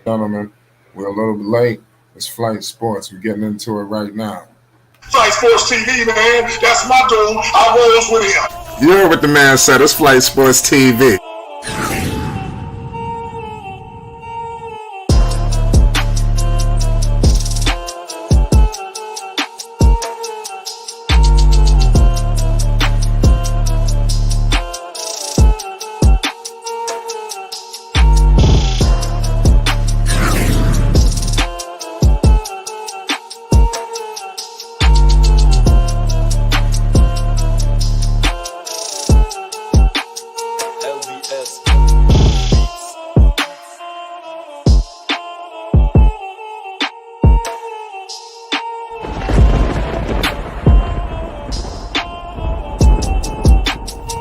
Gentlemen, we're a little bit late. It's Flight Sports. We're getting into it right now. Flight Sports TV, man. That's my dude. I rolls with him. You heard what the man said. It's Flight Sports TV.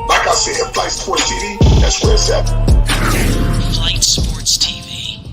Like I said, Flight Sports TV. That's where it's at. Flight Sports TV.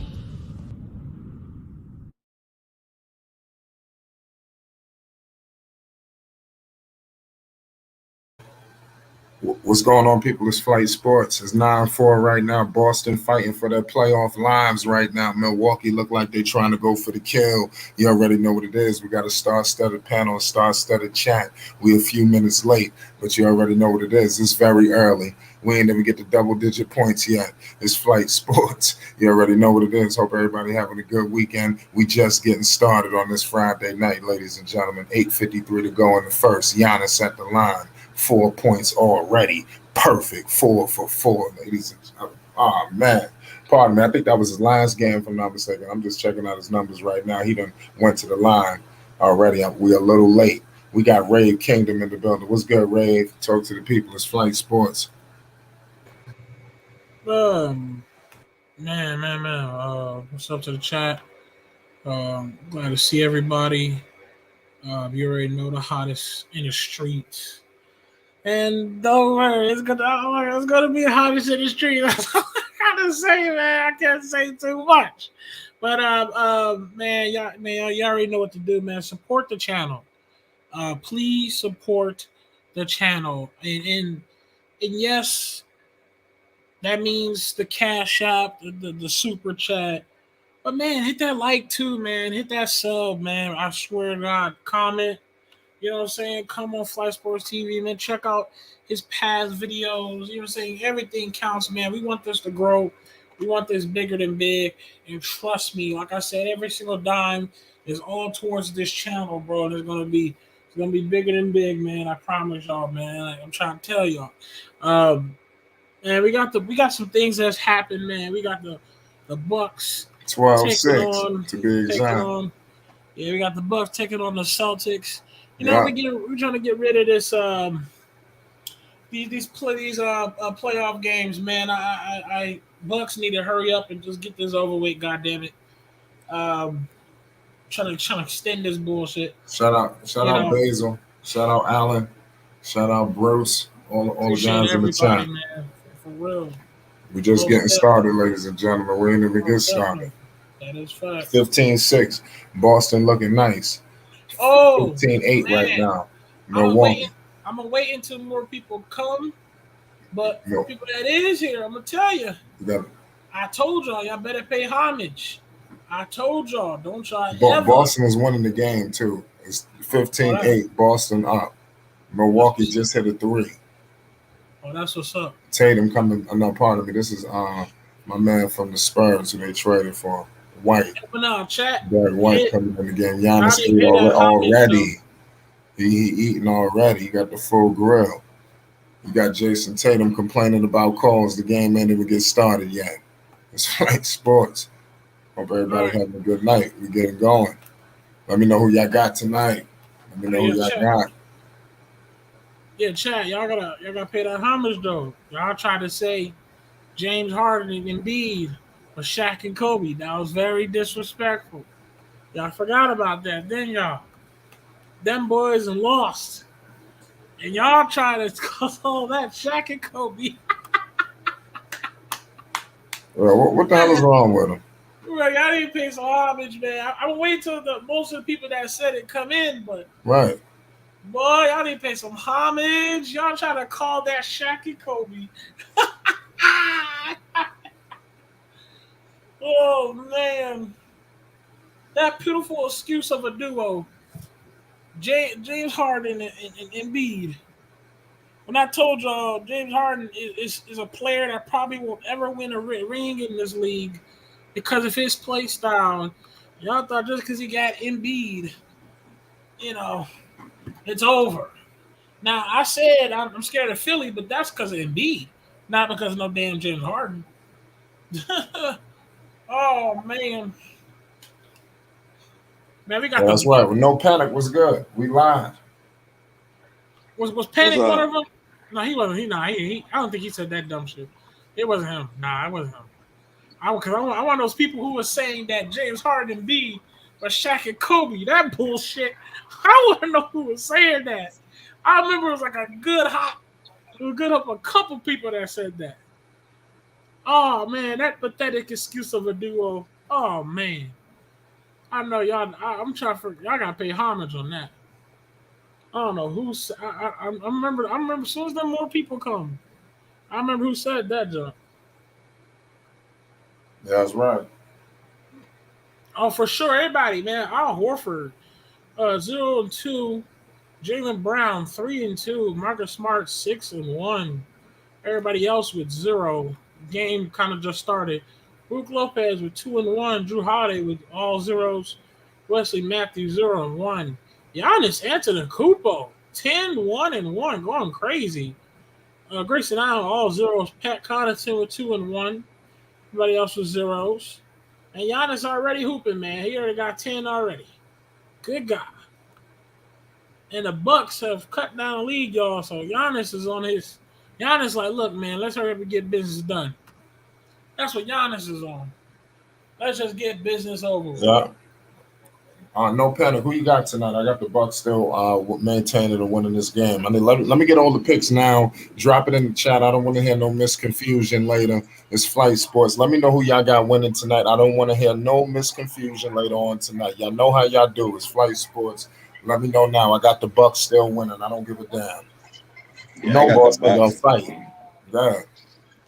What's going on, people? It's Flight Sports. It's 9-4 right now. Boston fighting for their playoff lives right now. Milwaukee look like they're trying to go for the kill. You already know what it is. We got a star-studded panel, a star-studded chat. We're a few minutes late, but you already know what it is. It's very early. We ain't even get to double-digit points yet. It's Flight Sports. You already know what it is. Hope everybody having a good weekend. We just getting started on this Friday night, ladies and gentlemen. 8:53 to go in the first. Giannis at the line. 4 points already. Perfect. 4 for 4, ladies and gentlemen. Oh, man. Pardon me. I think that was his last game, if I'm not mistaken. I'm just checking out his numbers right now. He done went to the line already. We're a little late. We got Rave Kingdom in the building. What's good, Rave? Talk to the people. It's Flight Sports. Man. What's up to the chat? Glad to see everybody. You already know the hottest in the streets. And don't worry, it's gonna be hottest in the street. That's all I gotta say, man. I can't say too much. But man, y'all already know what to do, man. Support the channel. Please support the channel. And yes, that means the Cash App, the Super Chat. But man, hit that like too, man. Hit that sub, man. I swear to God, comment. You know what I'm saying? Come on Fly Sports TV, man. Check out his past videos. You know what I'm saying? Everything counts, man. We want this to grow. We want this bigger than big. And trust me, like I said, every single dime is all towards this channel, bro. And it's gonna be bigger than big, man. I promise y'all, man. Like, I'm trying to tell y'all. Man, we got some things that's happened, man. We got the Bucks taking 12-6, on to be taking exact. on yeah, we got the Bucks taking on the Celtics. You know, Yeah. we're trying to get rid of this these playoff games, man. I Bucks need to hurry up and just get this over with. God damn it. Trying to extend this bullshit. Shout out Basil. Shout out Allen. Shout out Bruce. All the Appreciate guys in the everybody, chat. man. For real. We're just getting Most started, ladies and gentlemen. We ain't even get started. That is fact. 15-6. Boston looking nice. Oh 15-8 right man, now. I'm Milwaukee. gonna wait until more people come. But for No, people that is here, I'm gonna tell you. you got I told y'all better pay homage. I told y'all, don't y'all ever. Boston is winning the game too. It's 15-8. Boston up. Milwaukee just hit a 3. Oh, that's what's up. Tatum coming. No, pardon me. This is my man from the Spurs who they traded for. White. But now, chat. Derek White coming in the game. How Giannis do you pay that homage, already. He eating already. He got the full grill. You got Jason Tatum complaining about calls. The game ain't even get started yet. It's like sports. Hope everybody having a good night. We getting going. Let me know who y'all got tonight. Let me know who y'all got. Yeah, chat. Y'all gotta pay that homage though. Y'all tried to say James Harden and Embiid was Shaq and Kobe. That was very disrespectful. Y'all forgot about that, didn't y'all? Them boys and lost. And y'all try to call that Shaq and Kobe. Well, what the hell is wrong with them? Right, y'all didn't pay some homage, man. I'm waiting till most of the people that said it come in, but right. Boy, y'all didn't pay some homage. Y'all try to call that Shaq and Kobe. Oh man, that beautiful excuse of a duo, James Harden and Embiid. When I told y'all James Harden is a player that probably won't ever win a ring in this league because of his play style. Y'all thought just because he got Embiid, you know, it's over. Now I said I'm scared of Philly, but that's because of Embiid, not because of no damn James Harden. Oh man, we got Yeah, the that's right. Well, no panic was good. We lied. was What's Panic one up? of them? No, he wasn't. I don't think he said that dumb shit. It wasn't him. Nah, it wasn't him. I want those people who were saying that James Harden B was Shaq and Kobe. That bullshit. I want to know who was saying that. I remember it was like it was good up a couple people that said that. Oh man, that pathetic excuse of a duo. Oh man, I know y'all. I'm trying for y'all gotta pay homage on that. I don't know who's. I remember. I remember. As soon as there more people come, I remember who said that, John. Yeah, that's right. Oh, for sure, everybody, man. Al Horford, 0-2. Jalen Brown, 3-2. Marcus Smart, 6-1. Everybody else with 0. Game kind of just started. Brook Lopez with 2-1. Drew Holiday with all zeros. Wesley Matthews 0-1. Giannis Antetokounmpo 10-1-1, going crazy. Grayson Allen all zeros. Pat Connaughton with 2-1. Everybody else with zeros. And Giannis already hooping, man. He already got 10 already. Good God. And the Bucks have cut down the lead, y'all. So Giannis is on his. Giannis like, look, man, let's hurry up and get business done. That's what Giannis is on. Let's just get business over with. Yeah. No panic. Who you got tonight? I got the Bucks still maintaining and winning this game. I mean, let me get all the picks now. Drop it in the chat. I don't want to hear no misconfusion later. It's Flight Sports. Let me know who y'all got winning tonight. I don't want to hear no misconfusion later on tonight. Y'all know how y'all do. It's Flight Sports. Let me know now. I got the Bucks still winning. I don't give a damn. Yeah, I No got the boss, they gonna Bucks. fight. Yeah.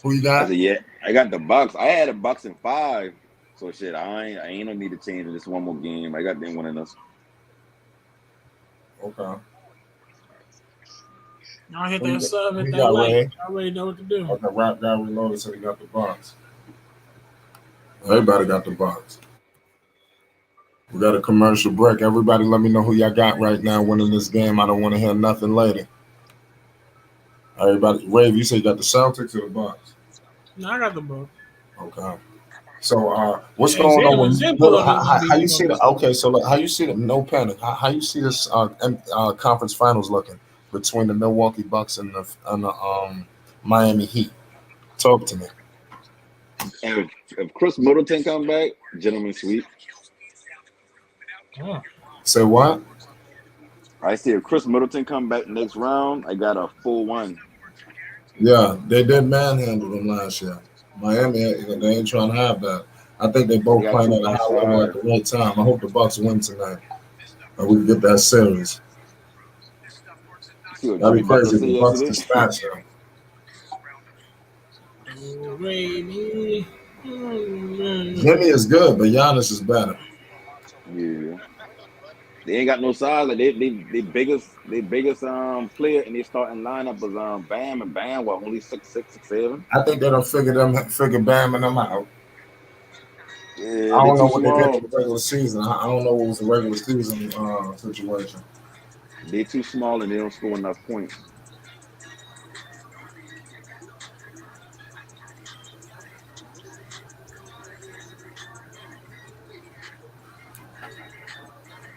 Who you I got? said, yeah, I got the Bucks. I had the Bucks in 5. So shit, I ain't no need to change it. This one more game. I got them winning us. Okay. Y'all hit Who that you, sub, who hit you that got, like. Ray? I already know what to do. Okay, Rap Guy Reloaded said he got the Bucks. Everybody got the Bucks. We got a commercial break. Everybody let me know who y'all got right now winning this game. I don't want to hear nothing later. Everybody, Rave, you say you got the Celtics or the Bucks? No, I got the book. Okay. So what's Hey, going on Zay with pull up his how you see NBA the okay, so look, how you see the no panic, how you see this conference finals looking between the Milwaukee Bucks and the Miami Heat? Talk to me. And if Chris Middleton come back, gentleman sweep. Oh. Say what? I see if Chris Middleton come back next round, I got a full one. Yeah, they did manhandle them last year. Miami, they ain't trying to have that. I think they They both got playing too at a much high level at size. the right time. I hope the Bucks win tonight, and we can get that series. See what That'd Jimmy be Butler crazy if said the Bucks yesterday. dispatch them. Oh, baby. Jimmy is good, but Giannis is better. Yeah. They ain't got no size. Like they biggest player in their starting lineup was Bam, and Bam what, only 6'6", 6'7". I think they don't figure Bam and them out. I Yeah, they don't know too what they did in small. the regular season. I don't know what was the regular season situation. They too small and they don't score enough points.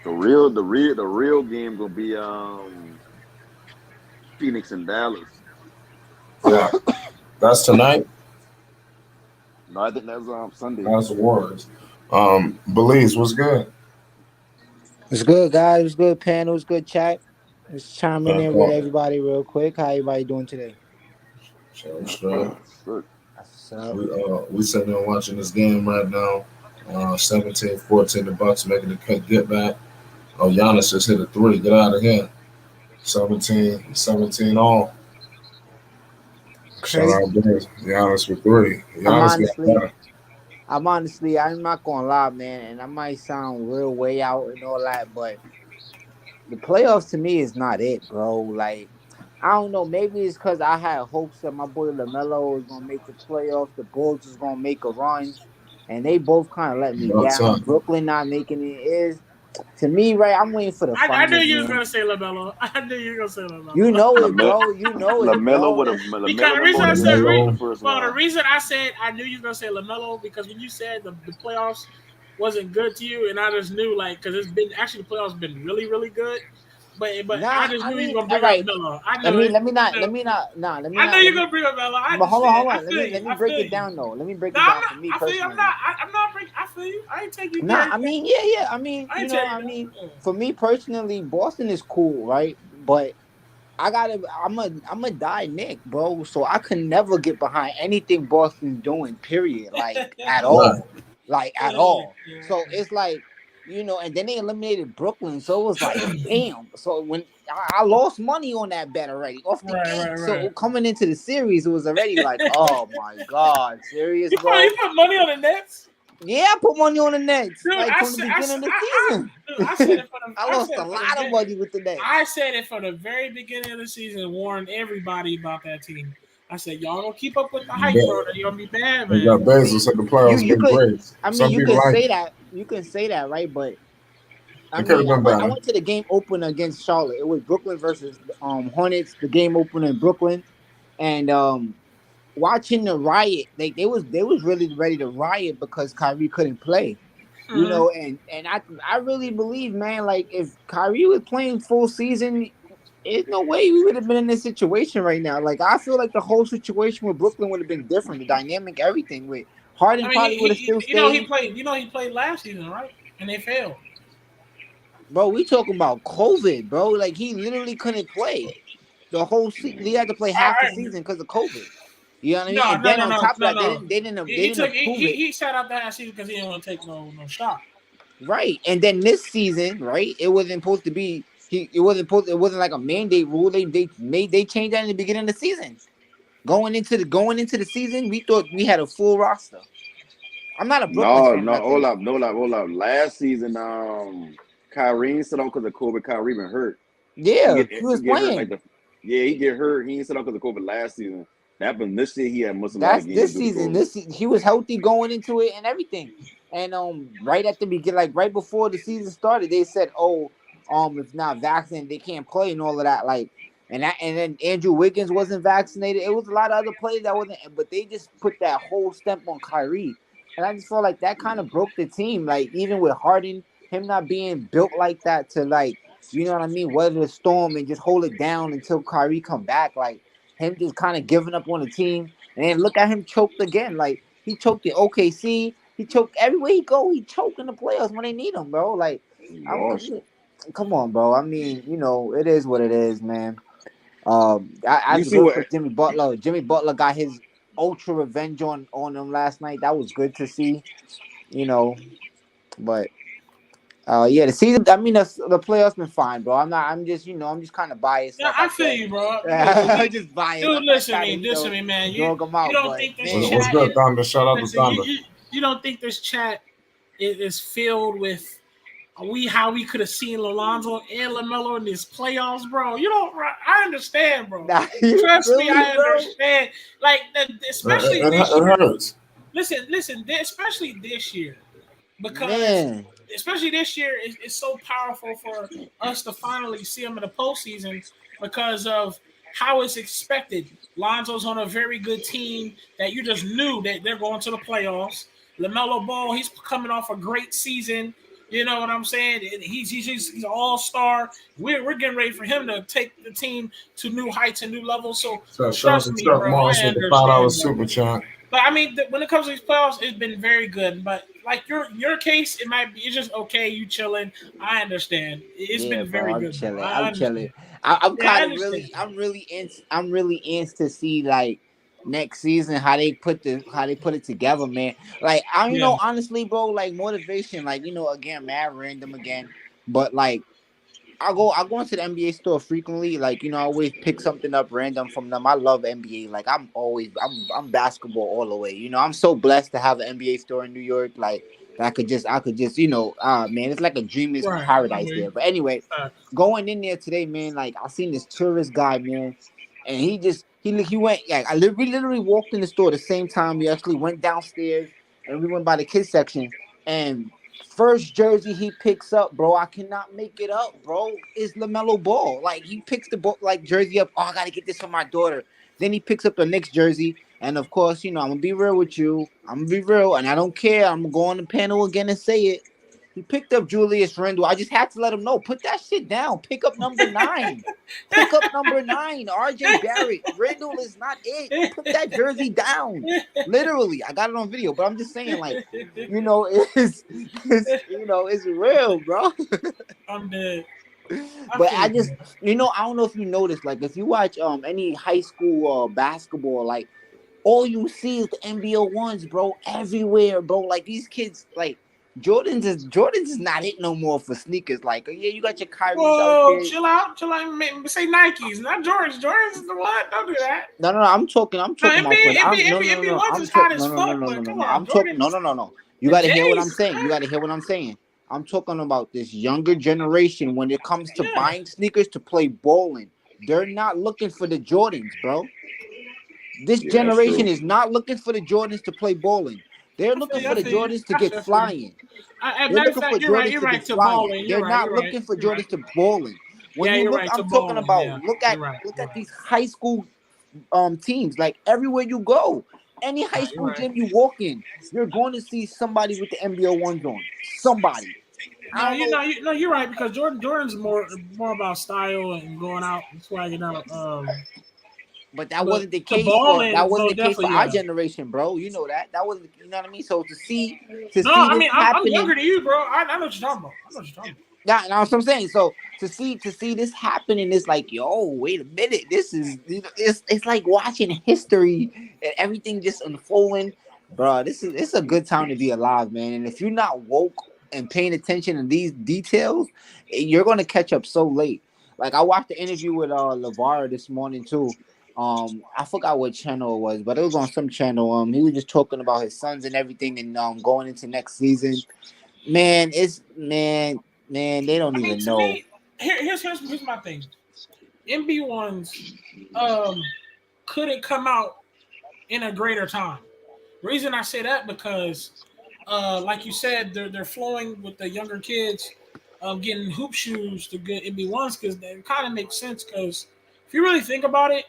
The real game gonna be Phoenix and Dallas. Yeah, that's tonight. No, I think that's Sunday. That's the Warriors. Belize, what's good? It's good, guys. It's good panel. It's good chat. Let's chime in with Uh, everybody real quick. How everybody doing today? so straight. Good. That's what's up. We sitting there watching this game right now. 17-14, the Bucks making the get back. Oh, Giannis just hit a three. Get out of here. 17 all. Shout Okay. out to Giannis for three. I'm Giannis got honestly, better. I'm not gonna lie, man, and I might sound real way out and all that, but the playoffs to me is not it, bro. Like, I don't know. Maybe it's because I had hopes that my boy LaMelo was gonna make the playoffs, the Bulls was gonna make a run, and they both kind of let me About down. time. Brooklyn not making it is to me, right? I'm waiting for the I knew finals, you was man. gonna say LaMelo. I knew you were gonna say You LaMelo. know it, Lamelo, bro. You know it, Lamelo bro. would have Because Lamelo the done reason bought I the said, series in LaMelo. the first the round. reason I said I knew you were gonna say LaMelo because when you said the playoffs wasn't good to you, and I just knew like because it's been actually the playoffs been really really good, but I Nah, just I knew you were mean, gonna all bring up right. Melo. I Let knew me it. let me I not knew, let me not nah let me I knew not you let were me. gonna bring up Melo. I But understand. hold I on. feel you. Let me I break feel it you. down though. Let me break No, it I'm down not. for me I feel you. I'm personally. not. I'm not bringing. I feel you. I ain't taking you Nah, there. I mean, yeah. I mean, I ain't tell you that. Yeah. for me personally, Boston is cool, right? But I'm a die Nick, bro. So I could never get behind anything Boston's doing, period. Like at Right. all. Like at Yeah, all. yeah. So it's like, and then they eliminated Brooklyn. So it was like, damn. So when I lost money on that bet already off the Right, right, gate. right. So coming into the series, it was already like, oh my God, serious, You bro. put money on the Nets, Yeah, I put money on the Nets, dude. like from the beginning of the season. Dude, I said it for the. I I lost said a it for lot of money with the Nets. I said it from the very beginning of the season, warned everybody about that team. I said, y'all gonna keep up with the hype, bro. You're gonna be bad, They man. got Basil said the playoffs You been could, great. I mean, Some you people can like say it. that, right? But I It could mean, have been I better. went to the game opener against Charlotte. It was Brooklyn versus Hornets. The game opener in Brooklyn, and watching the riot, they was really ready to riot because Kyrie couldn't play. Mhm. And I really believe, man, like if Kyrie was playing full season, there's no way we would have been in this situation right now. Like I feel like the whole situation with Brooklyn would have been different. The dynamic, everything with I Harden mean, probably would have still he stayed. played. He played last season, right? And they failed. Bro, we talking about COVID, bro. Like he literally couldn't play the whole season. He had to play All half the right. season because of COVID. You know what I mean? No, And no, then no, on no, top of no, that, they no. didn't they didn't they He didn't took. approve it. He sat out that season because he didn't want to take no shot. Right. And then this season, right? It wasn't supposed to be it wasn't like a mandate rule. They changed that in the beginning of the season. Going into the season, we thought we had a full roster. I'm not a Brooklyn No, fan, no, nothing. hold up. Last season, Kyrie ain't sit out because of COVID. Kyrie been hurt. He Yeah, get he he was get hurt playing. like he get hurt. He ain't sit out because of COVID last season. That happened this year. He had missed a lot That's of games this due to season. COVID. He was healthy going into it and everything. And right at the beginning, like right before the season started, they said, "Oh, if not vaccinated, they can't play," and all of that. Like, and then Andrew Wiggins wasn't vaccinated. It was a lot of other players that wasn't, but they just put that whole stamp on Kyrie. And I just felt like that kind of broke the team. Like even with Harden, him not being built like that to like, you know what I mean, weather the storm and just hold it down until Kyrie come back. Like him just kind of giving up on the team. And then look at him choked again. Like he choked at OKC. He choked everywhere he go. He choked in the playoffs when they need him, bro. Like, I'm Gosh, come on, bro. I mean, it is what it is, man. I you was see good what? for Jimmy Butler. Jimmy Butler got his ultra revenge on him last night. That was good to see, you know. But yeah, the season. I mean, the playoffs been fine, bro. I'm just, I'm just kind of biased, Yeah, like I I feel said. you, bro. I'm just biased. Dude, I'm not trying to, listen to me, man. dog them You out, don't but think this man. What's chat good, is Thunder? Shout out to listen, Thunder. you don't think this chat is filled with how we could have seen Alonzo and LaMelo in these playoffs, bro. You don't. I understand, bro. Nah, you Trust me, feel me, I bro? understand. Like especially this It year. hurts. Listen. Especially this year, because Man. especially this year is so powerful for us to finally see them in the postseason because of how it's expected. Lonzo's on a very good team that you just knew that they're going to the playoffs. LaMelo Ball, he's coming off a great season. You know what I'm saying? He's an all-star. We're getting ready for him to take the team to new heights and new levels. So So shout out trust to me, Chuck bro. I Moss with the $5 understand, bro. super chat. But I mean, when it comes to these playoffs, it's been very good. But like your case, it might be it's just okay. You chilling. I understand. It's Yeah, been bro. very I'm good, bro. chilling. I I'm understand. chilling. I'm Yeah, I kind of understand. I'm really antsy to see like next season how they put it together, man. Like I don't Yeah, know, honestly, bro. Like motivation, like again, mad random again, but like I go into the NBA store frequently. Like, I always pick something up random from them. I love NBA. Like, I'm basketball all the way. I'm so blessed to have an NBA store in New York. Like, I could just, man, it's like a dreamless Right. paradise Okay. there. But anyway, going in there today, man, like I seen this tourist guy, man, and he went, like, we literally walked in the store the same time. We actually went downstairs and we went by the kids section, and first jersey he picks up, bro, I cannot make it up, bro, is LaMelo Ball. Like, he picks the ball, like, jersey up. Oh, I gotta get this for my daughter. Then he picks up the next jersey, and of course, I'm gonna be real with you. I'm gonna be real, and I don't care. I'm gonna go on the panel again and say it. He picked up Julius Randle. I just had to let him know. Put that shit down. Pick up number 9. Pick up number 9. RJ Barrett. Randle is not it. Put that jersey down. Literally, I got it on video. But I'm just saying, like, it's real, bro. I'm dead. But I just, I don't know if you noticed, like, if you watch any high school basketball, like, all you see is the NBO ones, bro, everywhere, bro. Like, these kids, like, Jordan's is not it no more for sneakers. Like, yeah, you got your Kyries out there. Chill out. Say Nikes, not Jordans. Jordans is the one. Don't do that. No. I'm talking about. NBA ones is hot as fuck. No. You gotta hear what I'm saying. I'm talking about this younger generation when it comes to buying sneakers to play bowling. They're not looking for the Jordans, bro. This generation is not looking for the Jordans to play bowling. They're looking for the Jordans to get flying. They're looking for Jordans to get flying. They're not looking for Jordans to bowling. When you look, I'm talking about look at these high school teams. Like, everywhere you go, any high school gym you walk in, you're going to see somebody with the NBO ones on. Somebody. You're right, because Jordan's more about style and going out and swagging out. But that wasn't the case. That wasn't the case for our generation, bro. You know that. That wasn't. You know what I mean? So to see I'm younger than you, bro. I know what you're talking about. Yeah, that's what I'm saying. So to see this happening, it's like, yo, wait a minute. This is, it's like watching history and everything just unfolding, bro. It's a good time to be alive, man. And if you're not woke and paying attention to these details, you're gonna catch up so late. Like, I watched the interview with LeVar this morning too. I forgot what channel it was, but it was on some channel. He was just talking about his sons and everything, and going into next season. Man, they don't even know. Me, here's my thing. MB1s couldn't come out in a greater time. The reason I say that because, like you said, they're flowing with the younger kids, getting hoop shoes to get MB1s, because it kind of makes sense. Because if you really think about it,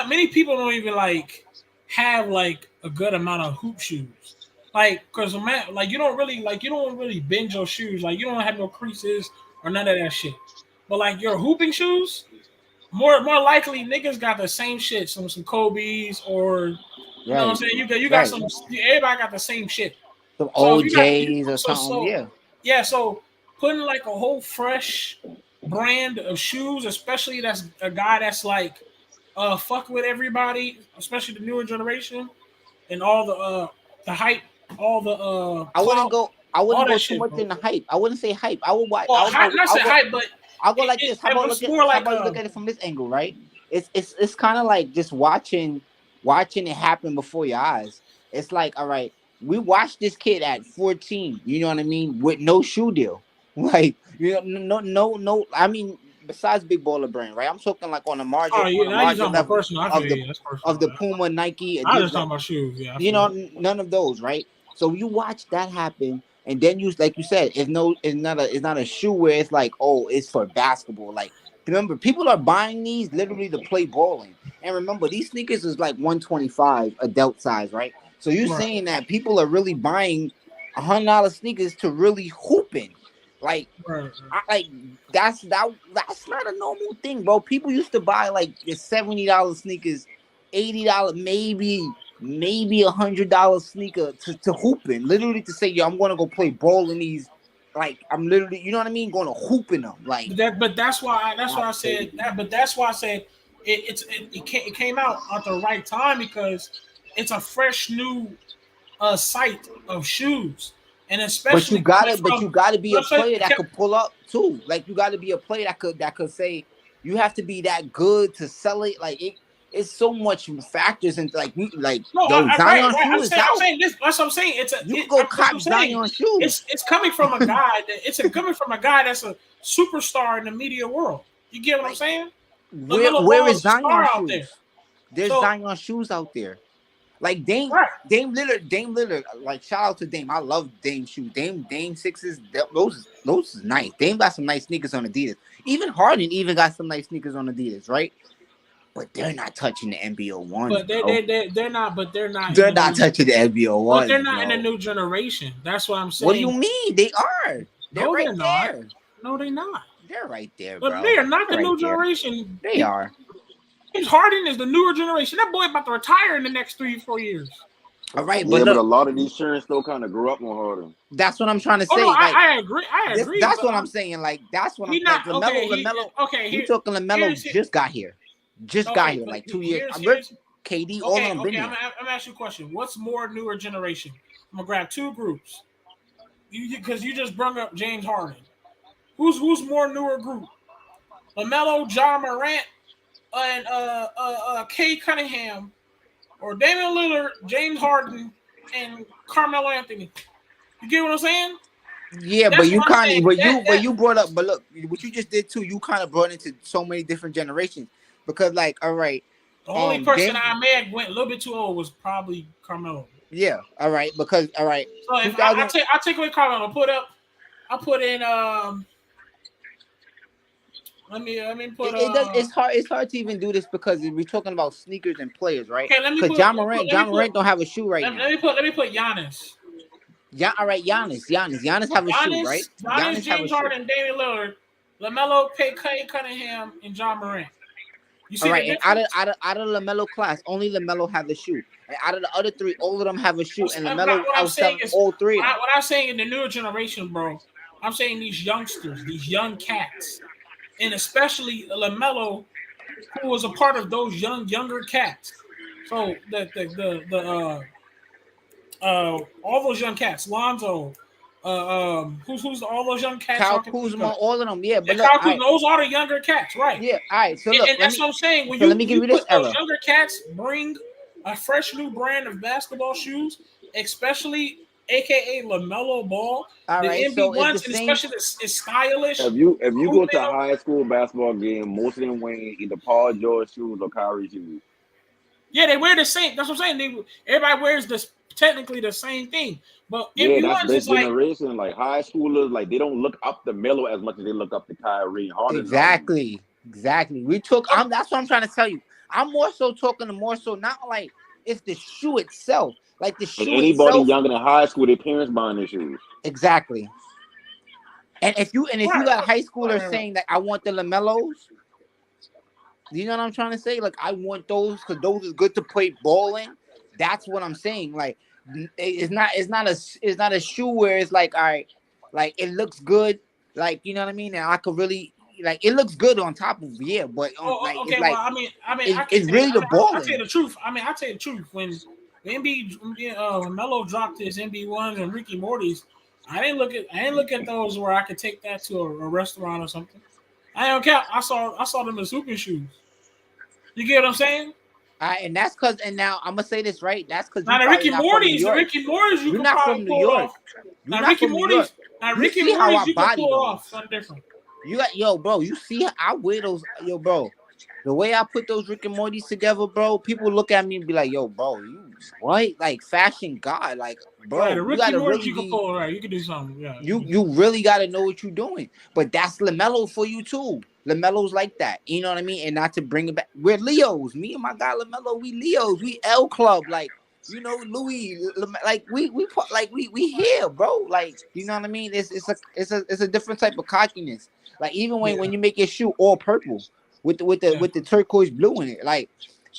many people don't even have a good amount of hoop shoes. Because you don't really bend your shoes. Like, you don't have no creases or none of that shit. But your hooping shoes, more likely niggas got the same shit. Some Kobe's, or you know what I'm saying. You got some. Everybody got the same shit. Some OJs or something. Yeah. So putting a whole fresh brand of shoes, especially that's a guy that's fuck with everybody, especially the newer generation, and all the hype. All the I wouldn't go too much in the hype. I wouldn't say hype. I would watch. Hype, but I'll go like this. How about look at it from this angle, right? It's kind of like just watching it happen before your eyes. It's like, all right, we watched this kid at 14. You know what I mean? With no shoe deal, no. I mean, besides Big Baller Brand, right? I'm talking on the margin. Of the Puma, Nike. I was talking about shoes. Yeah, none of those, right? So you watch that happen, and then like you said, it's not a shoe where it's like, oh, it's for basketball. Like, remember, people are buying these literally to play bowling. And remember, these sneakers is 125 adult size, right? So you're saying that people are really buying $100 sneakers to really hooping. That's not a normal thing, bro. People used to buy the $70 sneakers, $80, maybe $100 sneaker to hooping, literally to say, yo, I'm gonna go play ball in these. I'm literally, you know what I mean, going to hoop in them. But that's why I said that. But that's why I said it came out at the right time, because it's a fresh new sight of shoes. and especially but you gotta be a let's say- player that could pull up too. Like you gotta be a player that could say you have to be that good to sell it. Like it's so much factors into No, yo, right. Zion shoe I'm is saying, out. this. That's what I'm saying. You could go that's what I'm cop saying. Zion shoes. It's coming from a guy coming from a guy that's a superstar in the media world. You get what I'm saying? LaMelo Where Ball is is a star Zion out there. shoes? There's So Zion shoes out there. Like Dame right. Lillard, like shout out to Dame. I love Dame shoes. Dame sixes, those is nice. Dame got some nice sneakers on Adidas. Even Harden even got some nice sneakers on Adidas, right? But they're not touching the NBO ones. But they're not. But they're not. They're not touching the NBO ones. But they're not bro. in the new generation. That's what I'm saying. What do you mean? They are. They're No, right they're not. there. No, they're not. They're right there, But bro. they are not the They're new right there. generation. They are. James Harden is the newer generation. That boy about to retire in the next 3-4 years. All right, Yeah, but but a look, lot of these shirts still kind of grew up on Harden. that's what I'm trying to say. Oh no, like, I agree. I agree. that's but what I'm saying. Like, that's what I'm not like. LaMelo. Here, We talking LaMelo here's- just got here. Just got here like 2 years. KD, all of them been I'm here. gonna ask you a question. What's more newer generation? I'm gonna grab two groups. Because you just brought up James Harden. Who's more newer group? LaMelo, John Morant, and Kay Cunningham, or Damian Lillard, James Harden, and Carmelo Anthony. You get what I'm saying? Yeah, That's but you what I'm kind saying. of, but you brought up, but look, what you just did too. You kind of brought into so many different generations because, like, all right, The only person James, I may have went a little bit too old was probably Carmelo. yeah, all right, because all right, So if I take away Carmelo, I put in let me put it's hard to even do this because we're talking about sneakers and players, right? Okay, let me Because put John Morant don't have a shoe right now. Let me put Giannis. Yeah, all right, Giannis have a shoe, right? Giannis, have a James shoe. Harden, Damian Lillard, LaMelo, Kay Cunningham, and John Morant. You see All right, the and difference? out of LaMelo class, only LaMelo have the shoe. And out of the other three, all of them have a shoe, and LaMelo outselling all three of them. What I'm saying in the newer generation, bro, I'm saying these youngsters, these young cats, and especially LaMelo, who was a part of those younger cats. So all those young cats, Lonzo, who's all those young cats? Kyle Kuzma, all of them, yeah. But Kyle Kuzma, those are the younger cats, right? Yeah, all right. So look, and that's what I'm saying. When let me give you this era. Those younger cats bring a fresh new brand of basketball shoes, especially AKA LaMelo Ball. All the right, MB so ones, it's the and same. especially is stylish. If you go to a high school basketball game, most of them wearing either Paul George shoes or Kyrie shoes. Yeah, they wear the same. That's what I'm saying. Everybody wears this technically the same thing, but Yeah, that's MB1s this is like generation. Like high schoolers, like they don't look up to Melo as much as they look up to Kyrie and Harden. Exactly. We took. That's what I'm trying to tell you. I'm more so talking to more so not like it's the shoe itself, like the shoe Like anybody itself. younger than high school, their parents buying their shoes. Exactly. And if you got a high schooler saying that I want the LaMelos, you know what I'm trying to say? Like I want those because those is good to play ball in. That's what I'm saying. Like it's not a shoe where it's like all right, like it looks good, like you know what I mean. And I could really like it looks good on top of but okay. it's like, it's really the ball. I'll tell you the truth. I'll tell you the truth. When Melo dropped his MB1s and Ricky Morty's, I didn't look at those where I could take that to a restaurant or something. I don't care. I saw them as hooping shoes. You get what I'm saying? And that's because, and now I'm gonna say this right. That's because now the Ricky Morty's, you're not from New York. Now Ricky Morty's, you can pull it off. Something different. You got bro. You see how I wear those, bro. The way I put those Rick and Morty's together, bro. People look at me and be like, "Yo, bro, you what? Like fashion god, like, bro. Right, you gotta really you can pull right. You can do something. Yeah. You really gotta know what you're doing. But that's LaMelo for you too. LaMelo's like that. You know what I mean? And not to bring it back, we're Leos. Me and my guy LaMelo, we Leos. We L Club, like. Louis, like we here, bro. Like, you know what I mean? It's a different type of cockiness. Like even when you make your shoe all purple with the turquoise blue in it, like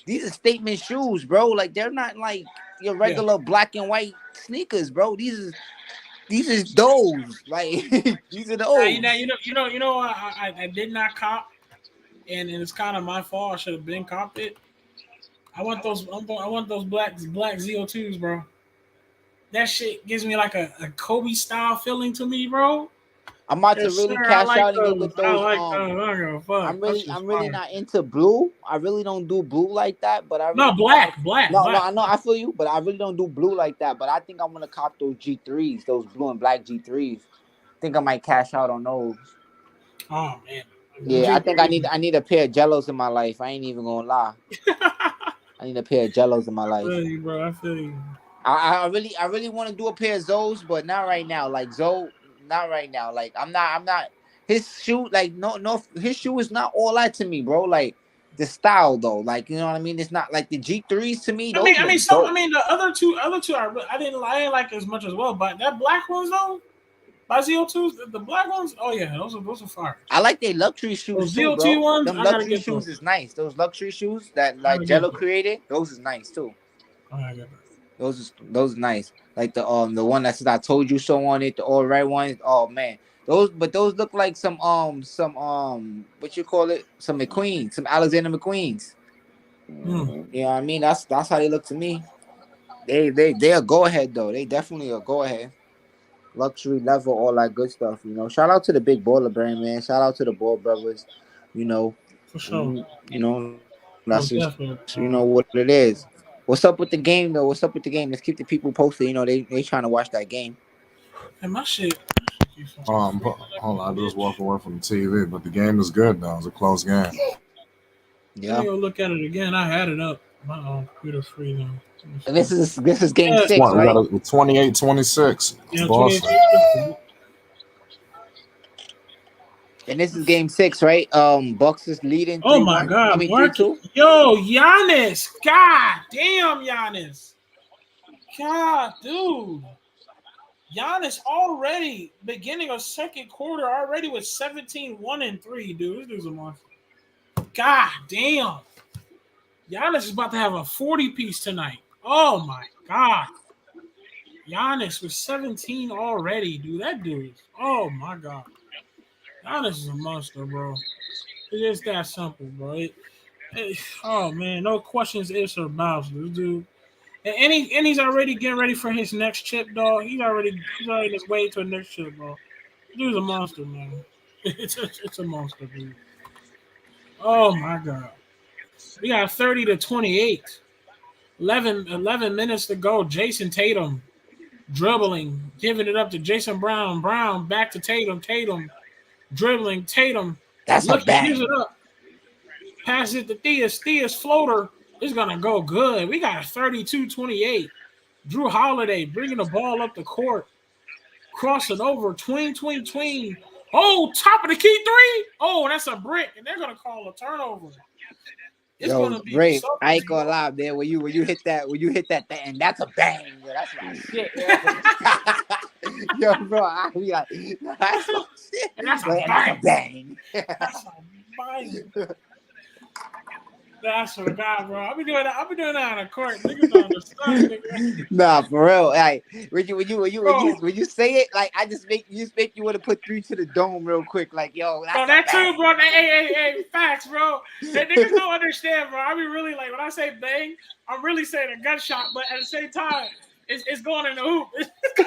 these are statement shoes, bro. Like they're not like your regular black and white sneakers, bro. These are those. Like these are those. I did not cop, and it's kind of my fault. I should have been copped it. I want those black ZO2s, bro. that shit gives me like a Kobe style feeling to me, bro. I'm about to Yes, really sir. I cash like out and get those. with I those. like those. I don't give a fuck. I'm really not into blue. I really don't do blue like that. But I really No, black. No, I know, I feel you, but I really don't do blue like that. But I think I'm gonna cop those G3s, those blue and black G3s. Think I might cash out on those. Oh man. Yeah, I think I need a pair of Jellos in my life. I ain't even gonna lie. I need a pair of Jellos in my I life. feel you, bro. I feel you. I really want to do a pair of Zoes, but not right now. Like Zoe, not right now. Like I'm not. His shoe, like no, his shoe is not all that to me, bro. Like the style though, like you know what I mean. It's not like the G3s to me. Those look dope. The other two I didn't like as much as well, but that black ones though, by ZO2s, the black ones, oh yeah, those are fire. I like their luxury shoes Those too, ZO2 bro. ones, Them I gotta luxury get shoes those. is nice. Those luxury shoes that I like gotta Jello get those. created, those is nice too. I gotta get Those are nice. Like the one that says I told you so on it, the all right ones. Oh man. Those look like some what you call it? Some McQueen, some Alexander McQueens. Mhm. You know what I mean? That's how they look to me. They a go ahead though. They definitely a go ahead. Luxury level, all that good stuff. You know, shout out to the big baller brand, man. Shout out to the Ball brothers. You know, for sure. you know that's Most just definitely. what it is. What's up with the game though? What's up with the game? Let's keep the people posted. You know, they trying to watch that game. And my shit keeps on Hold on, I just walked away from the TV, but the game is good though. It was a close game. Yeah. Let me go look at it again. I had it up. My computer's free now. And this is game Yeah. 6, We right? got a 28-26. Yeah, Boston. 28. And this is game 6, right? Bucks is leading 3-1. Oh my god, I mean Mark. 3-2. Yo, Giannis. God damn, Giannis. God, dude. Giannis already beginning of second quarter already with 17, 1 and 3, dude. This dude's a monster. God damn. Giannis is about to have a 40 piece tonight. Oh my god. Giannis with 17 already, dude. That dude. Oh my god. Giannis is a monster, bro. It's just that simple, bro. Oh man, no questions, ifs or buts, dude. And he's already getting ready for his next chip, dog. He's already on his way to a next chip, bro. Dude's a monster, man. It's a monster, dude. Oh my god. We got 30-28. 11 minutes to go. Jason Tatum dribbling, giving it up to Jason Brown. Brown back to Tatum. Tatum dribbling. Tatum That's a bang. gives it up. Pass it to Theus. Theus floater is gonna go good. We got 32-28. Drew Holiday bringing the ball up the court, crossing over, tween. Oh, top of the key three. Oh, that's a brick, and they're gonna call a turnover. It's gonna be great. so I ain't gonna lie, man. When you hit that and that's a bang. Yo, that's my shit. Yo, bro, I be like, that's my shit. And that's a bang. That's a bang. That's for God, bro. I'll be doing that on the court. Niggas don't understand, nigga. Nah, for real. Like when you say it, like I just make you want to put 3 to the dome real quick. Like, yo, that's bro, that too, bro. Hey, facts, bro. That niggas don't understand, bro. I be really like when I say bang, I'm really saying a gunshot, but at the same time, it's going in the hoop.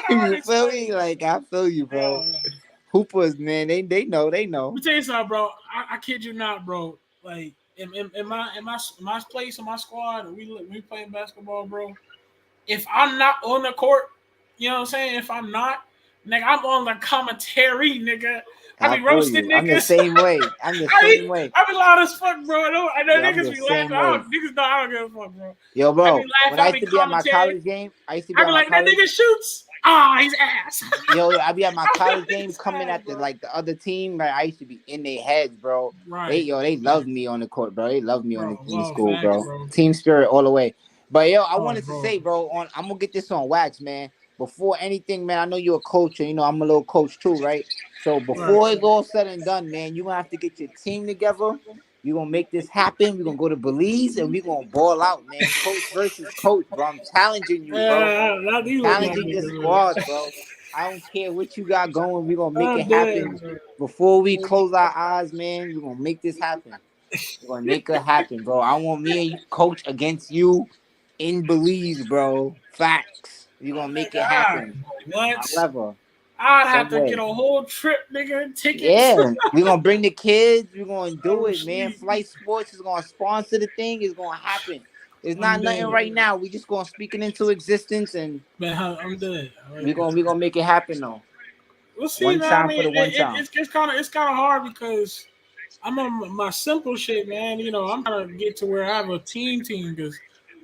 You feel me? Like I feel you, bro. Yeah. Hoopers, man, they know. Let me tell you something, bro. I kid you not, bro. Like in my place in my squad, we playing basketball, bro. If I'm not on the court, you know what I'm saying? If I'm not, nigga, I'm on the commentary, nigga. I be roasting niggas. I'm the same way. I be loud as fuck, bro. I know Yeah, niggas be laughing. Niggas know I don't give a fuck, bro. Yo, bro. When I used to be at my college game, I be like, that nigga shoots. He's ass. Yo, I be at my college games coming at the other team. Like I used to be in their heads, bro. Right. They love me on the court, bro. They love me in the school, facts, bro. Team spirit all the way. But yo, I wanted bro. to say, bro, I'm gonna get this on wax, man. Before anything, man, I know you're a coach, and you know I'm a little coach too, right? So before it's all said and done, man, you're gonna have to get your team together. You're gonna make this happen. We're gonna go to Belize and we're gonna ball out, man. Coach versus coach, bro. I'm challenging you, bro. Challenging your squad, bro. I don't care what you got going. We're gonna make it happen. Before we close our eyes, man, we're gonna make this happen. We're gonna make it happen, bro. I want me and you coach against you in Belize, bro. Facts. We're gonna make it God, happen. what? However, I'd have some to way. get a whole trip, nigga, tickets. Yeah, we're gonna bring the kids. We're gonna do Oh, it, man. shit. Flight Sports is gonna sponsor the thing. It's gonna happen. It's I'm not nothing dead. right now. We just gonna speak it into existence, and Man, I'm dead. we're gonna make it happen though. We'll see, One man. I time for mean, the one time. it's kind of hard because I'm on my simple shit, man. You know, I'm trying to get to where I have a team because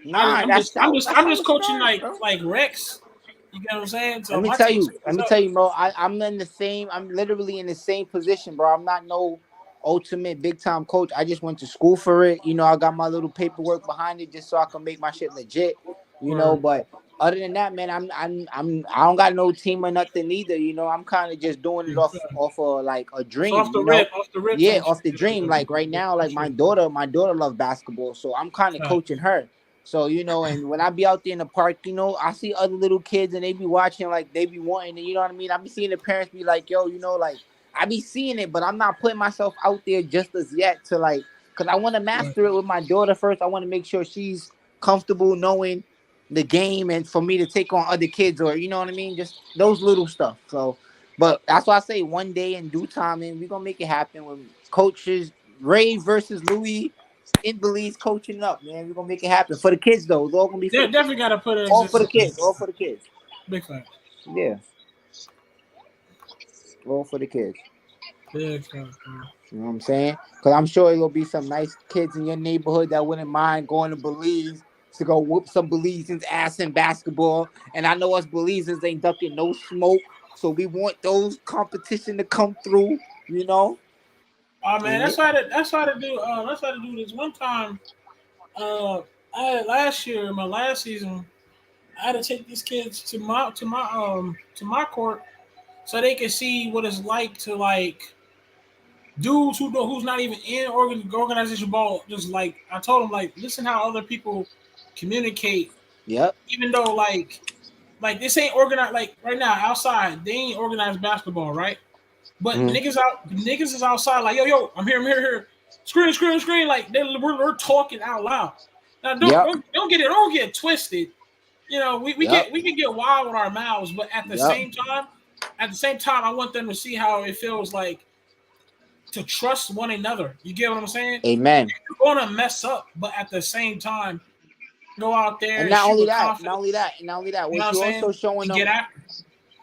Nah, that's I'm how just it coaching starts, bro. like Rex. You get what I'm saying? Let So me my tell team you, is up. bro. I'm in the same. I'm literally in the same position, bro. I'm not no ultimate big time coach. I just went to school for it. You know, I got my little paperwork behind it just so I can make my shit legit. You know, Word. but other than that, man, I don't got no team or nothing either. You know, I'm kind of just doing it off of like a So dream. You know, off the rip yeah, type off the shit. dream. Like right now, like my daughter loves basketball, so I'm kind of coaching her. So, you know, and when I be out there in the park, you know, I see other little kids and they be watching, like they be wanting it, you know what I mean? I be seeing the parents be like, yo, you know, like I be seeing it, but I'm not putting myself out there just as yet to like, because I want to master it with my daughter first. I want to make sure she's comfortable knowing the game and for me to take on other kids or, you know what I mean? Just those little stuff. So, but that's why I say one day in due time, and we're going to make it happen when coaches, Ray versus Louis, in Belize coaching up, man. We're gonna make it happen for the kids, though. It's all gonna be for They the kids. definitely got to put it in All for the existence. kids. All for the kids. Big fact. Yeah. All for the kids. Big fact, bro. You know what I'm saying? Because I'm sure there'll be some nice kids in your neighborhood that wouldn't mind going to Belize to go whoop some Belizeans' ass in basketball. And I know us Belizeans ain't ducking no smoke, so we want those competition to come through. You know. Oh man, And that's why to do. That's why to do this one time. I had last year, my last season, I had to take these kids to my court so they could see what it's like to like dudes who's not even in organization ball. Just like I told them, like listen how other people communicate. yep. Even though like this ain't organized. Like right now outside, they ain't organized basketball, right? But Mm-hmm. niggas is outside like yo, I'm here. Screen. Like we're talking out loud. Now Yep. don't get it twisted. You know, we can get wild with our mouths, but at the same time, I want them to see how it feels like to trust one another. You get what I'm saying? Amen. You're gonna mess up, but at the same time, go out there And and not shoot only with that, confidence. You know what what I'm you also saying? showing And get them. after.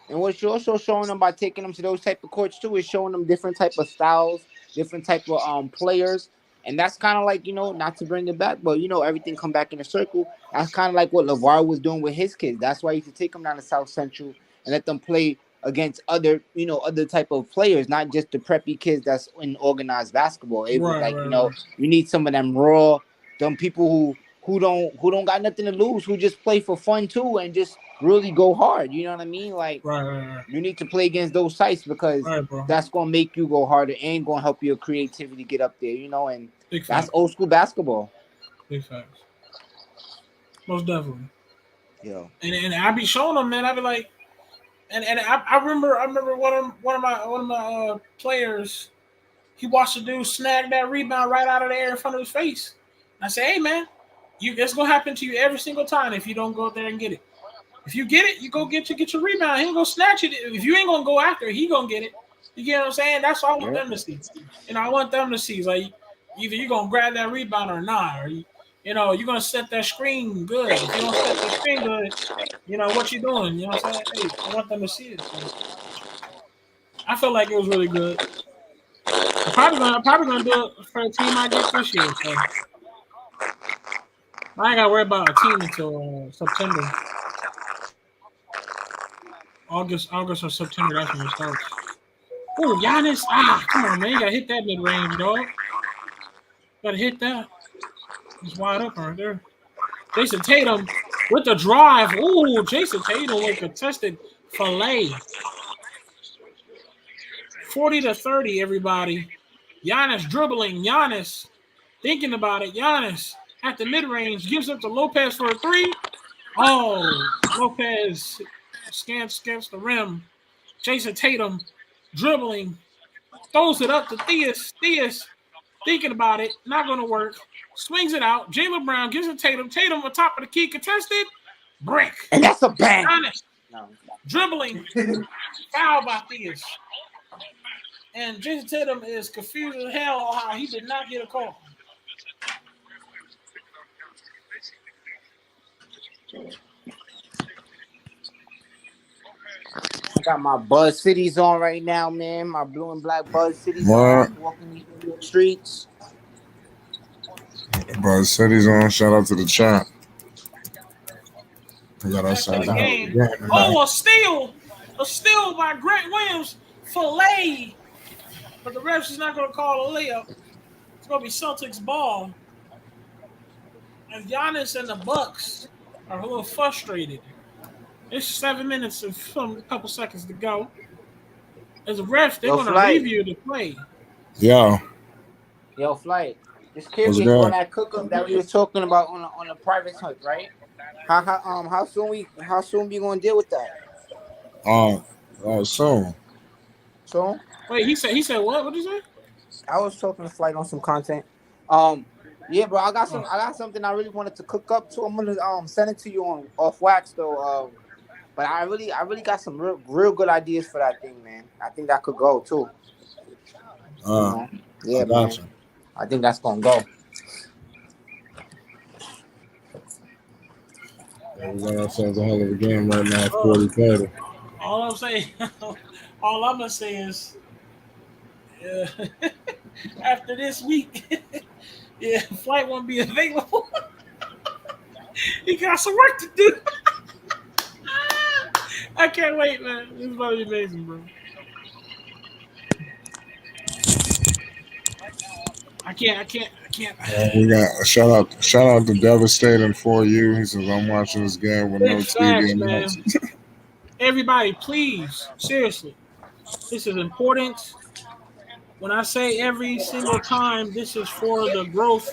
And what you're also showing them by taking them to those type of courts too is showing them different type of styles, different type of players. And that's kind of like, you know, not to bring it back, but you know, everything come back in a circle. That's kind of like what LeVar was doing with his kids. That's why you should take them down to South Central and let them play against other, you know, other type of players, not just the preppy kids that's in organized basketball. It was like, you know, you need some of them raw, them people who don't got nothing to lose, who just play for fun too and just really go hard. You know what I mean? Like Right. you need to play against those sites because Right, bro. that's gonna make you go harder and gonna help your creativity get up there, you know, and Big that's facts. old school basketball. Big facts. Most definitely. Yo. And I be showing them, man. I be like, and I remember one of my players. He watched the dude snag that rebound right out of the air in front of his face. I say, hey man, it's gonna happen to you every single time if you don't go up there and get it. If you get it, you go get your rebound. He ain't gonna snatch it. If you ain't gonna go after it, he gonna get it. You get what I'm saying? That's what I want them to see. You know, I want them to see like either you gonna grab that rebound or not, or you're gonna set that screen good. If you don't set that screen good, you know what you doing. You know what I'm saying? Hey, I want them to see it. So I feel like it was really good. I'm probably gonna do it for the team I get this year. So I ain't gotta worry about a team until September. August or September, that's when it starts. Oh, Giannis! Come on, man. You gotta hit that mid range, dog. Gotta hit that. He's wide open right there. Jason Tatum with the drive. Ooh, Jason Tatum with contested fillet. 40-30, everybody. Giannis dribbling. Giannis thinking about it. Giannis at the mid range gives up to Lopez for a three. Oh, Lopez scants the rim. Jason Tatum dribbling, throws it up to Theus. Theus thinking about it, not going to work. Swings it out. Jaylen Brown gives it to Tatum. Tatum on top of the key, contested. Brick. And that's a bang. Giannis No. dribbling, foul by Theus. And Jason Tatum is confused as hell on how he did not get a call. I got my Buzz Cities on right now, man. My blue and black Buzz Cities What? on. Walking these New York streets. Buzz City's on. Shout out to the chat. We got After outside the the house game. again tonight. Oh, a steal by Grant Williams for lay. But the refs is not going to call a layup. It's going to be Celtics ball. And Giannis and the Bucks are a little frustrated. It's 7 minutes and a couple seconds to go. As a ref, they're going to review the play. Yo, Flight. Just What's curious good? on that cook up that we were talking about on the private hunt, right? How soon we gonna deal with that? soon. So Wait, he said what? What did you say? I was talking to Flight on some content. Yeah, bro, I got something I really wanted to cook up to. I'm gonna send it to you on off wax though. But I really got some real good ideas for that thing, man. I think that could go too. Yeah, man. I think that's gonna go. Yeah, we got ourselves a hell of a game right now. 40-30. All I'm gonna say is, after this week, yeah, Flight won't be available. He got some work to do. I can't wait, man. This is about to be amazing, bro. I can't. We got a shout out to Devastating for you. He says I'm watching this game with no Big facts, TV and man. Everybody, please, seriously, this is important. When I say every single time, this is for the growth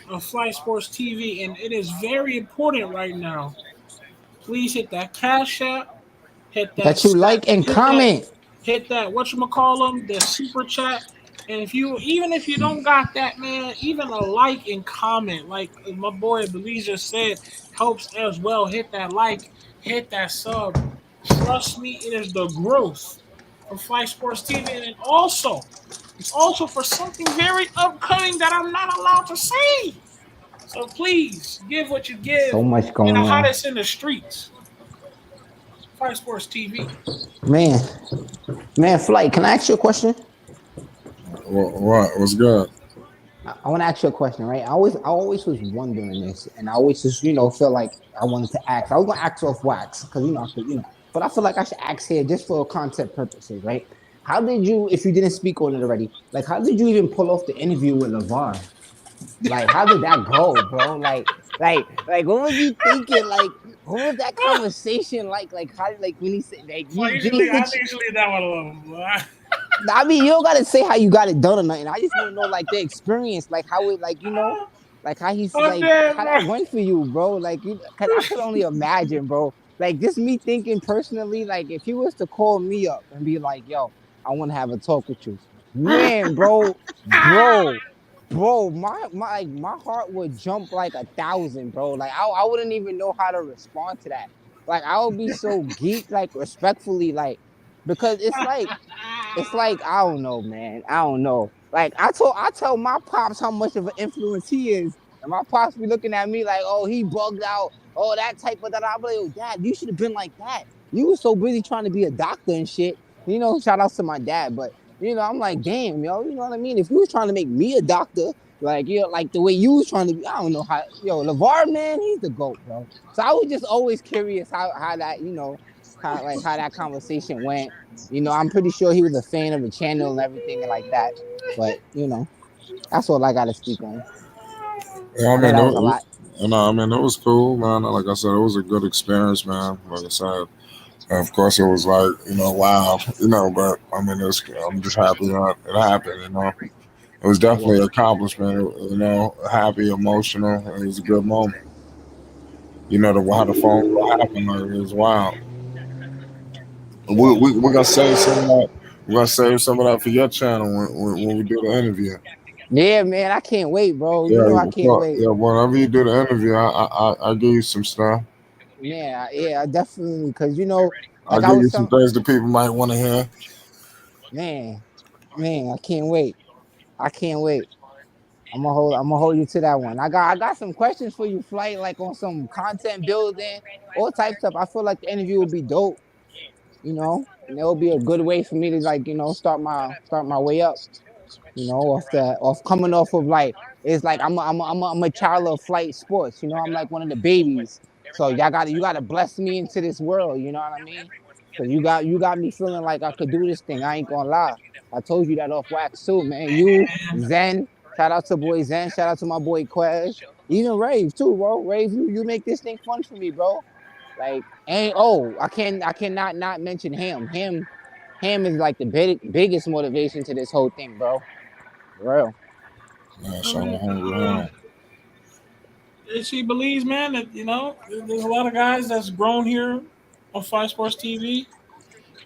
of Flight Sports TV, and it is very important right now. Please hit that Cash App, hit that you like and comment. Hit that whatchamacallem, the super chat. And if you don't got that, man, even a like and comment, like my boy Belize just said, helps as well. Hit that like, hit that sub. Trust me, it is the growth of Flight Sports TV, and it's also for something very upcoming that I'm not allowed to say. So please give what you give. So much going and the on. hottest in the streets. Flight Sports TV. Man, Flight, can I ask you a question? What? What's good? I want to ask you a question, right? I always was wondering this, and I always just, feel like I wanted to ask. I was gonna ask off wax because but I feel like I should ask here just for content purposes, right? How did you, if you didn't speak on it already, like how did you even pull off the interview with LeVar? Like how did that go, bro? Like what was you thinking? Like what was that conversation like? Like how when he said like I usually that one alone. I mean, you don't gotta say how you got it done or nothing. I just want to know like the experience, like how it, like like how he's how that went for you, bro. Like, cause I could only imagine, bro. Like just me thinking personally, like if he was to call me up and be like, "Yo, I want to have a talk with you," man, bro, my heart would jump like 1,000, bro. Like I wouldn't even know how to respond to that. Like I would be so geeked, like respectfully, like because it's like I don't know, man. I don't know. Like I tell my pops how much of an influence he is, and my pops be looking at me like, oh, he bugged out, oh, that type of that. I'm like, oh, Dad, you should have been like that. You were so busy trying to be a doctor and shit. Shout outs to my dad, but I'm like, damn, yo, you know what I mean? If you was trying to make me a doctor, like like the way you was trying to be, I don't know how. LeVar, man, he's the GOAT, bro. So I was just always curious how that how that conversation went. I'm pretty sure he was a fan of the channel and everything like that. But that's all I gotta speak on. Yeah, I mean, it was cool, man. Like I said, it was a good experience, man. Like I said, of course, it was like wow, but I mean, I'm just happy that it happened. It was definitely an accomplishment. Happy, emotional. It was a good moment. How the phone call happened, like, it was wild. We're gonna save some of that. We're gonna save some of that for your channel when we do the interview. Yeah, man, I can't wait, bro. Yeah, I can't wait. Yeah, whenever you do the interview, I give you some stuff. Yeah, definitely. Because I'll like I give you was some telling, things that people might want to hear. man, I can't wait. I can't wait. I'm gonna hold you to that one. I got some questions for you, Flight, like on some content building, all types of stuff. I feel like the interview will be dope, and it'll be a good way for me to like, start my way up. Off coming off of like it's like I'm a child of flight sports. I'm like one of the babies. So you gotta bless me into this world. You know what I mean? Cause you got me feeling like I could do this thing. I ain't gonna lie. I told you that off wax too, man. You Zen, shout out to boy Zen, shout out to my boy Quez, even Rave too, bro. Rave, you make this thing fun for me, bro. Like, and I cannot not mention him. Him is like the biggest motivation to this whole thing, bro. For real. Yeah, I shout out mean, hungry home. she believes, man, that there's a lot of guys that's grown here on Five Sports TV,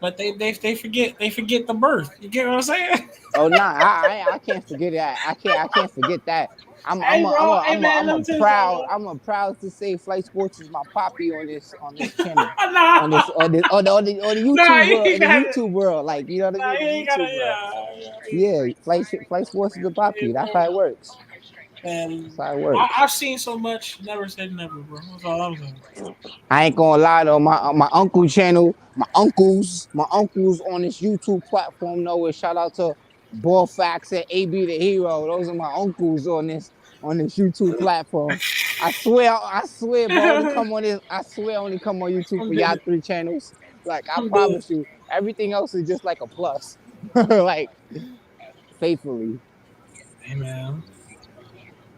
but they forget the birth. You get what I'm saying? Oh nah, I can't forget that. I can't forget that. Hey, bro. Hey, man. Let me tell you something, bro. I'm a proud to say Flight Sports is my poppy on this channel. Nah, On the nah, YouTube you world, ain't in the got it. YouTube world, like you know what I Nah, mean, you the ain't got YouTube it. world. Yeah. Yeah, Flight Sports is the poppy. That's how it works. And That's how it works. I've seen so much. Never said never, bro. That's all I'm saying. I ain't gonna lie though, my uncle channel, my uncles on this YouTube platform know it. Shout out to Ball Facts and AB the Hero. Those are my uncles on this YouTube platform. I swear, bro, only come on this. I swear, only come on YouTube I'm for y'all dead. 3 channels. Like I I'm dead. promise you, everything else is just like a plus. Like faithfully. Hey, man.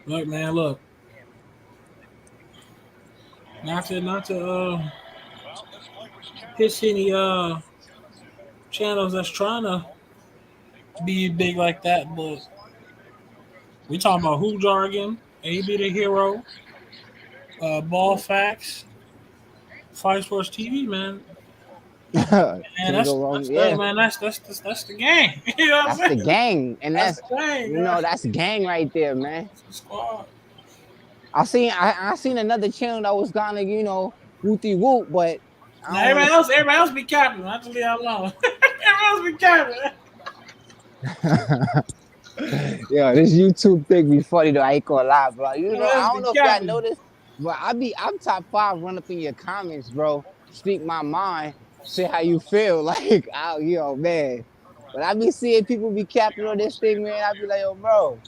Look, man. Look. Not to hit any channels that's trying to be big like that, but we talking about Who Jargon, AB the Hero, Ball Facts, Five Sports TV, man. Man, Can't go wrong. that's Yeah, man. That's the game. You know what that's I'm the saying? gang, and That's the game, man. that's gang right there, man. That's the squad. I seen another channel that was kind of whoopty whoop, but I Now don't want to. everybody else be capping. I just leave that alone. Everybody else be capping. Yeah, this YouTube thing be funny though. I ain't gonna lie, bro. Everybody I else don't be know if y'all capping. noticed, but I'm top 5. Run up in your comments, bro. Speak my mind. Say how you feel. Like, man. But I be seeing people be capping on this thing, man. I be like, yo, bro,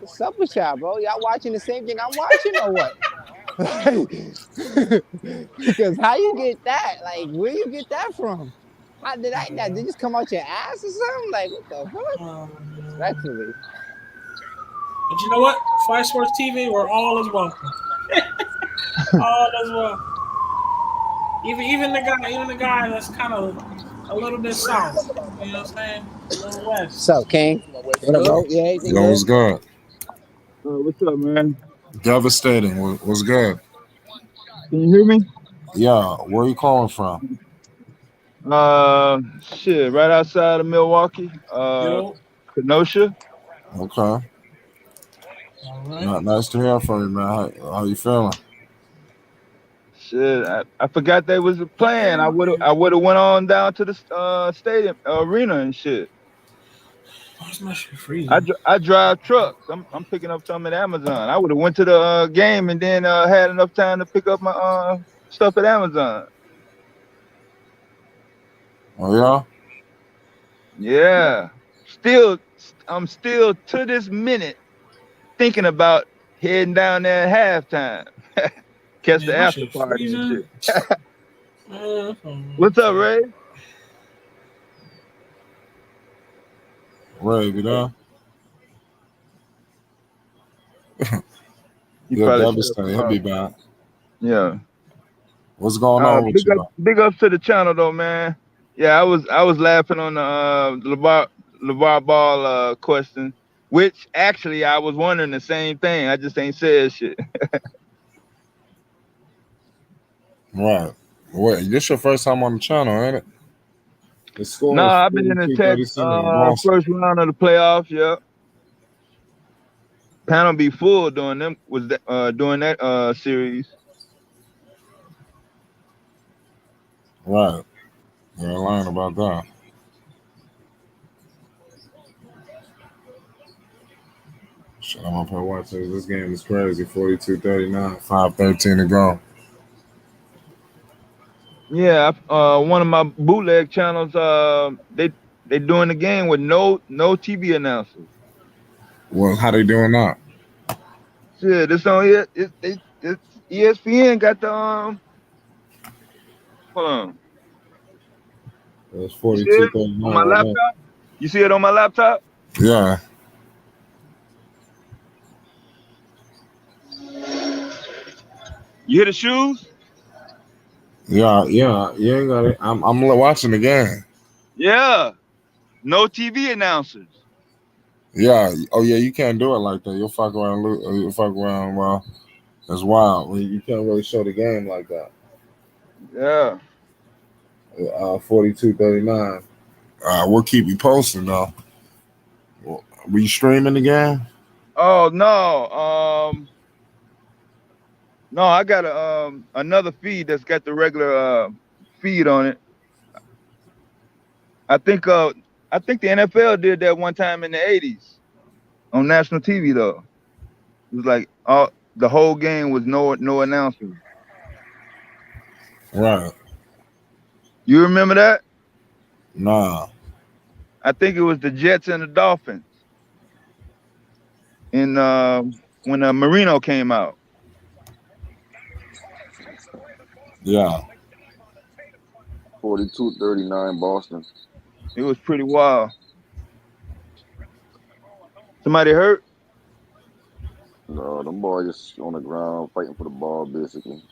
what's up with y'all, bro? Y'all watching the same thing I'm watching or what? Because how you get that? Like, where you get that from? How did that? Did it just come out your ass or something? Like, what the fuck? Respectfully. But you know what? Five Sports TV, we're all as welcome. All as well. Even the guy that's kind of a little bit south. You know what I'm saying? A little west. What's up, King? What up, bro? Yeah, everything Yo, good? what's good? What's up, man? Devastating. What's good? Can you hear me? Yeah, where you calling from? Shit, right outside of Milwaukee, Yo. Kenosha. Okay. All right. Nice to hear from you, man. How you feeling? Shit, I forgot they was playing. I would have went on down to the stadium arena and shit. Why's my shit freezing? I drive trucks. I'm picking up some at Amazon. I would have went to the game and then had enough time to pick up my stuff at Amazon. Oh yeah. Yeah. I'm still to this minute thinking about heading down there at halftime. Catch the Man, my after shit party and freezing. shit. What's up, Ray? Ray, you there? You You're probably devastated. He'll be back. yeah. What's going on with you? Big ups to the channel though, man. Yeah, I was laughing on the LeVar Ball question, which actually I was wondering the same thing. I just ain't said shit. Right. Wait, this your first time on the channel, ain't it? The score No, is I've been in the tech 42-37 Boston. first round of the playoffs. Yeah, panel be full during that series. Right. You ain't lying about that. Shit, I'm up here watching. This game is crazy. 42-39, 5:13 to go. Yeah, one of my bootleg channels, they doing the game with no TV announcers. Well, how they doing that? Shit, this on here. It's ESPN got the Hold on. It's You see 42 it 39 on my right now. laptop? You see it on my laptop? Yeah. You hear the shoes? Yeah. You ain't got it. I'm watching the game. Yeah. No TV announcers. Yeah. Oh, yeah. You can't do it like that. You'll fuck around. You'll fuck around. Well, it's wild. You can't really show the game like that. Yeah. 42-39. We'll keep you posted, though. Were you streaming the game? Oh no. No, I got a another feed that's got the regular feed on it. I think the NFL did that one time in the 80s on national TV though. It was like the whole game was no announcers. Right. You remember that? Nah. I think it was the Jets and the Dolphins in when Marino came out. Yeah. 42-39 Boston. It was pretty wild. Somebody hurt? No, them boys just on the ground fighting for the ball, basically.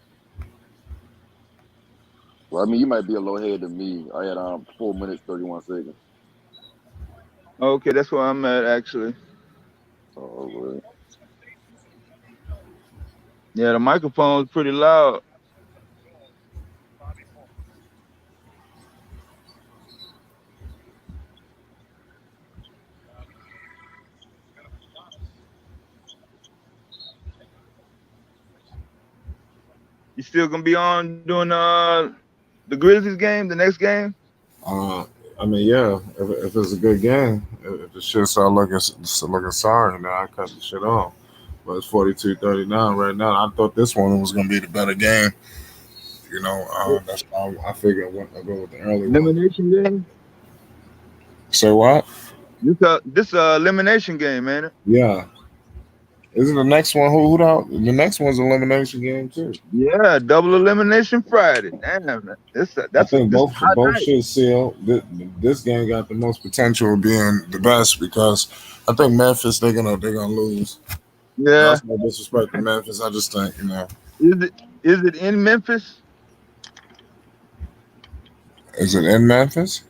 Well, I mean, you might be a little ahead than me. I had 4 minutes 31 seconds. Okay, that's where I'm at actually. Oh, right. Yeah, the microphone's pretty loud. You still gonna be on doing the Grizzlies game, the next game? I mean, yeah. If it's a good game, if the shit start looking sorry, then I cut the shit off. But it's 42-39 right now. I thought this one was gonna be the better game. You know, that's why I figured I'll go with the early one. Elimination game? So what? This elimination game, man. Yeah. Isn't the next one the next one's elimination game too? Yeah, double elimination Friday. Damn, man. I think this both a hot night. should seal. This game got the most potential of being the best because I think Memphis they're gonna lose. Yeah. That's no disrespect to Memphis. I just think Is it in Memphis? Is it in Memphis?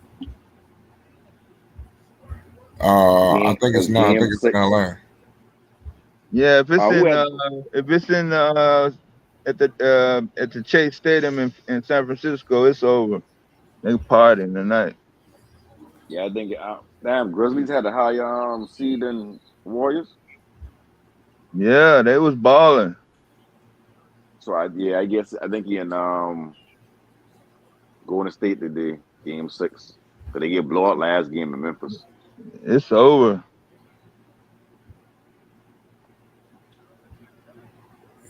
I think it's not. I think it's in LA. Yeah, if it's Who had- at the Chase Stadium in San Francisco, it's over. They partying tonight. Yeah, I think damn Grizzlies had a high seed than Warriors. Yeah, they was balling. So I think he in Golden State today, game 6. Cause they get blowout last game in Memphis. It's over.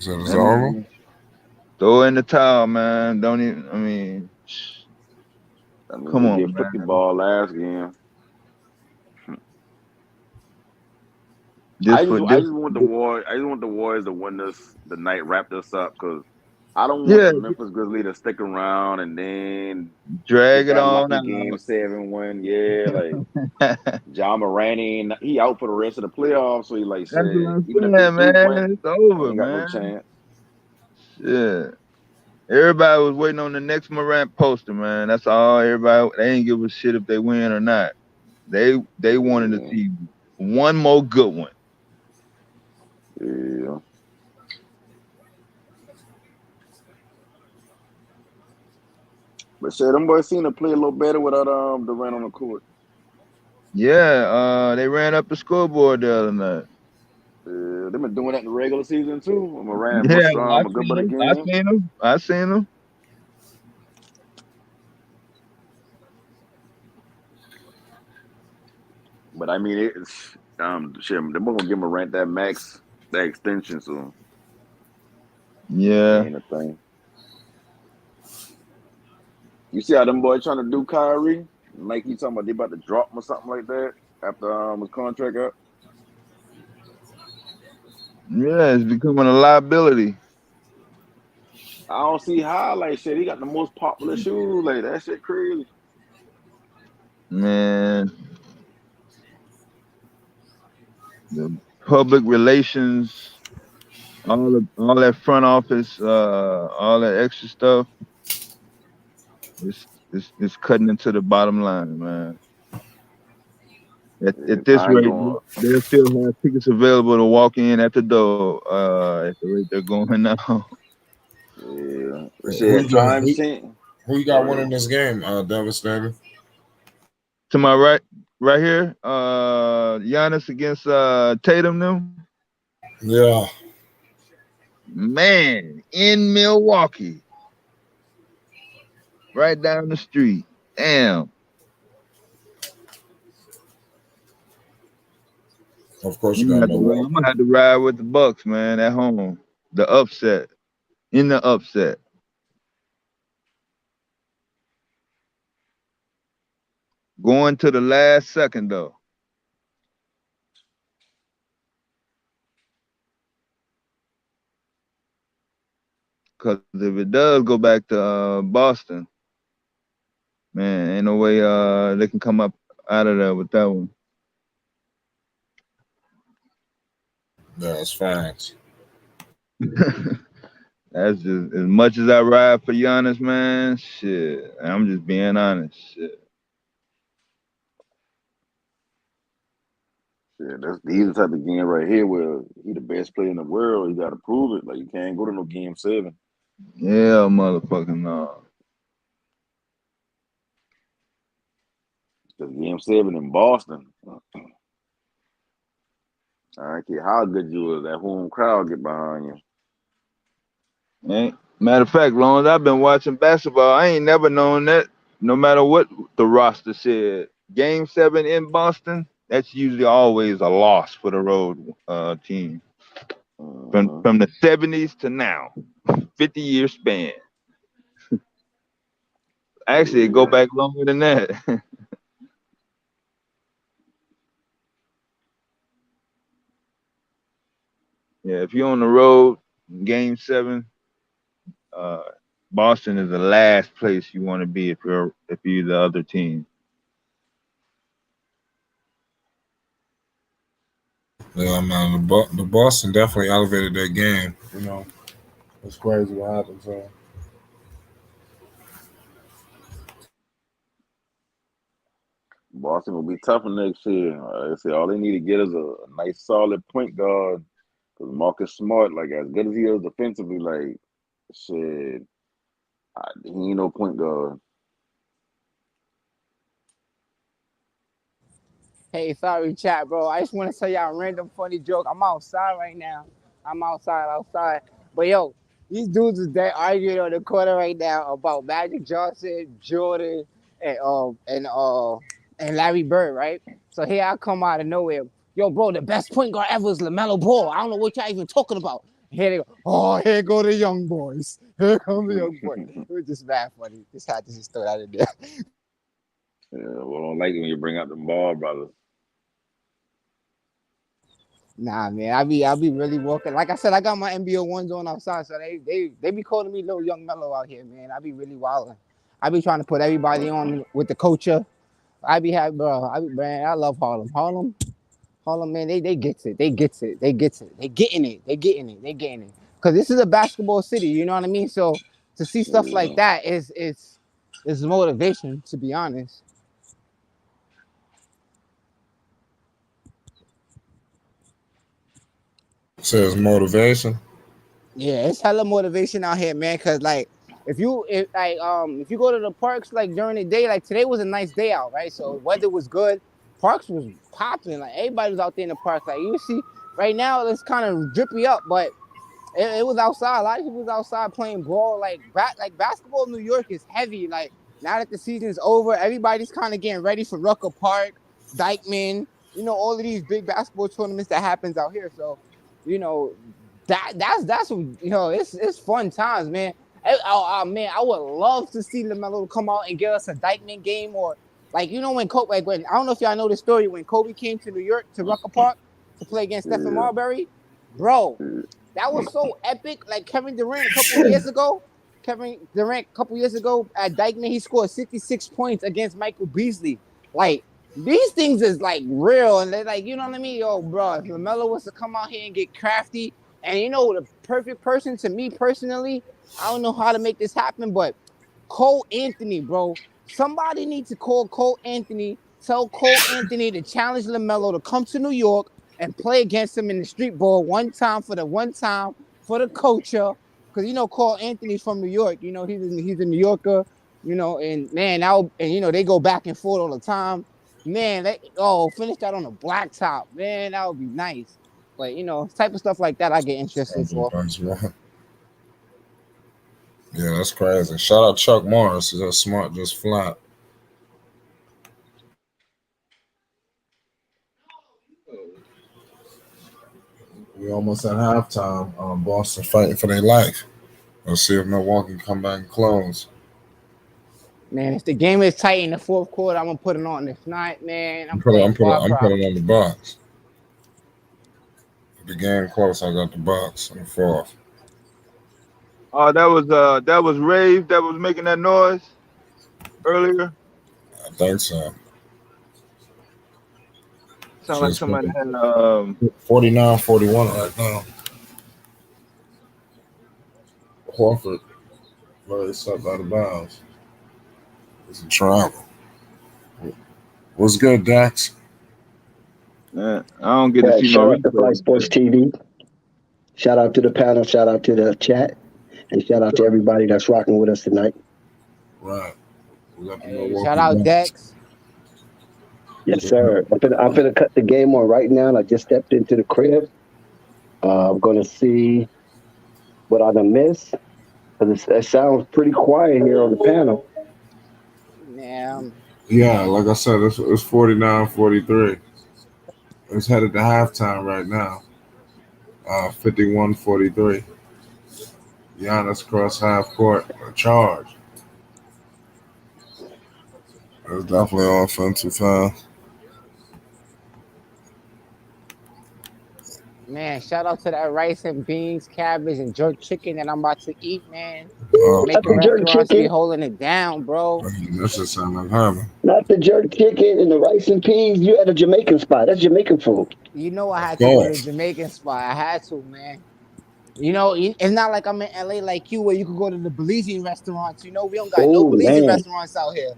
So it's over. Throw in the towel, man. Don't even. I mean, come they on, get 50 man. ball last game. Just I just want the Warriors to win this the night, wrap this up, because I don't want the Memphis Grizzlies to stick around and then drag it that on lucky game 7 win. Yeah, like John Morant, he out for the rest of the playoffs, so he like said, even if man, it's over, ain't got man. no chance. Yeah. Everybody was waiting on the next Morant poster, man. That's all. Everybody, they ain't give a shit if they win or not. They wanted to see one more good one. Yeah. But shit, them boys seem to play a little better without Durant on the court. Yeah, they ran up the scoreboard the other night. They've been doing that in the regular season too. Morant Yeah, must a good bit of game. I seen them. But I mean, it's shit. They're gonna give him a rent that max that extension soon. It Yeah. ain't a thing. You see how them boys trying to do Kyrie? Like he talking about they about to drop him or something like that after his contract up. Yeah, it's becoming a liability. I don't see how like shit. He got the most popular shoes. Like that shit crazy. Man, the public relations, all that front office, all that extra stuff, it's cutting into the bottom line, man. Yeah, At this time rate, going. they'll still have tickets available to walk in at the door, at the rate they're going now. Yeah, Who shit. you got? Time sent. Who you got Go ahead. winning this game? Devastator. To my right here, Giannis against Tatum them. Yeah, Man, in Milwaukee, right down the street. Damn. of course you got I'm Milwaukee. gonna have to ride with the Bucks, man, at home. The upset. In the upset. Going to the last second though. Cause if it does go back to Boston, man, ain't no way they can come up out of there with that one. Yeah, it's facts. That's just as much as I ride for Giannis, man. Shit, I'm just being honest. Shit. Shit, that's these the type of game right here where he the best player in the world. You got to prove it. Like you can't go to no game 7. Yeah, motherfucking no. Cause game 7 in Boston. I don't care how good you is, that home crowd get behind you. Matter of fact, long as I've been watching basketball, I ain't never known that. No matter what the roster said, Game 7 in Boston, that's usually always a loss for the road team. Uh-huh. From the '70s to now, 50-year span. Actually, it go Yeah, back longer than that. Yeah, if you're on the road, Game 7, uh, Boston is the last place you want to be if you're the other team. Yeah, man. The Boston definitely elevated their game. It's crazy what happened. So Boston will be tougher next year. Like I say all they need to get is a nice solid point guard. Cause Marcus Smart, like as good as he is defensively, like shit, he ain't no point guard. Hey, sorry, chat, bro. I just want to tell y'all a random funny joke. I'm outside right now. I'm outside. But yo, these dudes is there arguing on the corner right now about Magic Johnson, Jordan, and Larry Bird, right? So here I come out of nowhere. Yo, bro, the best point guard ever is LaMelo Ball. I don't know what y'all even talking about. Here they go. Oh, here go the young boys. Here come the young boys. It was just mad funny. Just had to just throw that in there. Yeah, well, I don't like it when you bring out the ball, brother. Nah, man, I be really walking. Like I said, I got my NBO ones on outside, so they be calling me little young mellow out here, man. I be really wilding. I be trying to put everybody on with the culture. I be having, bro. Man, I love Harlem. Harlem, man. They gets it. They gets it. They gets it. They getting it. They getting it. They getting it. Cause this is a basketball city. You know what I mean? So to see stuff like Yeah, that is motivation. To be honest. says motivation. Yeah, it's hella motivation out here, man. Cause like, if you go to the parks like during the day, like today was a nice day out, right? So weather was good. Parks was popping. Like everybody was out there in the park. Like you see, right now it's kind of drippy up, but it was outside. A lot of people was outside playing ball. Like basketball in New York is heavy. Like now that the season's over, everybody's kind of getting ready for Rucker Park, Dykeman. all of these big basketball tournaments that happens out here. So, that's it's fun times, man. Man, I would love to see LaMelo come out and give us a Dykeman game, or when Kobe, when I don't know if y'all know the story when Kobe came to New York to Rucker Park to play against Stephen Marbury, bro. That was so epic. Like Kevin Durant a couple years ago at Dykeman, he scored 66 points against Michael Beasley. Like, these things is like real, and they're like, you know what I mean? Yo, bro, if LaMelo was to come out here and get crafty, and the perfect person to me personally, I don't know how to make this happen, but Cole Anthony, bro. Somebody needs to call Cole Anthony, tell Cole Anthony to challenge LaMelo to come to New York and play against him in the street ball one time for the culture. Because Cole Anthony's from New York. He's a New Yorker. And man, they go back and forth all the time. Man, finish that on a blacktop. Man, that would be nice. But type of stuff like that, I get interested for. Yeah, that's crazy. Shout out Chuck Morris. He's just smart, just flat. We almost at halftime. Boston fighting for their life. Let's see if Milwaukee can come back and close. Man, if the game is tight in the fourth quarter, I'm gonna put it on. If not, man, I'm putting it on the Bucks. If the game close, I got the Bucks in the fourth. Oh, that was Rave that was making that noise earlier. I think so. Sound like somebody had 49-41 right now. Horford, very set out of bounds. It's a travel. What's good, Dax? I don't get to see shout out to Flight Sports TV. Shout out to the panel. Shout out to the chat. And shout out to everybody that's rocking with us tonight. Right. Shout out Dex. Yes, sir. I'm gonna cut the game on right now. I just stepped into the crib. I'm gonna see what I done missed. Because it sounds pretty quiet here on the panel. Yeah, like I said, it's 49-43. It's headed to halftime right now. 51-43. Giannis cross half court, a charge. It's definitely an offensive foul. Man, shout out to that rice and beans, cabbage, and jerk chicken that I'm about to eat, man. Not the jerk chicken. Be holding it down, bro. That should sound like heaven. Not the jerk chicken and the rice and peas. You at a Jamaican spot. That's Jamaican food. I had to go to the Jamaican spot. I had to, man. It's not like I'm in LA like you, where you can go to the Belizean restaurants. We don't got no Belizean restaurants out here.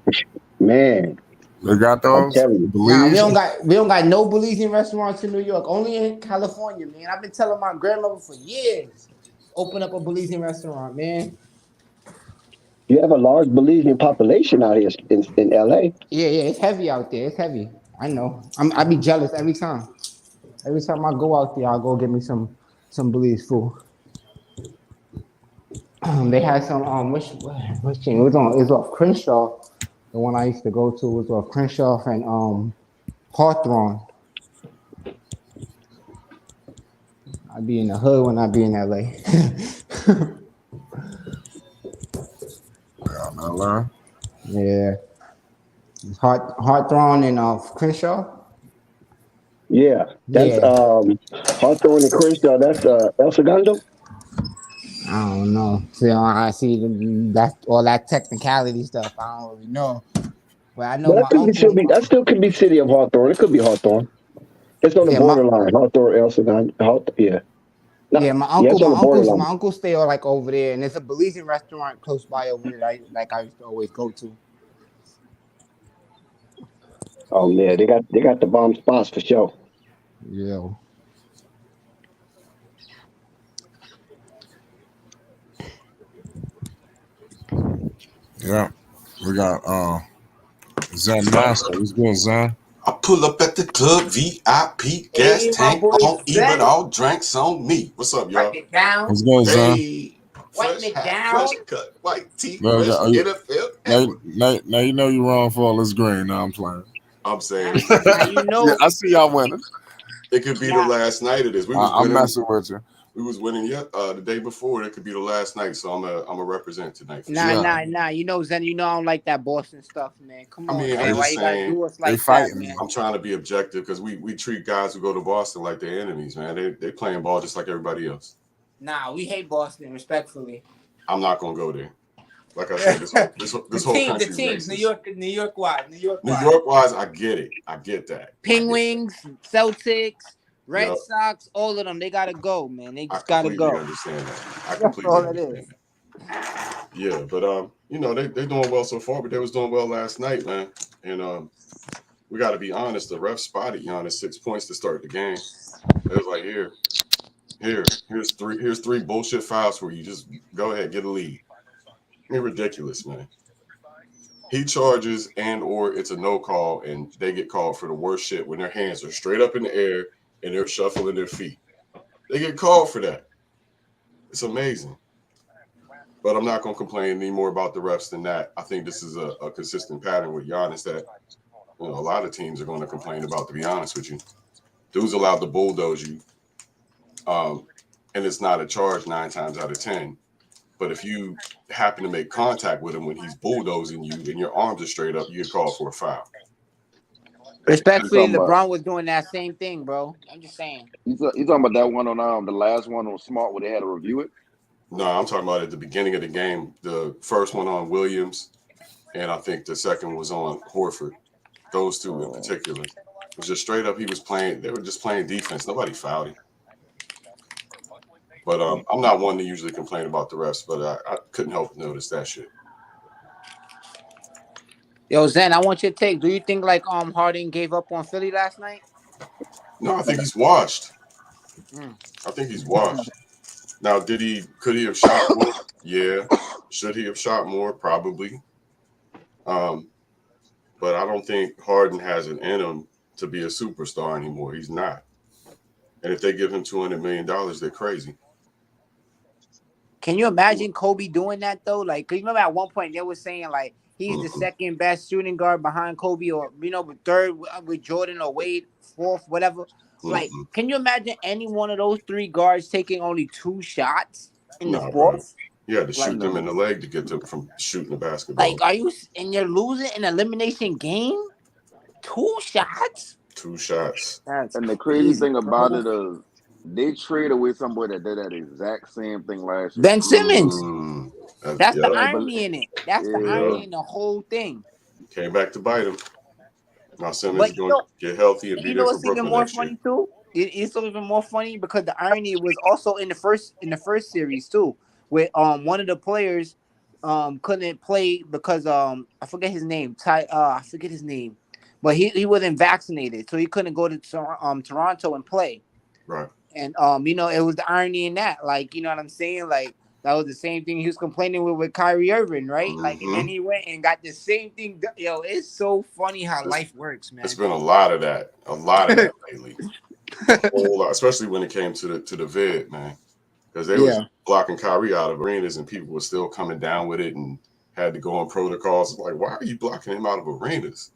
Man. They got those? Nah, we don't got no Belizean restaurants in New York. Only in California, man. I've been telling my grandmother for years, open up a Belizean restaurant, man. You have a large Belizean population out here in LA. Yeah, it's heavy out there. It's heavy. I know. I be jealous every time. Every time I go out there, I'll go get me some Belize food. They had some which chain? It was off Crenshaw. The one I used to go to was off Crenshaw and Hawthorne. I be in the hood when I be in LA. LA? Yeah. Hawthorne and Crenshaw. Yeah, that's Hawthorne and Crenshaw. That's El Segundo. I don't know. See, I see that all that technicality stuff. I don't really know, but I know that still could be city of Hawthorne. It could be Hawthorne. It's on the borderline. Hawthorne, El Segundo. Yeah. No, yeah, my uncle stay like over there, and there's a Belizean restaurant close by over there. I used to always go to. Oh yeah, they got the bomb spots for sure. Yeah. Yeah, we got Zen Master. What's good, Zen? I pull up at the club, VIP, gas tank, on even all drinks on me. What's up, y'all? What's good, Zen? White McDowell. Fresh cut, white tee, Now NFL. you know you're wrong for all this green. Now I'm playing. I'm saying Now you know. Yeah, I see y'all winning. it could be the Nah. last night of this. We was I'm winning. messing with you. We was winning the day before. It could be the last night. So I'm a represent tonight for Nah, sure. Yeah. nah. You know, Zen. You know I don't like that Boston stuff, man. Come I on, mean, I'm man. Why just you gotta saying. do us They like that, fighting. man? I'm trying to be objective because we treat guys who go to Boston like they're enemies, man. They playing ball just like everybody else. Nah, we hate Boston, respectfully. I'm not gonna go there. Like I said, this whole The country teams, racist. New York wise. New York wise, I get it. I get that. Penguins, Celtics, Red Yep. Sox, all of them, they gotta go, man. They I just gotta completely go. understand that. I That's completely all it understand is. that. Yeah, but they doing well so far, but they was doing well last night, man. And we got to be honest. The ref spotted Giannis 6 points to start the game. It was like here's three bullshit fouls for you. Just go ahead, get a lead. I mean, ridiculous, man. He charges and or it's a no call, and they get called for the worst shit when their hands are straight up in the air and they're shuffling their feet. They get called for that. It's amazing. But I'm not going to complain any more about the refs than that. I think this is a consistent pattern with Giannis that a lot of teams are going to complain about, to be honest with you. Dude's allowed to bulldoze you, and it's not a charge 9 times out of 10. But if you happen to make contact with him when he's bulldozing you and your arms are straight up, you get called for a foul. Respectfully, LeBron was doing that same thing, bro. I'm just saying. You talking about that one on the last one on Smart where they had to review it? No, I'm talking about at the beginning of the game. The first one on Williams, and I think the second was on Horford. Those two in particular. It was just straight up. They were just playing defense. Nobody fouled him. But I'm not one to usually complain about the refs, but I couldn't help but notice that shit. Yo, Zen, I want your take. Do you think like Harden gave up on Philly last night? No, I think he's washed. Mm. I think he's washed. Now, could he have shot more? Yeah. Should he have shot more? Probably. But I don't think Harden has it in him to be a superstar anymore. He's not. And if they give him $200 million, they're crazy. Can you imagine Kobe doing that though? Like, 'cause you remember at one point they were saying like he's the second best shooting guard behind Kobe, or third with Jordan or Wade, fourth, whatever. Like, can you imagine any one of those 3 guards taking only 2 shots in the fourth? You had to shoot them in the leg to get them from shooting the basketball. Like, and you're losing an elimination game? 2 shots? 2 shots. And the crazy thing about it is they trade away somebody that did that exact same thing last year. Ben Simmons. That's the irony in it. That's the irony in the whole thing. Came back to bite him. Now Simmons is going to get healthy and be there for Brooklyn next year. Too? It's even more funny because the irony was also in the first series too, where one of the players couldn't play because I forget his name. I forget his name, but he wasn't vaccinated, so he couldn't go to Toronto and play. Right. And it was the irony in that, like, you know what I'm saying, like. That was the same thing he was complaining with Kyrie Irving, right? Like, and then he went and got the same thing. Yo, it's so funny how life works, man. It's been a lot of that lately. A whole lot, especially when it came to the vid, man, because they was blocking Kyrie out of arenas and people were still coming down with it and had to go on protocols. Like, why are you blocking him out of arenas?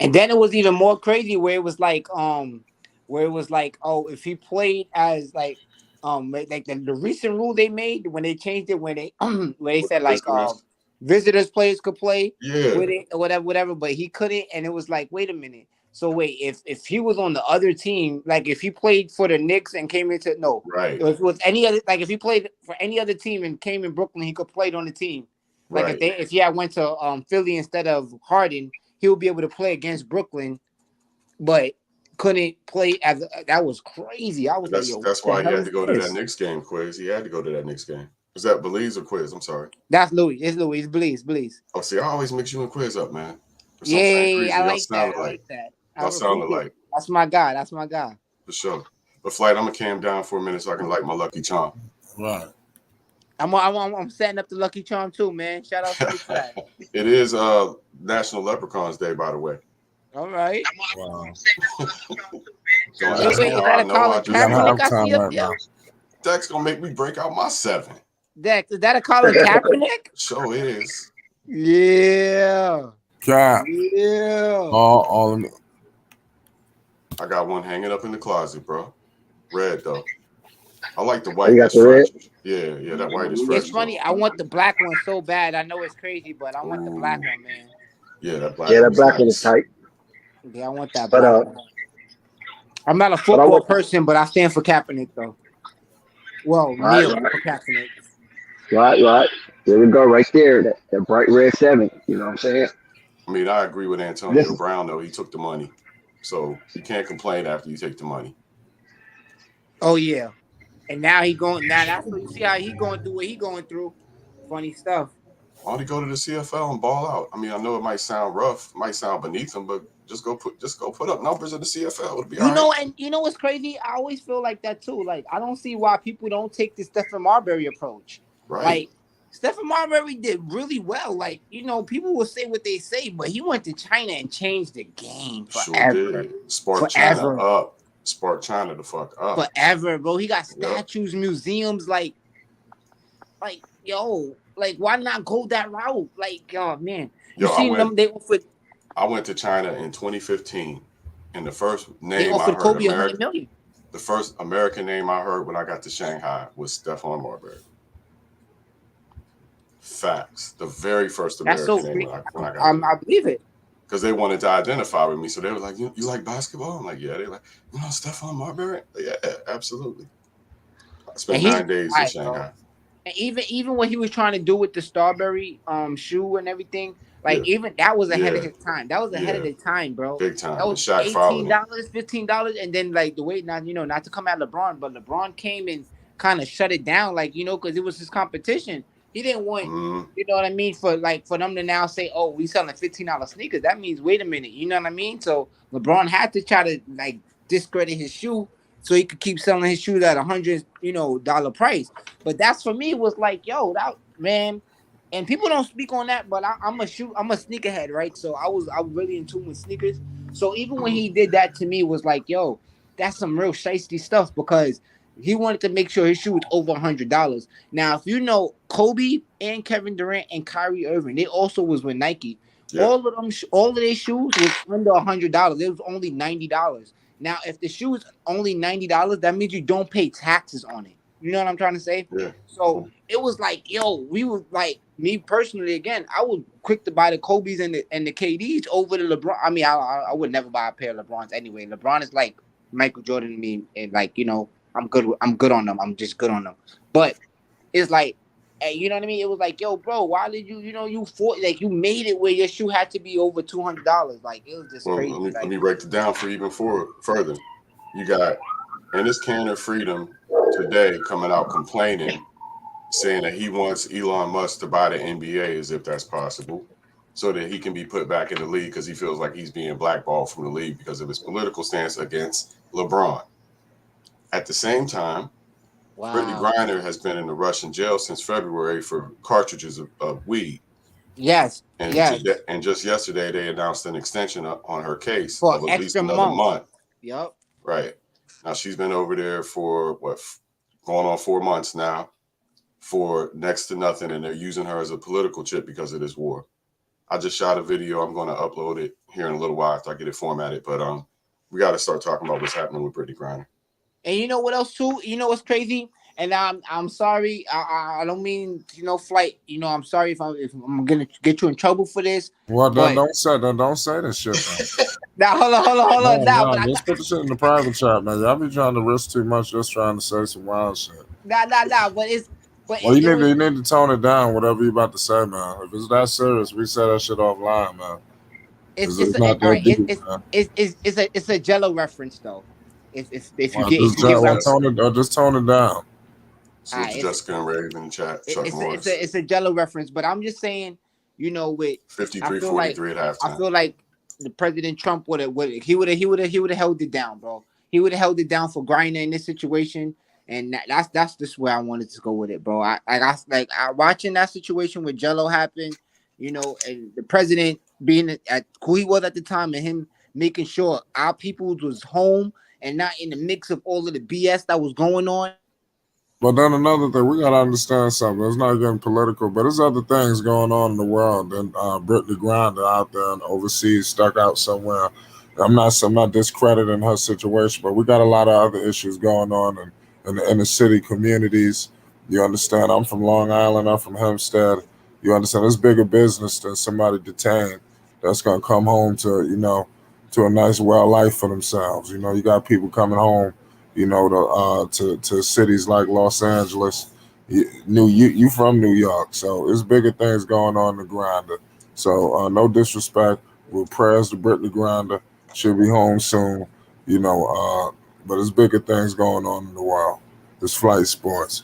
And then it was even more crazy where it was like, oh, if he played as like the recent rule they made when they changed it, when they said like visitors players could play with it or whatever, but he couldn't, and it was like, wait a minute. So wait, if he was on the other team, like if he played for the Knicks and came into it was any other, like if he played for any other team and came in Brooklyn, he could play on the team. Like if he went to Philly instead of Harden, he would be able to play against Brooklyn, but couldn't play as that was crazy. I was that's why he had to go to that Knicks game, Quiz. He had to go to that Knicks game. Was that Belize or Quiz? I'm sorry. That's Louis. It's Louis. It's Belize. Oh, see, I always mix you and Quiz up, man. Yeah, I like that. Y'all sound alike. That's my guy. For sure. But Flight, I'm gonna calm down for a minute so I can light my Lucky Charm. Right. I'm setting up the Lucky Charm too, man. Shout out to Big Flat. It is National Leprechauns Day, by the way. All right. Wow. Wait, is that a Colin Kaepernick I see up there? Dex gonna make me break out my 7. Dex, is that a Colin Kaepernick? Sure is. Yeah. Cap. Yeah. All I got one hanging up in the closet, bro. Red though. I like the Oh, white. you got That's the red? fresh. Yeah, that white is It's fresh though. funny. I want the black one so bad. I know it's crazy, but I want the black Ooh. one, man. Yeah, that black Yeah, one that is black one is nice. tight. Yeah, I want that But black one. I'm not a I football want person, but I stand for Kaepernick though. Well, right, kneel for Kaepernick. right. There we go, right there. That bright red 7. You know what I'm saying? I mean, I agree with Antonio This Brown though. He took the money, so you can't complain after you take the money. Oh yeah, and now he going. Now that's what you see how he going through what he going through. Funny stuff. Why don't he go to the CFL and ball out? I mean, I know it might sound rough, might sound beneath him, but just go put up numbers in the CFL. It'll be all right. And you know what's crazy? I always feel like that too. Like I don't see why people don't take the Stephen Marbury approach. Right. Like Stephen Marbury did really well. Like people will say what they say, but he went to China and changed the game forever. Sure did. Spark China up. Spark China the fuck up. Forever, bro. He got statues, museums. Like yo, like why not go that route? Like, oh man, you seen them? They offered. I went to China in 2015, and the first name they offered I heard, Kobe $100 million. The first American name I heard when I got to Shanghai was Stephon Marbury. Facts. The very first American name when I got there. I believe it. Because they wanted to identify with me, so they were like, "You like basketball?" I'm like, "Yeah." They're like, Stephon Marbury? Yeah, absolutely. I spent 9 days in Shanghai. Bro. And even what he was trying to do with the Starbury shoe and everything, like even that was ahead of his time. That was ahead of the time, bro. Big time. That was $18, $15, and then like the way not to come at LeBron, but LeBron came and kind of shut it down, like because it was his competition. He didn't want, you know what I mean, for them to now say, "Oh, we selling $15 sneakers." That means wait a minute, you know what I mean? So LeBron had to try to like discredit his shoe so he could keep selling his shoes at $100 price. But that's for me was like, yo, that man. And people don't speak on that, but I'm a sneakerhead, right? So I was really in tune with sneakers. So even when he did that to me, was like, yo, that's some real shiesty stuff because he wanted to make sure his shoe was over $100. Now, if you know Kobe and Kevin Durant and Kyrie Irving, they also was with Nike. Yeah. All of their shoes was under $100. It was only $90. Now, if the shoe is only $90, that means you don't pay taxes on it. You know what I'm trying to say? Yeah. So it was like, yo, we were like, me personally, again, I was quick to buy the Kobe's and the KDs over the LeBron. I mean, I would never buy a pair of LeBrons anyway. LeBron is like Michael Jordan to me, and like, I'm good on them. I'm just good on them. But it's like, hey, you know what I mean? It was like, yo, bro, why did you made it where your shoe had to be over $200? Like, it was just crazy. Let me break it down for even further. You got Ennis Canner Freedom today coming out complaining, saying that he wants Elon Musk to buy the NBA as if that's possible, so that he can be put back in the league because he feels like he's being blackballed from the league because of his political stance against LeBron. At the same time, Brittany Griner has been in the Russian jail since February for cartridges of weed. Yes. And just yesterday, they announced an extension on her case for of at least another month. Yep. Right. Now, she's been over there for, going on 4 months now for next to nothing, and they're using her as a political chip because of this war. I just shot a video. I'm going to upload it here in a little while after I get it formatted. But we got to start talking about what's happening with Brittany Griner. And you know what else too? You know what's crazy? And I'm sorry. I don't mean flight. I'm sorry if I'm gonna get you in trouble for this. Well, don't say this shit. Now hold on. Nah, just put the shit in the private chat, man. Y'all be trying to risk too much, just trying to say some wild shit. Nah. But you need to tone it down. Whatever you about to say, man. If it's that serious, we say that shit offline, man. It's a Jello reference though. If you just tone it down. Jessica and Ray in the chat. It's a Jello reference, but I'm just saying, with 53-43 at halftime. I feel like the President Trump would have held it down, bro. He would have held it down for Griner in this situation, and that's just where I wanted to go with it, bro. I watching that situation with Jello happen, and the president being at who he was at the time, and him making sure our people was home and not in the mix of all of the BS that was going on. But then another thing, we got to understand something. It's not getting political, but there's other things going on in the world than Brittany Griner out there and overseas, stuck out somewhere I'm not discrediting her situation, but we got a lot of other issues going on in the inner city communities. You understand? I'm from Long Island. I'm from Hempstead. You understand? It's bigger business than somebody detained that's gonna come home to to a nice well life for themselves. You got people coming home, to cities like Los Angeles. You from New York, so it's bigger things going on in the grinder. So no disrespect, with prayers to Brittany Grinder. She'll be home soon, but there's bigger things going on in the world. It's flight sports.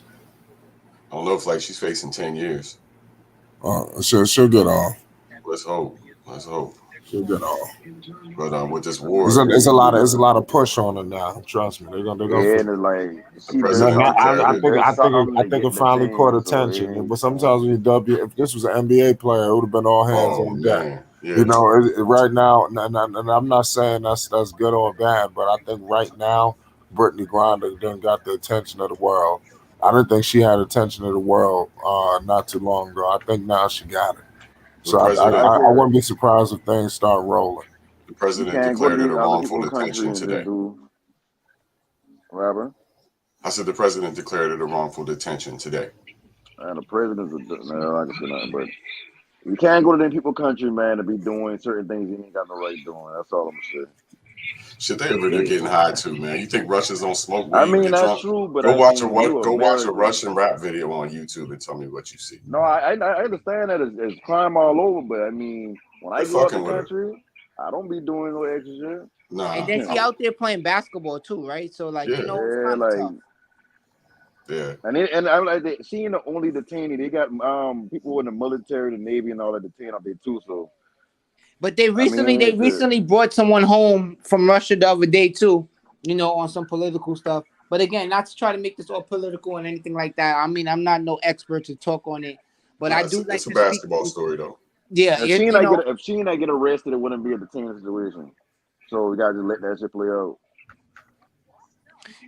I don't know if like she's facing 10 years. She'll get off. Let's hope. Let's hope. She'll get off. But with this war, It's a lot of push on her now. Trust me, they're gonna. Yeah, and it's like The she No, president doing declared I it. think there's something I to think it getting finally caught attention. So attention. But sometimes when if this was an NBA player, it would have been all hands Oh on deck. man, yeah. Right now, and I'm not saying that's good or bad, but I think right now, Brittany Griner done got the attention of the world. I didn't think she had attention of the world not too long ago. I think now she got it. The So president, I I said wouldn't be surprised if things start rolling. the you president can't go to declared it these a other wrongful people's country detention and just today. do whatever. I said the president declared it a wrongful detention today. And the president's no, I can say nothing, but you can't go to them people's country, man, to be doing certain things you ain't got no right doing. That's all I'm gonna say. Shit, they over there getting high too, man. You think Russians don't smoke I weed and mean, get that's drunk? true, but Go I watch mean, you a American. Russian rap video on YouTube and tell me what you see. No, I understand that it's crime all over, but I mean, when I They're go out the fucking with her. country, I don't be doing no extra shit. And Nah, then she out there playing basketball too, right? So like, yeah, it's Yeah, kind of like, tough. yeah. and I'm like, she ain't the only detainee. They got people in the military, the Navy, and all that detained out there too. So, But they I mean, recently brought someone home from Russia the other day too, on some political stuff. But again, not to try to make this all political and anything like that. I mean, I'm not no expert to talk on it, but I Nah, do like it's a to speak. basketball story though. Yeah, if she ain't not get arrested, it wouldn't be a detained situation. So we gotta just let that shit play out.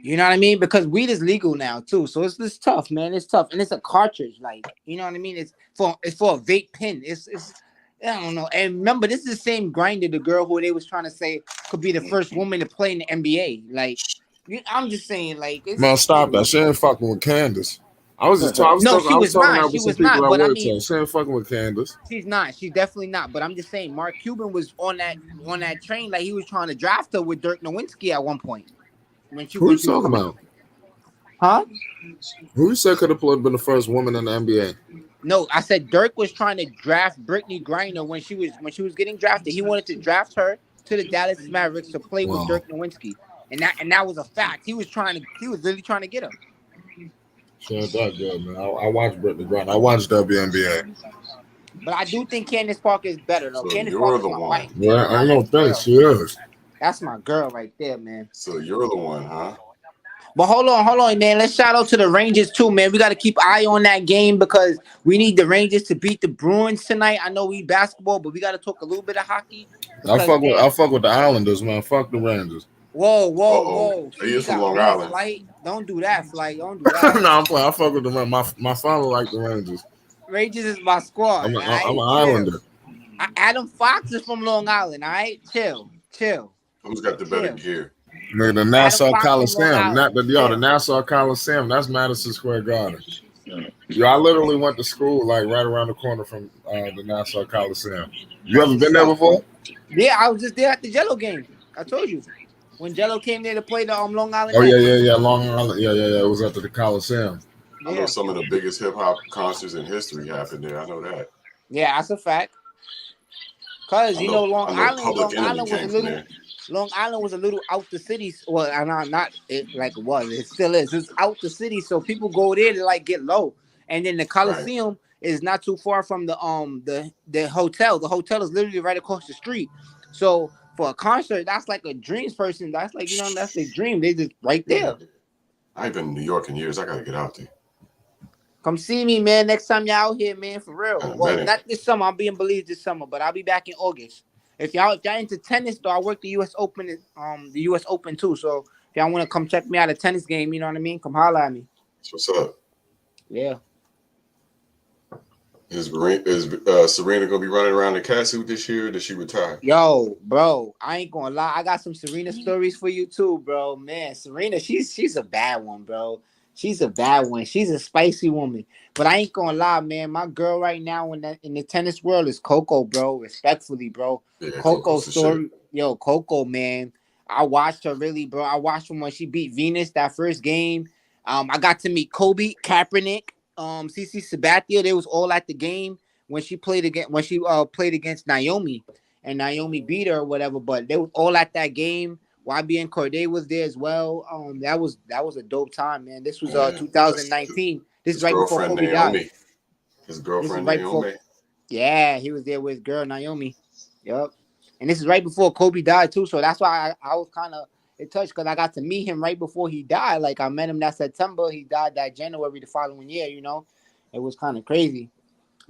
you know what I mean? Because weed is legal now too, so it's tough, man. It's tough, and it's a cartridge, like you know what I mean. It's for a vape pen. It's I don't know. And remember, this is the same Grinder, the girl who they was trying to say could be the first woman to play in the NBA. Like, I'm just saying, like, Man, it's stop that. She ain't fucking with Candace. I was no, she I was was talking not. that She with some was people not. at But I work mean, today. She ain't fucking with Candace. she's not. She's definitely not. But I'm just saying, Mark Cuban was on that train, like he was trying to draft her with Dirk Nowitzki at one point when she Who you was talking coming. about? Huh? Who you said could have been the first woman in the NBA? No, I said Dirk was trying to draft Brittany Griner when she was getting drafted. He wanted to draft her to the Dallas Mavericks to play with Wow. Dirk Nowitzki, and that was a fact. He was literally trying to get her. She ain't that good, man. I watched Brittany Griner. I watched WNBA. But I do think Candace Parker is better though. So Candace you're Parker is the my one. wife. Yeah, I That's don't my think girl. she is. That's my girl right there, man. So you're the one, huh? But hold on, man. Let's shout out to the Rangers too, man. We got to keep eye on that game because we need the Rangers to beat the Bruins tonight. I know we basketball, but we got to talk a little bit of hockey because man. I fuck with the Islanders, man. Fuck the Rangers. Whoa. He She is from got Long beef, Island. Flight. Don't do that, Flight. Don't do that. No, I'm playing. I fuck with the my father like the Rangers. Rangers is my squad. All right? I'm an Chill. Islander. Adam Fox is from Long Island. All right, chill. Who's got the better gear? Nigga, the Adam Nassau Fox from Long Coliseum. Island. The Chill. Nassau Coliseum. That's Madison Square Garden. Yo, I literally went to school like right around the corner from the Nassau Coliseum. You ever been there before? Yeah, I was just there at the Jello game. I told you when Jello came there to play the Long Island. Oh Nets. yeah, Long Island. Yeah. It was at the Coliseum. I know some of the biggest hip hop concerts in history happened there. I know that. Yeah, that's a fact. Cause Long Island was a little out the city. Well, not it like it was. It still is. It's out the city, so people go there to like get low. And then the Coliseum is not too far from the hotel. The hotel is literally right across the street. So for a concert, that's like a dreams person. That's like that's their dream. They just right there. I ain't been in New York in years. I gotta get out there. Come see me, man. Next time y'all out here, man, for real. Well, not this summer. I'm being Belize this summer, but I'll be back in August. If y'all into tennis, though, I work the U.S. Open, the U.S. Open too. So if y'all want to come check me out at a tennis game, you know what I mean? Come holler at me. What's up? Yeah. Is Serena gonna be running around in cat suit this year? Or did she retire? Yo, bro, I ain't gonna lie. I got some Serena stories for you too, bro. Man, Serena, she's a bad one, bro. She's a bad one. She's a spicy woman. But I ain't gonna lie, man. My girl right now in the tennis world is Coco, bro. Respectfully, bro. Yeah, Coco Coco's the shit. story, yo, Coco, man. I watched her really, bro. I watched her when she beat Venus that first game. I got to meet Kobe, Kaepernick, CC Sabathia. They was all at the game when she played played against Naomi, and Naomi beat her or whatever. But they were all at that game. YB and Corday was there as well. That was a dope time, man. This was Yeah, that's 2019. This is his right before girlfriend Kobe died. Naomi. His This is girlfriend right before. Naomi. Yeah, he was there with his girl Naomi. Yep. And this is right before Kobe died too. So that's why I was kind of in touch because I got to meet him right before he died. Like I met him that September. He died that January the following year. You know, it was kind of crazy.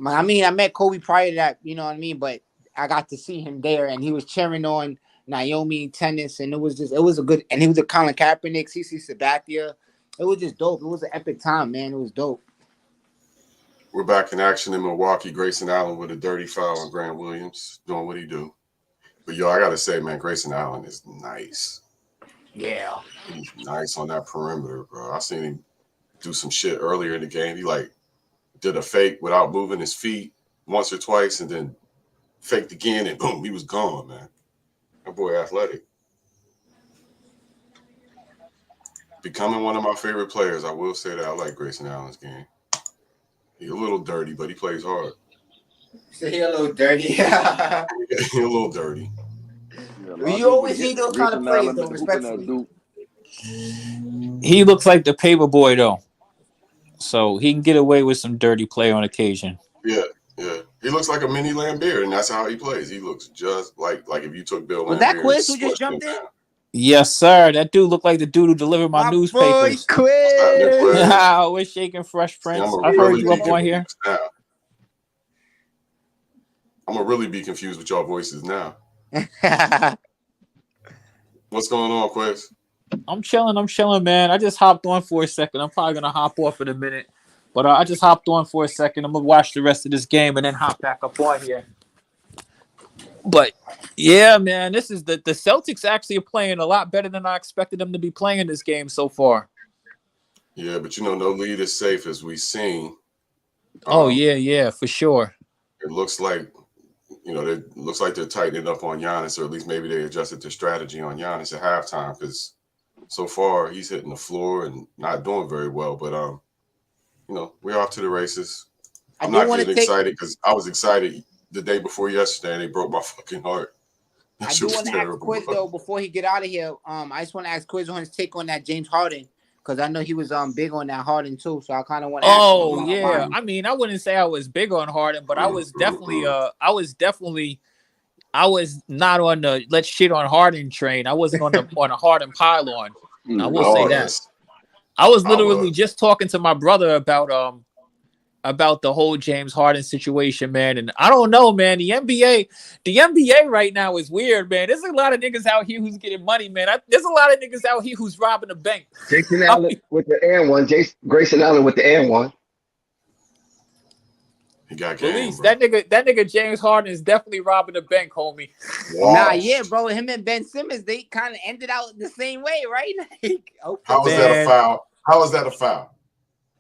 I mean, I met Kobe prior to that, you know what I mean? But I got to see him there, and he was cheering on Naomi tennis, and it was a good, and he was a Colin Kaepernick, CC Sabathia. It was just dope. It was an epic time, man. It was dope. We're back in action in Milwaukee. Grayson Allen with a dirty foul on Grant Williams, doing what he do. But yo, I gotta say, man, Grayson Allen is nice. Yeah. He's nice on that perimeter, bro. I seen him do some shit earlier in the game. He like did a fake without moving his feet once or twice, and then faked again, and boom, he was gone, man. That boy athletic. Becoming one of my favorite players. I will say that. I like Grayson Allen's game. He's a little dirty, but he plays hard. So he a little dirty. He's a little dirty. Yeah, Well, you always need those kind of players, though, respectfully. He looks like the paper boy, though. So he can get away with some dirty play on occasion. Yeah. He looks like a mini Lambert, and that's how he plays. He looks just like if you took Bill Was Lambert. that Quiz who just jumped in? Yes, sir. That dude looked like the dude who delivered my newspapers. Boy, Quiz. We're shaking Fresh Prince. I heard you up on here. Now. I'm gonna really be confused with y'all voices now. What's going on, Quiz? I'm chilling, man. I just hopped on for a second. I'm probably gonna hop off in a minute, but I just hopped on for a second. I'm gonna watch the rest of this game and then hop back up on here. But yeah, man, this is the Celtics actually are playing a lot better than I expected them to be playing this game so far. Yeah, but no lead is safe as we've seen. Yeah, for sure. It looks like they're tightening up on Giannis, or at least maybe they adjusted their strategy on Giannis at halftime because so far he's hitting the floor and not doing very well. But we're off to the races. I'm not getting excited because I was excited the day before yesterday and they broke my fucking heart. I do want to ask Quiz though before he get out of here. I just want to ask Quiz on his take on that James Harden because I know he was big on that Harden too. So I kind of want to. Oh yeah, I mean I wouldn't say I was big on Harden, but I was definitely I was not on the let's shit on Harden train. I wasn't on a Harden pylon. I will say that. I was literally just talking to my brother about the whole James Harden situation, man. And I don't know, man. The NBA right now is weird, man. There's a lot of niggas out here who's getting money, man. There's a lot of niggas out here who's robbing the bank. Grayson Allen with the and one. Grayson Allen with the and one. He got game, that nigga James Harden is definitely robbing the bank, homie. Wow. Nah, yeah, bro. Him and Ben Simmons, they kind of ended out the same way, right? Okay. How was that a foul? How was that a foul?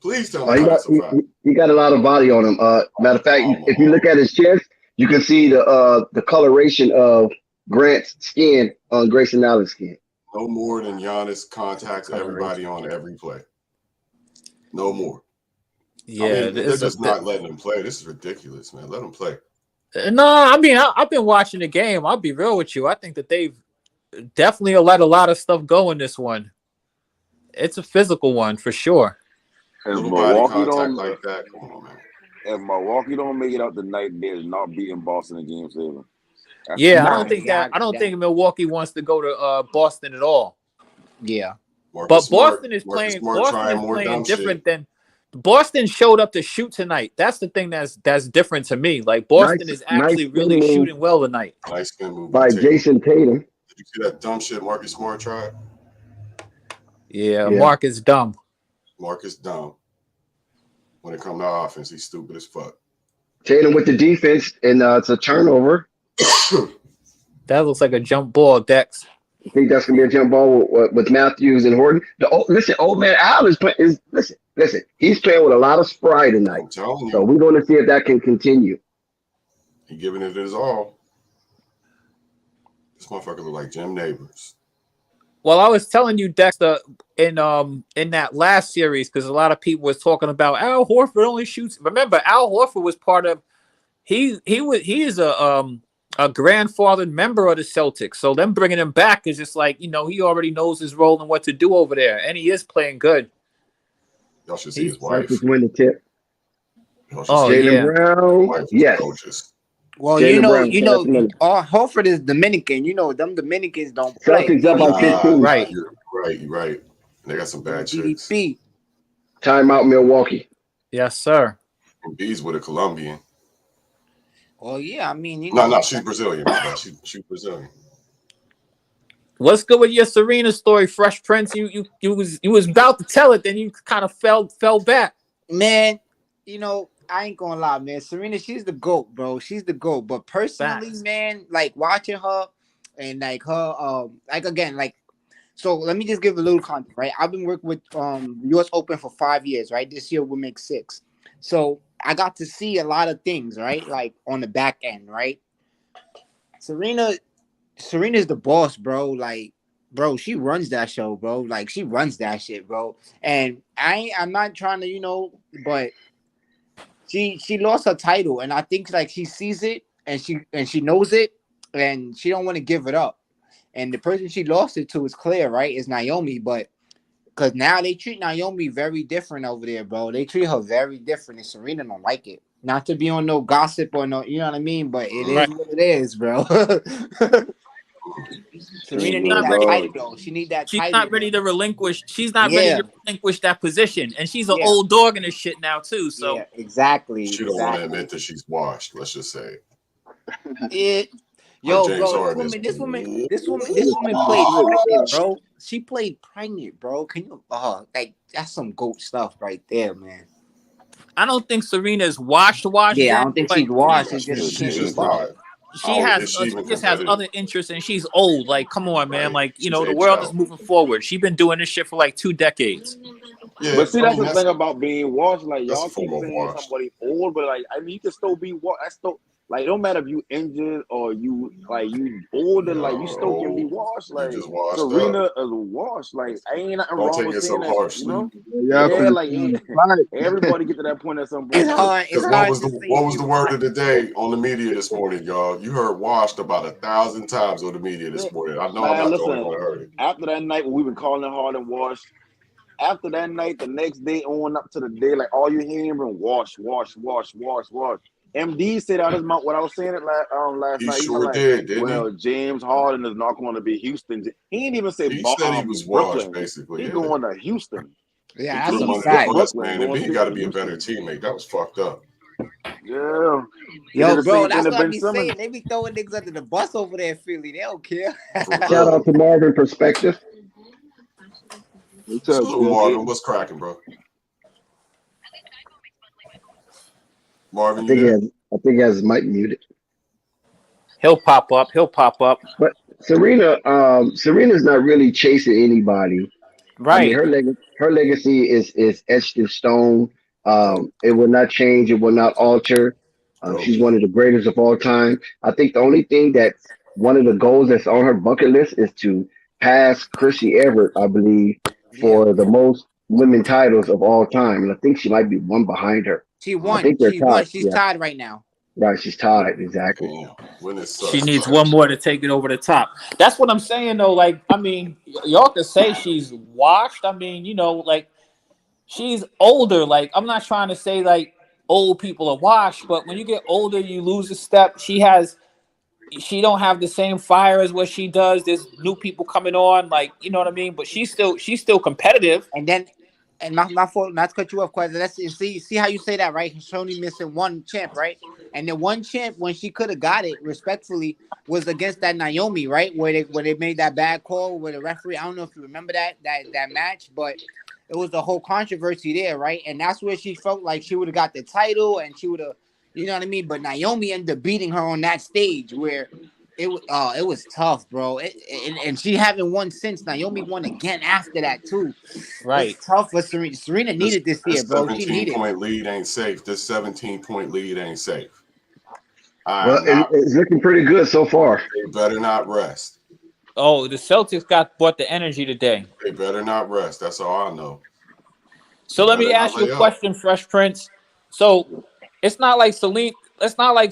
Please tell me that's a foul. He got a lot of body on him. Matter of fact, if you look at his chest, you can see the coloration of Grant's skin on Grayson Allen's skin. No more than Giannis contacts everybody on every play. No more. Yeah, I mean, they're just not letting him play. This is ridiculous, man. Let him play. No, I mean, I've been watching the game. I'll be real with you. I think that they've definitely let a lot of stuff go in this one. It's a physical one for sure. If Milwaukee don't like that, come on, man. If Milwaukee don't make it out tonight, they're not beating Boston in Game 7. Yeah, I don't think Milwaukee wants to go to Boston at all. Yeah, but Boston is playing different than. Boston showed up to shoot tonight. That's the thing that's different to me. Like Boston is actually really shooting well tonight. Nice spin move by Jason Tatum. Did you see that dumb shit Marcus Smart tried? Yeah, Mark is dumb. Mark is dumb. When it comes to offense, he's stupid as fuck. Tatum with the defense, and it's a turnover. That looks like a jump ball, Dex. I think that's gonna be a jump ball with Matthews and Horton. Listen, old man Al is playing. Listen. He's playing with a lot of spry tonight. I'm telling So you, we're going to see if that can continue. he giving it his all. This motherfucker look like Jim Neighbors. Well, I was telling you, Dexter, in that last series, because a lot of people was talking about Al Horford only shoots. Remember, Al Horford was part of. He is a grandfathered member of the Celtics. So them bringing him back is just like, he already knows his role and what to do over there, and he is playing good. Y'all should see his wife. Just win the tip. Jaylen Brown, yes. Gorgeous. Well, Jaylen Brown, Brown, Horford is Dominican. Them Dominicans don't play. Celtics up by 15. Right. You're right. They got some bad chicks. DDP. Timeout, Milwaukee. Yes, sir. And B's with a Colombian. Well, yeah, I mean, No, she's Brazilian. She's Brazilian. What's good with your Serena story, Fresh Prince? You was about to tell it, then you kind of fell back. Man, I ain't gonna lie, man. Serena, she's the GOAT, bro. She's the GOAT. But personally, man, like watching her and like her, so let me just give a little context, right? I've been working with US Open for 5 years, right? This year we'll make 6. So I got to see a lot of things, right? Like on the back end, right? Serena's the boss, bro. Like, bro, she runs that show, bro. Like, she runs that shit, bro. And I'm not trying to, but she lost her title, and I think like she sees it and she knows it, and she don't want to give it up. And the person she lost it to is clear, right? Is Naomi, but because now they treat Naomi very different over there, bro. They treat her very different, and Serena don't like it. Not to be on no gossip or no, you know what I mean? But it is what it is, bro. Serena needs that title, though. She needs that title. She's not ready to relinquish. She's not ready to relinquish that position, and she's an old dog in this shit now too. So yeah, exactly. She don't want to admit that she's washed. Let's just say Yo, bro, this woman played pregnant, bro. She played pregnant, bro. Can you? Like that's some GOAT stuff right there, man. I don't think Serena is washed. Yeah, I don't think she's washed. She's just not. She just has other interests, and she's old. Like, come on, man. Like, the world is moving forward. She's been doing this shit for like 2 decades. Yeah, but see, that's the thing about being washed. Like, y'all keep saying somebody old, but like, I mean, you can still be washed. That's still like, it don't matter if you injured or you older. Like, you still can be washed. Like, Serena is washed. Like, ain't nothing wrong with saying that. Everybody get to that point at some point. What was the word of the day on the media this morning, y'all? You heard washed about 1,000 times on the media this morning. I know I'm not the only one that heard it. After that night when we been calling it hard and washed, after that night, the next day on up to the day, like all you hearing, wash. MD said out his mouth what I was saying last night. He sure did, didn't he? James Harden is not going to be Houston. He didn't even say he said he was washed, basically. He's going to Houston. Yeah, that's a fact. Man, and he got to be a better teammate. That was fucked up. Yeah. Yo, bro, that's what I be saying. They be throwing niggas under the bus over there in Philly. They don't care. Shout out to Marvin Perspective. What's up, Marvin? What's cracking, bro? Marvin, I think he has his mic muted. He'll pop up. But Serena's not really chasing anybody. Right. I mean, her legacy is etched in stone. It will not change. It will not alter. She's one of the greatest of all time. I think the only thing that's one of the goals that's on her bucket list is to pass Chrissy Everett, I believe, for the most women titles of all time. And I think she might be one behind her. She won. She's tied right now. Right, she's tied. Exactly. She needs one more to take it over the top. That's what I'm saying, though. Like, I mean, y'all can say she's washed. I mean, like, she's older. Like, I'm not trying to say, like, old people are washed, but when you get older, you lose a step. She don't have the same fire as what she does. There's new people coming on, like, you know what I mean? But she's still competitive. And my fault, not to cut you off, because let's see how you say that, right? She's only missing one champ, right? And the one champ when she could have got it, respectfully, was against that Naomi, right? Where they made that bad call with the referee. I don't know if you remember that match, but it was the whole controversy there, right? And that's where she felt like she would have got the title, and she would have You know what I mean? But Naomi ended up beating her on that stage where it was tough, bro. And she haven't won since. Naomi won again after that too. Right. It's tough for Serena. Serena needed this year, bro. She needed 17-point lead ain't safe. This 17-point lead ain't safe. Well, it's looking pretty good so far. They better not rest. Oh, the Celtics brought the energy today. They better not rest. That's all I know. So let me ask you a question, Fresh Prince. So it's not like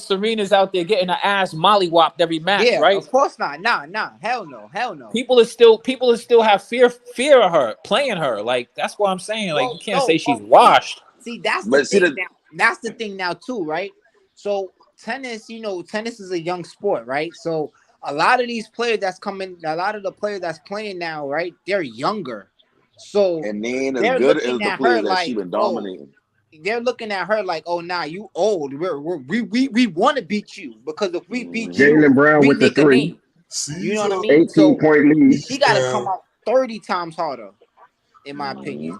Serena's out there getting her ass mollywopped every match, right? Of course not. Nah. Hell no. People still have fear of her, playing her. Like, that's what I'm saying. Like, you can't say she's washed. See, that's the thing now. That's the thing now too, right? So tennis is a young sport, right? So a lot of these players that's coming, a lot of the players that's playing now, right? They're younger. So and they ain't as good as the players that she been dominating. They're looking at her like, oh, nah, you old. We want to beat you because if we beat you, Jaylen Brown with the 3. You know what I mean? 18-point lead. She got to come out 30 times harder, in my opinion.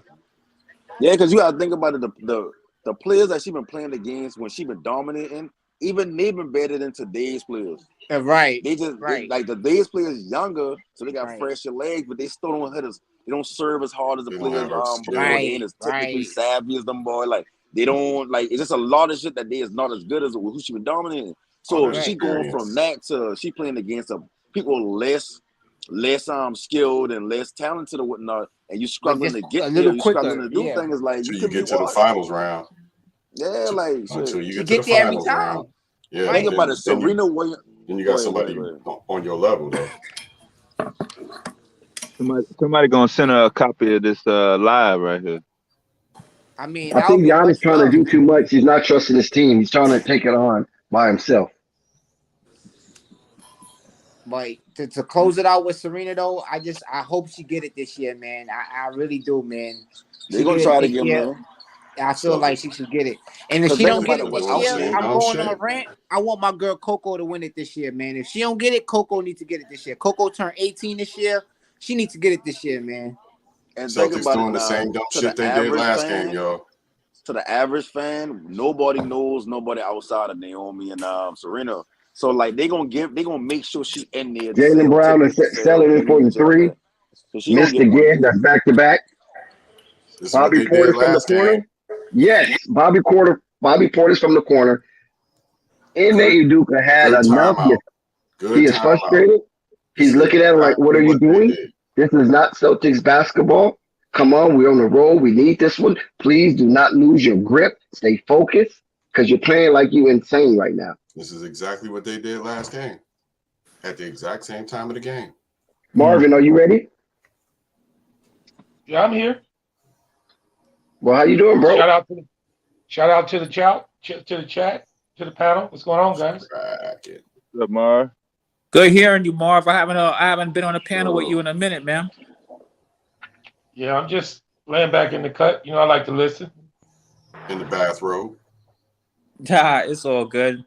Yeah, because you got to think about it. The players that she been playing against when she been dominating, even they been better than today's players. Right. They just like today's players younger, so they got fresher legs, but they still don't hit us. They don't serve as hard as the players before. They ain't as technically savvy as them boy. Like they don't like. It's just a lot of shit that they is not as good as who she been dominating. So she going from that to she playing against people less skilled and less talented or whatnot, and you struggling to get there. You struggling to do things like you get to the finals round. Yeah, like until you get to the finals round. Yeah, think about it, Serena Williams. Then you got somebody on your level though. Somebody gonna send her a copy of this live right here. I mean, I think Giannis trying to do too much. He's not trusting his team. He's trying to take it on by himself. But to close it out with Serena though, I hope she get it this year, man. I really do, man. They're gonna try to get them. I feel like she should get it. And if she don't get it this year, I'm going on a rant. I want my girl Coco to win it this year, man. If she don't get it, Coco needs to get it this year. Coco turned 18 this year. She needs to get it this year, man. And Celtics doing the same dumb shit they did last game, y'all. To the average fan, nobody knows nobody outside of Naomi and Serena. So like they gonna make sure she in there. Jaylen Brown is selling it for the 3. So missed again. That's back to back. Bobby Porter from the corner. Yes, Bobby Porter's from the corner. Ime Udoka had enough. He is frustrated. He's looking at him like, what are you doing? This is not Celtics basketball. Come on, we're on the road. We need this one. Please do not lose your grip. Stay focused because you're playing like you insane right now. This is exactly what they did last game at the exact same time of the game. Marvin, are you ready? Yeah, I'm here. Well, how you doing, bro? Shout out to the chat, to the panel. What's going on, guys? What's up, Marv? Good hearing you, Marv. I haven't been on a panel with you in a minute, man. Yeah, I'm just laying back in the cut. You know, I like to listen. In the bathrobe. Yeah, it's all good.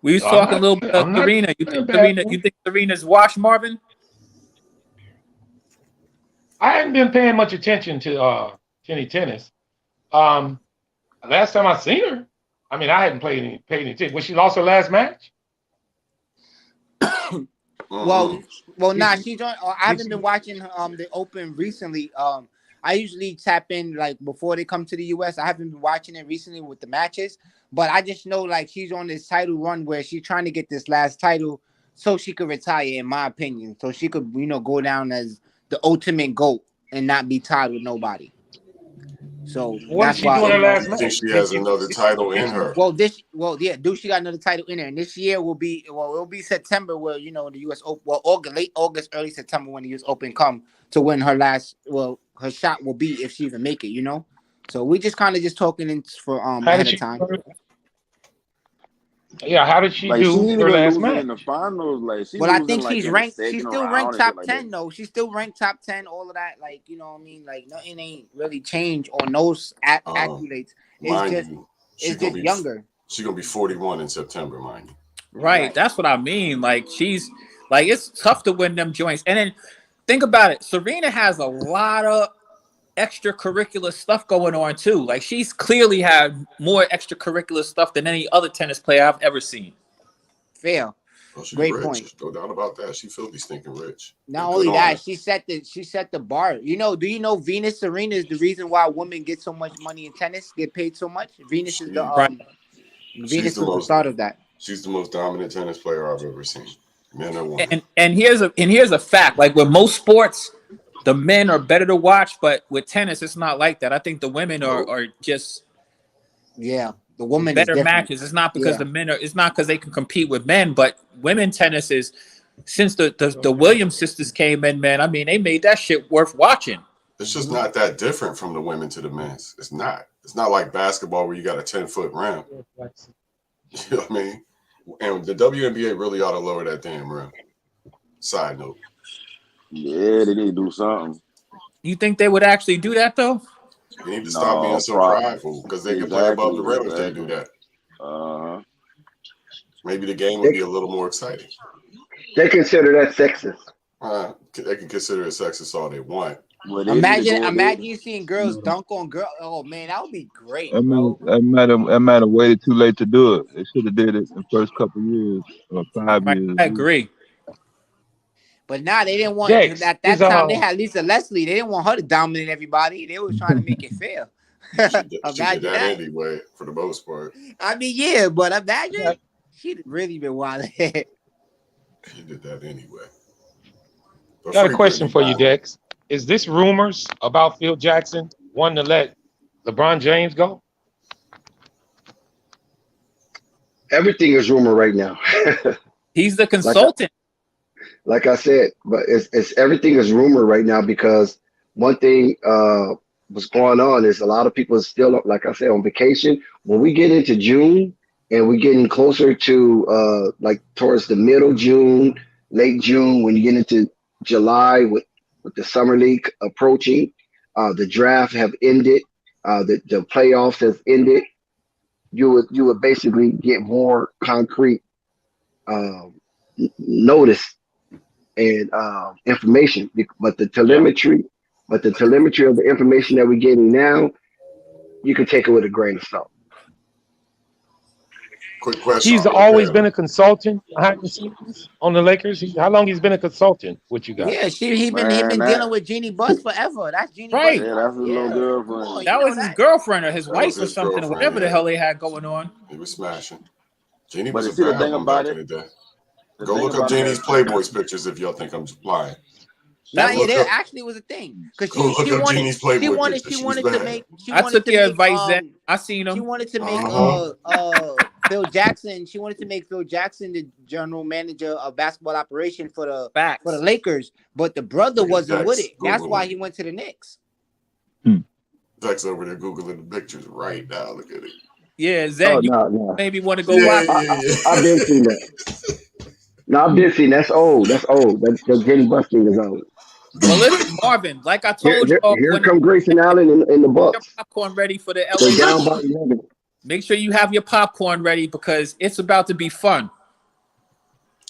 We was talking a little bit of Serena. You think Serena's washed, Marvin? I haven't been paying much attention to any tennis. Last time I seen her, I mean, I hadn't paid any attention. Was she lost her last match? Well, nah. She's on. I haven't been watching the Open recently. I usually tap in like before they come to the US. I haven't been watching it recently with the matches, but I just know like she's on this title run where she's trying to get this last title so she could retire, in my opinion, so she could go down as the ultimate GOAT and not be tied with nobody. So that's why I think she has another title in her. She got another title in her, and this year it'll be September where the US Open, late August, early September when the US Open come to win her last. Well, her shot will be if she even make it, So we just kind of just talking for ahead of time. Yeah, how did she do her last match? In the finals, I think she's ranked. She's still ranked top 10 though. She's still ranked top 10. All of that, you know what I mean. Like nothing ain't really changed on those accolades. It's just younger. She's gonna be 41 in September, mind you. Right, that's what I mean. Like she's it's tough to win them joints. And then think about it. Serena has a lot of extracurricular stuff going on too. Like she's clearly had more extracurricular stuff than any other tennis player I've ever seen. Fair. Well, she's Great rich. point. No doubt about that. She filthy stinking rich. Not Good only on that, her. she set the bar. Do you know Venus Serena is the reason why women get so much money in tennis, get paid so much? Venus is the Right. Venus was the start of that. She's the most dominant tennis player I've ever seen. Men or women. And here's a fact. Like with most sports, the men are better to watch, but with tennis, it's not like that. I think the women are just the women better is different. matches. It's not because the men are. It's not because they can compete with men, but women tennis is since the Williams sisters came in, man. I mean, they made that shit worth watching. It's just not that different from the women to the men's. It's not. It's not like basketball where you got a 10-foot rim. You know what I mean? And the WNBA really ought to lower that damn rim. Side note. Yeah, they need to do something. You think they would actually do that though? You need to stop being so prideful because they can play above the rim if they do that. Maybe the game would be a little more exciting. They consider that sexist. They can consider it sexist all they want. Imagine you seeing girls dunk on girls. Oh man, that would be great. That might have waited too late to do it. They should have did it in the first couple of years or 5 years. I agree. But now they didn't want at that time. They had Lisa Leslie. They didn't want her to dominate everybody. They were trying to make it fair. She did that anyway, for the most part. I mean, yeah, but imagine she'd really been wild. She did that anyway. But Got a question for you, Dex. Is this rumors about Phil Jackson wanting to let LeBron James go? Everything is rumor right now. He's the consultant. Like I said, but it's everything is rumor right now because one thing what's going on is a lot of people are still, like I said, on vacation. When we get into June and we're getting closer to like towards the middle June, late June, when you get into July with the summer league approaching, the draft have ended, the playoffs has ended. You would basically get more concrete notice and information, but the telemetry of the information that we're getting now, you can take it with a grain of salt. Quick question. He's always been a consultant on the Lakers. How long he's been a consultant with you guys? Yeah, he's been dealing with Jeannie Buss forever. That's Jeannie Right. Buss. Yeah, that's his little girlfriend. That was his girlfriend or his wife or something, or whatever the hell they had going on. He was smashing. Jeannie But was see, a the bad thing one about back in it- the day. The Go thing look up about Jeannie's that- Playboy's pictures if y'all think I'm lying. Nah, Look there up- actually was a thing because Go look up Jeannie's Playboy she wanted pictures. she She's wanted bad. to make. I took your advice, Zach. I seen She him. wanted to make Phil Jackson. She wanted to make Phil Jackson the general manager of basketball operation for the Lakers, but the brother wasn't with it. That's why he went to the Knicks. Dex over there Googling the pictures right now. Look at it. Yeah, Zach, no. maybe want to go watch. I've been seeing that. No, I've been seeing that's old. That's old. That Jenny Buss thing is old. Well, listen, Marvin, like I told you, Here come Grayson Allen in the Bucks. Your popcorn ready for the They're down LA. by 11. Make sure you have your popcorn ready because it's about to be fun.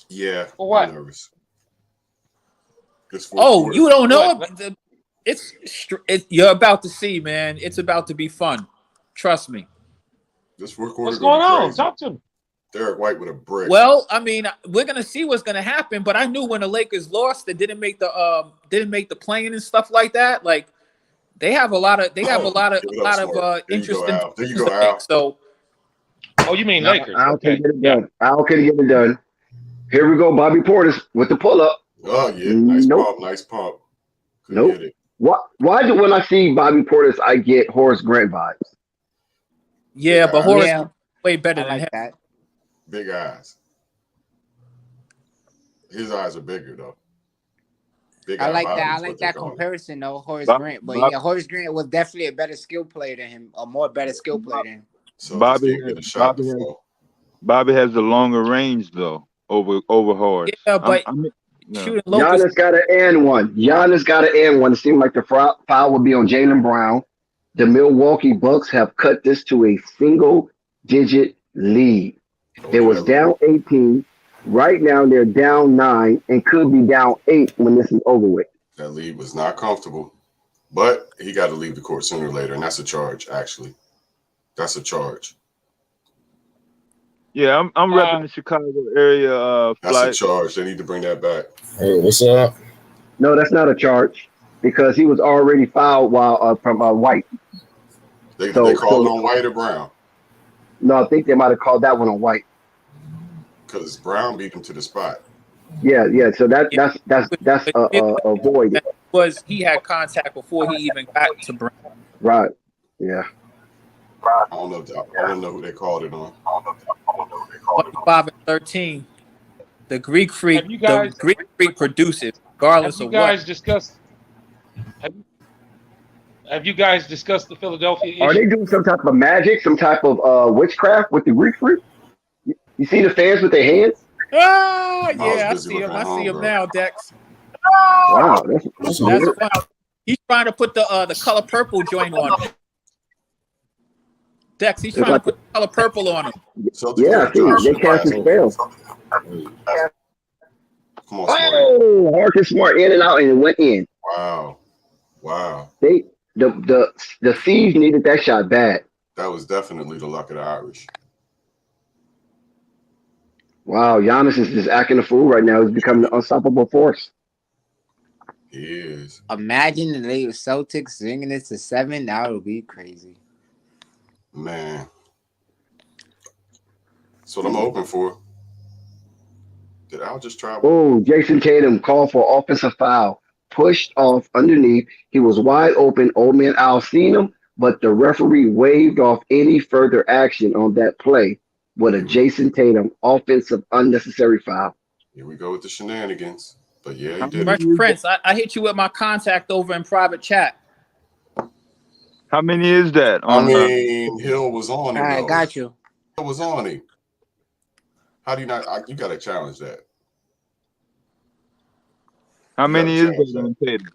Yeah. For what? I'm nervous. You don't know it? You're about to see, man. It's about to be fun. Trust me. This fourth quarter. What's going on? Talk to me. Derek White with a brick. Well, I mean, we're gonna see what's gonna happen, but I knew when the Lakers lost, they didn't make the play-in and stuff like that. Like they have a lot of interesting. There you go, Al. So, you mean Lakers? Al can get it done. Al can get it done. Here we go, Bobby Portis with the pull-up. Oh yeah, nice pump. Nope. Why do when I see Bobby Portis, I get Horace Grant vibes? Yeah, but Horace is way better than him. That. Big eyes. His eyes are bigger though. I like that comparison though, Horace Grant. But yeah, Horace Grant was definitely a better skill player than him, a more better skill player than him. So Bobby has the longer range though over Horace. Yeah, but Giannis got an and one. It seemed like the foul would be on Jaylen Brown. The Milwaukee Bucks have cut this to a single-digit lead. They was down 18. Right now, they're down 9 and could be down 8 when this is over with. That lead was not comfortable. But he got to leave the court sooner or later, and that's a charge, actually. That's a charge. Yeah, I'm repping the Chicago area That's flight. a charge. They need to bring that back. Hey, what's up? No, that's not a charge because he was already fouled while from White. They called it on White or Brown? No, I think they might have called that one on White. Because Brown beat him to the spot. Yeah. So that's a void. Was he had contact before he even got to Brown? Right. Yeah. I don't know who they called it on. 25 and 13. The Greek freak. The Greek freak produces, regardless of what. Have you guys discussed the Philadelphia issue? Are they doing some type of magic, some type of witchcraft with the Greek freak? You see the fans with their hands? Oh, yeah, I see him. I see him now, Dex. Wow, that's fun. He's trying to put the color purple joint on him. Dex, he's trying to put the color purple on him. Yeah, they cast his spells. Come on, oh, Marcus Smart in and out, and it went in. Wow. The Thieves needed that shot bad. That was definitely the luck of the Irish. Wow, Giannis is just acting a fool right now. He's becoming an unstoppable force. He is. Imagine the Celtics bringing it to 7. That would be crazy. Man. That's what I'm hoping for. Did Al just try? Oh, Jason Tatum called for offensive foul. Pushed off underneath. He was wide open. Old man Al seen him, but the referee waved off any further action on that play with a Jason Tatum offensive unnecessary foul. Here we go with the shenanigans. But yeah, he did. Fresh Prince, I hit you with my contact over in private chat. How many is that? Hill was on him. All right, got you. Hill was on him. How do you not? You got to challenge that. How many is that on Tatum?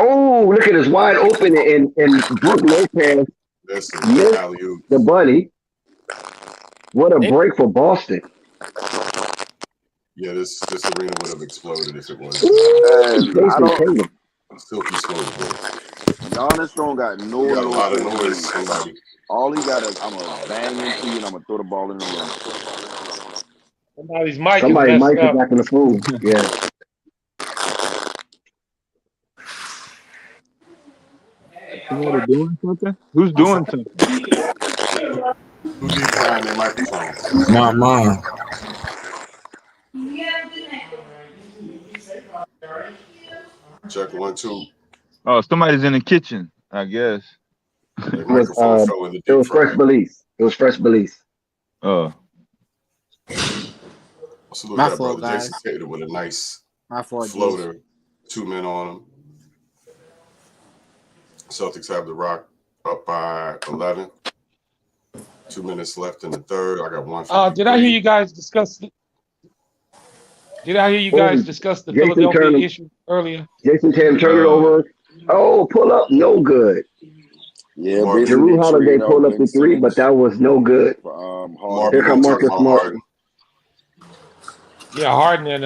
Oh, look at us wide open and Brook Lopez missed the bunny. What a break for Boston. Yeah, this arena would have exploded if it was. Silky smooth, bro. Giannis don't got no. You got a lot of noise. Somebody. All he got is I'm gonna bang into you and I'm gonna throw the ball in the rim. Somebody's mic is back in the fool. Yeah. Somebody doing something? Who's doing something? Who's behind their microphone? Not mine. Check 1, 2. Oh, somebody's in the kitchen, I guess. It was Fresh Belize. Oh. Salute that brother Jason Tatum with a nice floater. 2 men on him. Celtics have the Rock up by 11. 2 minutes left in the third. I got one. Did I hear you guys discuss the Philadelphia issue earlier? Jason Tatum turned it over. Oh, pull up, no good. Yeah, Jrue Holiday pulled up the 3, but that was no good. Here comes Marcus Smart. Yeah, Harden and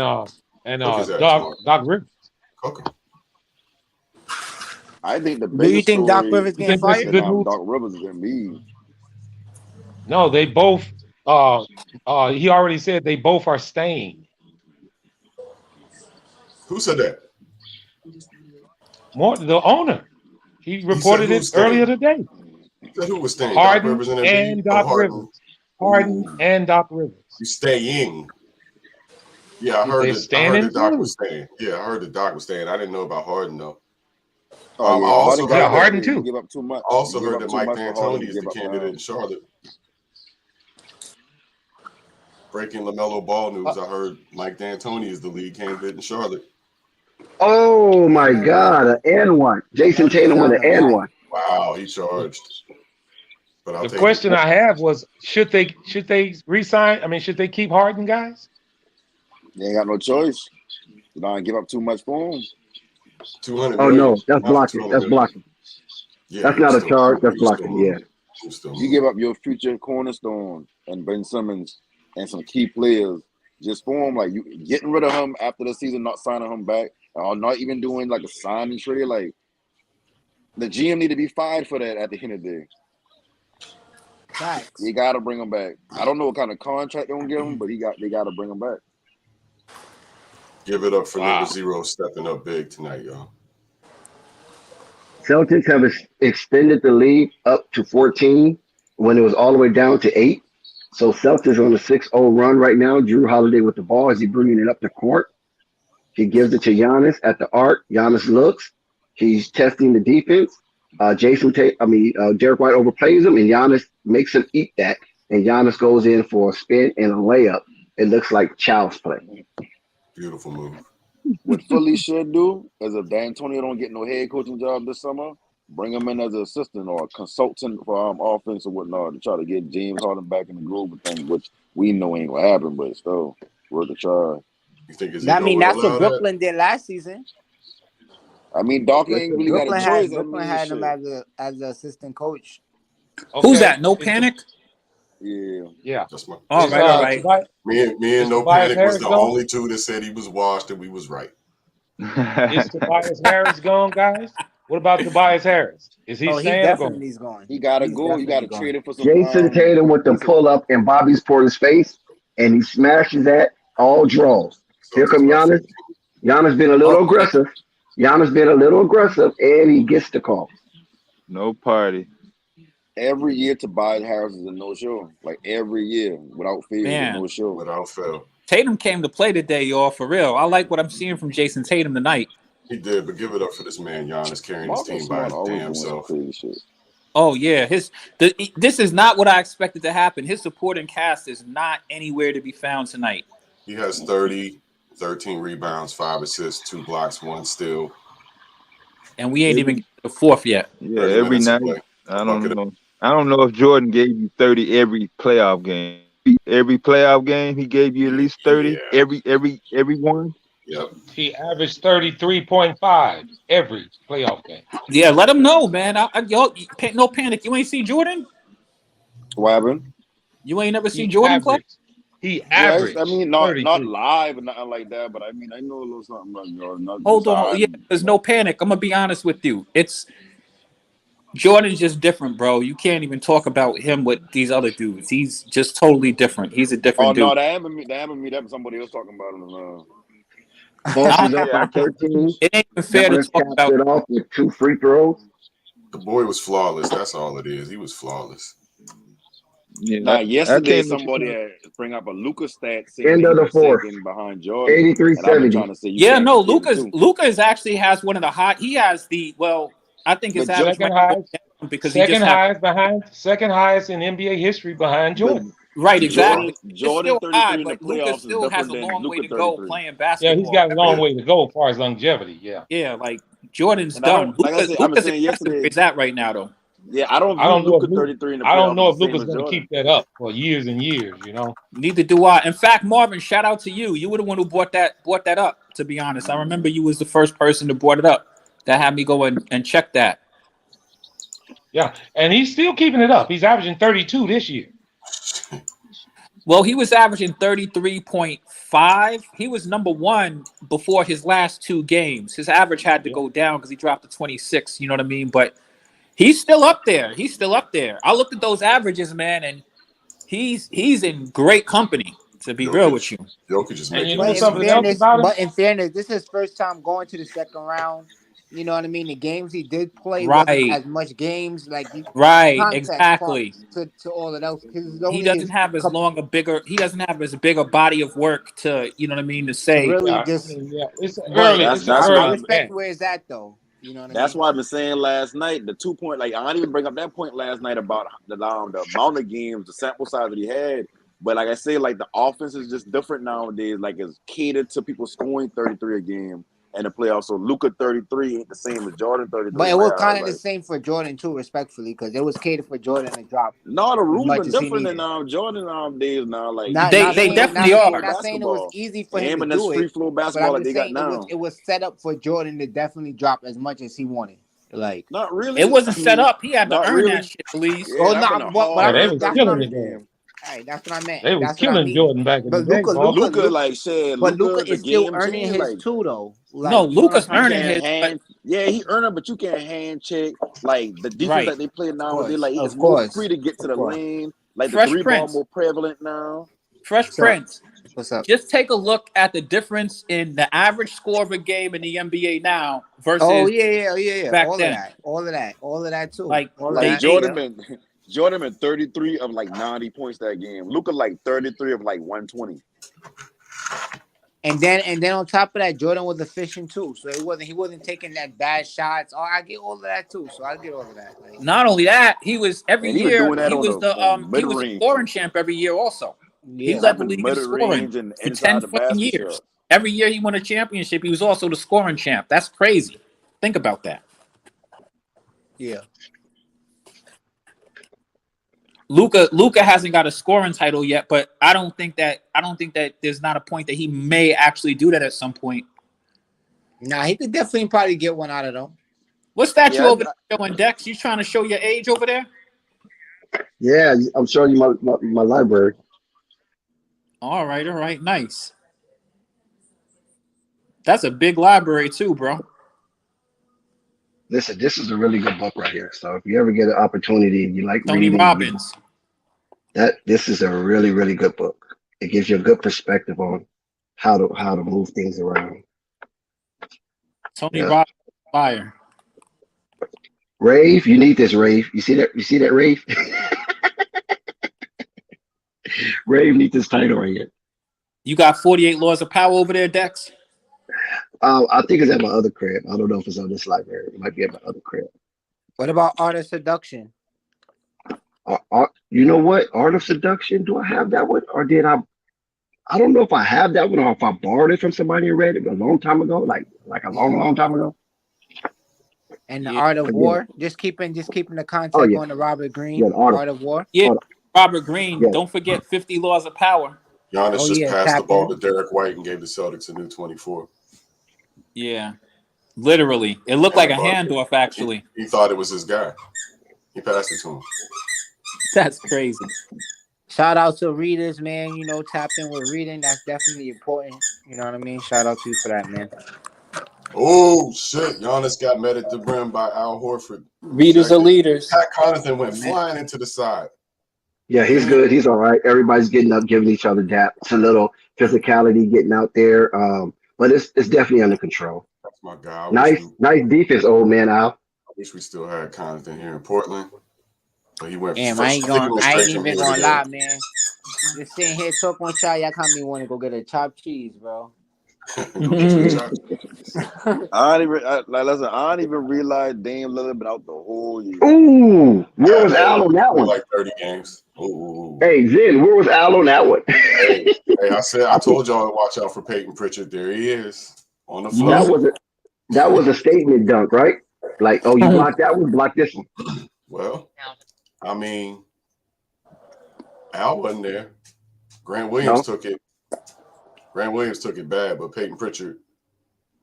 Doc Rivers. Okay. I think the Do you think Doc Rivers getting fired? Doc Rivers is gonna be. No, they both. He already said they both are staying. Who said that? The owner. He reported it earlier today. Who was staying? Harden and Doc Rivers. Harden and Doc Rivers. You staying? Yeah, I heard the Doc was staying. Yeah, I heard the Doc was staying. I didn't know about Harden though. Harden too. Give up too much. I also heard that Mike D'Antoni is the candidate in Charlotte. Breaking LaMelo Ball news. I heard Mike D'Antoni is the lead candidate in Charlotte. Oh my God, an N1. Jason Tatum with an N1. Wow, he charged. But the question I have was, should they re-sign? I mean, should they keep Harden, guys? They ain't got no choice. You don't give up too much for him. 200. Oh no, that's blocking. That's blocking. Yeah, that's not a charge. That's blocking. Yeah. You give up your future cornerstone and Ben Simmons and some key players just for him, like you getting rid of him after the season, not signing him back, or not even doing like a signing trade. Like The GM need to be fired for that at the end of the day. Facts. You got to bring him back. I don't know what kind of contract they're going to give him, but they got to bring him back. Give it up for number 0 stepping up big tonight, y'all. Celtics have extended the lead up to 14 when it was all the way down to 8. So Celtics on a 6-0 run right now. Drew Holiday with the ball as he bringing it up the court. He gives it to Giannis at the arc. Giannis looks. He's testing the defense. Derek White overplays him, and Giannis makes him eat that. And Giannis goes in for a spin and a layup. It looks like child's play. Beautiful move. What Philly should do is if D'Antonio don't get no head coaching job this summer, bring him in as an assistant or a consultant for offense or whatnot to try to get James Harden back in the groove of things, which we know ain't gonna happen, but still worth a try. You think that's what Brooklyn did last season. I mean, Doc ain't really got a choice. Brooklyn had him as an assistant coach. Okay. Who's that? No Panic? Yeah. That's my. Oh, right. Me and No Panic was the only two that said he was washed, and we was right. Is Tobias Harris gone, guys? What about Tobias Harris? Is he staying or going? He's gone. He gotta go. You gotta trade him for some. Jason Tatum with the pull up and Bobby's Porter's face, and he smashes that all draws. Here come Giannis. Giannis been a little aggressive. And he gets the call. No party. Every year, Tobias Harris is a no-show. Like every year, without fail, a no-show. Without fail. Tatum came to play today, y'all, for real. I like what I'm seeing from Jason Tatum tonight. He did, but give it up for this man, Giannis, carrying his team by his damn self. Oh, yeah. This is not what I expected to happen. His supporting cast is not anywhere to be found tonight. He has 30, 13 rebounds, 5 assists, 2 blocks, 1 steal. And we ain't even get the fourth yet. Yeah, every night. I don't know if Jordan gave you 30 every playoff game. Every playoff game, he gave you at least 30. Yeah. Every one. Yep. He averaged 33.5 every playoff game. Yeah, let him know, man. Y'all, no panic. You ain't see Jordan? What happened? You ain't never see Jordan play? He averaged. I mean, not live and nothing like that, but I mean, I know a little something about Jordan. Hold on. Yeah, there's no panic. I'm going to be honest with you. Jordan's just different, bro. You can't even talk about him with these other dudes. He's just totally different. He's a different dude. Oh, no, they haven't me. That was somebody else talking about him. Boston's up by 13. It ain't even fair to talk about. It off with 2 free throws. The boy was flawless. That's all it is. He was flawless. Yeah, yesterday somebody bring up a Luka stat. End of the fourth. Behind Jordan. 83-70. Yeah, no, Luka actually has one of the hot. He has I think his average second highest in NBA history behind Jordan. Right, exactly. Jordan 33 in the but Luka still has a long way to go playing basketball. Yeah, he's got a long way to go as far as longevity. Yeah. Yeah, like Jordan's done. Luka's impressive where he's at right now, though. Yeah, I don't know if Luka 33 in the playoffs. I don't know if Luka's going to keep that up for years and years. Neither do I. In fact, Marvin, shout out to you. You were the one who brought that up. To be honest, I remember you was the first person to brought it up. That had me go and check that. Yeah, and he's still keeping it up. He's averaging 32 this year. Well, he was averaging 33.5. He was number 1 before his last 2 games. His average had to go down because he dropped to 26. You know what I mean? But he's still up there. I looked at those averages, man, and he's in great company. To be real with you, Jokic just making But in fairness, this is his first time going to the second round. You know what I mean? The games he did play wasn't as much games exactly to all of those. He doesn't have as big a body of work to, you know what I mean, to say. It's early. I respect where it's at though. You know what That's why I've been saying last night, the 2 point, like I didn't even bring up that point last night about the amount of games, the sample size that he had. But like I say, like the offense is just different nowadays. Like it's catered to people scoring 33 a game in the playoffs. So Luka 33 ain't the same as Jordan 33. But it was kind of the same for Jordan too, respectfully, because it was catered for Jordan to drop. No, the rules are different than Jordan days now. Like they definitely are. I'm not saying it was easy for him to do it. Free flow basketball that they got now. It was set up for Jordan to definitely drop as much as he wanted. Like not really. It wasn't set up. He had to earn that shit, please. They was killing the game. right, that's what I meant. They was That's what I killing mean. Jordan back in the But day, boss. Luca, like said, but Luca, Luca the is still game earning changer. his Like, too, though. Like, No, you know what I'm Luca's trying to earning say? his, but yeah, he earn it, but you can't hand check. Like the defense right. that they play Of nowadays, course, like it's of more course, free to get to of the course. lane. Like the Fresh 3 ball Prince. more prevalent now. Fresh What's up? Prince. What's up? Just take a look at the difference in the average score of a game in the NBA now versus Oh yeah. back All then. of that too. Like All of Like they, that. they Jordan had 33 of like 90 points that game. Luca like 33 of like 120. And then on top of that, Jordan was efficient too. So he wasn't taking that bad shots. Oh, I get all of that too. So I get all of that. Like, not only that, he was every And he was year doing that he on was the on he mid was a range, scoring champ every year also. He yeah. led the tapping league in mid scoring range and for 10 inside the fucking basket years. shot. Every year he won a championship, he was also the scoring champ. That's crazy. Think about that. Yeah. Luca hasn't got a scoring title yet, but I don't think that there's not a point that he may actually do that at some point. Nah, he could definitely probably get one out of them. What statue Yeah, over there showing Dex? You trying to show your age over there? Yeah, I'm showing you my library. All right, nice. That's a big library too, bro. Listen, this is a really good book right here. So if you ever get an opportunity and you like Tony reading, Robbins. this is a really, really good book. It gives you a good perspective on how to move things around. Tony Robbins, fire. Rave, you need this, Rave. You see that, Rave? Rave needs this title right here. You got 48 Laws of Power over there, Dex? I think it's at my other crib. I don't know if it's on this library. It might be at my other crib. What about Art of Seduction? You know what? Art of Seduction. Do I have that one, or did I? I don't know if I have that one or if I borrowed it from somebody and read it a long time ago, like a long time ago. And the Art of War. Just keeping the context on the Robert Greene. Yeah, Art of War. Yeah, Robert Greene. Yeah. Don't forget 50 Laws of Power. Giannis just passed the ball to Derek White and gave the Celtics a new 24. Yeah, literally. It looked like a handoff, actually. He thought it was his guy. He passed it to him. That's crazy. Shout out to readers, man. You know, tapped in with reading. That's definitely important. You know what I mean? Shout out to you for that, man. Oh, shit. Giannis got met at the rim by Al Horford. Readers are leaders. Pat Connaughton went flying into the side. Yeah, he's good. He's all right. Everybody's getting up, giving each other dap. It's a little physicality getting out there, but it's definitely under control. That's my guy. Nice defense, old man Al. I wish we still had Connaughton here in Portland, but he went. Damn, I ain't even gonna lie, man. Just sitting here talking with y'all got me want to go get a chopped cheese, bro. I don't even realize Dame Lillard been out the whole year. Ooh, where was Al on that one? Like 30 games. Ooh. Hey, Zen, where was Al on that one? hey, I told y'all to watch out for Peyton Pritchard. There he is on the floor. That was a statement dunk, right? Like, oh, you blocked that one, block this one. Well, I mean, Al wasn't there. Grant Williams took it. Grant Williams took it bad, but Peyton Pritchard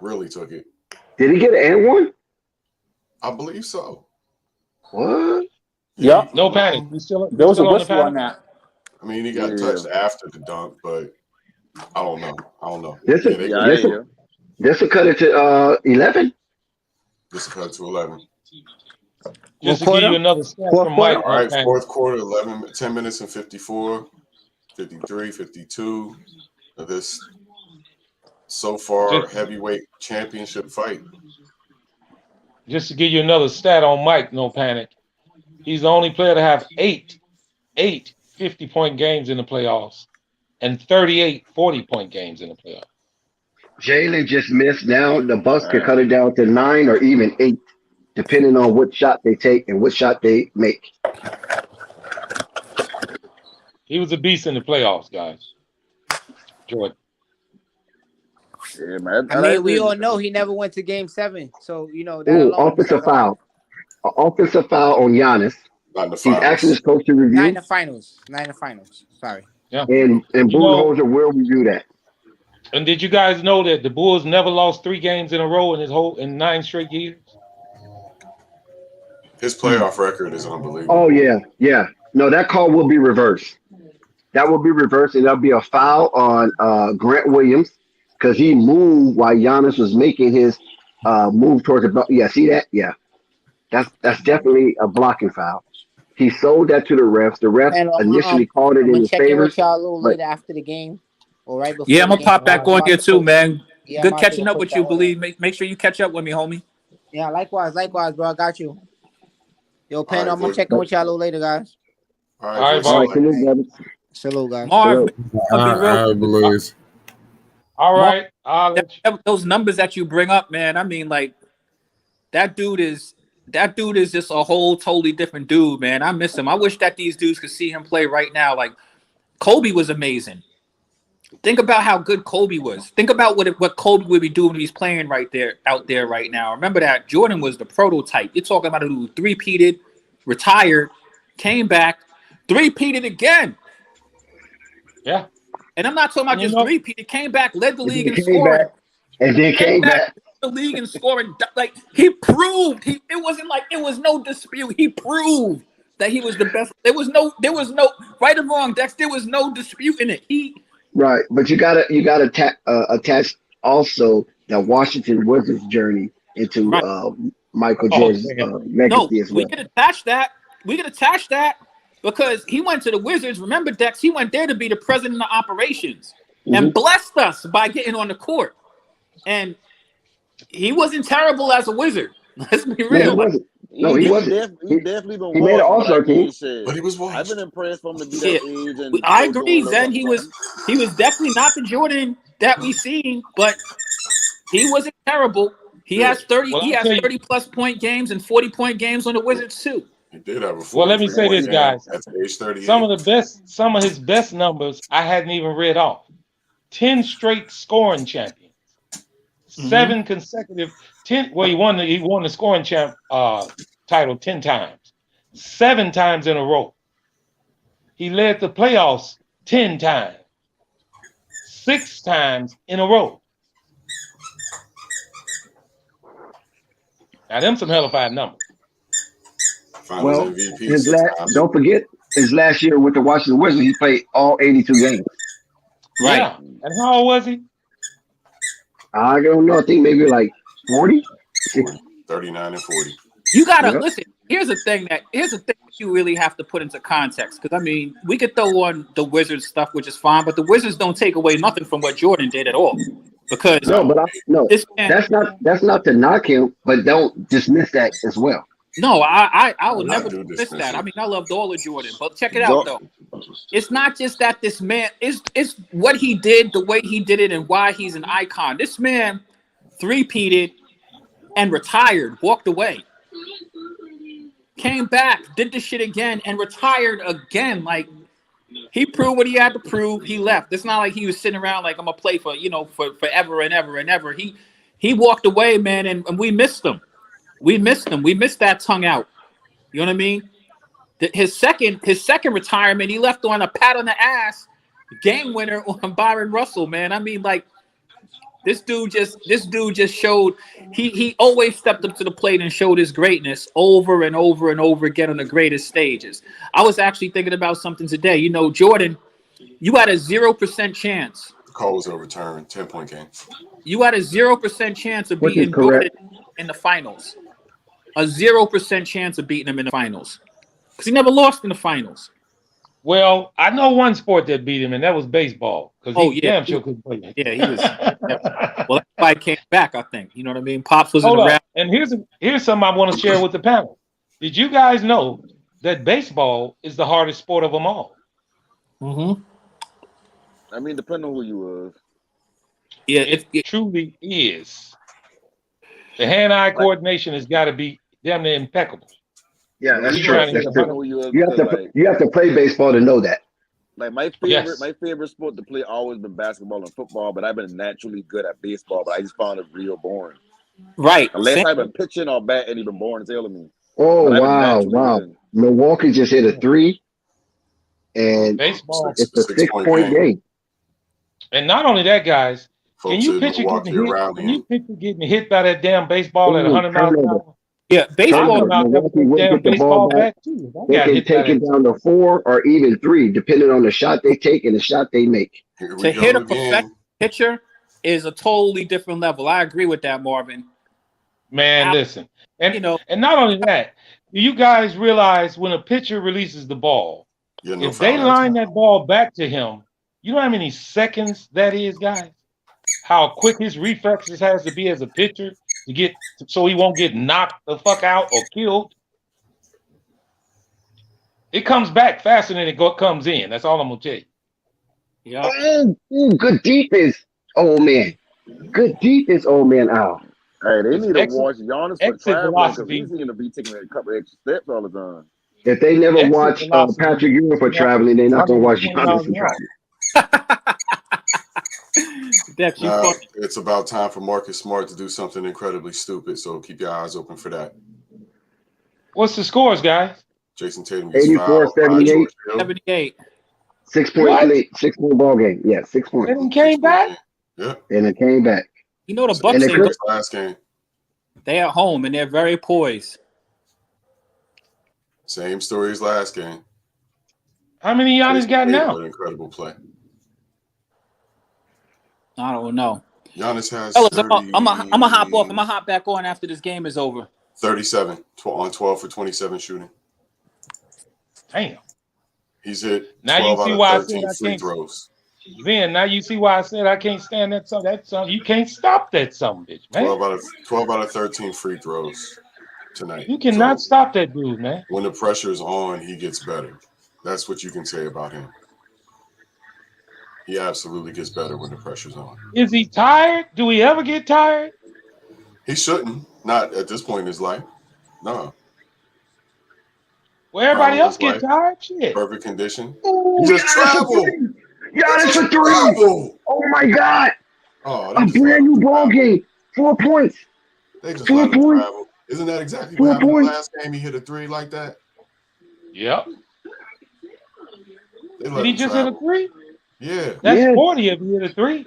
really took it. Did he get an and one? I believe so. What? Yep. No panic. There was a whistle on that. I mean, he got touched after the dunk, but I don't know. This will cut it to 11. This will cut it to 11. Just to give you another stat from Mike. All right, fourth quarter, 10 minutes and 54, 53, 52 of this so far heavyweight championship fight. Just to give you another stat on Mike, no panic. He's the only player to have eight 50-point games in the playoffs and 38 40-point games in the playoffs. Jalen just missed. Now the Bucks could cut it down to 9 or even 8, depending on what shot they take and what shot they make. He was a beast in the playoffs, guys. Jordan. Yeah, man. I mean, we all know he never went to Game 7, so you know that. Ooh, offensive foul. Offensive foul on Giannis. He's asking his coach to review. Not in the finals. Sorry. Yeah. And Budenholzer will review that. And did you guys know that the Bulls never lost 3 games in a row in 9 straight years? His playoff record is unbelievable. Oh yeah. No, that call will be reversed. that will be reversed, and there'll be a foul on Grant Williams because he moved while Giannis was making his move towards the ball. Yeah, see that? Yeah, that's definitely a blocking foul. He sold that to the refs. The refs And initially called it I'm in gonna his check in favor, with y'all a little but later after the game or right Yeah, before I'm the gonna game. pop back I'm on about here to too, put. man. Yeah, I'm Good about to catching go up put with that you, order. believe. Make sure you catch up with me, homie. Yeah, likewise, bro. I got you. Yo, All Panda, right, I'm gonna voice. check in with y'all a little later, guys. All right, All right, voice. all bro. right, Select. salute, brothers. Salute, guys. Marv, Salute. I'll be real. I believe. All Marv, right. I'll let you. those numbers that you bring up, man. I mean, like that dude is just a whole totally different dude, man. I miss him. I wish that these dudes could see him play right now. Like Kobe was amazing. Think about how good Kobe was. Think about what Kobe would be doing if he's playing out there right now. Remember that Jordan was the prototype. You're talking about a dude who three-peated, retired, came back, three-peated again. Yeah. And I'm not talking about And you just know, three-peated. Came back, led the And league then in came scoring. back, and then came back. The league in scoring. Like he proved it wasn't like it was no dispute. He proved that he was the best. There was no right or wrong, Dex. There was no dispute in it. Right, but you gotta attach also the Washington Wizards journey into Right. Michael oh, Jordan's man. No, legacy as we well. could attach that. We could attach that because he went to the Wizards. Remember, Dex, he went there to be the president of operations and blessed us by getting on the court. And he wasn't terrible as a Wizard. Let's be No, he real. wasn't. No, he wasn't. He definitely been He made an washed, but All-Star I mean, team. shit. But he was I've washed. been impressed for him to be Yeah, that age and I still agree, doing Zen. something. He was definitely not the Jordan that we seen, but he wasn't terrible. He Yeah. has 30. Well, He I'll has tell you. 30+ point games and 40-point games on the Wizards too. He did have a Well, let me 43 say point this, game guys. at age 38. Some of his best numbers I hadn't even read off. 10 straight scoring champions. 7 consecutive 10. Well, he won the scoring champ title 10 times. 7 times in a row. He led the playoffs 10 times. 6 times in a row. Now them some hellified numbers. Finals Well, MVP 6 times. don't forget his last year with the Washington Wizards, he played all 82 games. Right. Yeah. And how old was he? I don't know. I think maybe like 40. 39 and 40. You gotta Yep. listen. Here's the thing that you really have to put into context. Because I mean, we could throw on the Wizards stuff, which is fine, but the Wizards don't take away nothing from what Jordan did at all. Because this man, that's not to knock him, but don't dismiss that as well. no, I will Not never do dismiss dismiss that. I it. mean, I loved all of Jordan, but check it out though. It's not just that this man it's what he did, the way he did it, and why he's an icon. This man three-peated and retired, walked away. Came back, did the shit again, and retired again. Like he proved what he had to prove. He left. It's not like he was sitting around like I'm gonna play for forever and ever and ever. He walked away, man, and we missed him. We missed him. We missed that tongue out. You know what I mean? His second retirement, he left on a pat on the ass, game winner on Byron Russell. Man, I mean, like this dude just showed he always stepped up to the plate and showed his greatness over and over and over again on the greatest stages. I was actually thinking about something today. You know, Jordan, you had a 0% chance. The call was overturned. 10-point game. You had a 0% chance of Which is beating Jordan correct. in the finals. A 0% chance of beating him in the finals. Because he never lost in the finals. Well, I know one sport that beat him, and that was baseball. Because damn sure couldn't play that. Yeah, he was. Well, that's why he came back, I think. You know what I mean? Pops was Hold in the up. rap. And here's something I want to share with the panel. Did you guys know that baseball is the hardest sport of them all? Mm-hmm. I mean, depending on who you was. Yeah, it truly is. The hand-eye coordination has got to be damn near impeccable. Yeah, that's You true. gotta That's think true. about who you was You have because, to like, you have to play baseball to know that. Like my favorite sport to play always been basketball and football, but I've been naturally good at baseball, but I just found it real boring. Right. Unless I've been pitching or batting, even boring as hell to me. Oh But I've been wow, naturally wow! good. Milwaukee just hit a 3, and Baseball. it's a 6-point game. And not only that, guys, can Folks you in picture Milwaukee getting hit? around Can you picture getting hit by that damn baseball at Ooh, 100 miles an turnover. hour? Yeah, baseball. I'm out there with Milwaukee that will damn get the ball baseball back. bat too. I They got can hit by take it that. down to 4 or even 3, depending on the shot they take and the shot they make. Here we To hit go a perfect again. pitcher is a totally different level. I agree with that, Marvin. Man, listen, You know, and not only that, do you guys realize when a pitcher releases the ball, Yeah, no if they foul line that that ball back to him, you know how many seconds that is, guys? How quick his reflexes has to be as a pitcher to get so he won't get knocked the fuck out or killed. It comes back faster than comes in. That's all I'm gonna tell you. yeah. Good defense, old man. Good defense, old man. Al. Hey, they It's need to watch Giannis for exit traveling because he velocity. seems to be taking a couple extra steps all the time. If they never Exit watch velocity. Patrick Ewing for traveling, they're not going to watch 120 Giannis miles for an hour. traveling. Dex, you Now, fucking. it's about time for Marcus Smart to do something incredibly stupid, so keep your eyes open for that. What's the scores, guys? Jason Tatum gets 84, fouled by 78, George Hill. 78. 6-point ball game. Yeah, 6 points. And came back. Yeah. And it came back. You know the Same Bucks they ain't. could- as last game. They at home and they're very poised. Same story as last game. How many Giannis Jason got Tatum now? with an incredible play. I don't know. Giannis has Fellas, 30, I'm gonna hop off. I'm gonna hop back on after this game is over. 37 on 12 for 27 shooting. Damn. He's hit Now you 12 see out why I of said 13 I free can't. throws. Then now you see why I said I can't stand that song. That song you can't stop that song, bitch, man. 12 out of 13 free throws tonight. You cannot So stop that dude, man. when the pressure is on, he gets better. That's what you can say about him. He absolutely gets better when the pressure's on. Is he tired? Do he ever get tired? He shouldn't. Not at this point in his life. No. Well, everybody Prime of else his get life. tired. Shit. Perfect condition. Ooh, He just traveled. Giannis for 3. Travel. Oh, my God. Oh, A brand new ball game. 4 points. They just 4 let him points. travel. Isn't that exactly 4 what happened points. last game? He hit a 3 like that. Yep. They let Did he him just hit a travel. 3? Yeah. That's Yes. 40 if he hit a 3.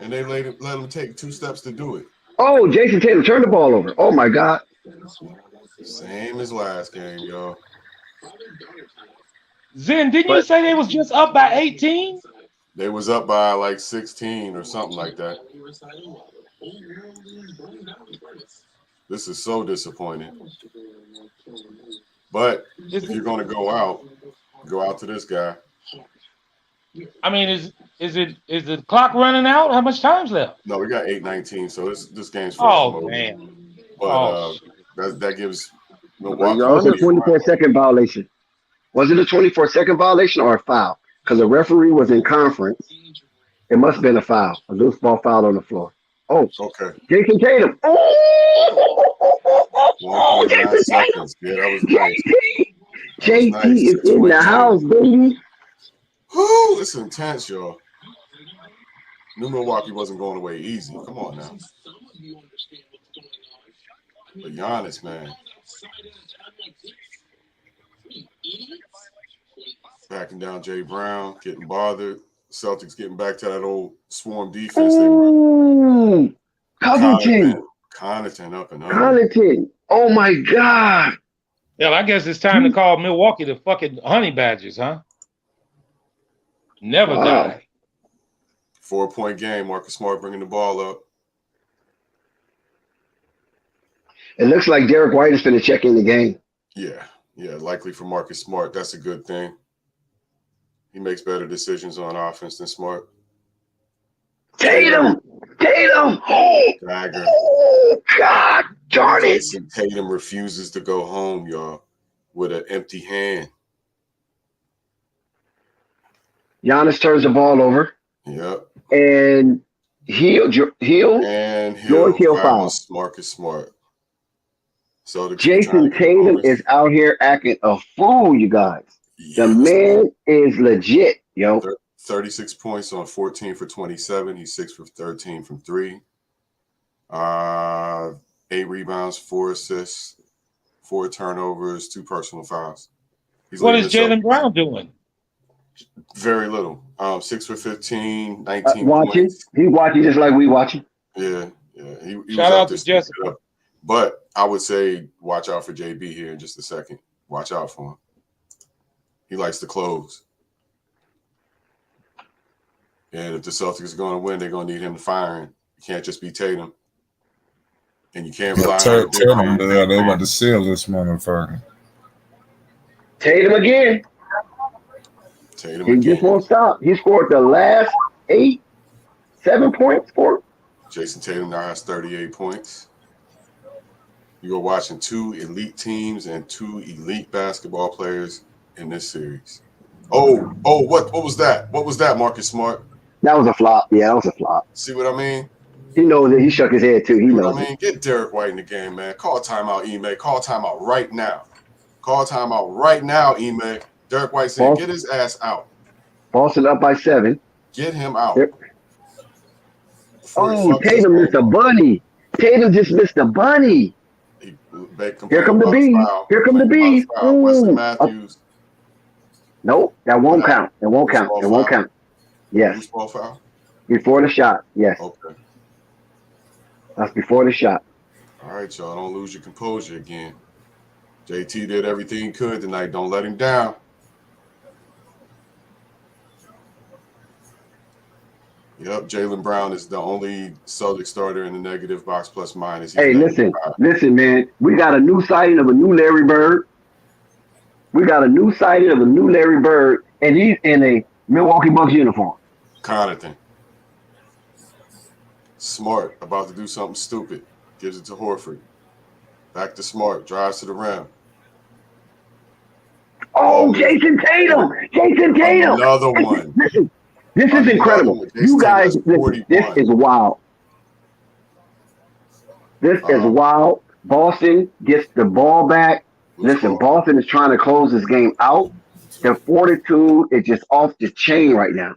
And they let him take 2 steps to do it. Oh, Jason Tatum turned the ball over. Oh, my God. Same as last game, yo. Zen, didn't you say they was just up by 18? They was up by like 16 or something like that. This is so disappointing. But if you're going to go out to this guy. I mean, is the clock running out? How much time's left? No, we got 8:19, so this game's far from Oh over. man. But that gives Milwaukee. That was a 24-second violation. Was it a 24-second violation or a foul? Because the referee was in conference. It must have been a foul. A loose ball foul on the floor. Oh, okay. Jason Tatum. Oh, 1.9 seconds. Yeah, that was nice. JT nice. is in the house, baby. Whoo, it's intense, y'all. New Milwaukee wasn't going away easy. Come on now. But Giannis, man. Backing down Jay Brown, getting bothered. Celtics getting back to that old swarm defense. Ooh, Covington. Connaughton up and under. Connaughton. Oh, my God. Yeah, I guess it's time to call Milwaukee the fucking honey badgers, huh? Never die. 4-point game. Marcus Smart bringing the ball up. It looks like Derek White is going to check in the game. Yeah, likely for Marcus Smart. That's a good thing. He makes better decisions on offense than Smart. Tatum! Dagger. Oh, God darn it. Jason Tatum refuses to go home, y'all, with an empty hand. Giannis turns the ball over. Yep. And George Hill fouls. Marcus Smart. So Jason Tatum is out here acting a fool, you guys. The man is legit, yo. 36 points on 14 for 27. He's 6 for 13 from 3. 8 rebounds, 4 assists, 4 turnovers, 2 personal fouls. What is Jaylen Brown doing? Very little. 6 for 15, 19 watching. points. He's watching just like we watching. Yeah. He Shout out to Jessica. But I would say watch out for JB here in just a second. Watch out for him. He likes to close. And if the Celtics are going to win, they're going to need him to fire him. You can't just be Tatum. And you can't rely on the Tell them that they about to seal this motherfucker. Tatum again. He just won't stop. He scored the last 7 points for. Jason Tatum now has 38 points. You are watching two elite teams and two elite basketball players in this series. Oh, what was that? What was that, Marcus Smart? That was a flop. Yeah, that was a flop. See what I mean? He knows it. He shook his head too. He knows it. Get Derek White in the game, man. Call timeout, Ime. Call timeout right now. Call timeout right now, Ime. Derek White said, get his ass out. Boston up by 7. Get him out. Oh, Tatum missed a bunny. Tatum just missed a bunny. Here come the B. Here come the B. Wesley Matthews. Nope, that won't count. It won't count. It won't count. Yes. Ball foul? Before the shot. Yes. Okay. That's before the shot. All right, y'all. Don't lose your composure again. JT did everything he could tonight. Don't let him down. Yep, Jaylen Brown is the only Celtic starter in the negative box plus minus. Hey, listen, man. We got a new sighting of a new Larry Bird. And he's in a Milwaukee Bucks uniform. Connaughton. Smart, about to do something stupid. Gives it to Horford. Back to Smart, drives to the rim. Oh, Jason Tatum! Another one. Listen, this is incredible. You guys, listen, this is wild. This is wild. Boston gets the ball back. Listen, Boston is trying to close this game out. Their fortitude is just off the chain right now.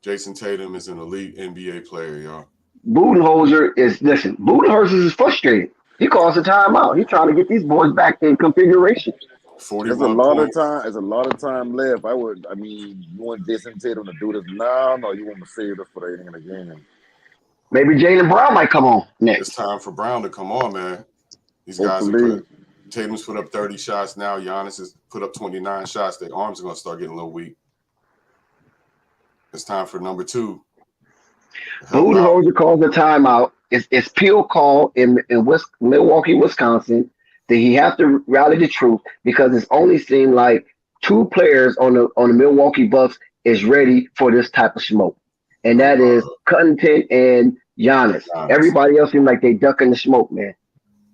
Jason Tatum is an elite NBA player, y'all. Budenholzer is frustrated. He calls a timeout. He's trying to get these boys back in configuration. There's a lot of time. There's a lot of time left. You want Jason Tatum to do this now? No, you want to save this for the ending of the game. Maybe Jaylen Brown might come on next. It's time for Brown to come on, man. These guys Tatum's put up 30 shots now. Giannis has put up 29 shots. Their arms are going to start getting a little weak. It's time for number 2. Budenholzer calls a timeout. It's Peel call in Milwaukee, Wisconsin. That he have to rally the truth because it's only seemed like 2 players on the Milwaukee Bucks is ready for this type of smoke, and that is Covington and Giannis. Everybody else seems like they ducking the smoke, man.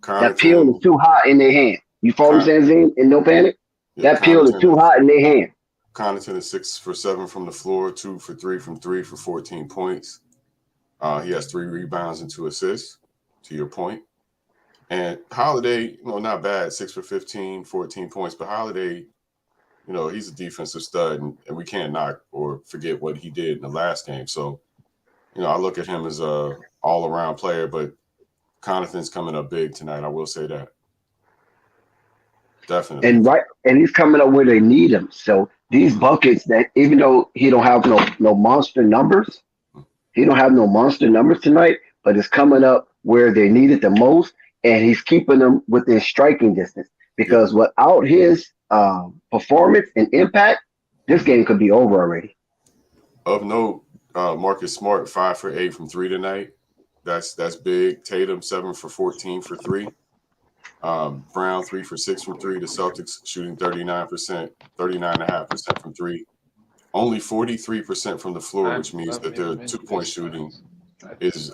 That peel is too hot in their hand. You follow what I'm saying, Zane? In no panic. That peel is too hot in their hand. Connaughton is 6 for 7 from the floor, 2 for 3 from 3 for 14 points. He has 3 rebounds and 2 assists. To your point. And Holiday, not bad, 6 for 15, 14 points. But Holiday, he's a defensive stud, and we can't knock or forget what he did in the last game. So, I look at him as a all-around player, but Connaughton's coming up big tonight. I will say that. Definitely. And he's coming up where they need him. So these buckets that even though he don't have no monster numbers, tonight, but it's coming up where they need it the most. And he's keeping them within striking distance because without his performance and impact, this game could be over already. Of note, Marcus Smart 5 for 8 from 3 tonight. That's big. Tatum 7 for 14 for 3. Brown 3 for 6 from 3. The Celtics shooting 39.5% from 3. Only 43% from the floor, which means that their 2-point shooting is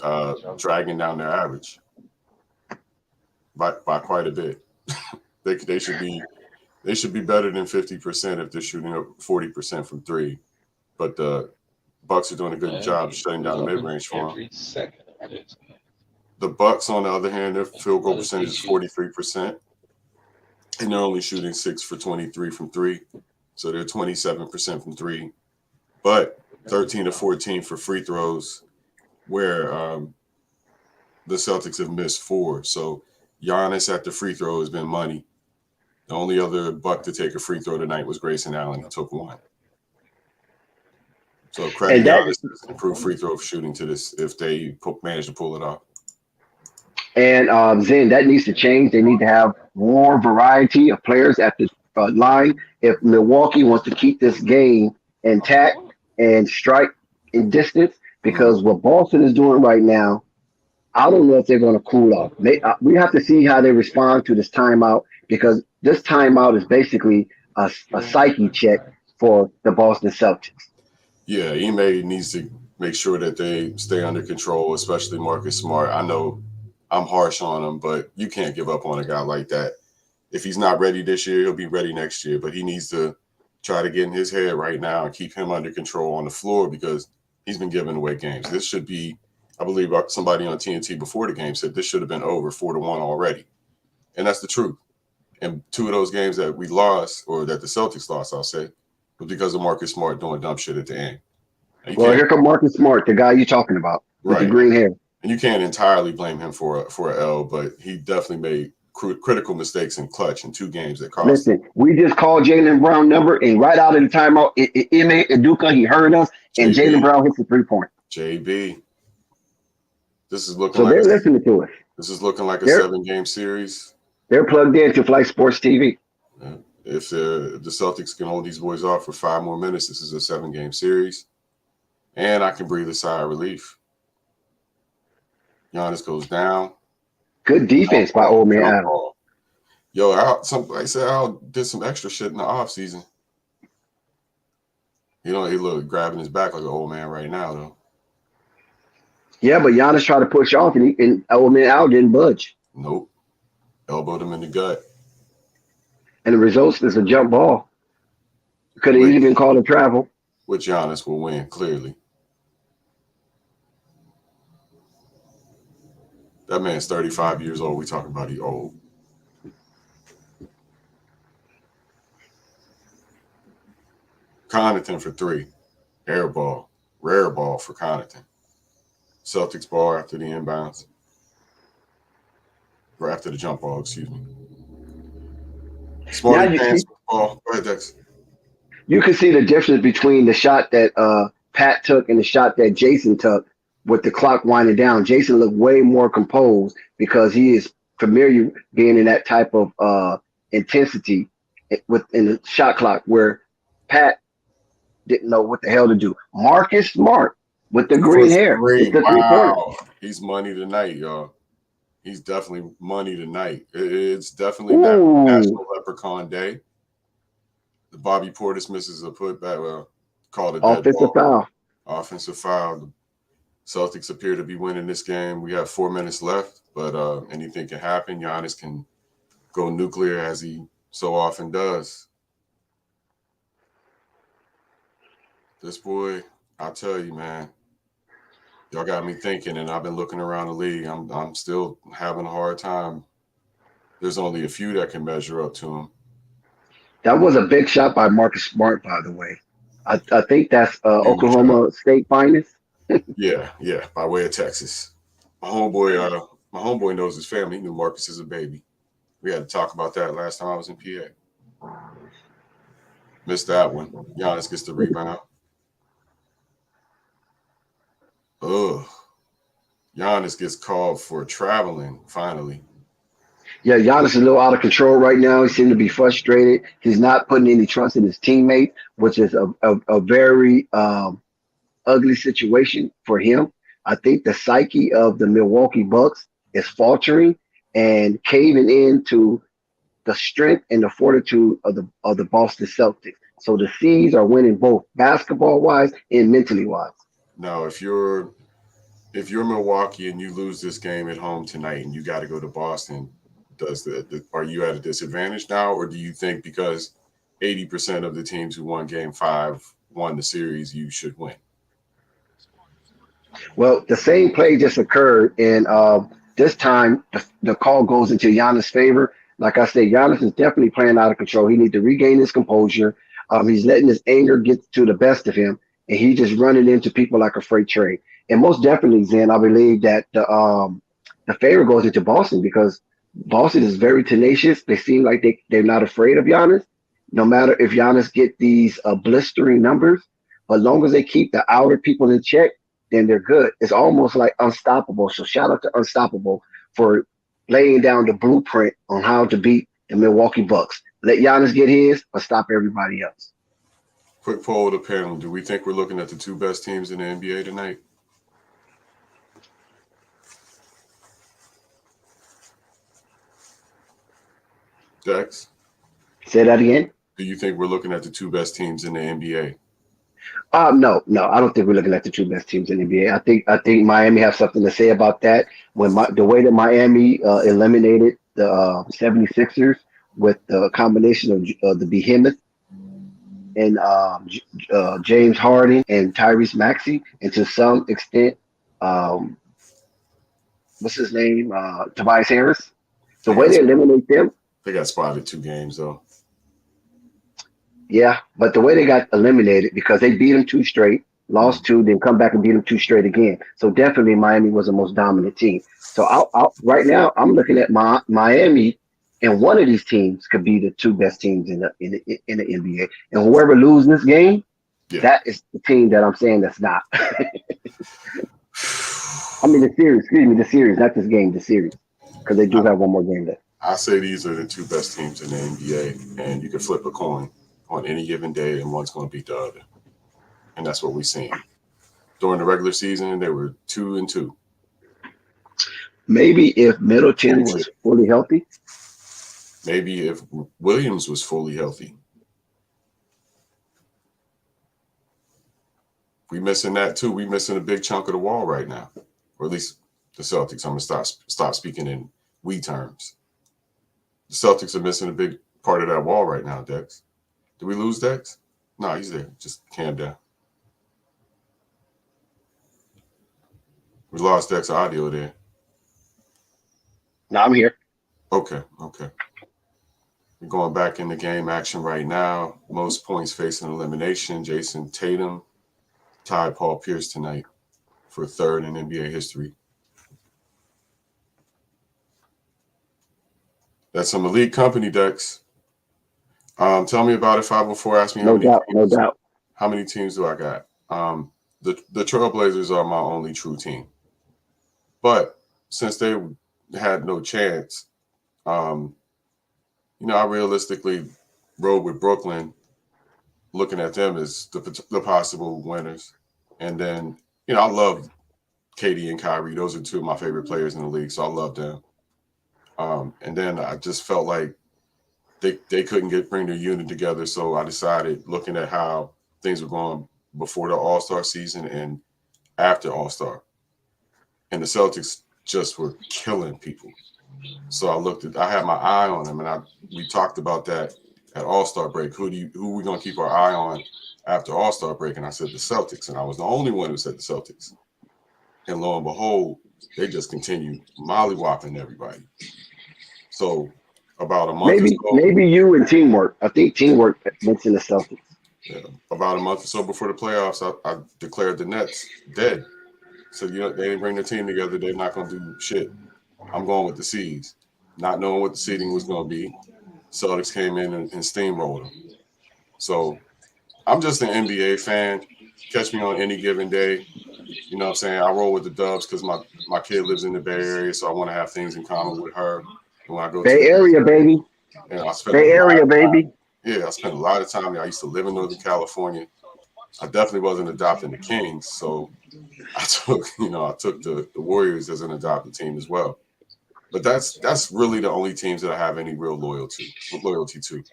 dragging down their average. By quite a bit. they should be better than 50% if they're shooting up 40% from 3. But the Bucks are doing a good job shutting down the mid-range for them. The Bucks, on the other hand, their field goal percentage is 43%, and they're only shooting 6 for 23 from 3. So they're 27% from 3, but 13 to 14 for free throws, where the Celtics have missed 4. So Giannis at the free throw has been money. The only other Buck to take a free throw tonight was Grayson Allen. He took 1. So credit Giannis improved free throw shooting to this if they manage to pull it off. And Zen, that needs to change. They need to have more variety of players at the line. If Milwaukee wants to keep this game intact and strike in distance, because what Boston is doing right now, I don't know if they're going to cool off. We have to see how they respond to this timeout, because this timeout is basically a psyche check for the Boston Celtics. Yeah, Ime needs to make sure that they stay under control, especially Marcus Smart. I know I'm harsh on him, but you can't give up on a guy like that. If he's not ready this year, he'll be ready next year. But he needs to try to get in his head right now and keep him under control on the floor, because he's been giving away games. This should be, I believe somebody on TNT before the game said this should have been over 4-1 already. And that's the truth. And 2 of those games that we lost, or that the Celtics lost, I'll say, was because of Marcus Smart doing dumb shit at the end. Well, here come Marcus Smart, the guy you're talking about, with the green hair. And you can't entirely blame him for an L, but he definitely made critical mistakes in clutch in 2 games that cost. Listen, we just called Jaylen Brown number, and right out of the timeout, Ime Udoka, he heard us, and Jaylen Brown hits the 3-point. JB. This is looking so they're listening to us. This is looking like a 7-game series. They're plugged into Flight Sports TV. Yeah. If the Celtics can hold these boys off for 5 more minutes, this is a 7-game series. And I can breathe a sigh of relief. Giannis goes down. Good defense by old man Adam. Yo, like I said, Al did some extra shit in the offseason. He look grabbing his back like an old man right now, though. Yeah, but Giannis tried to push off, and old man Al didn't budge. Nope. Elbowed him in the gut. And the result is a jump ball. Could have even been called a travel. Which Giannis will win, clearly. That man's 35 years old. We talking about he old. Connaughton for 3. Air ball. Rare ball for Connaughton. Celtics ball after the inbounds. Or after the jump ball, excuse me. Smart advance ball. Go ahead, Dex. You can see the difference between the shot that Pat took and the shot that Jason took with the clock winding down. Jason looked way more composed because he is familiar being in that type of intensity in the shot clock, where Pat didn't know what the hell to do. Marcus Smart with the green hair. Wow. He's money tonight, y'all. He's definitely money tonight. It's definitely National Leprechaun Day. The Bobby Portis misses a putback, called a dead offensive foul. Offensive foul. The Celtics appear to be winning this game. We have 4 minutes left, but anything can happen. Giannis can go nuclear, as he so often does. This boy, I'll tell you, man, y'all got me thinking, and I've been looking around the league. I'm still having a hard time. There's only a few that can measure up to him. That was a big shot by Marcus Smart, by the way. I think that's Oklahoma State finest. Yeah, by way of Texas. My homeboy knows his family. He knew Marcus as a baby. We had to talk about that last time I was in PA. Missed that one. Giannis gets the rebound. Ugh. Giannis gets called for traveling, finally. Yeah, Giannis is a little out of control right now. He seems to be frustrated. He's not putting any trust in his teammate, which is a very ugly situation for him. I think the psyche of the Milwaukee Bucks is faltering and caving into the strength and the fortitude of the Boston Celtics. So the C's are winning both basketball-wise and mentally-wise. Now, if you're Milwaukee and you lose this game at home tonight and you got to go to Boston, are you at a disadvantage now, or do you think because 80% of the teams who won Game 5 won the series, you should win? Well, the same play just occurred, and this time the call goes into Giannis' favor. Like I said, Giannis is definitely playing out of control. He needs to regain his composure. He's letting his anger get to the best of him, and he's just running into people like a freight train. And most definitely, Zen, I believe that the favor goes into Boston, because Boston is very tenacious. They seem like they're not afraid of Giannis, no matter if Giannis get these blistering numbers. But as long as they keep the outer people in check, then they're good. It's almost like Unstoppable. So shout out to Unstoppable for laying down the blueprint on how to beat the Milwaukee Bucks. Let Giannis get his, or stop everybody else. Quick poll of the panel. Do we think we're looking at the two best teams in the NBA tonight? Dex? Say that again? Do you think we're looking at the two best teams in the NBA? No, I don't think we're looking at the two best teams in the NBA. I think Miami have something to say about that. When the way that Miami eliminated the 76ers with the combination of the behemoth and James Harden and Tyrese Maxey, and to some extent, what's his name, Tobias Harris. The way they eliminate them. They got spotted 2 games though. Yeah, but the way they got eliminated, because they beat them 2 straight, lost 2, then come back and beat them 2 straight again. So definitely Miami was the most dominant team. So right now I'm looking at Miami, and one of these teams could be the 2 best teams in the NBA. And whoever loses this game, that is the team that I'm saying that's not. I mean the series. Excuse me, the series, not this game, the series, because they do have one more game left. I say these are the 2 best teams in the NBA, and you can flip a coin on any given day, and one's going to beat the other. And that's what we've seen. During the regular season, they were 2-2. Maybe if Middleton was fully healthy. Maybe if Williams was fully healthy. We missing that too. We missing a big chunk of the wall right now. Or at least the Celtics. I'm going to stop speaking in we terms. The Celtics are missing a big part of that wall right now, Dex. Did we lose Dex? No, he's there. Just calm down. We lost Dex audio there. No, I'm here. Okay. We're going back into game action right now. Most points facing elimination. Jason Tatum tied Paul Pierce tonight for 3rd in NBA history. That's some elite company, Dex. Tell me about it, 504. Ask me no doubt. How many teams do I got? The Trailblazers are my only true team. But since they had no chance, I realistically rode with Brooklyn, looking at them as the possible winners. And then, I love KD and Kyrie. Those are 2 of my favorite players in the league, so I love them. And then I just felt like they couldn't bring their unit together, so I decided, looking at how things were going before the All-Star season and after All-Star, and the Celtics just were killing people. So I had my eye on them, and we talked about that at All-Star break. Who we gonna keep our eye on after All-Star break? And I said the Celtics, and I was the only one who said the Celtics. And lo and behold, they just continued mollywopping everybody. So about a month maybe you and teamwork. I think teamwork went in the Celtics. Yeah, about a month or so before the playoffs, I declared the Nets dead. So they didn't bring their team together. They're not going to do shit. I'm going with the C's, not knowing what the seeding was going to be. Celtics came in and steamrolled them. So I'm just an NBA fan. Catch me on any given day. You know what I'm saying? I roll with the Dubs because my kid lives in the Bay Area, so I want to have things in common with her. When I go Bay Area, baby. Bay Area, baby. Yeah, I spent a lot of time there. I used to live in Northern California. I definitely wasn't adopting the Kings, so I took the Warriors as an adopted team as well. But that's really the only teams that I have any real loyalty to.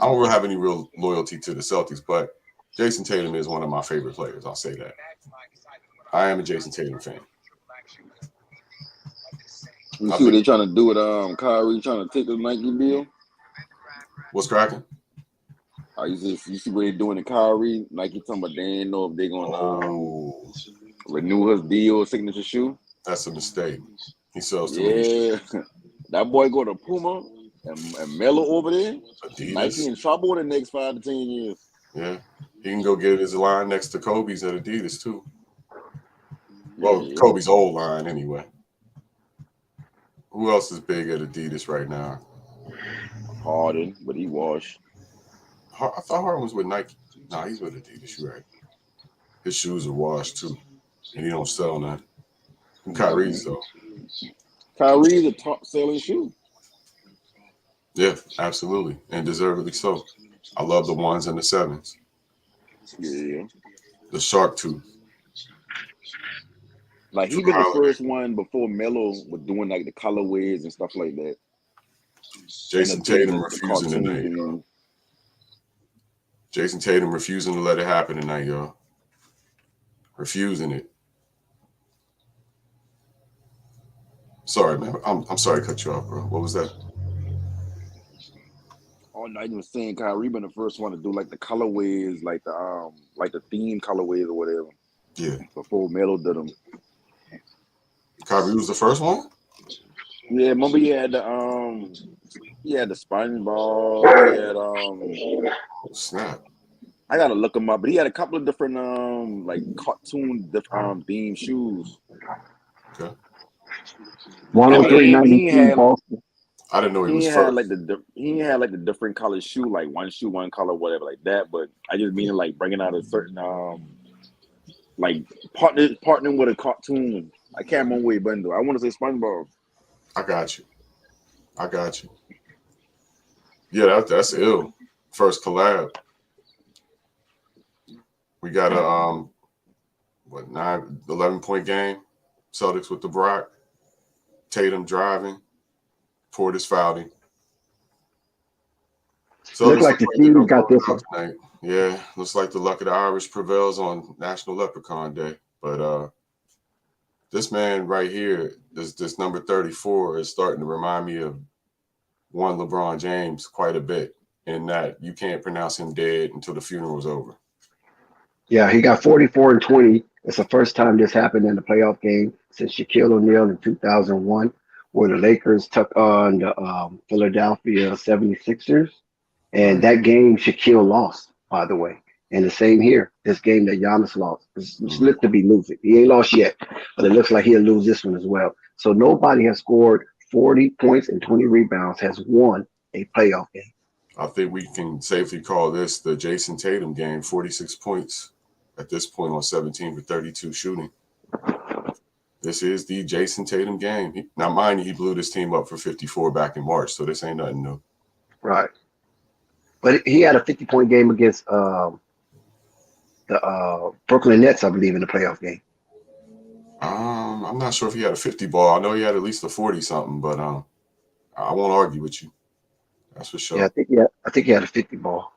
I don't really have any real loyalty to the Celtics, but Jason Tatum is one of my favorite players. I'll say that. I am a Jason Tatum fan. You see what they're trying to do with Kyrie trying to take the Nike deal? What's cracking? You see what they're doing to Kyrie? Nike talking about they ain't know if they're gonna renew his deal, signature shoe. That's a mistake. He sells too many. That boy go to Puma and Melo over there. Adidas. Nike in trouble in the next 5 to 10 years. Yeah, he can go get his line next to Kobe's at Adidas too. Well, Kobe's old line anyway. Who else is big at Adidas right now? Harden, but he washed. I thought Harden was with Nike. Nah, he's with Adidas. You're right. His shoes are washed too, and he don't sell none. And Kyrie's though. Kyrie's a top selling shoe. Yeah, absolutely, and deservedly so. I love the 1s and the 7s. Yeah. The shark tooth. Like he For been the holiday. first one before Melo was doing like the colorways and stuff like that. Jason Doing Tatum the refusing cartoon tonight, y'all. thing. Jason Tatum refusing to let it happen tonight, y'all. Refusing it. Sorry, man. I'm sorry to cut you off, bro. What was that? Oh no, you was saying Kyrie been the first one to do like the colorways, like the theme colorways or whatever. Yeah. Before Melo did them. Kyrie was the first one? Yeah, remember he had the SpongeBob, he had Snap. I gotta look him up, but he had a couple of different like cartoon themed shoes. Okay. 103.92 Boston. I didn't know he was He first. had like the different colored shoe, like one shoe, one color, whatever, like that. But I just mean like bringing out a certain like partnering with a cartoon. I can't remember what he been though. I want to say SpongeBob. I got you. Yeah, that's ill. First collab. We got a 11-point game. Celtics with the Brock. Tatum driving. Portis fouling. Looks like the team got this one. Tonight. Yeah, looks like the luck of the Irish prevails on National Leprechaun Day. But this man right here, this number 34, is starting to remind me of one LeBron James quite a bit, in that you can't pronounce him dead until the funeral's over. Yeah, he got 44 and 20. It's the first time this happened in the playoff game since Shaquille O'Neal in 2001, where the Lakers took on the Philadelphia 76ers. And that game, Shaquille lost, by the way. And the same here, this game that Giannis lost. It's looked to be losing. He ain't lost yet, but it looks like he'll lose this one as well. So nobody has scored 40 points and 20 rebounds has won a playoff game. I think we can safely call this the Jason Tatum game. 46 points at this point on 17 for 32 shooting. This is the Jason Tatum game. Now, mind you, he blew this team up for 54 back in March, so this ain't nothing new. Right. But he had a 50-point game against the Brooklyn Nets, I believe, in the playoff game. I'm not sure if he had a 50 ball. I know he had at least a 40-something, but I won't argue with you. That's for sure. Yeah, I think he had a 50 ball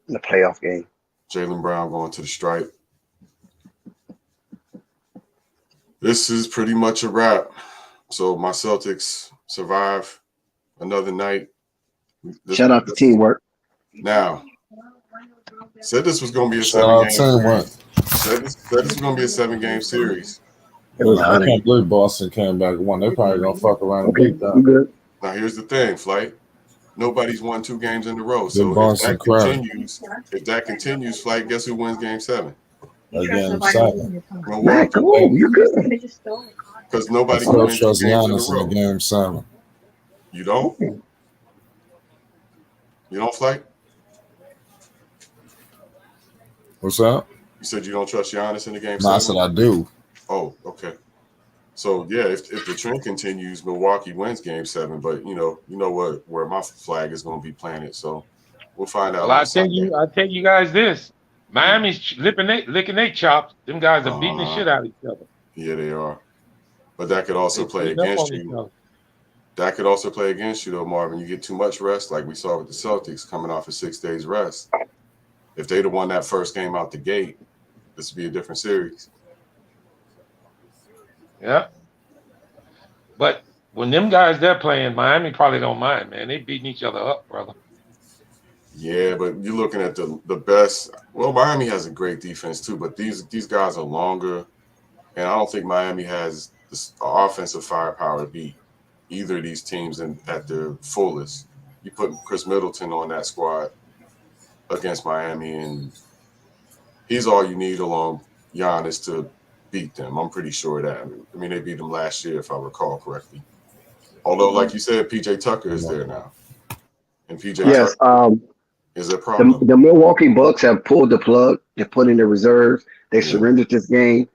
in the playoff game. Jaylen Brown going to the stripe. This is pretty much a wrap. So my Celtics survive another night. Shout out to teamwork. Now, said this was going to be a 7-game series. Said this was going to be a 7-game series. I can't believe Boston came back and won. They're probably going to fuck around and beat that. Now, here's the thing, Flight. Nobody's won 2 games in a row. So if that continues, Flight, guess who wins Game 7? Game 7. Man, come on, you good. Because nobody can wins 2 games Giannis in a row. In Game 7. You don't? You don't, Flight? What's that? You said you don't trust Giannis in the Game 7? No, I said I do. Oh, okay. So yeah, if the trend continues, Milwaukee wins Game 7. But you know where my flag is going to be planted. So we'll find out. Well, I tell you guys this: Miami's licking their chops. Them guys are beating the shit out of each other. Yeah, they are. But that could also play against you. That could also play against you, though, Marvin. You get too much rest, like we saw with the Celtics coming off of 6 days rest. If they'd have won that first game out the gate, this would be a different series. Yeah. But when them guys they're playing, Miami probably don't mind, man. They beating each other up, brother. Yeah, but you're looking at the best. Well, Miami has a great defense too, but these guys are longer, and I don't think Miami has the offensive firepower to beat either of these teams at their fullest. You put Chris Middleton on that squad against Miami, and he's all you need along Giannis to beat them. I'm pretty sure that. I mean, they beat them last year, if I recall correctly. Although, like you said, PJ Tucker is there now. And PJ Tucker is a problem. The Milwaukee Bucks have pulled the plug. They put in the reserves. They surrendered this game.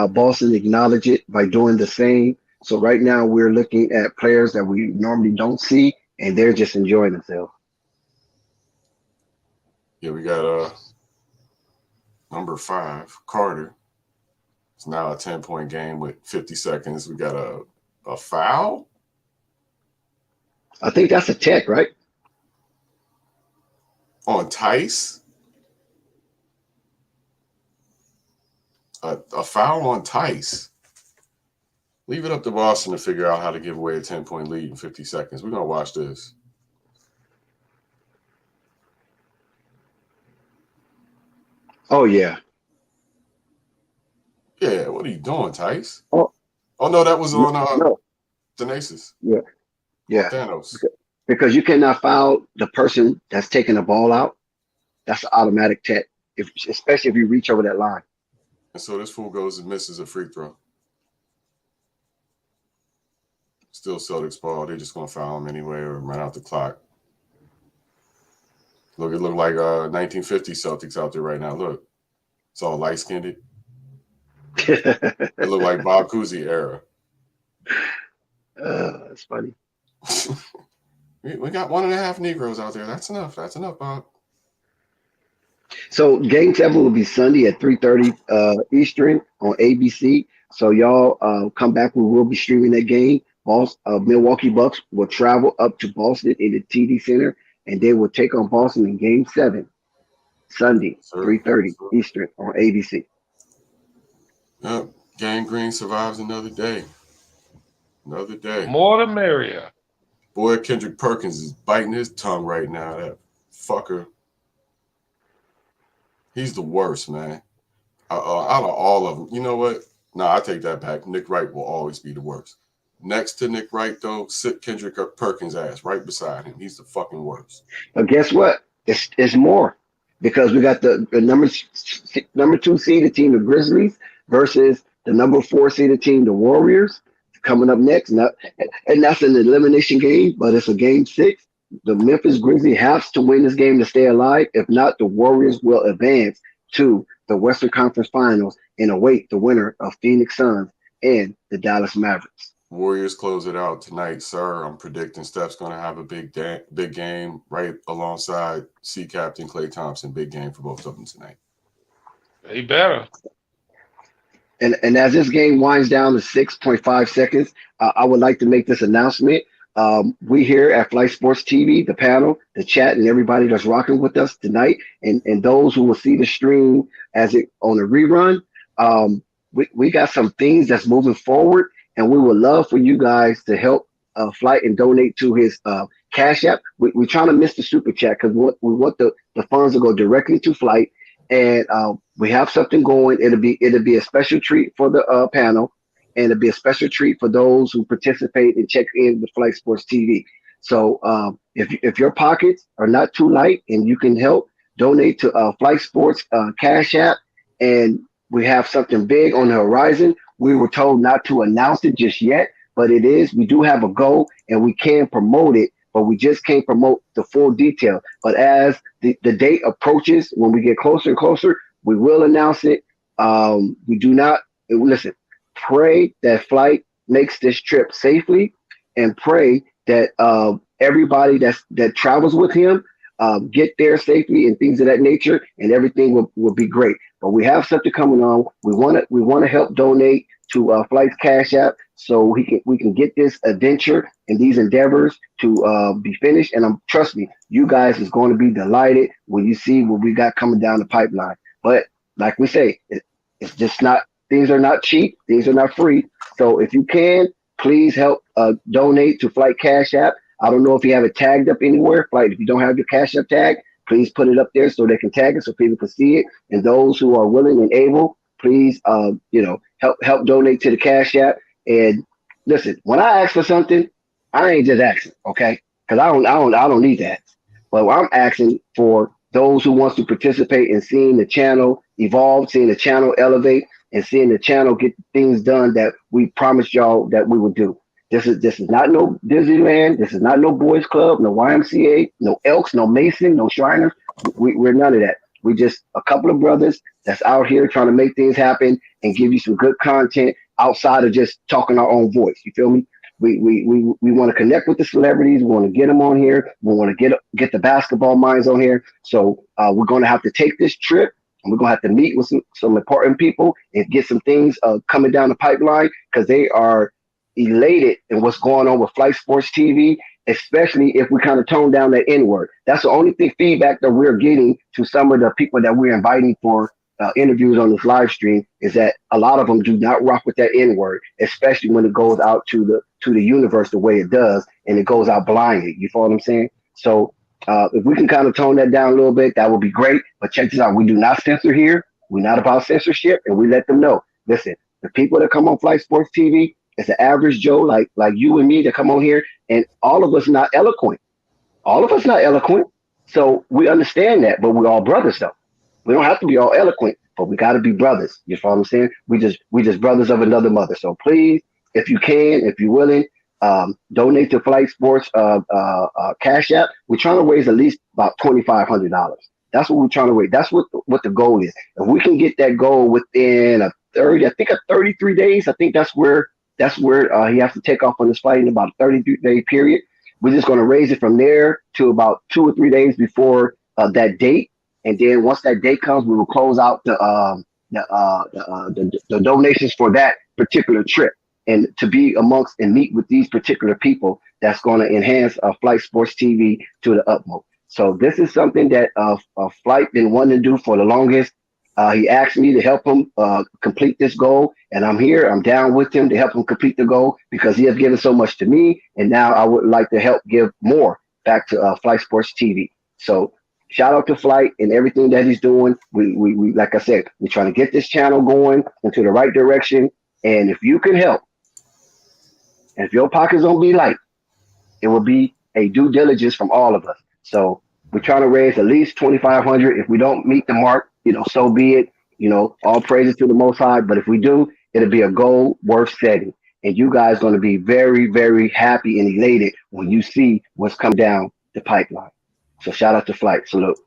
Boston acknowledged it by doing the same. So right now we're looking at players that we normally don't see, and they're just enjoying themselves. Yeah, we got number 5, Carter. It's now a 10-point game with 50 seconds. We got a foul. I think that's a tech, right? On Tice. A foul on Tice. Leave it up to Boston to figure out how to give away a 10-point lead in 50 seconds. We're going to watch this. Oh, yeah. Yeah, what are you doing, Tice? Oh no, that was on no. Denasis. Yeah. Yeah. Thanos. Because you cannot foul the person that's taking the ball out. That's an automatic tech, especially if you reach over that line. And so this fool goes and misses a free throw. Still Celtics ball. They're just going to foul him anyway or run out the clock. Look, it looked like 1950 Celtics out there right now. Look, it's all light-skinned. It looked like Bob Cousy era. That's funny. We got 1.5 Negroes out there. That's enough. That's enough, Bob. So Game 7 will be Sunday at 3:30 Eastern on ABC. So y'all come back. We will be streaming that game. Milwaukee Bucks will travel up to Boston in the TD Center, and they will take on Boston in Game 7 Sunday, 3:30 Eastern on ABC. Yep. Gang Green survives another day. Another day. More the merrier. Boy, Kendrick Perkins is biting his tongue right now. That fucker. He's the worst, man. Out of all of them. You know what? No, I take that back. Nick Wright will always be the worst. Next to Nick Wright, though, sit Kendrick Perkins' ass right beside him. He's the fucking worst. But guess what? It's more because we got the number 2 seeded team, the Grizzlies, versus the number 4 seeded team, the Warriors, coming up next. And that's an elimination game, but it's a game 6. The Memphis Grizzlies have to win this game to stay alive. If not, the Warriors will advance to the Western Conference Finals and await the winner of Phoenix Suns and the Dallas Mavericks. Warriors close it out tonight, sir. I'm predicting Steph's going to have a big game right alongside C Captain Klay Thompson. Big game for both of them tonight. They better. And as this game winds down to 6.5 seconds, I would like to make this announcement. We here at Flight Sports TV, the panel, the chat, and everybody that's rocking with us tonight, and those who will see the stream as it on the rerun, we got some things that's moving forward, and we would love for you guys to help Flight and donate to his Cash App. We're trying to miss the super chat because we want the funds to go directly to Flight, and we have something going. It'll be a special treat for the panel. And it'll be a special treat for those who participate and check in with Flight Sports TV. So if your pockets are not too light and you can help, donate to Flight Sports Cash App. And we have something big on the horizon. We were told not to announce it just yet, but it is. We do have a goal and we can promote it, but we just can't promote the full detail. But as the date approaches, when we get closer and closer, we will announce it. We do not, listen, pray that Flight makes this trip safely, and pray that everybody that travels with him get there safely and things of that nature, and everything will be great. But we have something coming on. We want to help donate to Flight's Cash App so we can get this adventure and these endeavors to be finished. And trust me, you guys is going to be delighted when you see what we got coming down the pipeline. But like we say, it's just not. Things are not cheap. Things are not free. So if you can, please help donate to Flight Cash App. I don't know if you have it tagged up anywhere. Flight, if you don't have your Cash App tag, please put it up there so they can tag it so people can see it. And those who are willing and able, please, help donate to the Cash App. And listen, when I ask for something, I ain't just asking, okay? Because I don't need that. But I'm asking for those who wants to participate in seeing the channel evolve, seeing the channel elevate, and seeing the channel get things done that we promised y'all that we would do. This is not no Disneyland. This is not no Boys Club, no YMCA, no Elks, no Mason, no Shriners. We're none of that. We just a couple of brothers that's out here trying to make things happen and give you some good content outside of just talking our own voice. You feel me? We want to connect with the celebrities. We want to get them on here. We want to get the basketball minds on here. So we're going to have to take this trip, and we're going to have to meet with some important people and get some things coming down the pipeline, because they are elated in what's going on with Flight Sports TV, especially if we kind of tone down that N word. That's the only thing feedback that we're getting to some of the people that we're inviting for interviews on this live stream, is that a lot of them do not rock with that N word, especially when it goes out to the universe the way it does, and it goes out blindly. You follow what I'm saying? So if we can kind of tone that down a little bit, that would be great. But check this out: we do not censor here. We're not about censorship, and we let them know. Listen, the people that come on Flight Sports TV, it's an average Joe like you and me that come on here, and all of us not eloquent. All of us not eloquent. So we understand that, but we're all brothers though. We don't have to be all eloquent, but we got to be brothers. You follow what I'm saying? We just brothers of another mother. So please, if you can, if you're willing, donate to Flight Sports Cash App. We're trying to raise at least about $2,500. That's what we're trying to raise. That's what the goal is. If we can get that goal within a 33 days, I think that's where he has to take off on his flight in about a 33-day period. We're just going to raise it from there to about 2 or 3 days before that date. And then once that day comes, we will close out the donations for that particular trip, and to be amongst and meet with these particular people that's going to enhance Flight Sports TV to the utmost. So this is something that Flight been wanting to do for the longest. He asked me to help him complete this goal, and I'm here. I'm down with him to help him complete the goal, because he has given so much to me, and now I would like to help give more back to Flight Sports TV. So shout out to Flight and everything that he's doing. We like I said, we're trying to get this channel going into the right direction. And if you can help, and if your pockets don't be light, it will be a due diligence from all of us. So we're trying to raise at least $2,500. If we don't meet the mark, so be it. All praises to the Most High. But if we do, it'll be a goal worth setting. And you guys are going to be very, very happy and elated when you see what's come down the pipeline. So shout out to Flight. Salute.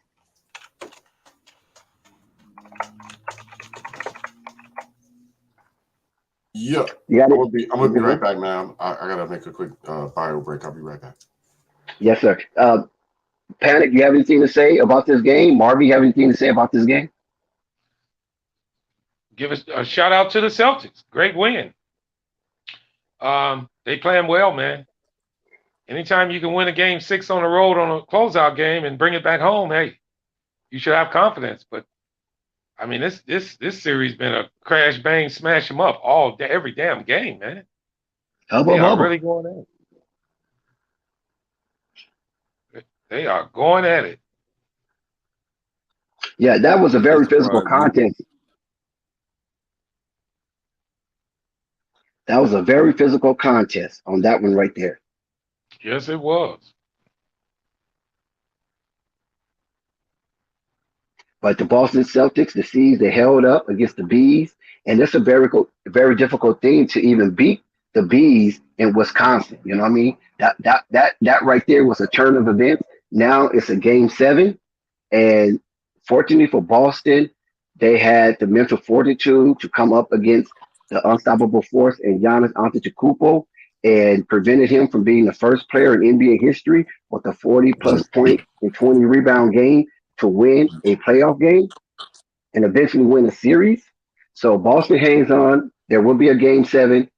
Yeah. I'm gonna be right back, man. I gotta make a quick bio break. I'll be right back. Yes, sir. Panic, you have anything to say about this game? Marvy, you have anything to say about this game? Give us a shout out to the Celtics. Great win. They playing well, man. Anytime you can win a game 6 on the road on a closeout game and bring it back home, hey, you should have confidence. But I mean, this series been a crash, bang, smash them up all day, every damn game, man. They are really going at it. They are going at it. Yeah, that was a very physical contest. That was a very physical contest on that one right there. Yes, it was. But the Boston Celtics, the C's, they held up against the B's, and it's a very difficult thing to even beat the B's in Wisconsin. You know what I mean? That right there was a turn of events. Now it's a game 7, and fortunately for Boston, they had the mental fortitude to come up against the unstoppable force in Giannis Antetokounmpo, and prevented him from being the first player in NBA history with a 40-plus point and 20 rebound game to win a playoff game and eventually win a series. So Boston hangs on. There will be a game 7,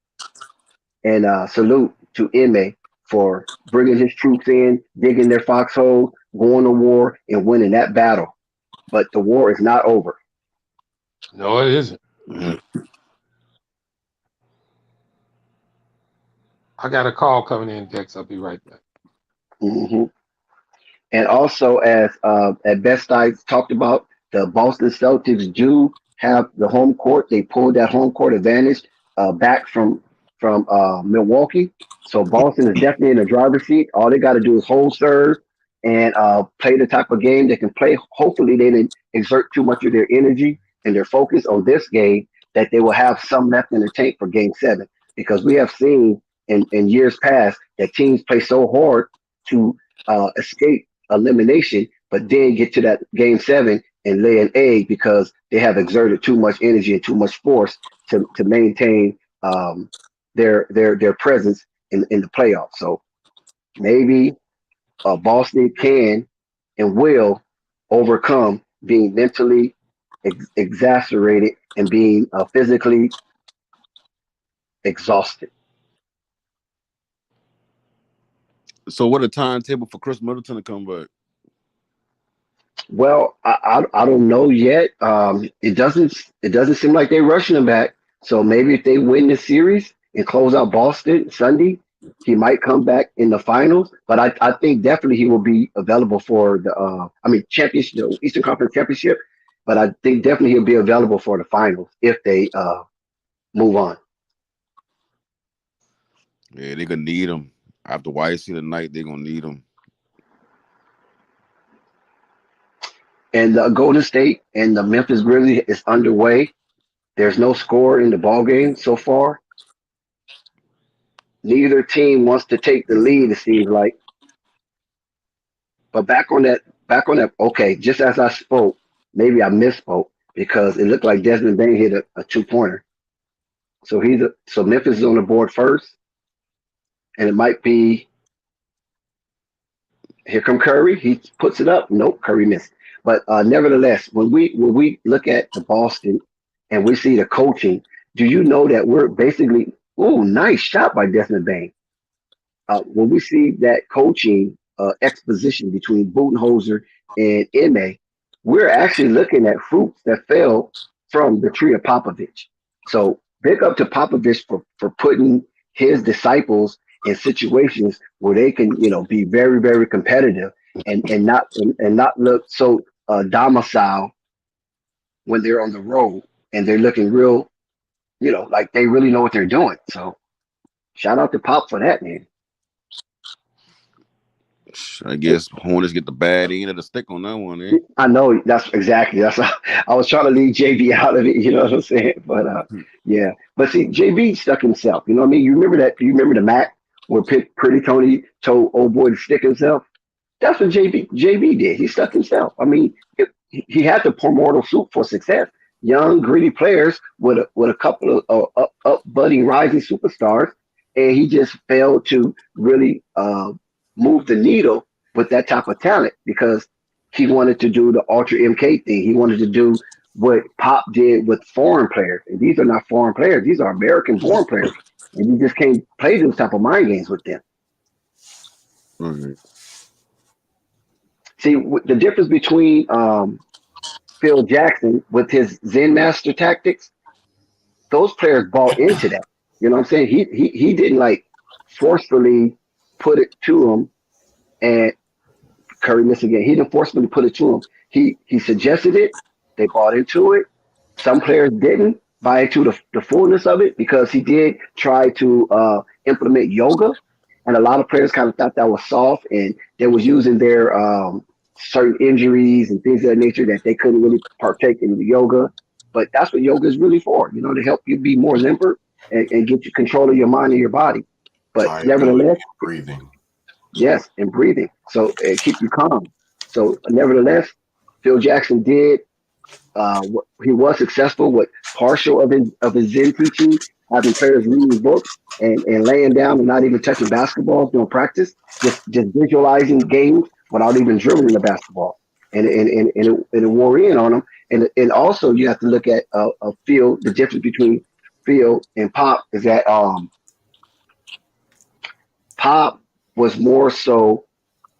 and salute to Ime for bringing his troops in, digging their foxholes, going to war, and winning that battle. But the war is not over. No, it isn't. I got a call coming in, Dex. I'll be right back. Mm-hmm. And also, as at Best I talked about, the Boston Celtics do have the home court. They pulled that home court advantage back from Milwaukee. So Boston is definitely in the driver's seat. All they got to do is hold serve and play the type of game they can play. Hopefully, they didn't exert too much of their energy and their focus on this game, that they will have some left in the tank for game 7. Because we have seen in years past that teams play so hard to escape elimination, but then get to that game 7 and lay an egg because they have exerted too much energy and too much force to maintain their presence in the playoffs. So maybe Boston can and will overcome being mentally exacerbated and being physically exhausted. So what a timetable for Chris Middleton to come back? Well, I don't know yet. It doesn't seem like they're rushing him back. So maybe if they win the series and close out Boston Sunday, he might come back in the finals. But I think definitely he will be available for the championship, the Eastern Conference Championship. But I think definitely he'll be available for the finals if they move on. Yeah, they're gonna need him after YC tonight. They're gonna need him. And the Golden State and the Memphis Grizzlies is underway. There's no score in the ball game so far. Neither team wants to take the lead, it seems like. But back on that. Okay, just as I spoke, maybe I misspoke because it looked like Desmond Bain hit a 2-pointer. So Memphis is on the board first, and it might be here come Curry. He puts it up. Nope, Curry missed. But nevertheless, when we look at the Boston and we see the coaching, do you know that we're basically nice shot by Desmond Bain. When we see that coaching exposition between Budenholzer and Ime, we're actually looking at fruits that fell from the tree of Popovich. So big up to Popovich for putting his disciples in situations where they can, be very, very competitive and not look so domicile when they're on the road and they're looking real, like they really know what they're doing. So shout out to Pop for that, man. I guess Hornets get the bad end of the stick on that one, eh? I know that's I was trying to leave JB out of it, you know what I'm saying? But yeah. But see, JB stuck himself. You know what I mean? You remember that? You remember the Mac where Pretty Tony told old boy to stick himself? That's what JB did. He stuck himself. I mean, he had the primordial suit for success. Young, greedy players with a couple of up budding rising superstars, and he just failed to really move the needle with that type of talent because he wanted to do the Ultra MK thing. He wanted to do what Pop did with foreign players, and these are not foreign players; these are American-born players, and you just can't play those type of mind games with them. Mm-hmm. See, the difference between Phil Jackson with his Zen Master tactics, those players bought into that. You know what I'm saying? He didn't like forcefully put it to him, and Curry missed again. He didn't forcefully put it to him. He suggested it. They bought into it. Some players didn't buy into the fullness of it because he did try to implement yoga, and a lot of players kind of thought that was soft, and they was using their certain injuries and things of that nature that they couldn't really partake in the yoga. But that's what yoga is really for, to help you be more limber and get you control of your mind and your body. But nevertheless, breathing. Yes, and breathing. So keep you calm. So nevertheless, Phil Jackson did. He was successful with partial of his Zen teaching, having players reading books and laying down and not even touching basketballs during practice, just visualizing games without even dribbling the basketball, and it wore in on them. And also you have to look at Phil. The difference between Phil and Pop is that Pop was more so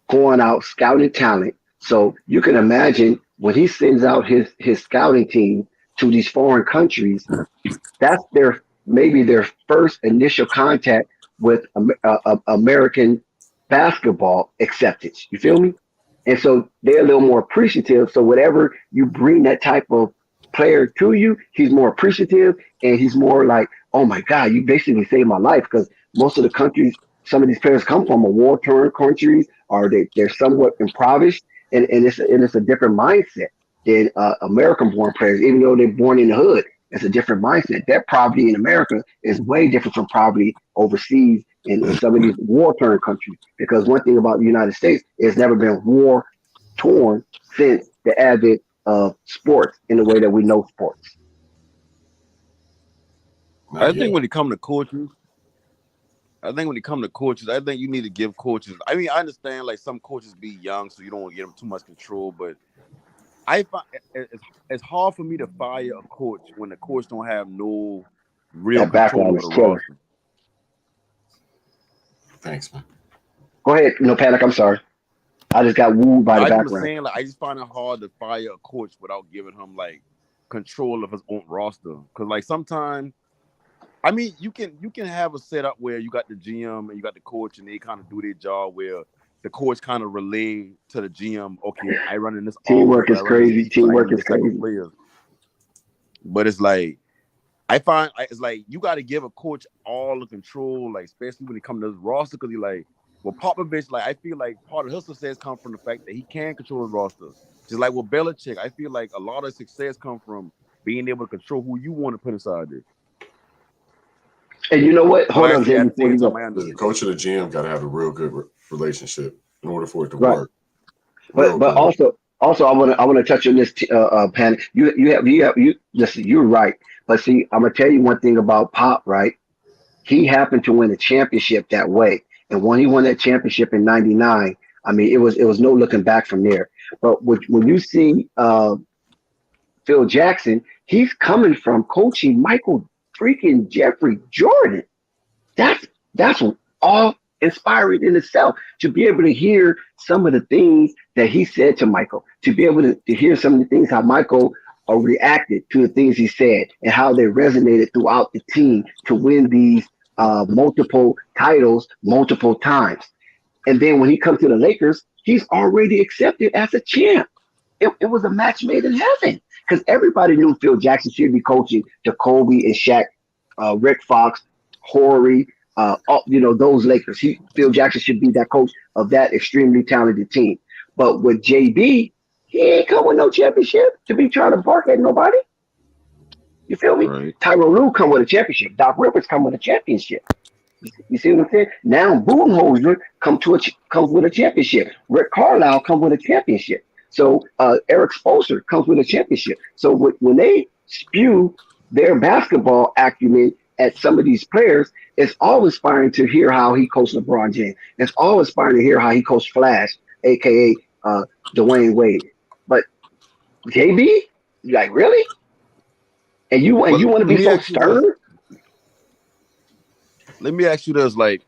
going out scouting talent. So you can imagine when he sends out his scouting team to these foreign countries, that's maybe their first initial contact with American basketball acceptance. You feel me? And so they're a little more appreciative. So whatever you bring that type of player to you, he's more appreciative and he's more like, oh my God, you basically saved my life, because most of the countries some of these players come from are war-torn countries, or they're somewhat impoverished, and it's a different mindset than American-born players, even though they're born in the hood. It's a different mindset. Their poverty in America is way different from poverty overseas in some of these war-torn countries. Because one thing about the United States, it's never been war-torn since the advent of sports in the way that we know sports. I think when it comes to coaches, I think you need to give coaches. I mean, I understand like some coaches be young, so you don't want to give them too much control. But I find it's hard for me to fire a coach when the coach don't have no real That control background over is the killer. roster. Thanks, man. Go ahead, no panic. I'm sorry. I just got wooed by the I just background. saying, like, I just find it hard to fire a coach without giving him like control of his own roster. Because like sometimes, I mean, you can have a setup where you got the GM and you got the coach, and they kind of do their job where the coach kind of relay to the GM, okay, I run in this Teamwork offense, is I run in this crazy. defense, I Teamwork need is this type of crazy. players. But it's like I find it's like you got to give a coach all the control, like especially when it comes to his roster, because he like. Well, Popovich, like I feel like part of his success comes from the fact that he can control his roster. Just like with Belichick, I feel like a lot of success comes from being able to control who you want to put inside there. And you know what? But Hold like I on, say, Jay, at the before same you time, go. I The understand. coach and the GM got to have a real good relationship in order for it to Right. work. But also I want to touch on this Pan. You listen, you're right. But see, I'm gonna tell you one thing about Pop, right? He happened to win a championship that way. And when he won that championship in '99, I mean it was no looking back from there. But when you see Phil Jackson, he's coming from coaching Michael freaking Jeffrey Jordan. That's all inspiring in itself to be able to hear some of the things that he said to Michael, to be able to hear some of the things how Michael reacted to the things he said and how they resonated throughout the team to win these multiple titles multiple times. And then when he comes to the Lakers, he's already accepted as a champ. It was a match made in heaven because everybody knew Phil Jackson should be coaching to Kobe and Shaq, Rick Fox, Horry, those Lakers. Phil Jackson should be that coach of that extremely talented team. But with JB, he ain't come with no championship to be trying to bark at nobody. You feel me? Right. Tyronn Lue come with a championship. Doc Rivers come with a championship. You see what I'm saying? Now Budenholzer comes with a championship. Rick Carlisle comes with a championship. So Eric Spoelstra comes with a championship. So when they spew their basketball acumen at some of these players, it's all inspiring to hear how he coached LeBron James. It's all inspiring to hear how he coached Flash, aka Dwayne Wade. But JB, like really? And you want to be so stern? Let me ask you this: like,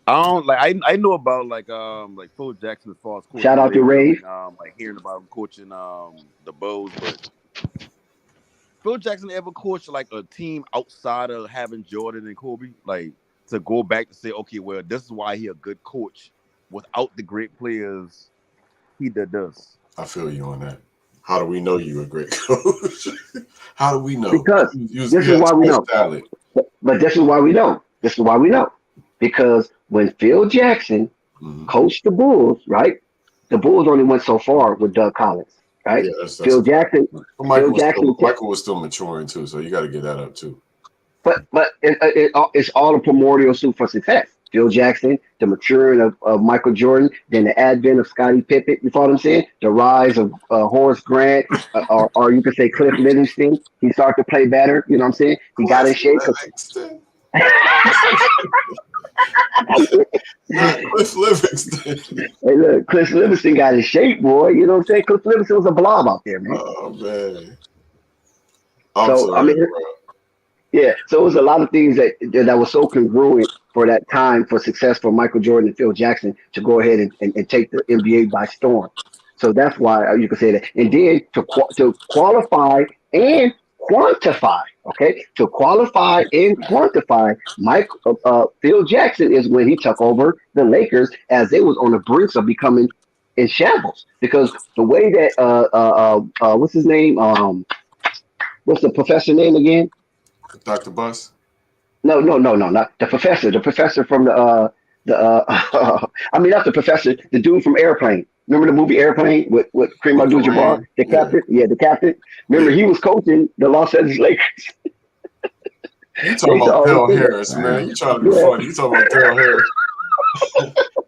I don't like. I know about like Phil Jackson as far as coaching. Shout out to Ray. Like hearing about him coaching the Bulls, but Phil Jackson ever coached like a team outside of having Jordan and Kobe, like to go back to say, okay, well, this is why he a good coach. Without the great players, he did this. I feel you on that. How do we know you a great coach? How do we know? Because this is why we know. But this is why we know. This is why we know. Because when Phil Jackson coached the Bulls, right? The Bulls only went so far with Doug Collins, right? Yeah, that's Phil Jackson. Michael was still maturing too, so you got to get that up too. But it's all a primordial soup for success. Phil Jackson, the maturing of Michael Jordan, then the advent of Scottie Pippen. You follow what I'm saying? The rise of Horace Grant, or you could say Cliff Livingston. He started to play better. You know what I'm saying? He got in shape. Not Cliff Livingston. Hey, look, Cliff Livingston got in shape, boy. You know what I'm saying? Cliff Livingston was a blob out there, man. Oh man. Yeah. So it was a lot of things that was so congruent for that time for success for Michael Jordan and Phil Jackson to go ahead and take the NBA by storm. So that's why you could say that. And then to qualify and quantify, okay? To qualify and quantify, Phil Jackson is when he took over the Lakers as they was on the brink of becoming in shambles. Because the way that what's his name? What's the professor name again? Dr. Buss? No, not the professor. The professor from the I mean not the professor, the dude from Airplane. Remember the movie Airplane with Kareem Abdul-Jabbar, the captain? Yeah, the captain. Remember he was coaching the Los Angeles Lakers. You talking about Dale Harris, man. You trying to be funny. You talking about Dale Harris.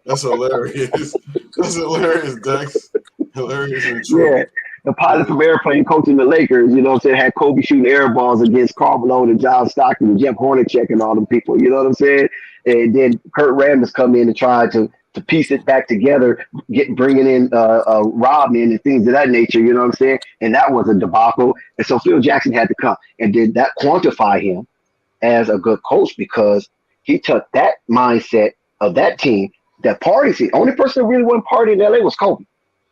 That's hilarious. That's hilarious, Dex. Hilarious and true. the pilot from Airplane coaching the Lakers, you know what I'm saying, had Kobe shooting air balls against Karl Malone and John Stockton and Jeff Hornacek and all them people, you know what I'm saying? And then Kurt Rambis come in and try to piece it back together, bringing in Rodman and things of that nature, you know what I'm saying? And that was a debacle. And so Phil Jackson had to come. And did that quantify him as a good coach because he took that mindset of that team, that party scene. Only person that really wasn't partying in LA was Kobe.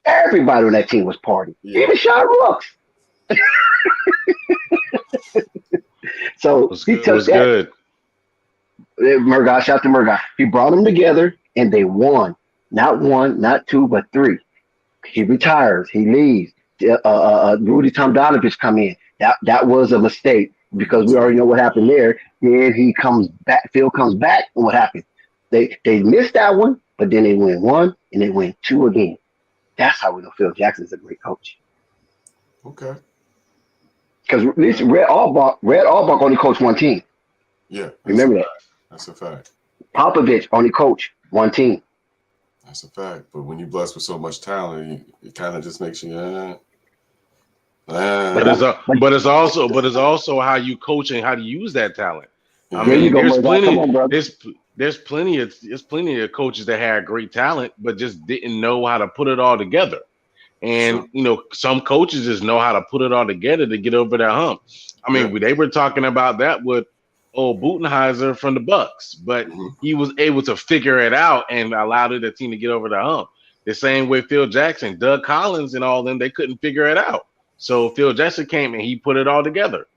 Everybody on that team was partying, even Sean Rooks. So he took that. Good. Murgot, shout to Murgot. He brought them together and they won. Not one, not two, but three. He retires. He leaves. Rudy Tomjanovich come in. That was a mistake because we already know what happened there. Then he comes back. Phil comes back, and what happened? They missed that one, but then they win one and they win two again. That's how we know Phil Jackson is a great coach. Okay. Because at least Red Auerbach only coached one team. Yeah. Remember that. That's a fact. Popovich only coached one team. That's a fact. But when you're blessed with so much talent, it kind of just makes you. But it's also how you coach and how to use that talent. I mean, there's plenty of coaches that had great talent, but just didn't know how to put it all together. And some coaches just know how to put it all together to get over that hump. I mean, they were talking about that with Budenholzer from the Bucks, but he was able to figure it out and allowed the team to get over the hump. The same way Phil Jackson, Doug Collins, and all them, they couldn't figure it out. So Phil Jackson came and he put it all together.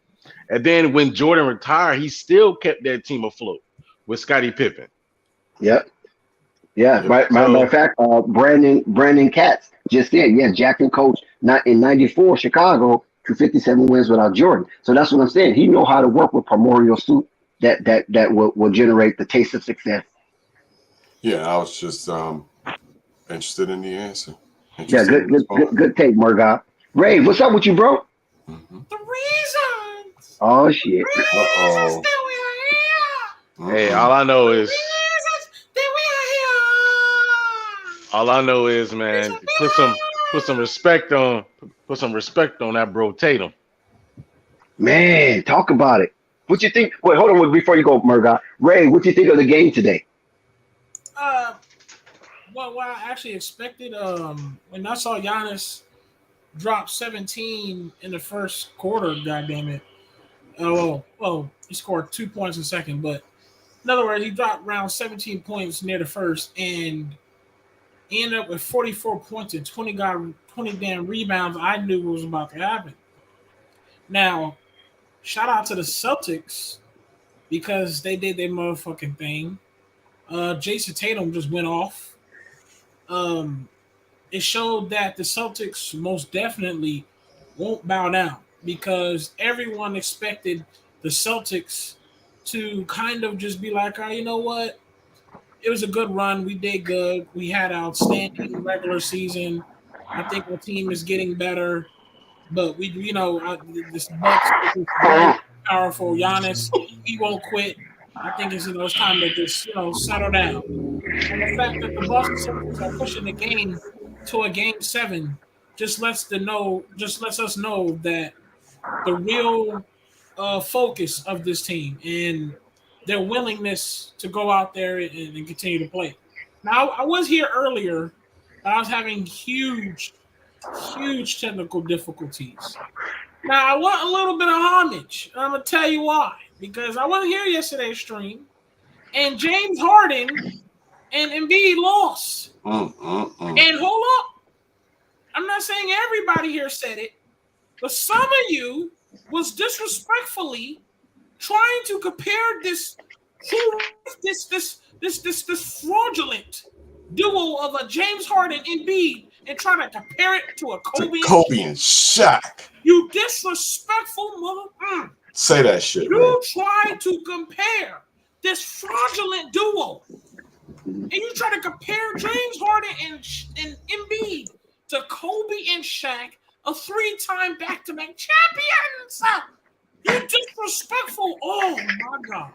And then when Jordan retired, he still kept that team afloat with Scottie Pippen. Yep. Yeah. Matter of fact, Brandon Katz just said, Jackson coached in '94 Chicago to 57 wins without Jordan. So that's what I'm saying. He know how to work with primordial soup that will generate the taste of success. Yeah, I was just interested in the answer. Yeah, good take, Murgot. Ray, what's up with you, bro? The reasons. Oh shit. Uh-oh. Hey, all I know is, man, put some respect on that bro Tatum. Man, talk about it. What you think? Wait, hold on before you go, Murgot. Ray, what you think of the game today? Well, what I actually expected, when I saw Giannis drop 17 in the first quarter, goddammit. He scored 2 points in second, but in other words, he dropped around 17 points near the first and ended up with 44 points and 20 damn rebounds. I knew what was about to happen. Now, shout out to the Celtics because they did their motherfucking thing. Jason Tatum just went off. It showed that the Celtics most definitely won't bow down because everyone expected the Celtics to kind of just be like, you know what? It was a good run. We did good. We had an outstanding regular season. I think our team is getting better. But this Bucks is very powerful. Giannis, he won't quit. I think it's time to just settle down. And the fact that the Boston Celtics are pushing the game to a game 7 just lets us know that the real focus of this team and their willingness to go out there and continue to play. Now, I was here earlier, but I was having huge technical difficulties. Now, I want a little bit of homage. I'm going to tell you why. Because I wasn't here yesterday's stream, and James Harden and Embiid lost. And hold up. I'm not saying everybody here said it, but some of you was disrespectfully trying to compare this fraudulent duo of a James Harden and Embiid and try to compare it to a Kobe and Shaq. You disrespectful mother. Say that shit. You try to compare this fraudulent duo, and you try to compare James Harden and Embiid to Kobe and Shaq, a 3-time back-to-back champions. You disrespectful. Oh my God.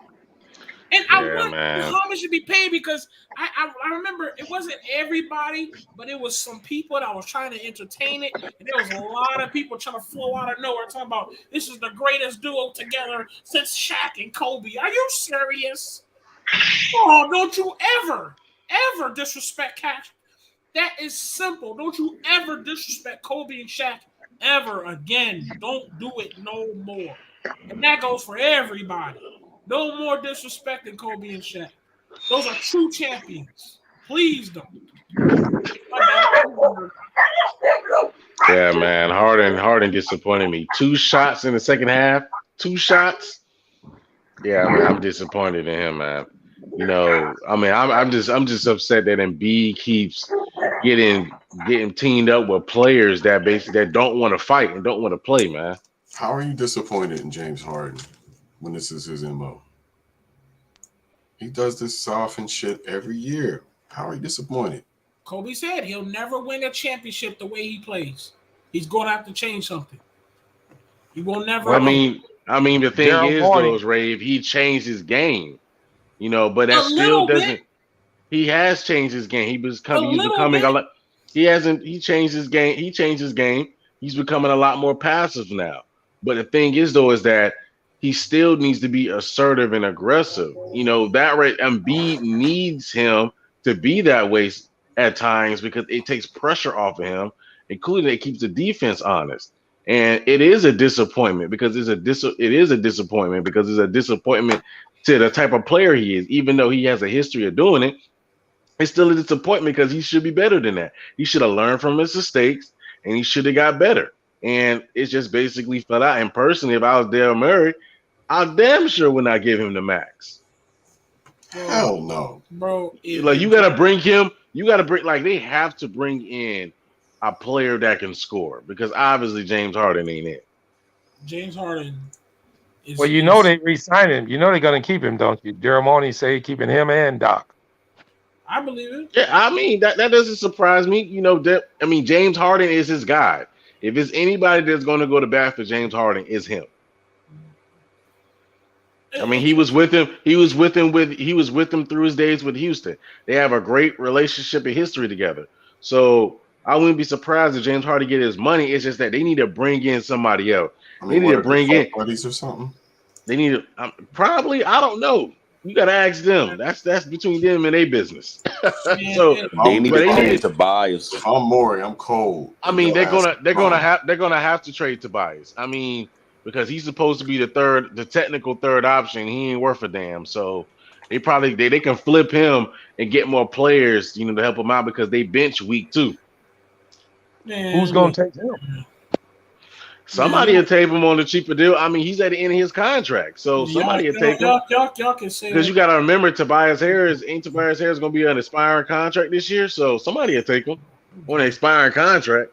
And I want homage to be paid because I remember it wasn't everybody, but it was some people that was trying to entertain it. And there was a lot of people trying to flow out of nowhere talking about this is the greatest duo together since Shaq and Kobe. Are you serious? Oh, don't you ever disrespect Cat. That is simple. Don't you ever disrespect Kobe and Shaq ever again. Don't do it no more. And that goes for everybody. No more disrespecting Kobe and Shaq. Those are true champions. Please don't. Yeah, man. Harden disappointed me. 2 shots in the second half. 2 shots. Yeah, man, I'm disappointed in him, man. You know, I mean, I'm just upset that Embiid keeps getting teamed up with players that don't want to fight and don't want to play, man. How are you disappointed in James Harden when this is his MO? He does this soft and shit every year. How are you disappointed? Kobe said he'll never win a championship the way he plays. He's going to have to change something. He will never. Well, I mean, the thing is, Rave, he changed his game, you know, but that still doesn't. He has changed his game. He's becoming a lot. He changed his game. He's becoming a lot more passive now. But the thing is, though, is that he still needs to be assertive and aggressive. You know, that right. Embiid needs him to be that way at times because it takes pressure off of him, including it keeps the defense honest. And it is a disappointment because it's a disappointment to the type of player he is. Even though he has a history of doing it, it's still a disappointment because he should be better than that. He should have learned from his mistakes and he should have got better. And it just basically fell out. And personally, if I was Daryl Murray, I damn sure would not give him the max. Hell no, bro. Like you got to bring him. You got to bring they have to bring in a player that can score because obviously James Harden ain't it. James Harden. Well, you know they re-signed him. You know they're going to keep him, don't you? Daryl Morey say keeping him and Doc. I believe it. Yeah, I mean that doesn't surprise me. You know, James Harden is his guy. If it's anybody that's going to go to bat for James Harden, is him. I mean, he was with him through his days with Houston. They have a great relationship and history together. So I wouldn't be surprised if James Harden get his money. It's just that they need to bring in somebody else. They need to bring in buddies or something. They need to probably. I don't know. You got to ask them. That's between them and their business. So they need to trade Tobias. I'm Morey. I'm cold. I mean, they're gonna have to trade Tobias. I mean, because he's supposed to be the technical third option. He ain't worth a damn. So they probably they can flip him and get more players, to help him out because they bench weak too. Who's gonna take him? Somebody will take him on the cheaper deal. I mean, he's at the end of his contract, so somebody will take him. Y'all can say because you got to remember, Tobias Harris going to be an expiring contract this year, so somebody will take him on an expiring contract.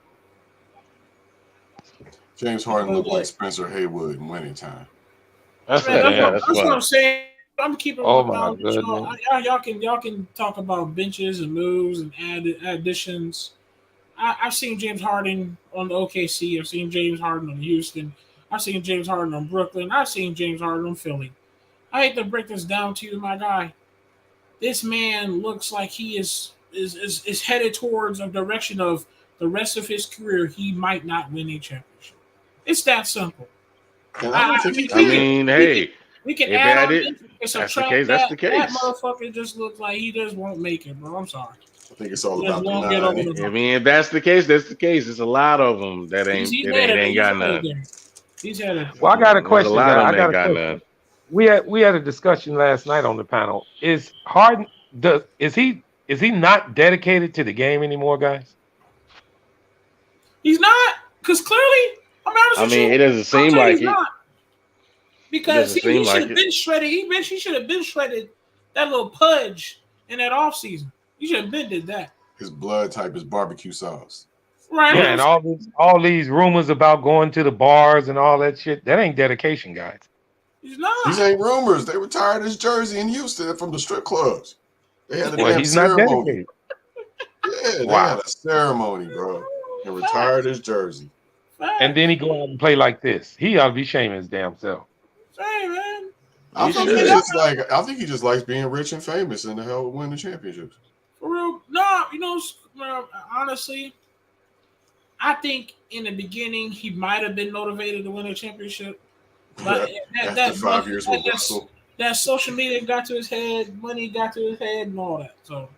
James Harden looked like Spencer Haywood in winning time. That's what I'm saying. I'm keeping. Oh my goodness. Y'all can talk about benches and moves and additions. I've seen James Harden on the OKC. I've seen James Harden on Houston. I've seen James Harden on Brooklyn. I've seen James Harden on Philly. I hate to break this down to you, my guy. This man looks like he is headed towards a direction of the rest of his career. He might not win a championship. It's that simple. Hey, we can add on. That's the case. That's the case. That motherfucker just looks like he just won't make it, bro. I'm sorry. I think it's all about the nine. I mean, if that's the case, that's the case. There's a lot of them that ain't got none. Well, I got a question. I got a question. We had a discussion last night on the panel. Is Harden is he not dedicated to the game anymore, guys? He's not, because clearly, I'm honest with you. It doesn't seem like it. Not. Because he should have been shredded. He should have been shredded that little pudge in that offseason. You should have been did that. His blood type is barbecue sauce. Right. Yeah, and all these rumors about going to the bars and all that shit, that ain't dedication, guys. He's not. These ain't rumors. They retired his jersey in Houston from the strip clubs. They had a damn ceremony. Not dedicated. Yeah, they had a ceremony, bro. And retired his jersey. And then he go out and play like this. He ought to be shaming his damn self. Hey, man. I think he just likes being rich and famous and the hell winning championships. For real, no, honestly, I think in the beginning he might have been motivated to win a championship. But after 5 years with Russell, that social media got to his head, money got to his head, and all that. So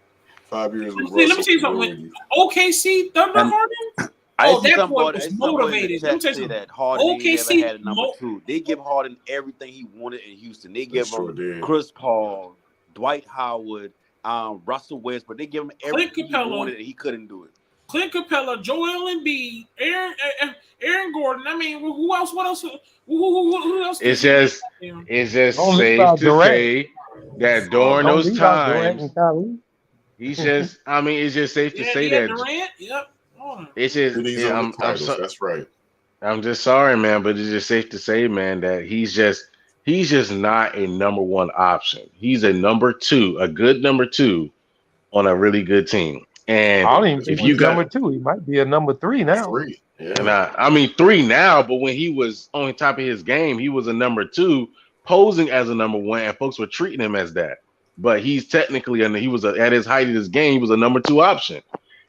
5 years with Russell. Let me tell you something. OKC Thunder Harden. That boy was motivated. Let me tell you something. That Harden OKC never had a number two. They give Harden everything he wanted in Houston. They give him Chris Paul, Dwight Howard, Russell Westbrook. They give him everything he wanted, and he couldn't do it. Clint Capella, Joel Embiid, Aaron Gordon. I mean, who else? What else? Who else? It's just safe to say that during those times, he's just. I mean, it's just safe to say that. Durant. Yep. It's just. That's right. I'm just sorry, man, but it's just safe to say, man, that he's just not a number one option. He's a number two, a good number two on a really good team. And I don't even think he's number two. He might be a number three now. And I mean 3 now, but when he was on top of his game, he was a number 2, posing as a number 1, and folks were treating him as that. But he's technically, he was at his height of his game, he was a number 2 option.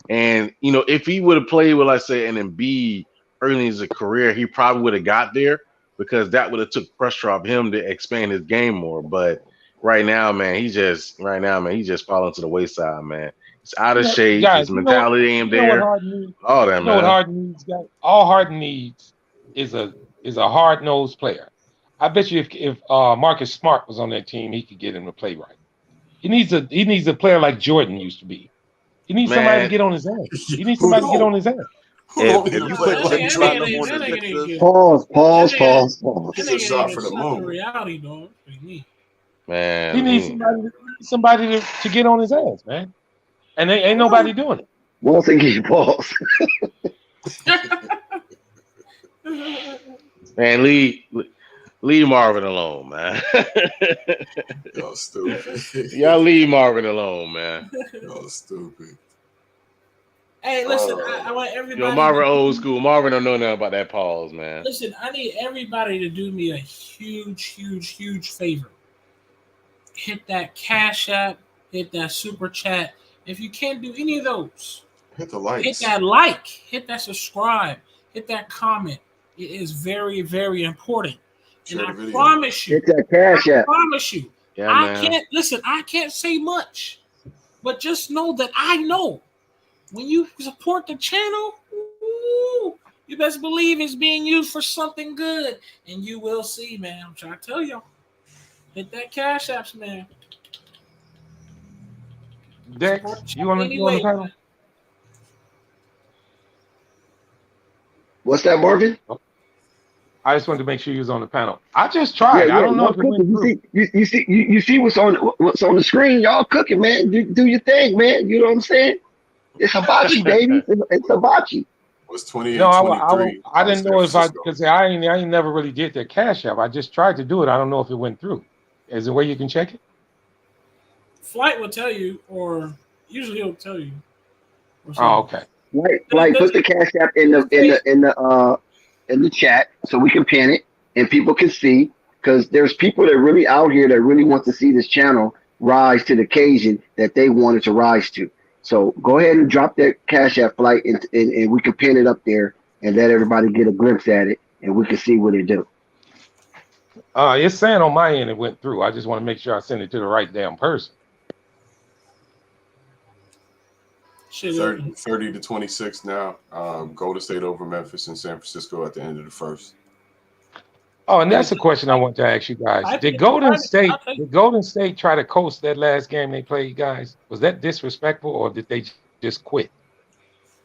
And if he would have played with, let's say, an Embiid early in his career, he probably would have got there because that would have took pressure off him to expand his game more. But right now, man, he's just falling to the wayside, man. It's out of shape. His mentality ain't there. All that, man. What Harden needs, guys? All Harden needs is a hard-nosed player. I bet you if Marcus Smart was on that team, he could get him to play right. He needs a player like Jordan used to be. He needs somebody to get on his ass. He needs somebody to get on his ass. If you put Pause. It's a shot for the moon. Reality, dog. Man, he needs somebody to get on his ass, man. And ain't nobody doing it. Once again, pause. Man, leave Marvin alone, man. Y'all stupid. Y'all leave Marvin alone, man. Y'all stupid. Hey, listen, I want everybody. Marvin old school. Marvin don't know nothing about that pause, man. Listen, I need everybody to do me a huge favor. Hit that Cash App. Hit that Super Chat. If you can't do any of those, hit the likes. Hit that like. Hit that subscribe. Hit that comment. It is very, very important. And I promise you. Hit that Cash App. I promise you. Yeah, I can't say much, but just know that I know when you support the channel, you best believe it's being used for something good, and you will see, man. I'm trying to tell you. Hit that Cash Apps, man. Dex, you want to go on the panel? What's that, Marvin? I just wanted to make sure you was on the panel. I just tried. I don't know if it went through. You see what's on the screen. Y'all cooking, man. Do your thing, man. You know what I'm saying? It's hibachi, baby. It's hibachi. It was 28, no, 23. I didn't know if because I ain't never really did that Cash App. I just tried to do it. I don't know if it went through. Is there a way you can check it? Flight will tell you, or usually he'll tell you. Oh, okay. Like put the Cash App in the chat so we can pin it and people can see, because there's people that really out here that really want to see this channel rise to the occasion that they wanted to rise to. So go ahead and drop that Cash App, Flight, and we can pin it up there and let everybody get a glimpse at it and we can see what it do. It's saying on my end it went through. I just want to make sure I send it to the right damn person. 30 to 26 now. Golden State over Memphis and San Francisco at the end of the first. Oh, and that's a question I want to ask you guys. Did Golden State try to coast that last game they played, guys? Was that disrespectful, or did they just quit?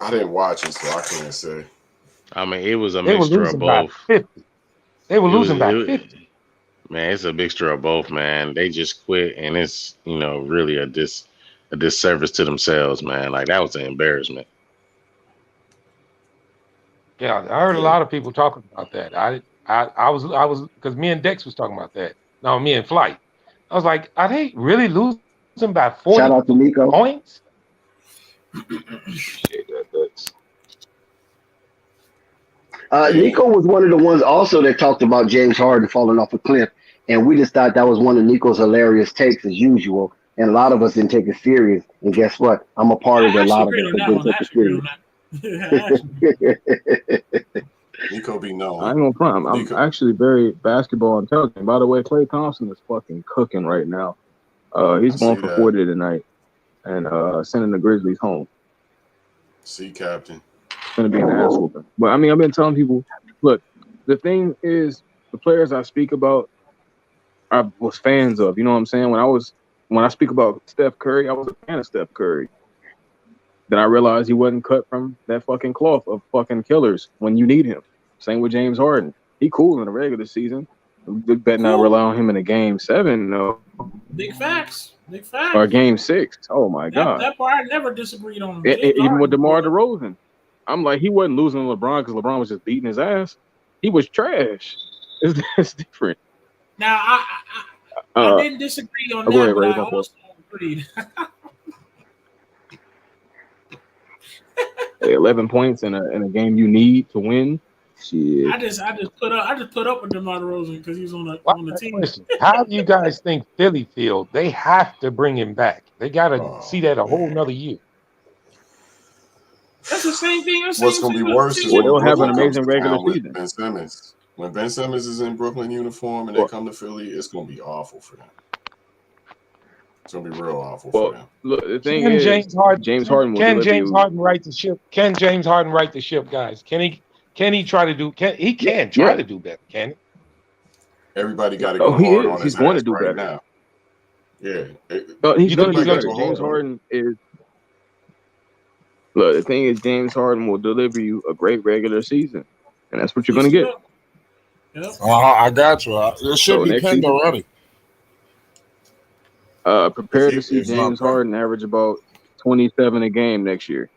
I didn't watch it, so I can't say. I mean, it was a mixture of both. They were losing by 50. Man, it's a mixture of both, man. They just quit, and it's really a disservice to themselves, man. Like, that was an embarrassment. Yeah, I heard a lot of people talking about that. I was because me and Dex was talking about that. No, me and Flight. I was like, are they really losing by 40 Shout out to Nico. points? Nico was one of the ones also that talked about James Harden falling off a cliff And we just thought that was one of Nico's hilarious takes as usual. And a lot of us didn't take it serious. And guess what? I'm a part of I it. A actually lot of agree us on that that didn't one. I take actually agree it on that. Yeah, Nico be known. I ain't gonna front. I'm Nico. actually very basketball intelligent. By the way, Klay Thompson is fucking cooking right now. He's going for 40 tonight and sending the Grizzlies home. See, Captain. It's gonna be an ass whooping. But I mean, I've been telling people, look, the thing is, the players I speak about, I was fans of. You know what I'm saying? When I speak about Steph Curry, I was a fan of Steph Curry. Then I realized he wasn't cut from that fucking cloth of fucking killers when you need him. Same with James Harden. He cool in the regular season. We better not rely on him in a game 7, though. Big facts. Big facts. Or game 6. Oh my God. That part I never disagreed on. Even with DeMar DeRozan, I'm like, he wasn't losing to LeBron because LeBron was just beating his ass. He was trash. It's different. Now I didn't disagree on that, go ahead, but Ray, I also agreed. 11 points in a game you need to win. Shit. I just put up with DeMar DeRozan because he's on the team. Question. How do you guys think Philly feel? They have to bring him back. They got to see that a whole nother year. That's the same thing. What's going to be worse is when they'll have an Brooklyn amazing comes to regular town with season. Ben Simmons. When Ben Simmons is in Brooklyn uniform and they come to Philly, it's going to be awful for them. It's going to be real awful for them. Look, the thing Can is, James Harden will can James Harden right the ship? Can James Harden right the ship, guys? Can he try to do? He can try to do better. Can he? Everybody got to go hard on his He's going to ass do right better now. Yeah. He's going to do better. go James hard. Harden is. Look, the thing is, James Harden will deliver you a great regular season, and that's what you're going to get. Yep. I got you. It should be pinned already. Prepare to see James Harden average about 27 a game next year.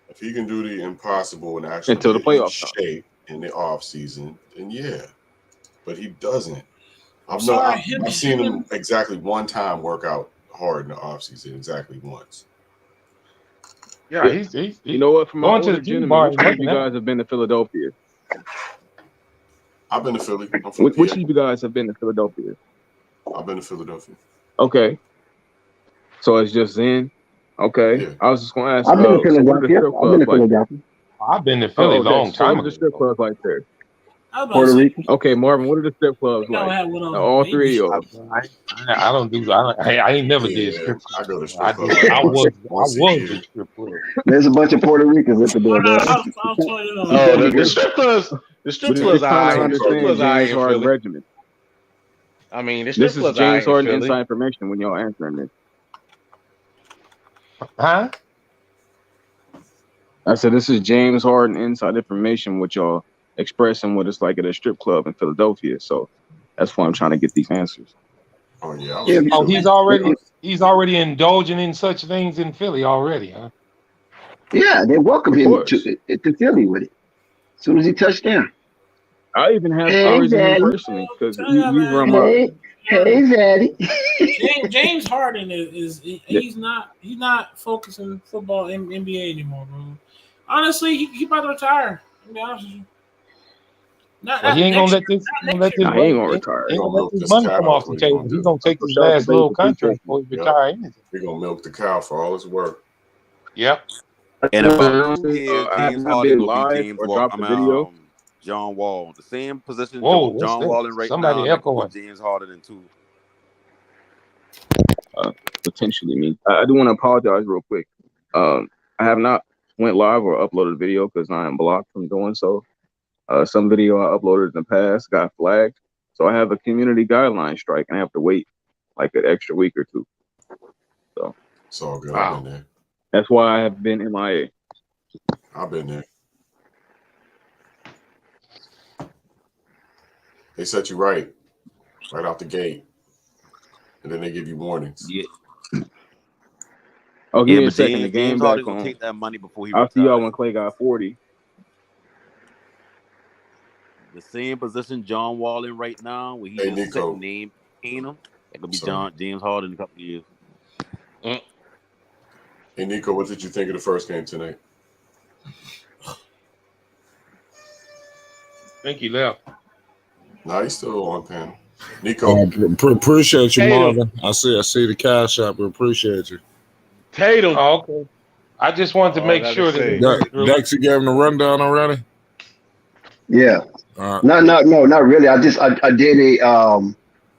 If he can do the impossible and actually until the get in playoffs shape in the off season, then yeah. But he doesn't. I've seen him exactly one time work out hard in the off season, exactly once. Yeah, he's you know what? From my going to older the team gentlemen, bar. which one of you guys have been to Philadelphia? I've been to Philly. Which of you guys have been to Philadelphia? I've been to Philadelphia. Okay. So it's just Zen. Okay. Yeah. I was just going to ask. I've been to So what are the Philadelphia. strip I've clubs been to like? Philadelphia. I've been to Philly a long So time what are the ago. strip clubs like there? Puerto Rico. Okay, Marvin, what are the strip clubs like? All three of y'all. I don't do. I ain't never did strip club. I go to strip club. I was a year. in strip club. There's a bunch of Puerto Ricans at the door. The strip clubs. The strip clubs are James Harden regimen. I mean, the strip This is clubs James are Harden inside information when y'all answering this. Huh? I said this is James Harden inside information with y'all expressing what it's like at a strip club in Philadelphia. So that's why I'm trying to get these answers. Oh yeah. Oh, he's already indulging in such things in Philly already, huh? Yeah, they welcome him to Philly with it. As soon as he touched down. I even have stories of him personally because he's run my. Hey, Zaddy. James Harden he's not focusing football in NBA anymore, bro. Honestly, he about to retire. To be honest with you. He ain't gonna let this. He ain't gonna retire. He ain't gonna let this money come off the table. He's gonna take his last little contract before he retire. We're gonna milk the cow for all its work. Yep. And about 2 years, I James have Harden been will be live James or dropped a video. John Wall, the same position Whoa, John Wall in right somebody now. echoing. James Harden in too. Potentially me. I do want to apologize real quick. I have not went live or uploaded a video because I am blocked from doing so. Some video I uploaded in the past got flagged, so I have a community guideline strike and I have to wait like an extra week or two. So it's all good. Wow. I've been there. That's why I have been MIA. I've been there. They set you right out the gate, and then they give you warnings. Yeah. Oh, give me a but second. The game James back Harden on. will take that money before he I'll see y'all retires. when Clay got 40. The same position John Wall in right now, where he Hey, just Nico. set name in him. It could be Sorry. James Harden in a couple of years. Hey, Nico, what did you think of the first game tonight? I think he left. No, he's still on panel. Nico. Appreciate you, Tatum. Marvin. I see the cash app. We appreciate you. Tatum. Oh, okay. I just wanted to make sure that Dex, you gave him the rundown already? Yeah. Right. No, not really. I did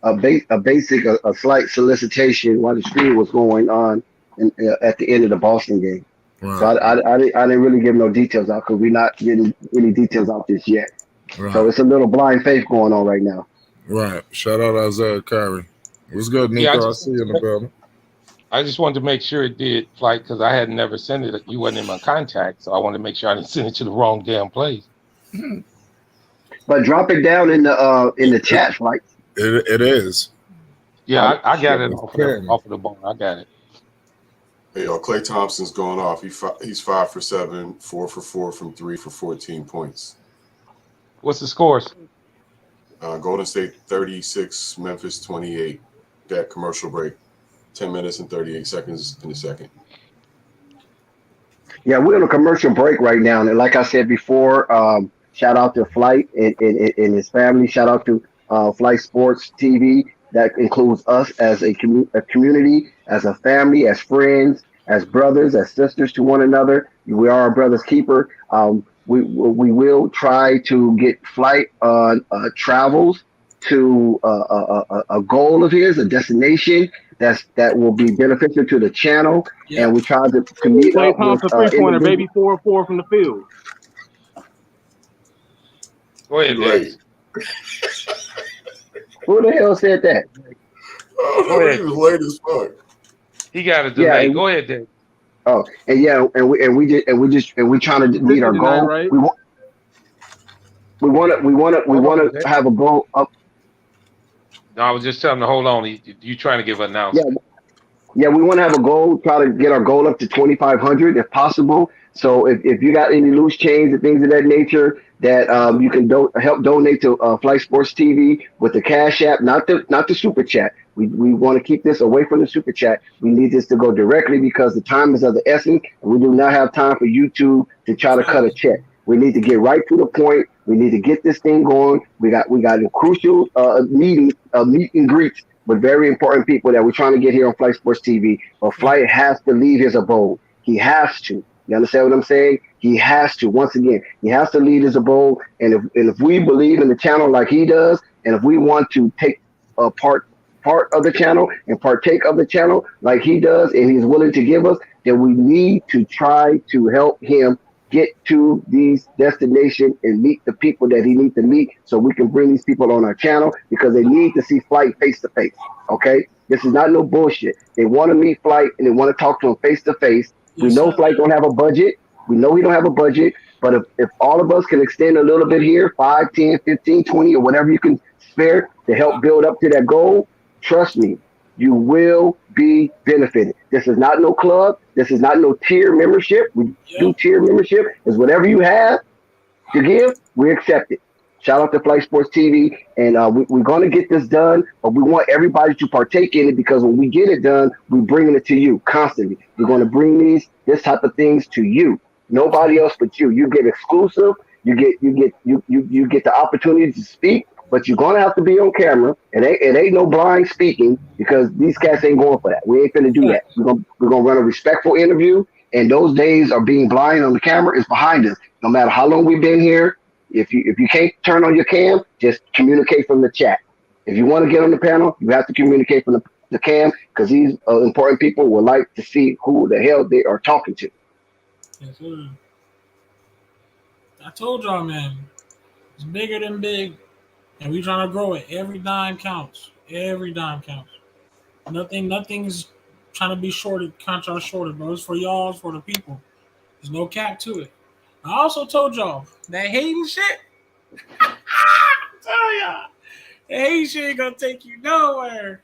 a slight solicitation while the stream was going on at the end of the Boston game. Right. So I didn't really give no details out because we're not getting any details out just yet. Right. So it's a little blind faith going on right now. Right. Shout out Isaiah Curry. What's good, Nico? Yeah, I see you in the building. I just wanted to make sure it did flight because I had never sent it. You wasn't in my contact, so I wanted to make sure I didn't send it to the wrong damn place. But drop it down in the chat, flight. It is. Yeah, I got it off of the bone. I got it. Hey, Klay Thompson's going off. He's 5 for 7, 4 for 4 from 3 for 14 points. What's the scores? Golden State 36, Memphis 28. That commercial break. 10 minutes and 38 seconds in the second. Yeah, we're on a commercial break right now. And like I said before, shout out to Flight and his family. Shout out to Flight Sports TV. That includes us as a community, as a family, as friends, as brothers, as sisters to one another. We are our brother's keeper. We will try to get Flight on travels to a goal of his, a destination that will be beneficial to the channel. Yeah. And we try to meet Klay up Thompson, with three-pointer, baby, 4-4 from the field. Go ahead, Dave. Who the hell said that? Go ahead. He was late as fuck. He got a delay. Go ahead, Dave. Oh, and we trying to meet our goal. Right? We want to have a goal up. No, I was just telling him to hold on. You trying to give an announcement? Yeah, we want to have a goal. Try to get our goal up to 2,500 if possible. So if you got any loose change and things of that nature, that you can help donate to Flight Sports TV with the Cash App, not the Super Chat. We want to keep this away from the Super Chat. We need this to go directly because the time is of the essence, and we do not have time for YouTube to try to cut a check. We need to get right to the point. We need to get this thing going. We got a crucial meet and greets with very important people that we're trying to get here on Flight Sports TV. But Flight has to leave his abode. He has to. You understand what I'm saying? He has to. Once again, he has to leave his abode. And if we believe in the channel like he does, and if we want to take a part of the channel and partake of the channel like he does, and he's willing to give us, then we need to try to help him get to these destinations and meet the people that he needs to meet so we can bring these people on our channel because they need to see Flight face to face. Okay? This is not no bullshit. They want to meet Flight and they want to talk to him face to face. We know Flight don't have a budget. We know he don't have a budget, but if all of us can extend a little bit here, 5, 10, 15, 20, or whatever you can spare to help build up to that goal, trust me, you will be benefited. This is not no club. This is not no tier membership. We do tier membership. Is whatever you have to give, we accept it. Shout out to Flight Sports TV, and we're going to get this done, but we want everybody to partake in it because when we get it done, we're bringing it to you constantly. We're going to bring this type of things to you. Nobody else but you. You get exclusive. You get the opportunity to speak, but you're going to have to be on camera. It ain't no blind speaking because these cats ain't going for that. We ain't going to do that. We're going to run a respectful interview, and those days of being blind on the camera is behind us. No matter how long we've been here, if you can't turn on your cam, just communicate from the chat. If you want to get on the panel, you have to communicate from the cam because these important people would like to see who the hell they are talking to. Yes, sir. I told y'all, man, it's bigger than big, and we trying to grow it. Every dime counts. Every dime counts. Nothing's trying to be shorted, contract shorted, bro. It's for y'all, it's for the people. There's no cap to it. I also told y'all that hating shit. I'm telling y'all, that hating shit ain't gonna take you nowhere.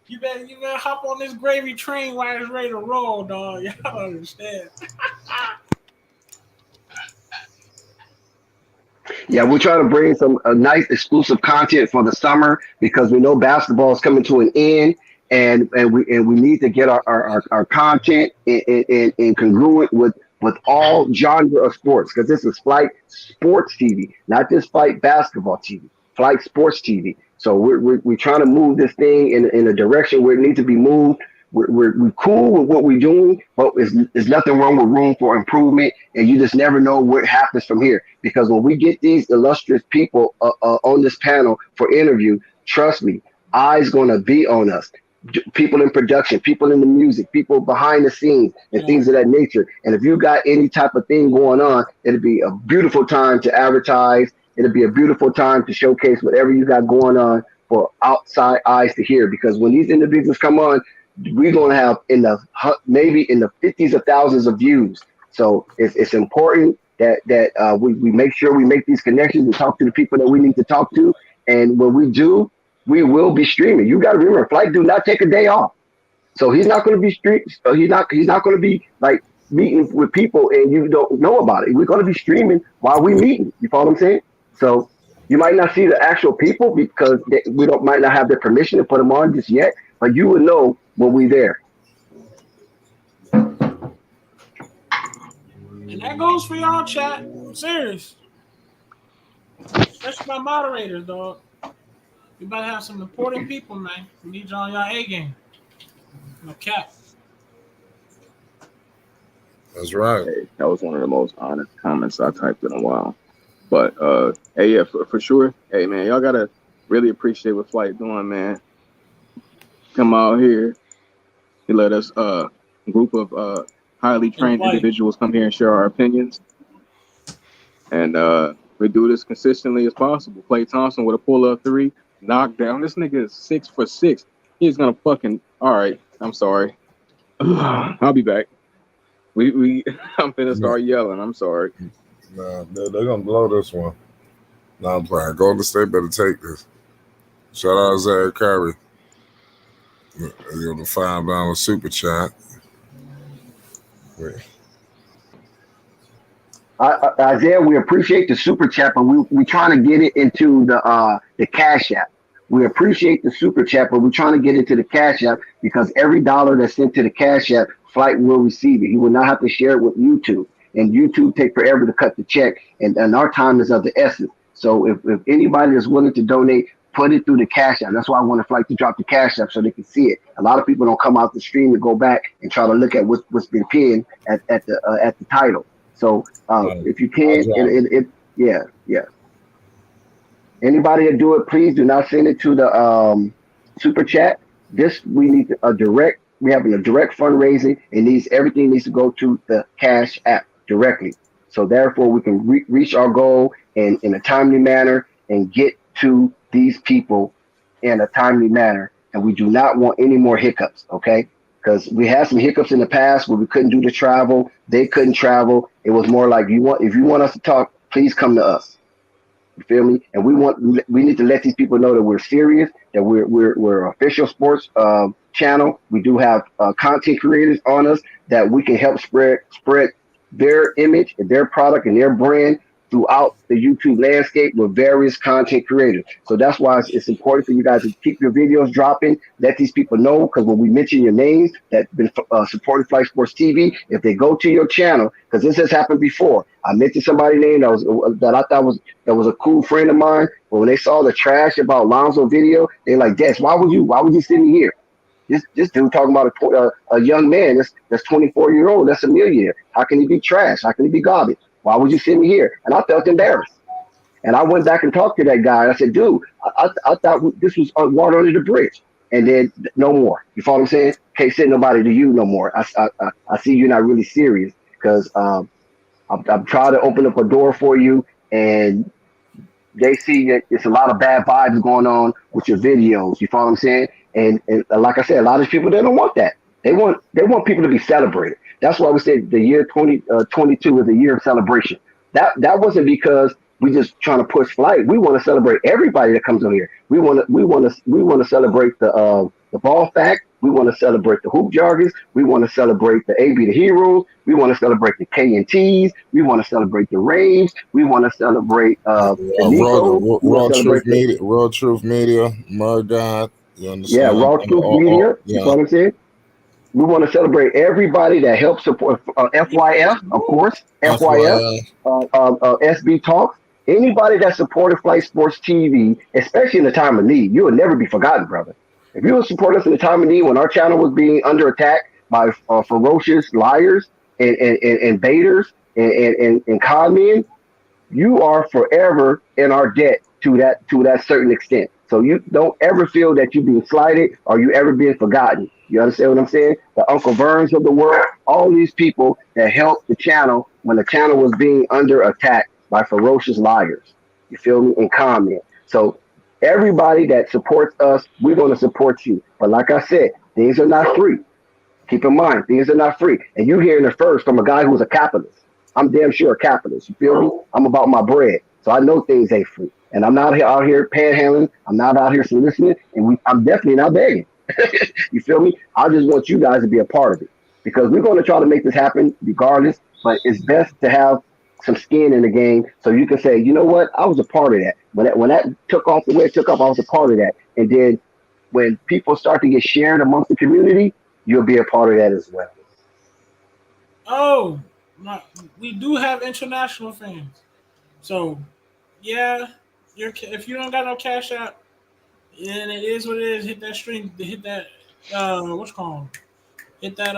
You better hop on this gravy train while it's ready to roll, dog. Y'all don't understand. Yeah, we're trying to bring some nice exclusive content for the summer because we know basketball is coming to an end, and we need to get our content in congruent with all genre of sports because this is Flight Sports TV, not just Flight Basketball TV. Flight Sports TV. So we're trying to move this thing in a direction where it needs to be moved. We're cool with what we're doing, but there's nothing wrong with room for improvement, and you just never know what happens from here. Because when we get these illustrious people on this panel for interview, trust me, eyes gonna be on us. People in production, people in the music, people behind the scenes, and things of that nature. And if you got any type of thing going on, it'll be a beautiful time to advertise. It'll be a beautiful time to showcase whatever you got going on for outside eyes to hear. Because when these individuals come on, we're going to have maybe in the 50s of thousands of views. So it's important that we make sure we make these connections and talk to the people that we need to talk to. And when we do, we will be streaming. You got to remember, Flight do not take a day off, so he's not going to be He's not going to be like meeting with people and you don't know about it. We're going to be streaming while we meeting. You follow what I'm saying? So you might not see the actual people because might not have their permission to put them on just yet, but you will know when we're there. And that goes for y'all, chat. I'm serious. Especially my moderators, dog. You better have some important people, man. We need y'all on your A game. No cap. That's right. Hey, that was one of the most honest comments I typed in a while. But hey, yeah, for sure. Hey, man, y'all gotta really appreciate what Flight doing, man. Come out here. He let us a group of highly trained individuals come here and share our opinions. And we do this consistently as possible. Klay Thompson with a pull-up three, knockdown. This nigga is 6 for 6. He's gonna fucking. All right, I'm sorry. I'll be back. I'm finna start yelling. I'm sorry. Nah, they're gonna blow this one. Nah, I'm playing. Golden State better take this. Shout out Zach Curry. You're the $5 super chat. Wait. Isaiah, we appreciate the super chat, but we trying to get it into the Cash App. We appreciate the super chat, but we're trying to get into the Cash App because every dollar that's sent to the Cash App, Flight will receive it. He will not have to share it with YouTube, and YouTube take forever to cut the check, and our time is of the essence. So if anybody is willing to donate, put it through the Cash App. That's why I want Flight to drop the Cash App so they can see it. A lot of people don't come out the stream and go back and try to look at what's been pinned at the title. So if you can, yeah. Anybody that do it, please do not send it to the super chat. We need we have a direct fundraising. Everything needs to go to the Cash App directly. So therefore, we can reach our goal in a timely manner and get to these people in a timely manner. And we do not want any more hiccups, okay? Because we had some hiccups in the past where we couldn't do the travel. They couldn't travel. It was more like if you want us to talk, please come to us. You feel me? And we need to let these people know that we're serious, that we're official sports channel. We do have content creators on us that we can help spread their image and their product and their brand throughout the YouTube landscape with various content creators. So that's why it's important for you guys to keep your videos dropping. Let these people know, because when we mention your names that been supporting Flight Sports TV, if they go to your channel, because this has happened before. I mentioned somebody's name that I thought was a cool friend of mine, but when they saw the trash about Lonzo video, they're like, Des, why would you send me here? This dude talking about a young man that's 24-year-old, that's a millionaire. How can he be trash? How can he be garbage? Why would you send me here? And I felt embarrassed. And I went back and talked to that guy. I said, dude, I thought this was water under the bridge. And then no more. You follow what I'm saying? Can't send nobody to you no more. I see you're not really serious because I'm trying to open up a door for you, and they see that it's a lot of bad vibes going on with your videos. You follow what I'm saying? And like I said, a lot of people, they don't want that. They want people to be celebrated. That's why we said the year 2022 is a year of celebration. That wasn't because we just trying to push Flight. We want to celebrate everybody that comes on here. We want to celebrate the ball fact. We want to celebrate the hoop jargons. We want to celebrate the AB the Heroes. We want to celebrate the K&Ts. We want to celebrate the Raves. We want to celebrate Raw Truth Media, Murdoch. You understand? Yeah, Raw Truth Media. You know what I'm saying? We want to celebrate everybody that helps support FYF, of course, FYF, SB Talks. Anybody that supported Flight Sports TV, especially in the time of need, you will never be forgotten, brother. If you would support us in the time of need when our channel was being under attack by ferocious liars and baiters and con men, you are forever in our debt to that certain extent. So you don't ever feel that you're being slighted or you ever being forgotten. You understand what I'm saying? The Uncle Burns of the world, all these people that helped the channel when the channel was being under attack by ferocious liars. You feel me? And comment. So everybody that supports us, we're going to support you. But like I said, things are not free. Keep in mind, things are not free. And you hearing it first from a guy who's a capitalist. I'm damn sure a capitalist. You feel me? I'm about my bread. So I know things ain't free. And I'm not out here panhandling. I'm not out here soliciting. And I'm definitely not begging. You feel me? I just want you guys to be a part of it. Because we're going to try to make this happen regardless. But it's best to have some skin in the game so you can say, you know what? I was a part of that. When that took off the way it took off, I was a part of that. And then when people start to get shared amongst the community, you'll be a part of that as well. Oh, we do have international fans. So, yeah, if you don't got no Cash App, and it is what it is, hit that string, hit that, what's called? Hit that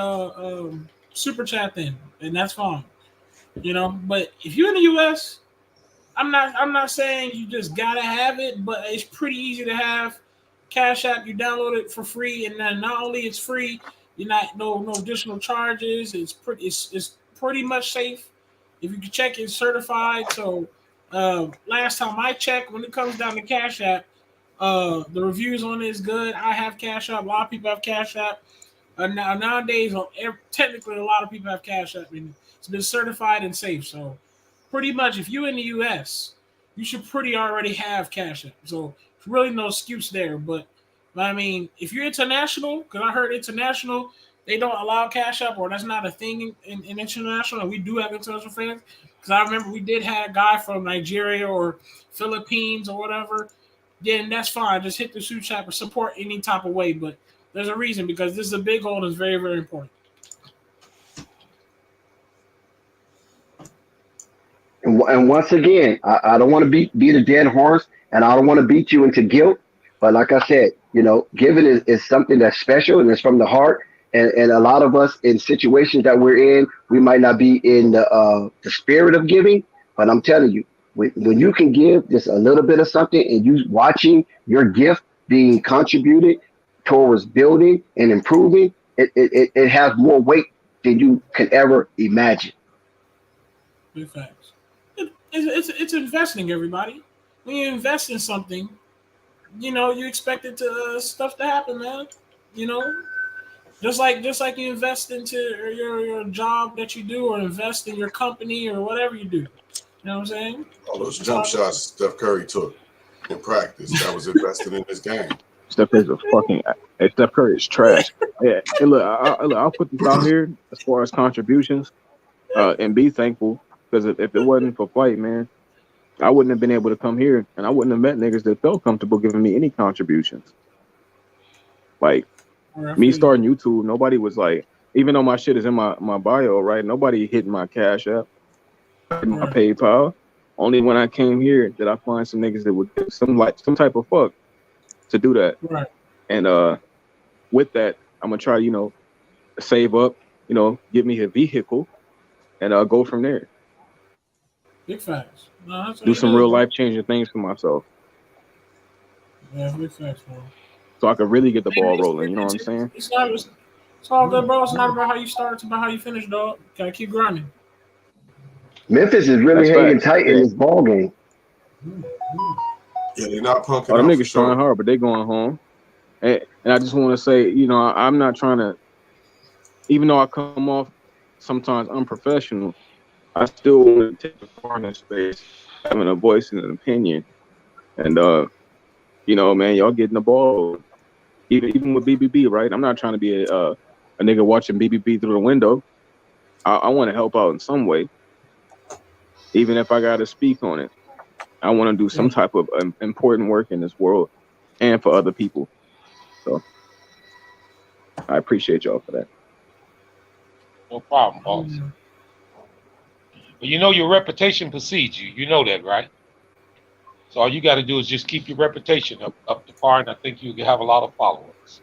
super chat thing, and that's fine. You know, but if you're in the US, I'm not saying you just gotta have it, but it's pretty easy to have Cash App. You download it for free, and then not only it's free, you're not no additional charges. It's pretty much safe. If you can check, it's certified. So last time I checked, when it comes down to Cash App, the reviews on it is good. I have Cash App. A lot of people have Cash App. Nowadays, technically, a lot of people have Cash App. And it's been certified and safe. So pretty much, if you're in the U.S., you should pretty already have Cash App. So really no excuse there. But I mean, if you're international, because I heard international, they don't allow Cash App, or that's not a thing in international. And we do have international fans. Because I remember we did have a guy from Nigeria or Philippines or whatever. Then that's fine. Just hit the super chat or support any type of way. But there's a reason, because this is a big goal and it's very, very important. And once again, I don't want to beat a dead horse, and I don't want to beat you into guilt. But like I said, you know, giving is something that's special and it's from the heart. And a lot of us in situations that we're in, we might not be in the spirit of giving. But I'm telling you, when you can give just a little bit of something and you watching your gift being contributed towards building and improving, it has more weight than you can ever imagine. Big facts. It's investing, everybody. When you invest in something, you know, you expect it to stuff to happen, man. You know, just like you invest into your job that you do, or invest in your company or whatever you do. You know what I'm saying? All those jump shots Steph Curry took in practice, that was invested in this game. Steph Curry's Steph Curry is trash. Yeah, and look, I'll put this out here as far as contributions, and be thankful, because if it wasn't for Flight, man, I wouldn't have been able to come here, and I wouldn't have met niggas that felt comfortable giving me any contributions. Like me starting YouTube, nobody was like, even though my shit is in my bio, right? Nobody hitting my Cash App, my PayPal. Only when I came here did I find some niggas that would give some type of fuck to do that. Right. And with that, I'm gonna try, you know, save up, you know, give me a vehicle, and go from there. Big facts. No, do some real life changing things for myself. Yeah, big facts, bro. So I could really get the ball rolling. You know what I'm saying? It's all good, bro. It's not about how you start; it's about how you finish, dog. Gotta keep grinding. Memphis is really hanging tight in this ball game. Yeah, they're not punking. Them niggas trying hard, but they going home. And I just want to say, you know, I'm not trying to, even though I come off sometimes unprofessional, I still want to take the part in this space, having a voice and an opinion. And, you know, man, y'all getting the ball. Even with BBB, right? I'm not trying to be a nigga watching BBB through the window. I want to help out in some way. Even if I got to speak on it. I want to do some type of important work in this world and for other people. So I appreciate y'all for that. No problem, boss. But you know your reputation precedes you. You know that, right? So all you got to do is just keep your reputation up to par, and I think you can have a lot of followers.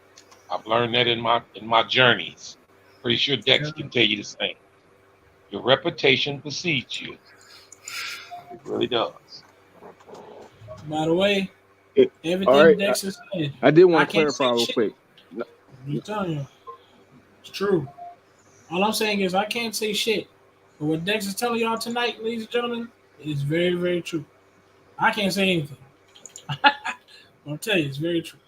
I've learned that in my journeys. Pretty sure Dex can tell you the same. Your reputation precedes you. It really does. By the way, All everything right, Dex is saying, I did I want to can't say clarify real shit. quick. I'm telling you, it's true. All I'm saying is I can't say shit. But what Dex is telling y'all tonight, ladies and gentlemen, is very, very true. I can't say anything. I'll tell you, it's very true.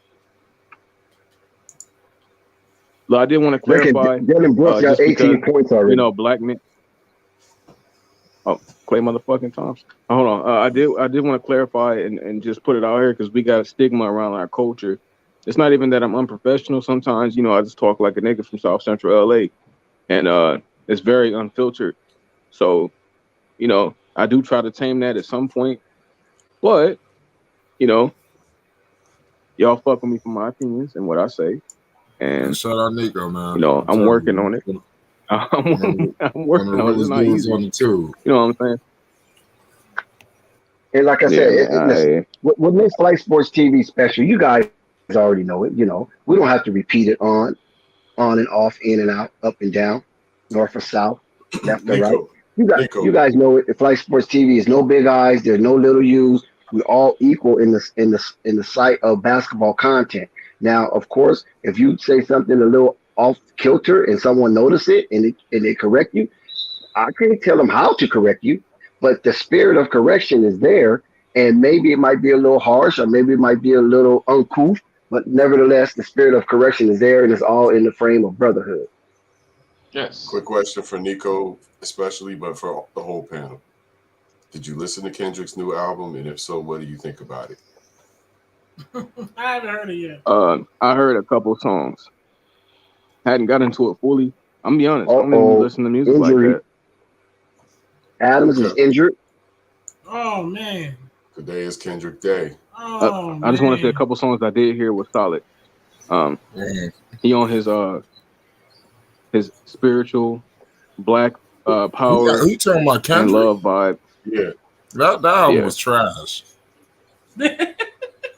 Look, I did want to Reckon clarify. Dylan Brooks got Just 18 because points already. black men. Oh, Clay motherfucking Thompson. Hold on. I did want to clarify and just put it out here because we got a stigma around our culture. It's not even that I'm unprofessional. Sometimes, I just talk like a nigga from South Central LA, and it's very unfiltered. So, I do try to tame that at some point, but y'all fuck with me for my opinions and what I say, and shout out Nico, man. I'm working on it. I'm working on it. It's not easy. On the tube. You know what I'm saying? And like I said, listen, what makes Flight Sports TV special, you guys already know it. We don't have to repeat it on and off, in and out, up and down, north or south, left or right. You guys know it. Flight Sports TV is no big eyes. There's no little U's. We're all equal in the sight of basketball content. Now, of course, if you say something a little off kilter and someone notice it and they correct you, I can't tell them how to correct you, but the spirit of correction is there. And maybe it might be a little harsh or maybe it might be a little uncouth, but nevertheless, the spirit of correction is there and it's all in the frame of brotherhood. Yes. Quick question for Nico, especially, but for the whole panel. Did you listen to Kendrick's new album? And if so, what do you think about it? I haven't heard it yet. I heard a couple songs. Hadn't got into it fully. I'm gonna be honest. I don't even listen to music injury. like that. Adams is injured. Oh man. Today is Kendrick Day. I just want to say a couple songs I did hear was solid. He on his spiritual black power Who talking about Kendrick? and love vibe. Yeah. That album was trash.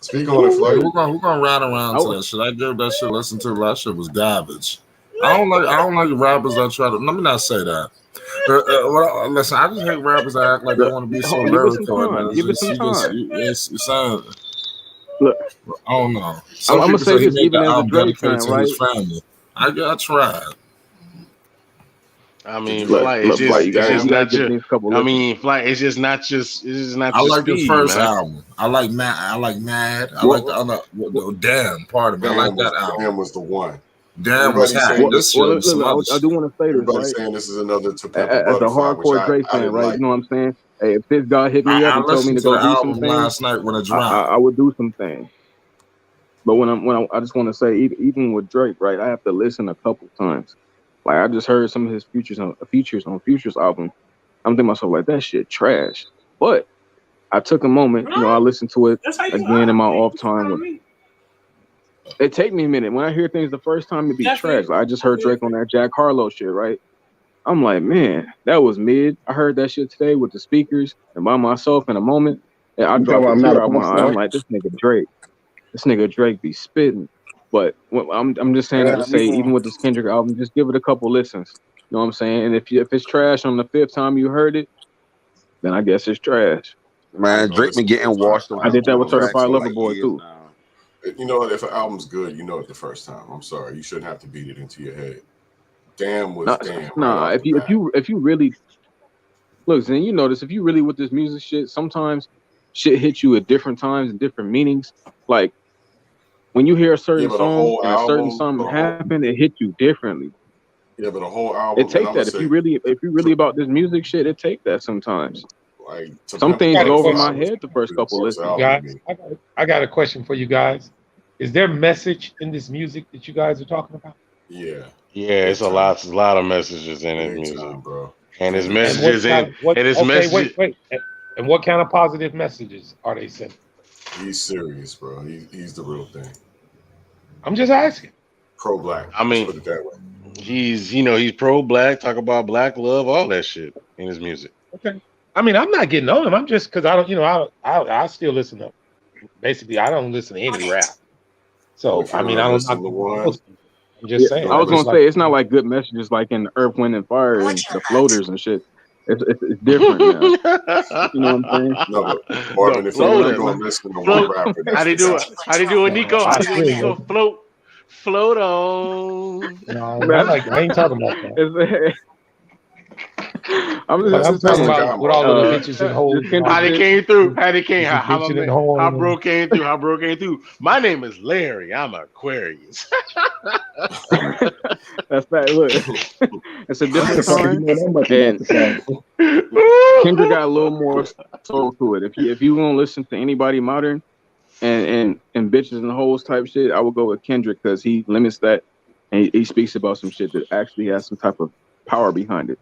Speak on it, Floyd. We're gonna ride around to that shit. I give that shit listen to. That shit was garbage. I don't like rappers that try to. Let me not say that. Listen, I just hate rappers that act like they want to be so lyrical. Give it some time. Look, I don't know. I'm gonna say this, even as a Drake fan, right? Family. I tried. I mean, Flight, it's just not just. I mean, Flight, it's just not just. It's just not. I like the first album. I like Mad. I like the other. Damn, pardon me. I like that album. Damn was the one. Damn was hot. I do want to say this, right? Saying this is another to as a hardcore Drake fan, right? You know what I'm saying? Hey, if this guy hit me up and told me to go do some things last night when it dropped, I would do some things. But when I just want to say, even with Drake, right? I have to listen a couple times. Like I just heard some of his features on Future's album. I'm thinking to myself like that shit trash. But I took a moment, I listened to it again in my off time. It take me a minute. When I hear things the first time, it be trash. Like I just heard Drake on that Jack Harlow shit, right? I'm like, man, that was mid. I heard that shit today with the speakers and by myself in a moment. And I dropped a tear out my eye. I'm like, this nigga Drake be spitting. But I'm just saying that to say, even with this Kendrick album, just give it a couple listens. You know what I'm saying? And if it's trash on the fifth time you heard it, then I guess it's trash. Man, Drake been getting washed on. I did that with Certified Lover Boy too. You know what? If an album's good, you know it the first time. I'm sorry, you shouldn't have to beat it into your head. Damn was damn. Nah, if you really look, then you notice if you really with this music shit, sometimes shit hits you at different times and different meanings. Like when you hear a certain song and a certain something happen, it hits you differently. Yeah, but a whole album. It takes that. If you really about this music shit, it take that sometimes. Like some things go over my head the first couple listens. Guys, I got a question for you guys. Is there message in this music that you guys are talking about? Yeah. Yeah, it's a lot of messages in his music, bro. And his messages Wait. And what kind of positive messages are they sending? He's serious, bro. He's the real thing. I'm just asking. Pro-black. I mean, put it that way. He's pro-black, talk about black love, all that shit in his music. Okay. I mean, I'm not getting on him. I'm just because I don't, I still listen to. Basically, I don't listen to any rap. So If you I mean, I don't don't. listen to one, I'm just saying. I was It's gonna say it's not like good messages like in Earth, Wind, and Fire and the Floaters and shit. It's different now. You know what I'm saying? no, but Marvin, if you're not going to listen to one rapper, How that's they do it? How they do it, Nico? How I they do it, feel Nico? you. Float on. No, I ain't talking about that. I'm But I'm just talking saying. about with all of the bitches and hoes. Just And all How they that. came through? How they came? Bitches How my bitching and man? How hoeing. bro came through? How bro came through? My name is Larry. I'm Aquarius. That's that. Look, it's a I'm different surprised time, you know that much about and the song. Kendrick got a little more soul to it. If you gonna listen to anybody modern and bitches and hoes type shit, I would go with Kendrick because he limits that and he speaks about some shit that actually has some type of power behind it.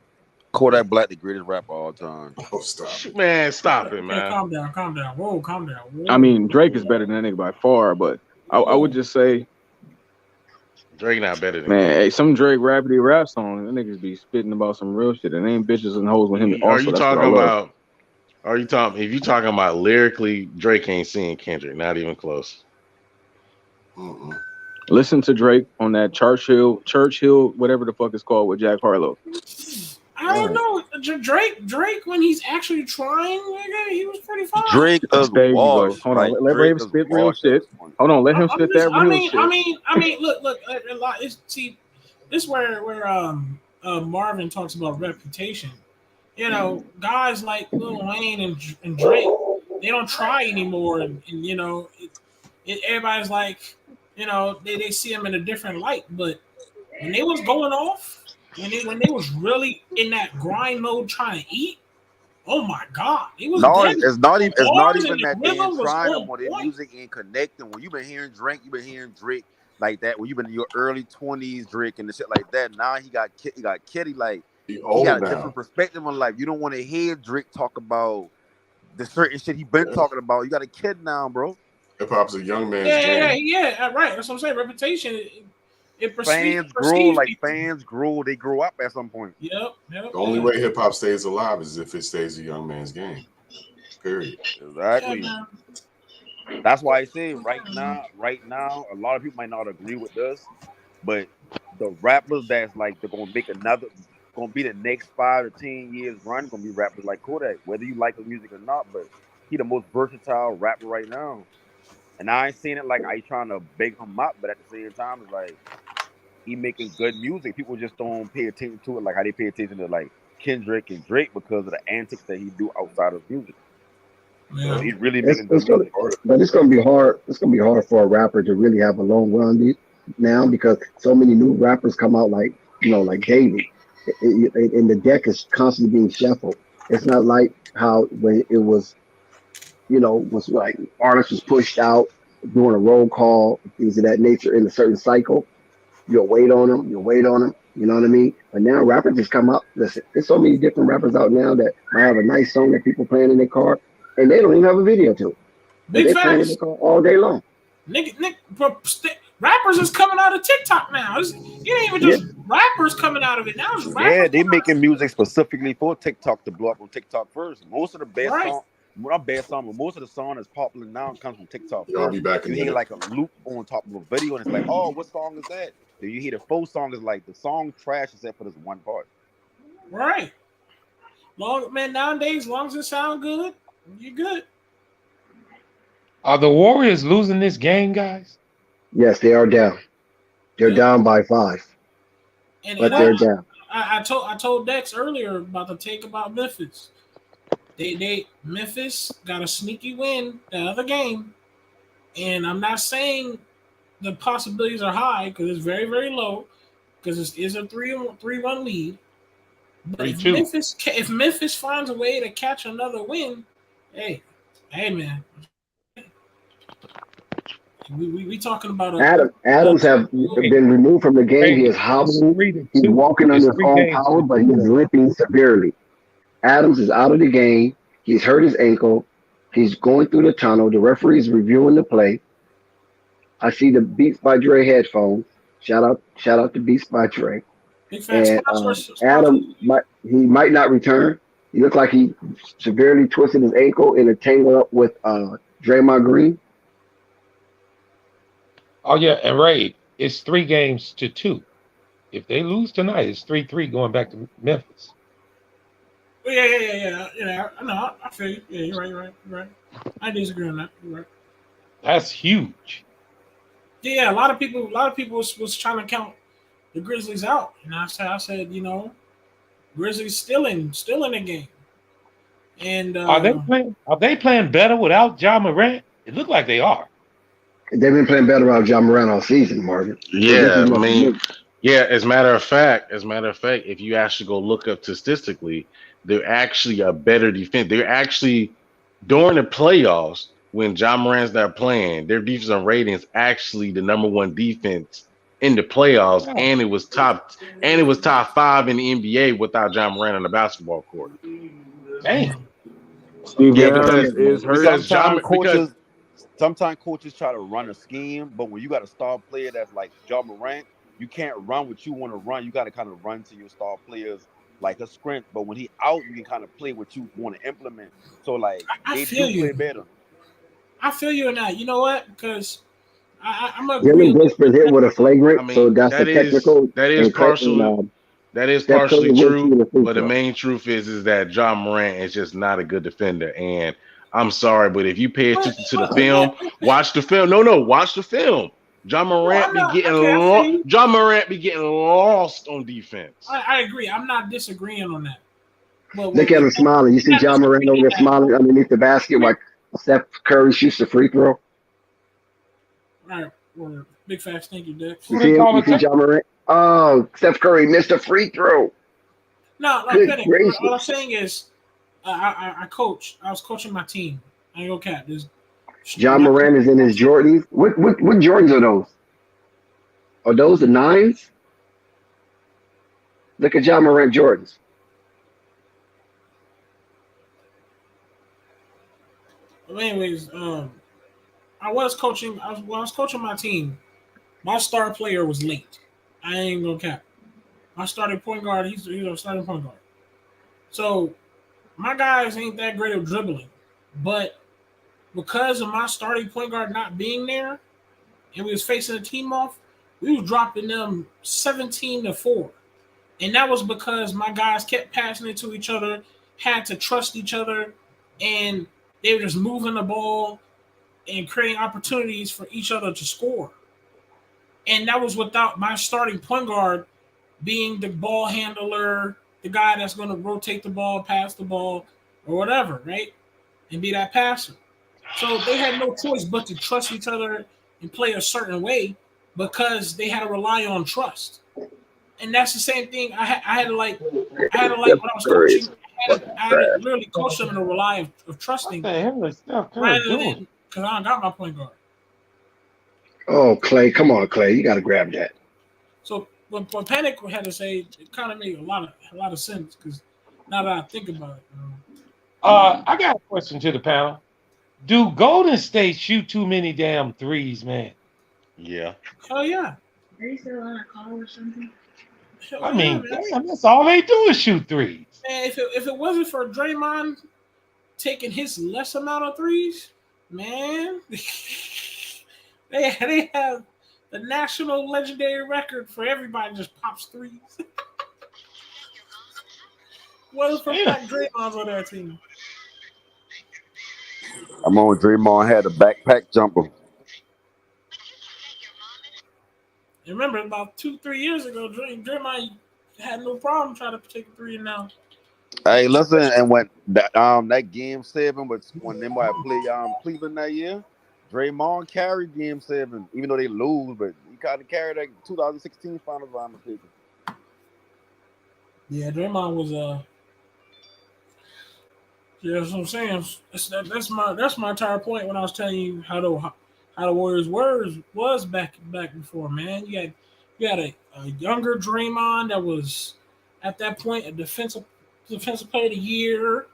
Kodak Black, the greatest rapper of all time. Oh, stop. Man, stop it, Okay, man. calm down. Whoa, calm down. Whoa. I mean, Drake is better than that nigga by far, but I would just say, Drake not better than man, Kendrick. hey, some Drake rapidy rap songs, that niggas be spitting about some real shit. And ain't bitches and hoes with him. Are Also, you that's what I talking love. about? Are you talking? If you talking about lyrically, Drake ain't seeing Kendrick. Not even close. Listen to Drake on that Churchill, whatever the fuck it's called with Jack Harlow. I don't know. Drake, when he's actually trying, nigga, he was pretty fine. Drake is There you go. washed. Hold Like, on. Let Drake Ray is spit real washed at shit. this point. Hold on. Let him spit that real shit. I mean, look. See, this is where Marvin talks about reputation. You know, guys like Lil Wayne and Drake, they don't try anymore, and you know, everybody's like, you know, they see him in a different light. But when they was going off, when they was really in that grind mode trying to eat, oh my God, it was No, deadly. it's not even. It's not Bars and even the that they ain't rhythm was trying no on more. Their point. music ain't connecting. When you've been hearing Drake like that. When you've been in your early 20s, Drake and the shit like that. Now he got Kitty. Like he got a different perspective on life. You don't want to hear Drake talk about the certain shit he been talking about. You got a kid now, bro. Hip hop's a young man's game. Yeah, right. That's what I'm saying. Reputation. Fans grow. They grow up at some point. Yep. The only way hip hop stays alive is if it stays a young man's game. Period. Exactly. That's why I say right now, a lot of people might not agree with this, but the rappers that's like they're gonna be the next 5 to 10 years run, gonna be rappers like Kodak, whether you like his music or not. But he the most versatile rapper right now. And I ain't saying it like I trying to big him up, but at the same time, it's like he making good music. People just don't pay attention to it like how they pay attention to like Kendrick and Drake because of the antics that he do outside of music. Yeah. So he's really making good music. But it's gonna be hard. It's gonna be hard for a rapper to really have a long run now because so many new rappers come out like like daily, and the deck is constantly being shuffled. It's not like how when it was was like artists was pushed out doing a roll call, things of that nature in a certain cycle. You'll wait on them. You know what I mean? But now rappers just come out. Listen, there's so many different rappers out now that might have a nice song that people playing in their car, and they don't even have a video to it. But they playing in their car all day long. Rappers is coming out of TikTok now. It ain't even just rappers coming out of it now. It's rappers. Yeah, they making music specifically for TikTok to blow up on TikTok first. Most of the best song, not best song, but most of the song that's popular now comes from TikTok. I'll be back in You hear like a loop on top of a video, and it's like, oh, what song is that? Then you hear the full song is like the song trash except for this one part. Right. Nowadays, as long as it sound good, you're good. Are the Warriors losing this game, guys? Yes, they are down. They're down by 5. But they're down. I told Dex earlier about the take about Memphis. Memphis got a sneaky win the other game, and I'm not saying the possibilities are high because it's very, very low because it is a 3-1 lead. But if Memphis finds a way to catch another win, hey man, we talking about Adams have been removed from the game. He is hobbled. He's walking on his own power, but he's limping severely. Adams is out of the game. He's hurt his ankle. He's going through the tunnel. The referee is reviewing the play. I see the Beats by Dre headphones. Shout out to Beats by Dre. And Adam might not return. He looked like he severely twisted his ankle in a tangle up with Draymond Green. Oh yeah, and Ray, it's 3-2. If they lose tonight, it's 3-3 going back to Memphis. Oh, yeah. I know. I feel you. Yeah, you're right. I disagree on that. You're right. That's huge. Yeah, a lot of people was trying to count the Grizzlies out, and I said, Grizzlies still in the game. And Are they playing better without Ja Morant? It looked like they are. They've been playing better without Ja Morant all season, Marvin. Yeah, I mean, yeah. As a matter of fact, if you actually go look up statistically, they're actually a better defense. They're actually during the playoffs when Ja Morant's not playing, their defensive rating is actually the number one defense in the playoffs, and it was top 5 in the NBA without Ja Morant on the basketball court. Damn. Sometimes coaches try to run a scheme, but when you got a star player that's like Ja Morant, you can't run what you want to run. You got to kind of run to your star players like a sprint. But when he out, you can kind of play what you want to implement. So like they do play better. I feel you on that. You know what? Because I'm a Jalen Brooks hit with a flagrant, so that's the technical. That is partially true, but the main truth is that Ja Morant is just not a good defender. And I'm sorry, but if you pay attention to the film, watch the film. No, watch the film. Ja Morant be getting lost on defense. I agree. I'm not disagreeing on that. But look at him smiling. You see Ja Morant over there smiling underneath the basket like Steph Curry shoots the free throw. All right. Well, big facts. Thank you, Dex. You see Ja Morant? Oh, Steph Curry missed a free throw. No, all I'm saying is I coach. I was coaching my team. I ain't gonna cap this. Ja Morant is in his Jordans. What Jordans are those? Are those the 9s? Look at Ja Morant Jordans. Well, anyways, I was coaching my team. My star player was late. I ain't gonna cap. My starting point guard, he's a starting point guard. So my guys ain't that great at dribbling, but because of my starting point guard not being there, and we was facing a team off, we was dropping them 17-4, and that was because my guys kept passing it to each other, had to trust each other, and they were just moving the ball and creating opportunities for each other to score. And that was without my starting point guard being the ball handler, the guy that's going to rotate the ball, pass the ball, or whatever, right? And be that passer. So they had no choice but to trust each other and play a certain way because they had to rely on trust. And that's the same thing. I had to like when I was coaching, I had to literally coach them to rely of trusting rather than because I don't got my point guard. Oh, Clay, come on, Clay, you got to grab that. So what Panic had to say, it kind of made a lot of sense because now that I think about it. I got a question to the panel. Do Golden State shoot too many damn threes, man? Yeah. Oh yeah. Are you still on a call or something? I mean, damn, that's all they do is shoot threes. Man, if it wasn't for Draymond taking his less amount of threes, man, they have the national legendary record for everybody just pops threes. What if Draymond's on that team? I'm on Draymond had a backpack jumper. Remember, about 2-3 years ago, Draymond had no problem trying to take a three now. Hey, listen, and when that game 7 was when them boy played Cleveland that year, Draymond carried game 7, even though they lose, but he kind of carried that 2016 finals round of people. Yeah, Draymond was yeah, that's what I'm saying. That's my entire point when I was telling you how the Warriors was back before, man. You had a younger Draymond that was at that point a defensive player of the year.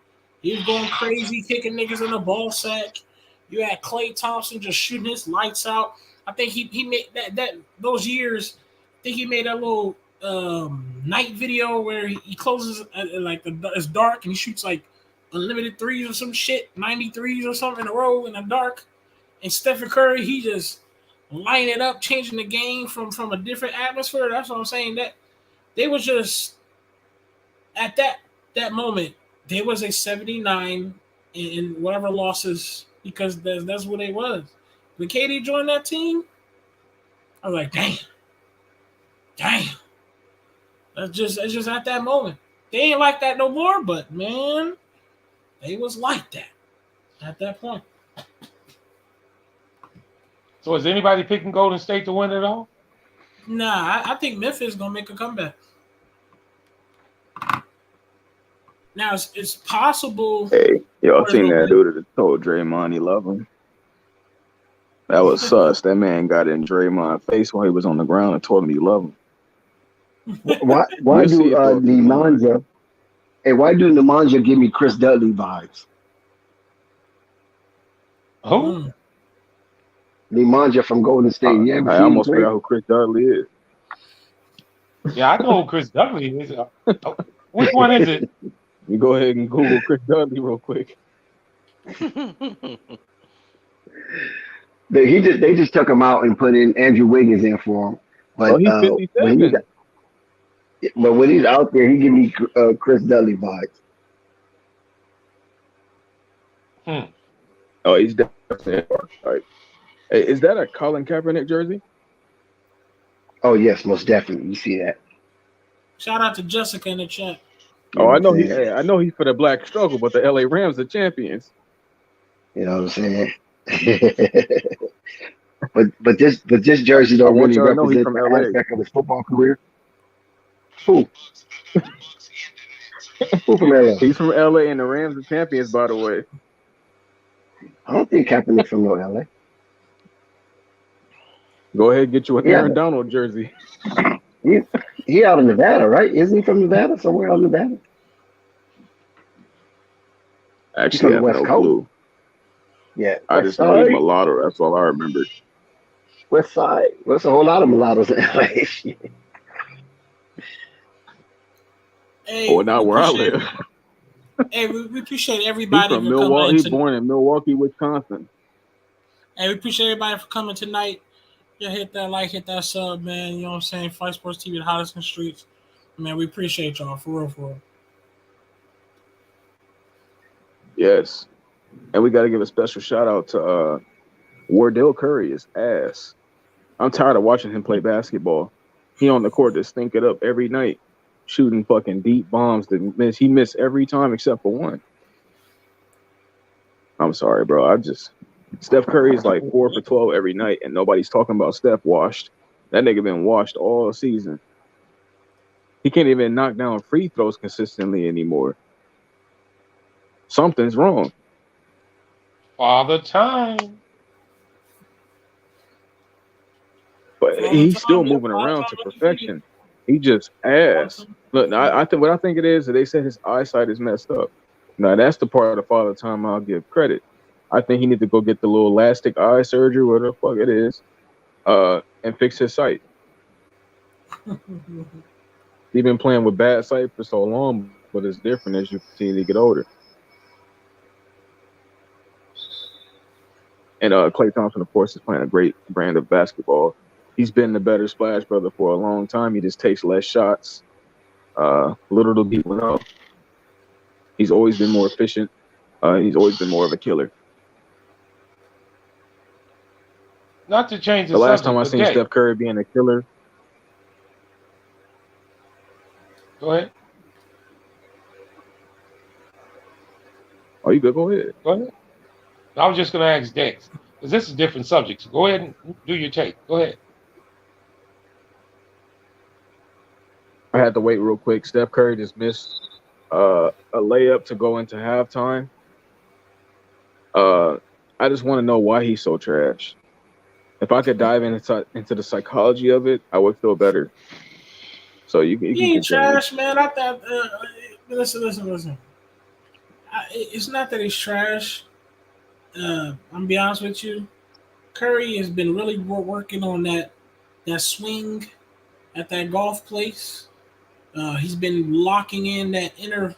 He was going crazy, kicking niggas in the ball sack. You had Klay Thompson just shooting his lights out. I think he made that those years. I think he made that little night video where he closes it's dark and he shoots like unlimited threes or some shit, 90 threes or something in a row in the dark. And Stephen Curry, he just line it up, changing the game from a different atmosphere. That's what I'm saying. That they was just at that moment, there was a 79 in whatever losses because that's what it was. When KD joined that team, I was like, damn. That's just at that moment. They ain't like that no more, but man, they was like that at that point. So is anybody picking Golden State to win it all? Nah, I think Memphis is gonna make a comeback. Now it's possible. Hey, y'all seen that dude that told Draymond he loved him? That was sus. That man got in Draymond's face while he was on the ground and told him he loved him. Why do Nemanja? Hey, why do Nemanja give me Chris Dudley vibes? Who? Nemanja from Golden State. Yeah, I almost forgot who Chris Dudley is. Yeah, I know who Chris Dudley is. Which one is it? You go ahead and Google Chris Dudley real quick. They just took him out and put in Andrew Wiggins in for him. But he's 57. But when he's out there, he give me Chris Dudley vibes. Oh, he's definitely right. Hey, is that a Colin Kaepernick jersey? Oh yes, most definitely. You see that? Shout out to Jessica in the chat. Oh, I know I know he's for the black struggle, but the LA Rams are champions. You know what I'm saying? but this jersey don't really represent the aspect of his football career. Who? Who from LA? He's from LA, and the Rams are champions, by the way. I don't think Kaepernick's from LA. Go ahead and get you an Aaron Donald jersey. He out in Nevada, right? Isn't he from Nevada? Somewhere out in Nevada? Actually, I have no clue. Yeah. I just know he's mulatto. That's all I remembered. West Side. There's a whole lot of mulattoes in LA. Hey, not where I live. Hey, we appreciate everybody He's from for Milwaukee. coming. He's born in Milwaukee, Wisconsin. Hey, we appreciate everybody for coming tonight. Yeah, hit that like, hit that sub, man. You know what I'm saying? Fight Sports TV, the hottest in the streets. Man, we appreciate y'all, for real. Yes. And we got to give a special shout out to Wardell Curry, his ass. I'm tired of watching him play basketball. He on the court to stink it up every night, shooting fucking deep bombs that miss. He missed every time except for one. I'm sorry, bro. Steph Curry is like 4 for 12 every night, and nobody's talking about Steph washed. That nigga been washed all season. He can't even knock down free throws consistently anymore. Something's wrong. Father time. But he's still moving around to perfection. He just ass. Look, I think what I think it is that they said his eyesight is messed up. Now that's the part of the father time I'll give credit. I think he need to go get the little elastic eye surgery, whatever the fuck it is, and fix his sight. He's been playing with bad sight for so long, but it's different as you continue to get older. And Klay Thompson, of course, is playing a great brand of basketball. He's been the better splash brother for a long time. He just takes less shots, little to beat one up. He's always been more efficient. He's always been more of a killer. Not to change the last time I seen Steph Curry being a killer. Go ahead. Oh, you good? Go ahead. Go ahead. I was just going to ask Dex, because this is a different subject. So go ahead and do your take. Go ahead. I had to wait real quick. Steph Curry just missed a layup to go into halftime. I just want to know why he's so trash. If I could dive into the psychology of it, I would feel better. So you can ain't trash, man. I thought. Listen. It's not that he's trash. I'm gonna be honest with you. Curry has been really working on that swing at that golf place. He's been locking in that inner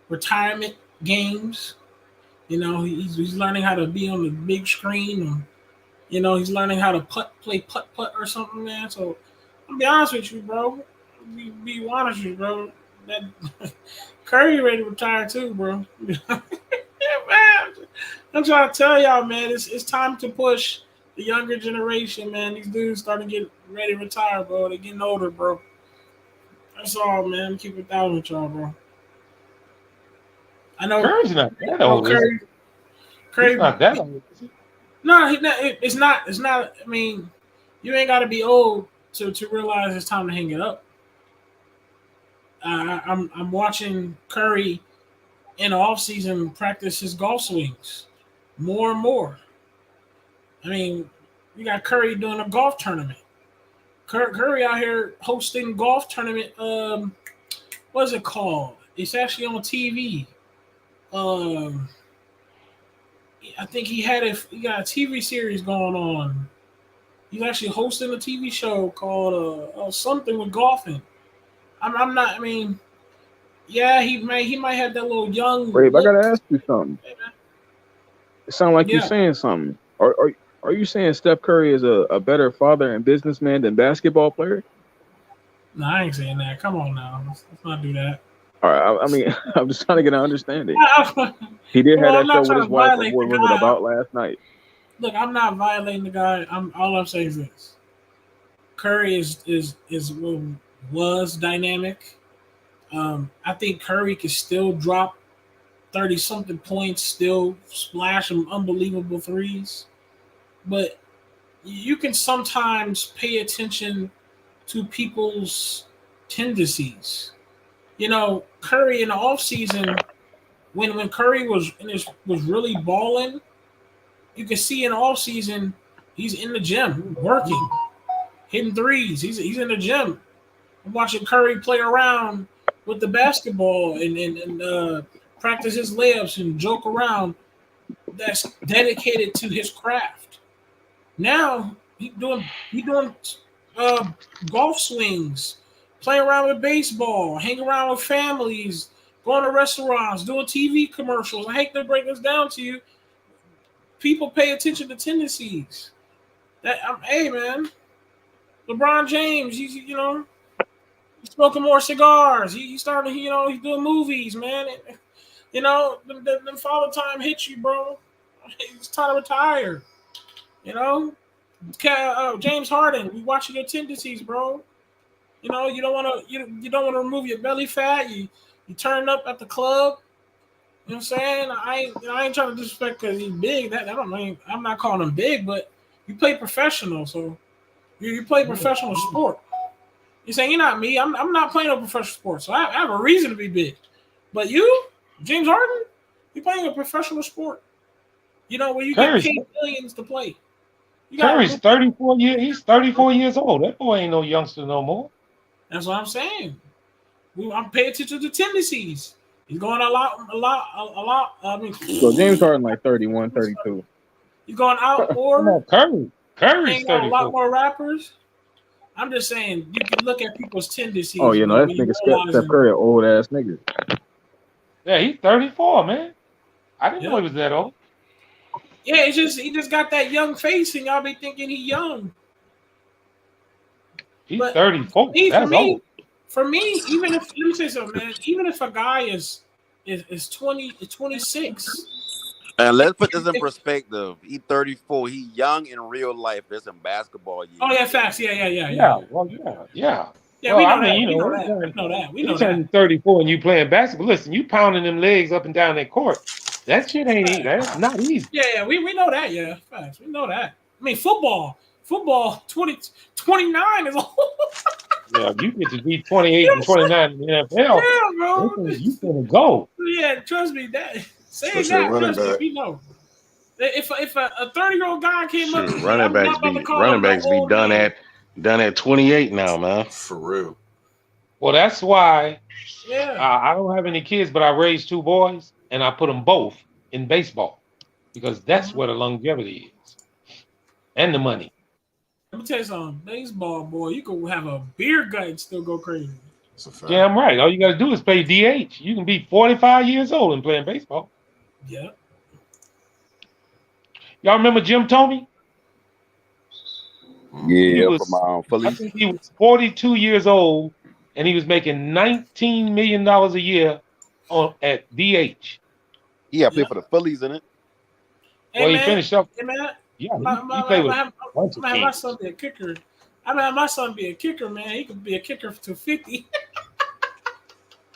retirement games. He's learning how to be on the big screen. He's learning how to play putt or something, man. So I'll be honest with you, bro. Be honest with you, bro. That Curry ready to retire too, bro. Yeah, man. I'm trying to tell y'all, man. It's time to push the younger generation, man. These dudes starting to get ready to retire, bro. They're getting older, bro. That's all, man. Keep it down with y'all, bro. I know Curry's not that old. Curry. He's not that old. No, it's not. It's not. I mean, you ain't got to be old to realize it's time to hang it up. I'm watching Curry in the offseason practice his golf swings more and more. I mean, you got Curry doing a golf tournament. Curry out here hosting golf tournament. What is it called? It's actually on TV. I think he got a TV series going on. He's actually hosting a TV show called something with golfing. I'm not. I mean, yeah, he might have that little young. Wait, I gotta ask you something. It sounds like you're saying something. Are you saying Steph Curry is a better father and businessman than basketball player? No, I ain't saying that. Come on now, let's not do that. All right, I mean, I'm just trying to get an understanding. He did have that show with his wife. What was it about last night? Look, I'm not violating the guy. All I'm saying is this: Curry was dynamic. I think Curry could still drop 30-something points, still splash some unbelievable threes. But you can sometimes pay attention to people's tendencies. Curry in the offseason, when Curry was really balling, you can see in the offseason he's in the gym working, hitting threes. He's in the gym. I'm watching Curry play around with the basketball and practice his layups and joke around. That's dedicated to his craft. Now he doing golf swings, playing around with baseball, hanging around with families, going to restaurants, doing TV commercials. I hate to break this down to you. People pay attention to tendencies. Hey man, LeBron James, he's smoking more cigars. He's starting, he's doing movies, man. Them father time hits you, bro. It's time to retire. James Harden, we watching your tendencies, bro. You don't want to remove your belly fat. You turn up at the club. You know what I'm saying? I ain't trying to disrespect because he's big. That don't mean I'm not calling him big, but you play professional, so you play professional sport. You're saying you're not me. I'm not playing a professional sport, so I have a reason to be big. But you, James Harden, you're playing a professional sport. Where you get paid millions to play. Curry's 34 years. He's 34 years old. That boy ain't no youngster no more. That's what I'm saying. I'm paying attention to tendencies. He's going a lot. I mean, so James Harden like 31, 32. He's going out more. Curry's 34. A lot more rappers. I'm just saying you can look at people's tendencies. Oh, that nigga Steph Curry, old ass nigga. Yeah, he's 34, man. I didn't know he was that old. Yeah, he just got that young face, and y'all be thinking he young. He's 34. That's old. For me, even if let me say something, man. Even if a guy is 26. And let's put this in perspective. He's 34. He's young in real life. There's some basketball years. Oh yeah, facts. Yeah. Well, yeah. Yeah, well, we know that. We know that. You're 34 and you playing basketball. Listen, you pounding them legs up and down that court. That shit ain't that's not easy. Yeah, we know that. Yeah, facts. We know that. I mean, football, 29 is old. Yeah, you get to be 28 and 29 in the NFL. Yeah, bro. You gonna go. Yeah, trust me. Saying that, trust me, we know. If a 30-year-old guy came up, running backs be done at 28 now, man. For real. Well, that's why. Yeah. I don't have any kids, but I raised 2 boys, and I put them both in baseball because that's where the longevity is and the money. Let me tell you something. Baseball, boy, you can have a beer gut and still go crazy. Damn right. All you got to do is play DH. You can be 45 years old and playing baseball. Yeah. Y'all remember Jim Tomey? Yeah, from I Phillies. think he was 42 years old, and he was making $19 million a year at DH. Yeah, played for the Phillies in it. Hey, Well, he man. finished up. Hey, man. Yeah, I'm he played with gonna a bunch of have my teams. son be a kicker. I'm gonna have my son be a kicker, man. He could be a kicker to 50.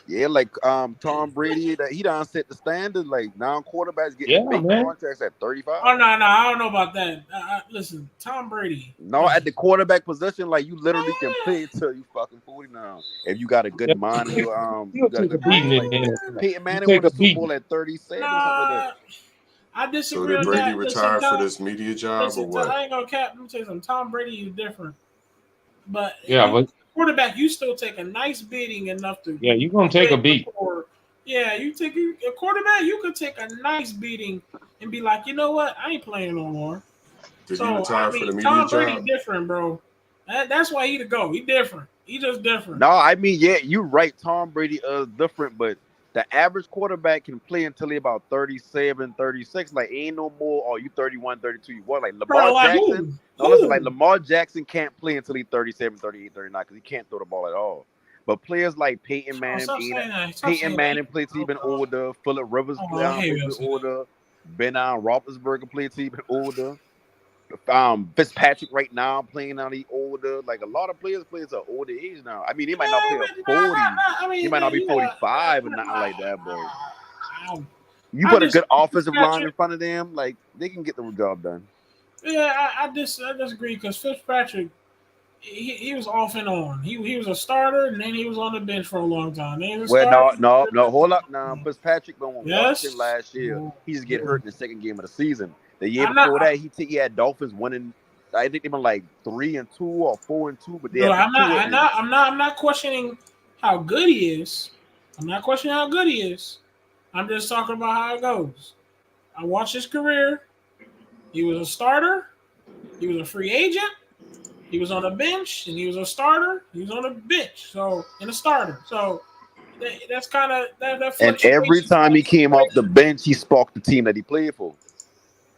Yeah, like Tom Brady, he done set the standard. Like now quarterbacks getting big contracts at 35. Oh no, I don't know about that. Listen, Tom Brady. No, at the quarterback position, like you literally can play until you fucking 40 now. If you got a good mind, you got a good brain. Like Peyton Manning won the Super Bowl at 37 or something like that. I So disagree did on Brady that. retire for this media job or what? I ain't gonna cap. Let me tell you something. Tom Brady is different, but quarterback, you still take a nice beating enough to. Yeah, you're gonna take a beat. Yeah, you take a quarterback. You could take a nice beating and be like, you know what? I ain't playing no more. Did he retire for the media Tom job? Brady different, bro. That's why he the GOAT. He different. He just different. No, I mean, yeah, you're right. Tom Brady is different, but the average quarterback can play until he about 37, 36. Like, ain't no more, oh, you 31, 32, you what? Like, Lamar Jackson. No, listen, like, Lamar Jackson can't play until he's 37, 38, 39 because he can't throw the ball at all. But players like Peyton Manning, played till even older. Phillip Rivers played till older. Ben Roethlisberger played till even older. Fitzpatrick right now playing on the older. Like a lot of players play at an older age now. I mean, he might not play at 40. He might not be 45 or nothing like that, but you put a good offensive line in front of them, like they can get the job done. Yeah, I disagree because Fitzpatrick, he was off and on. He was a starter and then he was on the bench for a long time. No, hold up now. Fitzpatrick won Washington last year. He just get hurt in the second game of the season. The year before that, he had Dolphins winning. I think they were like 3-2 or 4-2, but they I'm not questioning how good he is. I'm not questioning how good he is. I'm just talking about how it goes. I watched his career. He was a starter. He was a free agent. He was on the bench, and he was a starter. He was on the bench, and a starter. So that's kind of that. And every time he came off the bench, he sparked the team that he played for.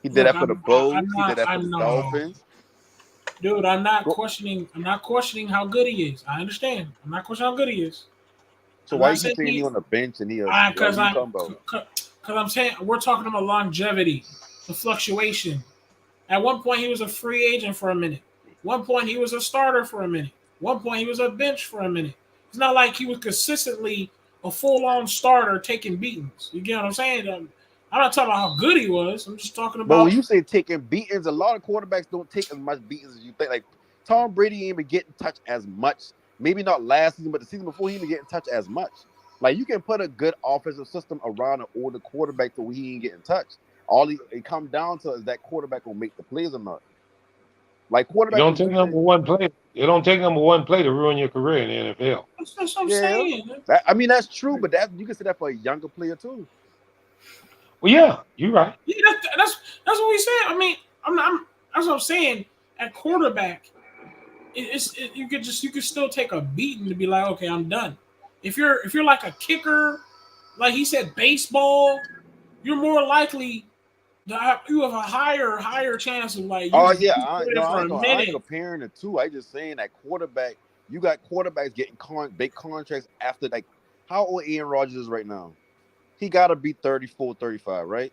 He did that for the Bulls. He did that for the Dolphins. Dude, I'm not questioning how good he is. I understand. I'm not questioning how good he is. So why you keep saying he on the bench and he? Because I'm saying we're talking about longevity, the fluctuation. At one point, he was a free agent for a minute. One point, he was a starter for a minute. One point, he was a bench for a minute. It's not like he was consistently a full-on starter taking beatings. You get what I'm saying? I'm not talking about how good he was. I'm just talking about. But when you say taking beatings, a lot of quarterbacks don't take as much beatings as you think. Like Tom Brady ain't even getting touched as much. Maybe not last season, but the season before he ain't getting touched as much. Like you can put a good offensive system around an older quarterback to where he ain't getting touched. All it comes down to is that quarterback will make the plays or not. Like quarterback. It don't take number one play. It don't take number one play to ruin your career in the NFL. That's what I'm saying. I mean, that's true, but you can say that for a younger player too. Well, yeah, you're right. Yeah, that's what we said. I mean, that's what I'm saying. At quarterback, you could still take a beating to be like, okay, I'm done. If you're like a kicker, like he said, baseball, you're more likely. You have a higher chance of like. I ain't comparing the two. I just saying that quarterback. You got quarterbacks getting big contracts after like how old Aaron Rodgers is right now. He got to be 34, 35, right?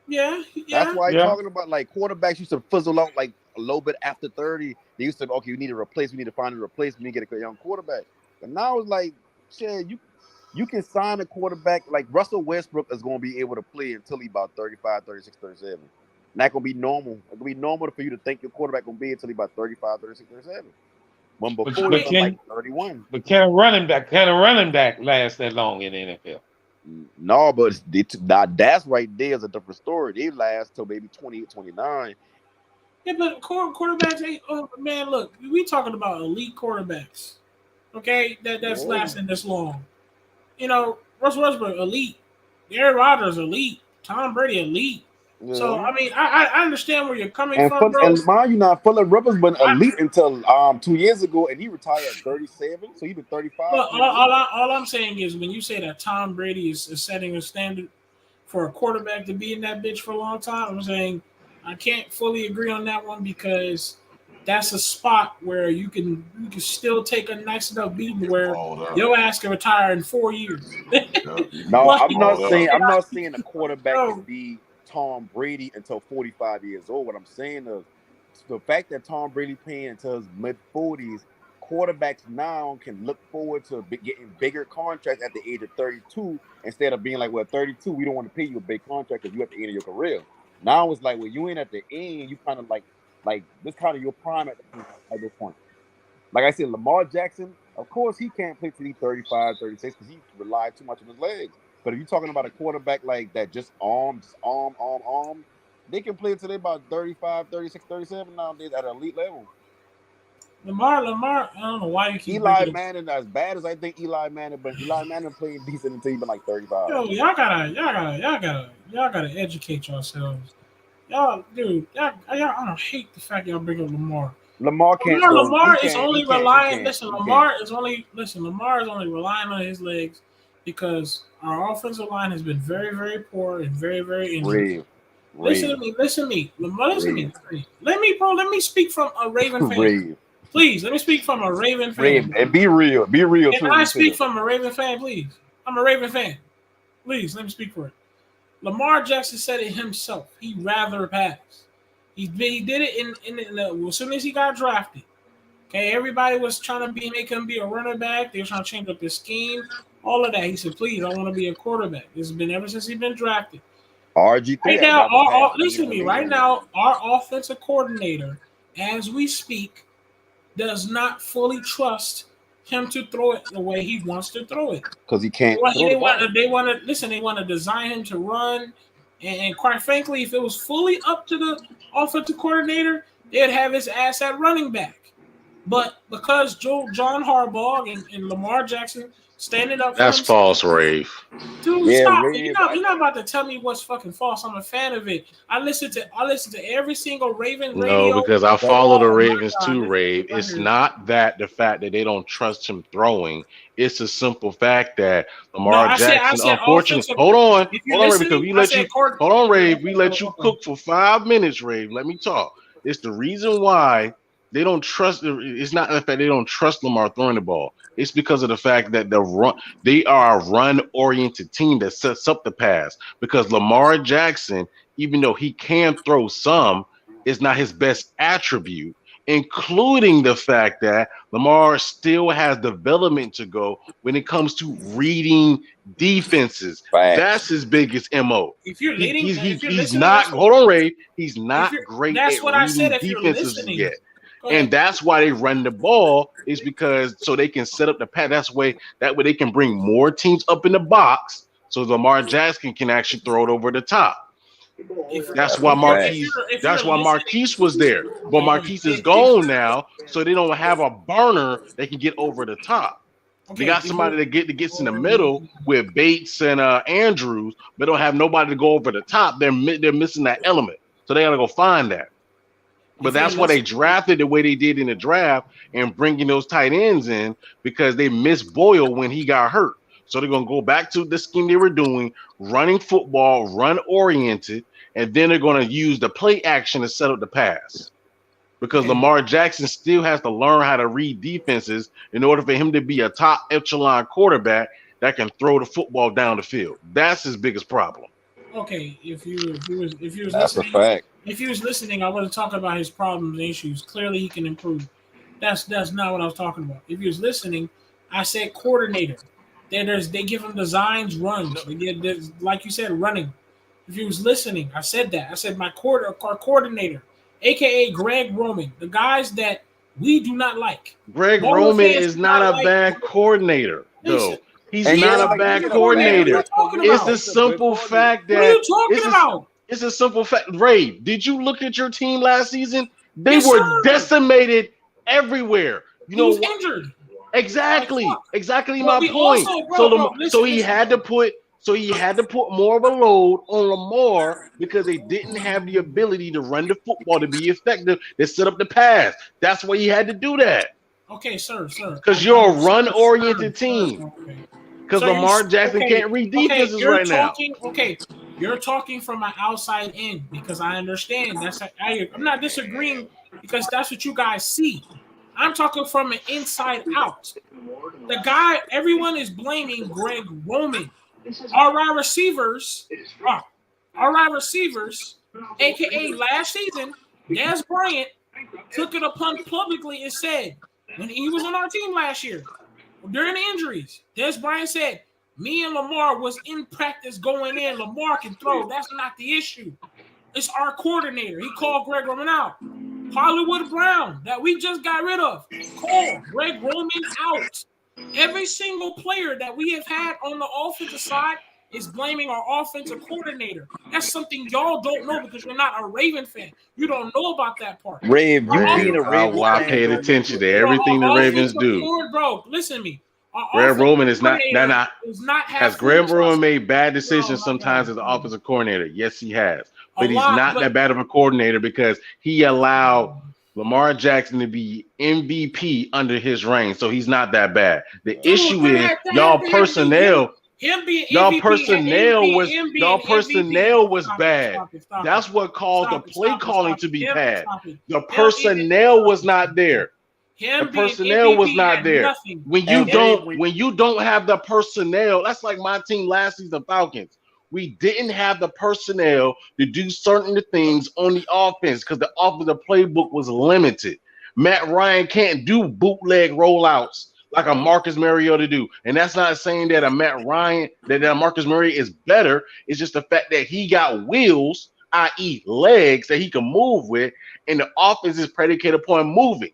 Yeah. That's why I'm talking about like quarterbacks used to fizzle out like a little bit after 30. They used to okay, we need to replace. We need to find a replacement. We need to get a young quarterback. But now it's like, shit, you can sign a quarterback like Russell Westbrook is going to be able to play until he's about 35, 36, 37. And that's going to be normal. It's going to be normal for you to think your quarterback going to be until he's about 35, 36, 37. When before he was like 31. But can a running back last that long in the NFL? No, but that's right there is a different story. They last till maybe 28, 29. Yeah, but quarterbacks ain't. Oh, man, look, we talking about elite quarterbacks. Okay, that's lasting this long. You know, Russell Westbrook elite, Aaron Rodgers elite, Tom Brady elite. So I mean, I understand where you're coming And from, bro. and mind you, not Phillip Rivers been elite until 2 years ago, and he retired at 37, so he been 35. Look, all I'm saying is when you say that Tom Brady is setting a standard for a quarterback to be in that bitch for a long time, I'm saying I can't fully agree on that one because that's a spot where you can still take a nice enough beating where your ass can retire in 4 years. No, I'm not saying a quarterback can be Tom Brady until 45 years old. What I'm saying is the fact that Tom Brady playing until his mid-40s, quarterbacks now can look forward to getting bigger contracts at the age of 32 instead of being like, well, 32, we don't want to pay you a big contract because you at the end of your career. Now it's like, well, you ain't at the end, you kind of like this kind of your prime at this point. Like I said, Lamar Jackson, of course, he can't play till he's 35, 36 because he relied too much on his legs. But if you're talking about a quarterback like that, just arm, they can play until they're about 35, 36, 37 nowadays at an elite level. Lamar, I don't know why you keep Eli Manning, as bad as I think Eli Manning, but Eli Manning played decent until he been like 35. Yo, y'all gotta educate yourselves. Y'all, dude, I don't hate the fact y'all bring up Lamar. Lamar can't. Lamar is only relying. Lamar is only relying on his legs because our offensive line has been very, very poor and very, very injured. Listen to me. Lamar, listen to me. Let me speak from a Raven fan. Please, let me speak from a Raven fan. And be real. Can I speak from a Raven fan, please? I'm a Raven fan. Please, let me speak for it. Lamar Jackson said it himself. He'd rather pass. He did it as soon as he got drafted. Okay, everybody was trying to make him be a running back. They were trying to change up his scheme. All of that. He said, please, I want to be a quarterback. This has been ever since he's been drafted. RG3. Right now, listen to me. Right now, our offensive coordinator, as we speak, does not fully trust him to throw it the way he wants to throw it. Because he can't. They want to design him to run. And quite frankly, if it was fully up to the offensive coordinator, they'd have his ass at running back. But because John Harbaugh and Lamar Jackson standing up, that's false, Rave. Dude, stop! You're not about to tell me what's fucking false. I'm a fan of it. I listen to every single Raven radio. No, because I follow the Ravens too, Rave. It's not the fact that they don't trust him throwing. It's a simple fact that Lamar Jackson, unfortunately, hold on, Rave, because Rave. We let you cook for 5 minutes, Rave. Let me talk. It's the reason why they don't trust. It's not the fact they don't trust Lamar throwing the ball. It's because of the fact that they are a run-oriented team that sets up the pass. Because Lamar Jackson, even though he can throw some, is not his best attribute, including the fact that Lamar still has development to go when it comes to reading defenses. That's his biggest MO. If you're leading, he's not. Hold on, Ray. He's not great at reading defenses yet. And that's why they run the ball, is because so they can set up the pass. That way they can bring more teams up in the box so Lamar Jackson can actually throw it over the top. That's why Marquise was there. But Marquise is gone now, so they don't have a burner they can get over the top. They got somebody that gets in the middle with Bates and Andrews, but don't have nobody to go over the top. They're missing that element. So they got to go find that. But that's why they drafted the way they did in the draft and bringing those tight ends in, because they missed Boyle when he got hurt. So they're going to go back to the scheme they were doing, running football, run-oriented, and then they're going to use the play action to set up the pass. Because Lamar Jackson still has to learn how to read defenses in order for him to be a top echelon quarterback that can throw the football down the field. That's his biggest problem. Okay, if you was that's listening, a fact. If he was listening, I wasn't talking about his problems and issues. Clearly, he can improve. That's not what I was talking about. If he was listening, I said coordinator. They give him designs, runs. They get, like you said, running. If he was listening, I said that. I said my coordinator, aka Greg Roman, the guys that we do not like. Greg Roman is not a bad coordinator, though. He's not a bad coordinator. It's a simple fact that. What are you talking about? It's a simple fact. Ray, did you look at your team last season? They were decimated everywhere. He was injured. Exactly my point. So he had to put So he had to put more of a load on Lamar because they didn't have the ability to run the football to be effective. They set up the pass. That's why he had to do that. Okay, sir. Because you're a run-oriented team. Okay. Because Lamar Jackson can't read defenses right now. You're talking from an outside in because I understand. I'm not disagreeing because that's what you guys see. I'm talking from an inside out. The guy, everyone is blaming Greg Roman. Our wide receivers, aka last season, Dez Bryant took it upon publicly and said when he was on our team last year during the injuries, Dez Bryant said, "Me and Lamar was in practice going in. Lamar can throw. That's not the issue. It's our coordinator." He called Greg Roman out. Hollywood Brown that we just got rid of called Greg Roman out. Every single player that we have had on the offensive side is blaming our offensive coordinator. That's something y'all don't know because you're not a Raven fan. You don't know about that part. Rave, you being a Ravens I fan paid don't attention make to everything the Ravens do. Bro, listen to me. Greg Roman is not has Greg Roman made bad decisions sometimes as an offensive coordinator? Yes, he has. But he's not that bad of a coordinator because he allowed Lamar Jackson to be MVP under his reign. So he's not that bad. The issue is y'all personnel. Y'all personnel was bad. That's what caused the play calling to be bad. The personnel was not there. The personnel was not there. When you don't have the personnel, that's like my team last season, Falcons. We didn't have the personnel to do certain things on the offense because the offensive playbook was limited. Matt Ryan can't do bootleg rollouts like a Marcus Mariota do. And that's not saying that a Marcus Mariota is better. It's just the fact that he got wheels, i.e. legs that he can move with, and the offense is predicated upon moving.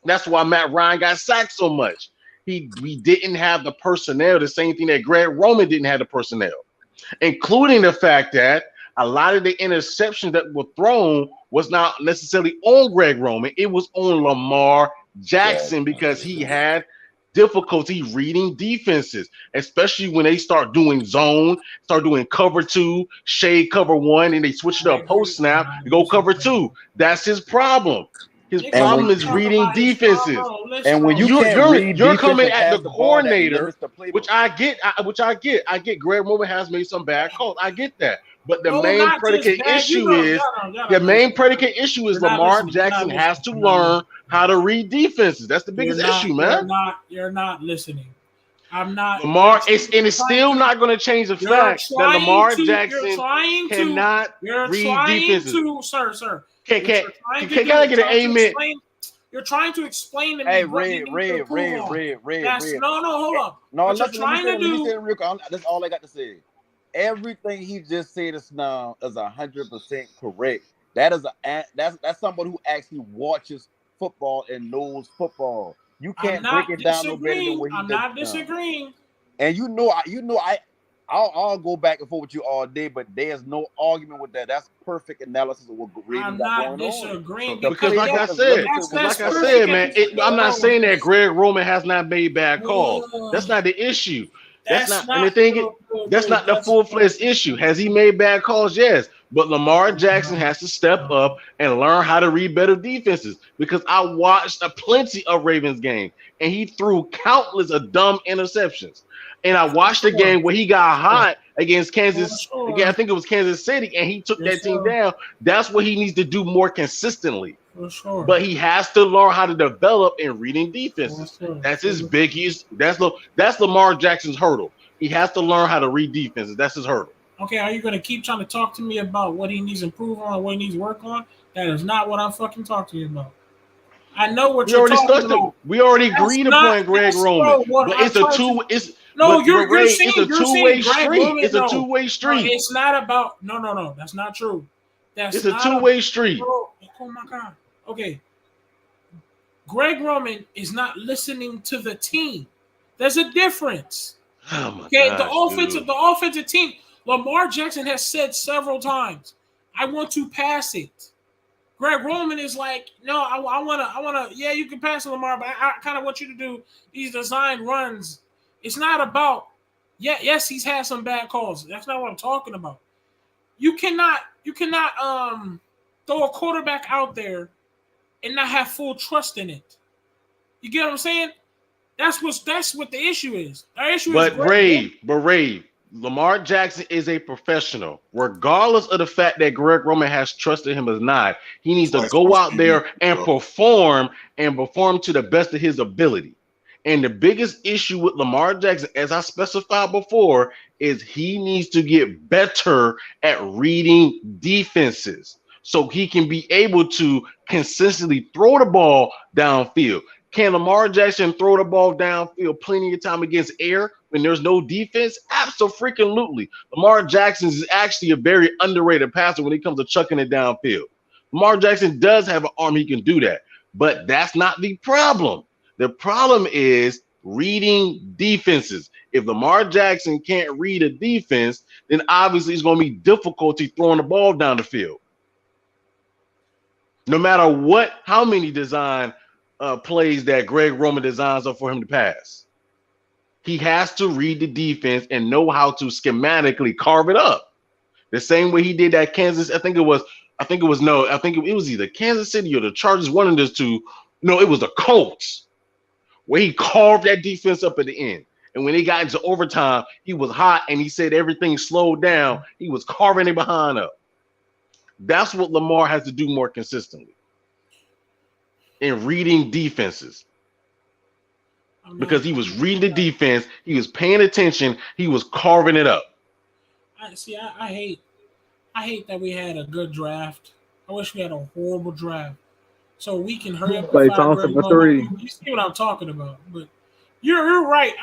That's why Matt Ryan got sacked so much. We didn't have the personnel, the same thing that Greg Roman didn't have the personnel, including the fact that a lot of the interceptions that were thrown was not necessarily on Greg Roman. It was on Lamar Jackson because he had difficulty reading defenses, especially when they start doing zone, start doing cover 2, shade cover 1, and they switch it up post snap and go cover 2. That's his problem. His problem is reading defenses. And when you're coming at the coordinator, which I get. I get Greg Roman has made some bad calls. I get that. But the main predicate issue is Lamar Jackson has to learn how to read defenses. That's the biggest issue, man. You're not listening. I'm not. Lamar, it's still not going to change the fact that Lamar Jackson cannot read defenses. Sir. Can I get an amen? You're trying to explain to me. Hey, Red. No, hold up. No, what you're trying to do. That's all I got to say. Everything he just said is now is 100% correct. That's somebody who actually watches football and knows football. You can't break it down no better than what he does. I'm not disagreeing. And I'll go back and forth with you all day, but there's no argument with that. That's perfect analysis of what Ravens got going on. I'm not disagreeing because, like I said, man, I'm not saying that Greg Roman has not made bad calls. That's not the issue. That's not the full-fledged issue. Has he made bad calls? Yes. But Lamar Jackson has to step up and learn how to read better defenses because I watched plenty of Ravens games and he threw countless of dumb interceptions. And I watched the game where he got hot against Kansas. Again, I think it was Kansas City, and he took that team down. That's what he needs to do more consistently. But he has to learn how to develop in reading defenses. That's his biggest. That's Lamar Jackson's hurdle. He has to learn how to read defenses. That's his hurdle. Okay, are you going to keep trying to talk to me about what he needs to improve on, what he needs to work on? That is not what I'm fucking talking to you about. I know what you're talking about. We already agreed upon Greg Roman, but it's a two. You're saying it's a two-way street. It's a two-way street. No, it's not about. No. That's not true. It's a two-way street. Oh my God. Okay. Greg Roman is not listening to the team. There's a difference. Oh my okay, gosh, the offensive team. Lamar Jackson has said several times, "I want to pass it." Greg Roman is like, "No, I wanna. Yeah, you can pass it, Lamar, but I kind of want you to do these design runs." It's not about Yeah, yes, he's had some bad calls. That's not what I'm talking about. You cannot throw a quarterback out there and not have full trust in it. You get what I'm saying? That's what the issue is. Our issue is Rave, Lamar Jackson is a professional. Regardless of the fact that Greg Roman has trusted him or not, he needs to go out there and perform to the best of his ability. And the biggest issue with Lamar Jackson, as I specified before, is he needs to get better at reading defenses so he can be able to consistently throw the ball downfield. Can Lamar Jackson throw the ball downfield plenty of time against air when there's no defense? Absolutely. Lamar Jackson is actually a very underrated passer when it comes to chucking it downfield. Lamar Jackson does have an arm, he can do that. But that's not the problem. The problem is reading defenses. If Lamar Jackson can't read a defense, then obviously it's going to be difficulty throwing the ball down the field. No matter how many design plays that Greg Roman designs up for him to pass. He has to read the defense and know how to schematically carve it up. The same way he did that Kansas. It was either Kansas City or the Chargers, one of those two. No, it was the Colts, where he carved that defense up at the end. And when he got into overtime, he was hot and he said everything slowed down. He was carving it behind up. That's what Lamar has to do more consistently in reading defenses. Because he was reading the defense, he was paying attention, he was carving it up. I hate that we had a good draft. I wish we had a horrible draft. So we can hurry up Klay Thompson for 3. You see what I'm talking about. But you're right.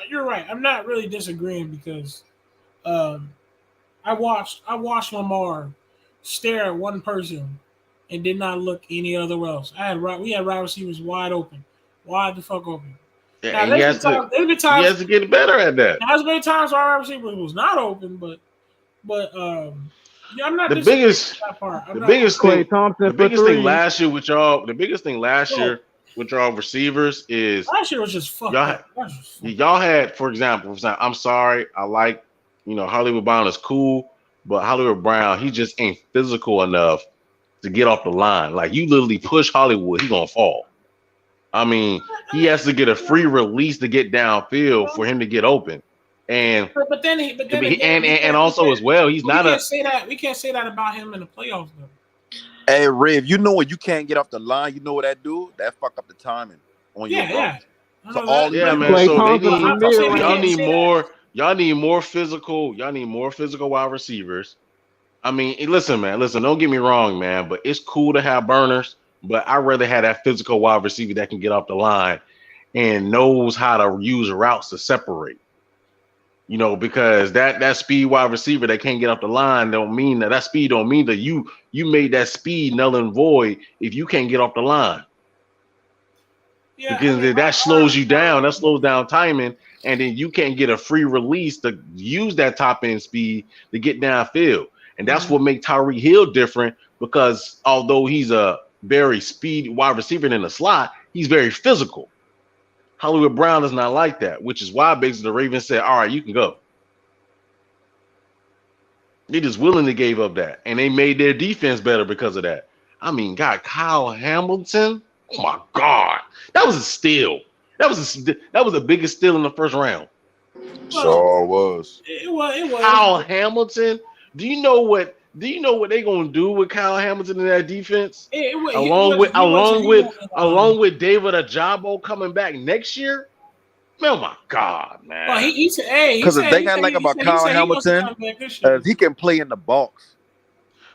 You're right. I'm not really disagreeing because I watched Lamar stare at one person and did not look any other else. We had wide receivers wide open. Wide the fuck open. Yeah, now, he has to get better at that. There's been times where our receiver was not open, but I'm not the biggest thing last year with y'all receivers is last year was just fucked up. Y'all had, for example, I'm sorry, I like Hollywood Brown is cool, but Hollywood Brown, he just ain't physical enough to get off the line. Like, you literally push Hollywood, he gonna fall. I mean, he has to get a free release to get downfield for him to get open. And also as well, he's not we can't say that about him in the playoffs though. Hey, Riv, you know when you can't get off the line, you know what that do? That fuck up the timing on your man. So y'all need more physical wide receivers. I mean, listen, don't get me wrong, man, but it's cool to have burners, but I'd rather have that physical wide receiver that can get off the line and knows how to use routes to separate. Because that speed wide receiver that can't get off the line don't mean that speed don't mean that you made that speed null and void if you can't get off the line. Yeah, because that slows you down. That slows down timing, and then you can't get a free release to use that top end speed to get downfield. And that's what makes Tyreek Hill different, because although he's a very speedy wide receiver in the slot, he's very physical. Hollywood Brown is not like that, which is why basically the Ravens said, all right, you can go. They just willingly gave up that, and they made their defense better because of that. I mean, God, Kyle Hamilton, oh my God, that was a steal. That was the biggest steal in the first round. Sure was. It was. Kyle Hamilton. Do you know what they're gonna do with Kyle Hamilton in that defense? Along with David Ajabo coming back next year. Oh my God, man! Well, because the thing I like about Kyle Hamilton is he can play in the box.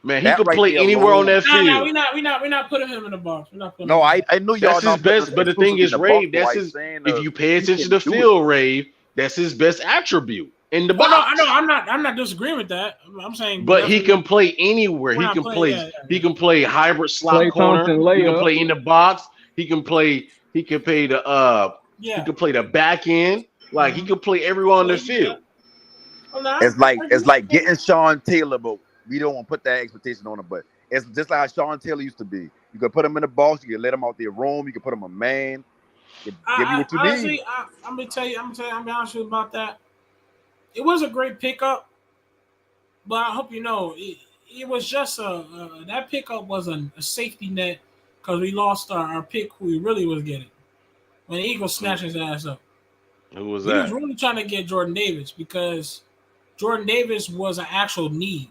Man, he can play anywhere on that field. No, we're not putting him in the box. No, I knew y'all. That's his best. But the thing is, Rave, that's his. If you pay attention to the field, Rave, that's his best attribute in the box. No, I'm not disagreeing with that. I'm saying, but he can play anywhere. He can play. He can play hybrid slot corner. He can play in the box. He can play. He can play the. He can play the back end. Like he can play everywhere on the field. It's like getting Sean Taylor, but we don't want to put that expectation on him. But it's just like how Sean Taylor used to be. You can put him in the box. You can let him out there roam. You can put him a man. Give you what you need. I'm gonna be honest with you about that. it was a great pickup, but I hope you know it was just that pickup was a safety net because we lost our pick who we really was getting when the Eagles snatched his ass up. Who was We was that? really trying to get Jordan Davis because Jordan Davis was an actual need.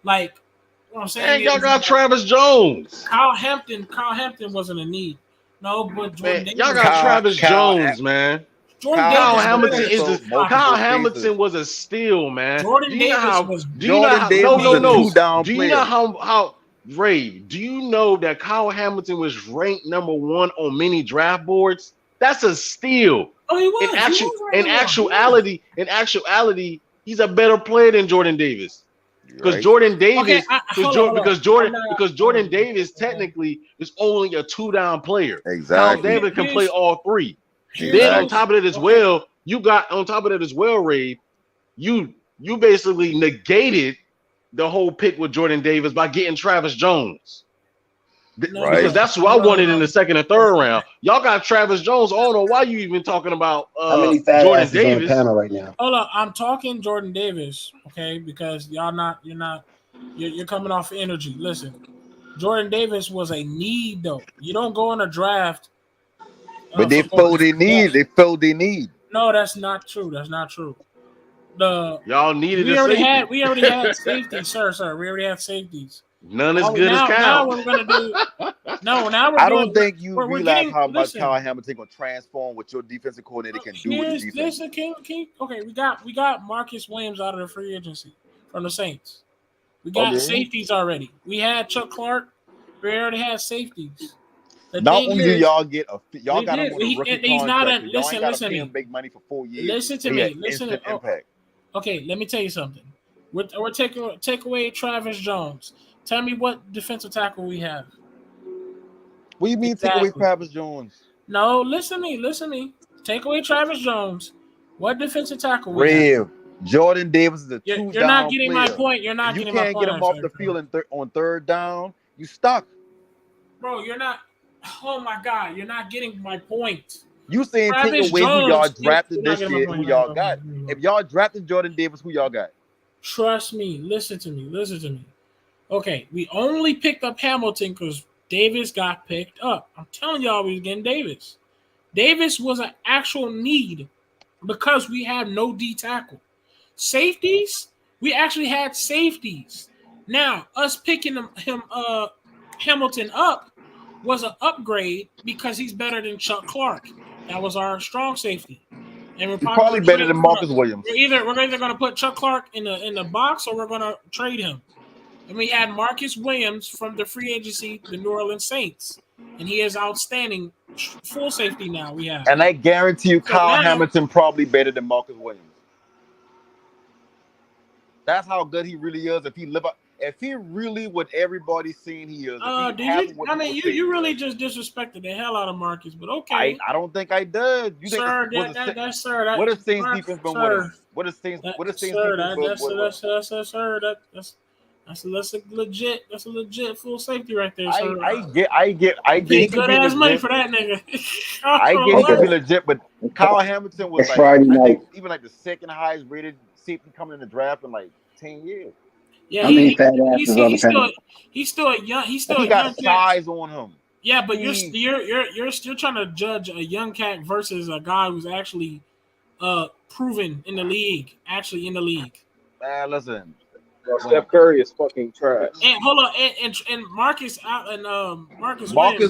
Like what I'm saying Man, y'all is got Travis Jones. Kyle Hampton wasn't a need. No, but Jordan Man, Davis. y'all got Travis Jones, man. Kyle Hamilton Hamilton Kyle Hamilton was a steal, man. Jordan Davis was. Do you know how? No. two-down Do you player. know how? Ray, do you know that Kyle Hamilton was ranked number 1 on many draft boards? That's a steal. Oh, he was. In actuality, he's a better player than Jordan Davis. Because Jordan Davis, because Jordan Davis technically is only a 2-down player. Exactly. Kyle Davis can play all 3. Then on top of that as well, Ray, you basically negated the whole pick with Jordan Davis by getting Travis Jones. Because that's who I wanted in the second and third round. Y'all got Travis Jones. I don't know why you even talking about how many fat Jordan asses Davis on the panel right now? Hold up, I'm talking Jordan Davis, okay? Because you're coming off energy. Listen, Jordan Davis was a need though. You don't go in a draft. But they filled their need. They filled their need. No, that's not true. That's not true. Y'all needed we already had safeties, sir. We already have safeties. None as good as Cal. Now we're gonna do. No, now we're. I don't think you we're realize getting, how much listen, Kyle Hamilton gonna transform what your defensive coordinator can do with the defense. Listen, King. Okay, we got Marcus Williams out of the free agency from the Saints. We got safeties already. We had Chuck Clark. We already had safeties. Not only do y'all get y'all got him on a rookie he's contract, not y'all ain't got to pay him big money for 4 years. Listen to me. Impact. Okay, let me tell you something. We're take away Travis Jones. Tell me what defensive tackle we have. What do you mean take away Travis Jones? No, listen to me. Take away Travis Jones. What defensive tackle we have? Jordan Davis is a 2-down You're not getting player. my point. You're not getting my point. You can't get him off the field on third down. You stuck. Bro, you're not. Oh my God, you're not getting my point. You saying Travis take away Jones, who y'all drafted this year, year, who y'all got. If y'all drafted Jordan Davis, who y'all got? Trust me. Listen to me. Okay, we only picked up Hamilton because Davis got picked up. I'm telling y'all we was getting Davis. Davis was an actual need because we had no D tackle. Safeties, we actually had safeties. Now, us picking him Hamilton up was an upgrade because he's better than Chuck Clark. That was our strong safety. And we're probably better than Marcus Williams. We're either going to put Chuck Clark in the box or we're going to trade him. And we had Marcus Williams from the free agency, the New Orleans Saints. And he is outstanding full safety now we have. And I guarantee you Kyle Hamilton probably better than Marcus Williams. That's how good he really is. If he really what everybody's saying he is. You really just disrespected the hell out of Marcus, but okay. I don't think I did. You sir, think sir, what has Saints defense been with him? What has Saints defense been That's a legit full safety right there, sir. I get good ass money for that nigga. I get he could be legit, but Kyle Hamilton was like Friday night. Even like the second highest rated safety coming in the draft in like 10 years. Yeah, many fat asses on the panel? He's still a young. He's still he got size on him. Yeah, but you're still trying to judge a young cat versus a guy who's actually proven in the league. Actually in the league. Man, listen. Steph Curry is fucking trash. And hold on, and Marcus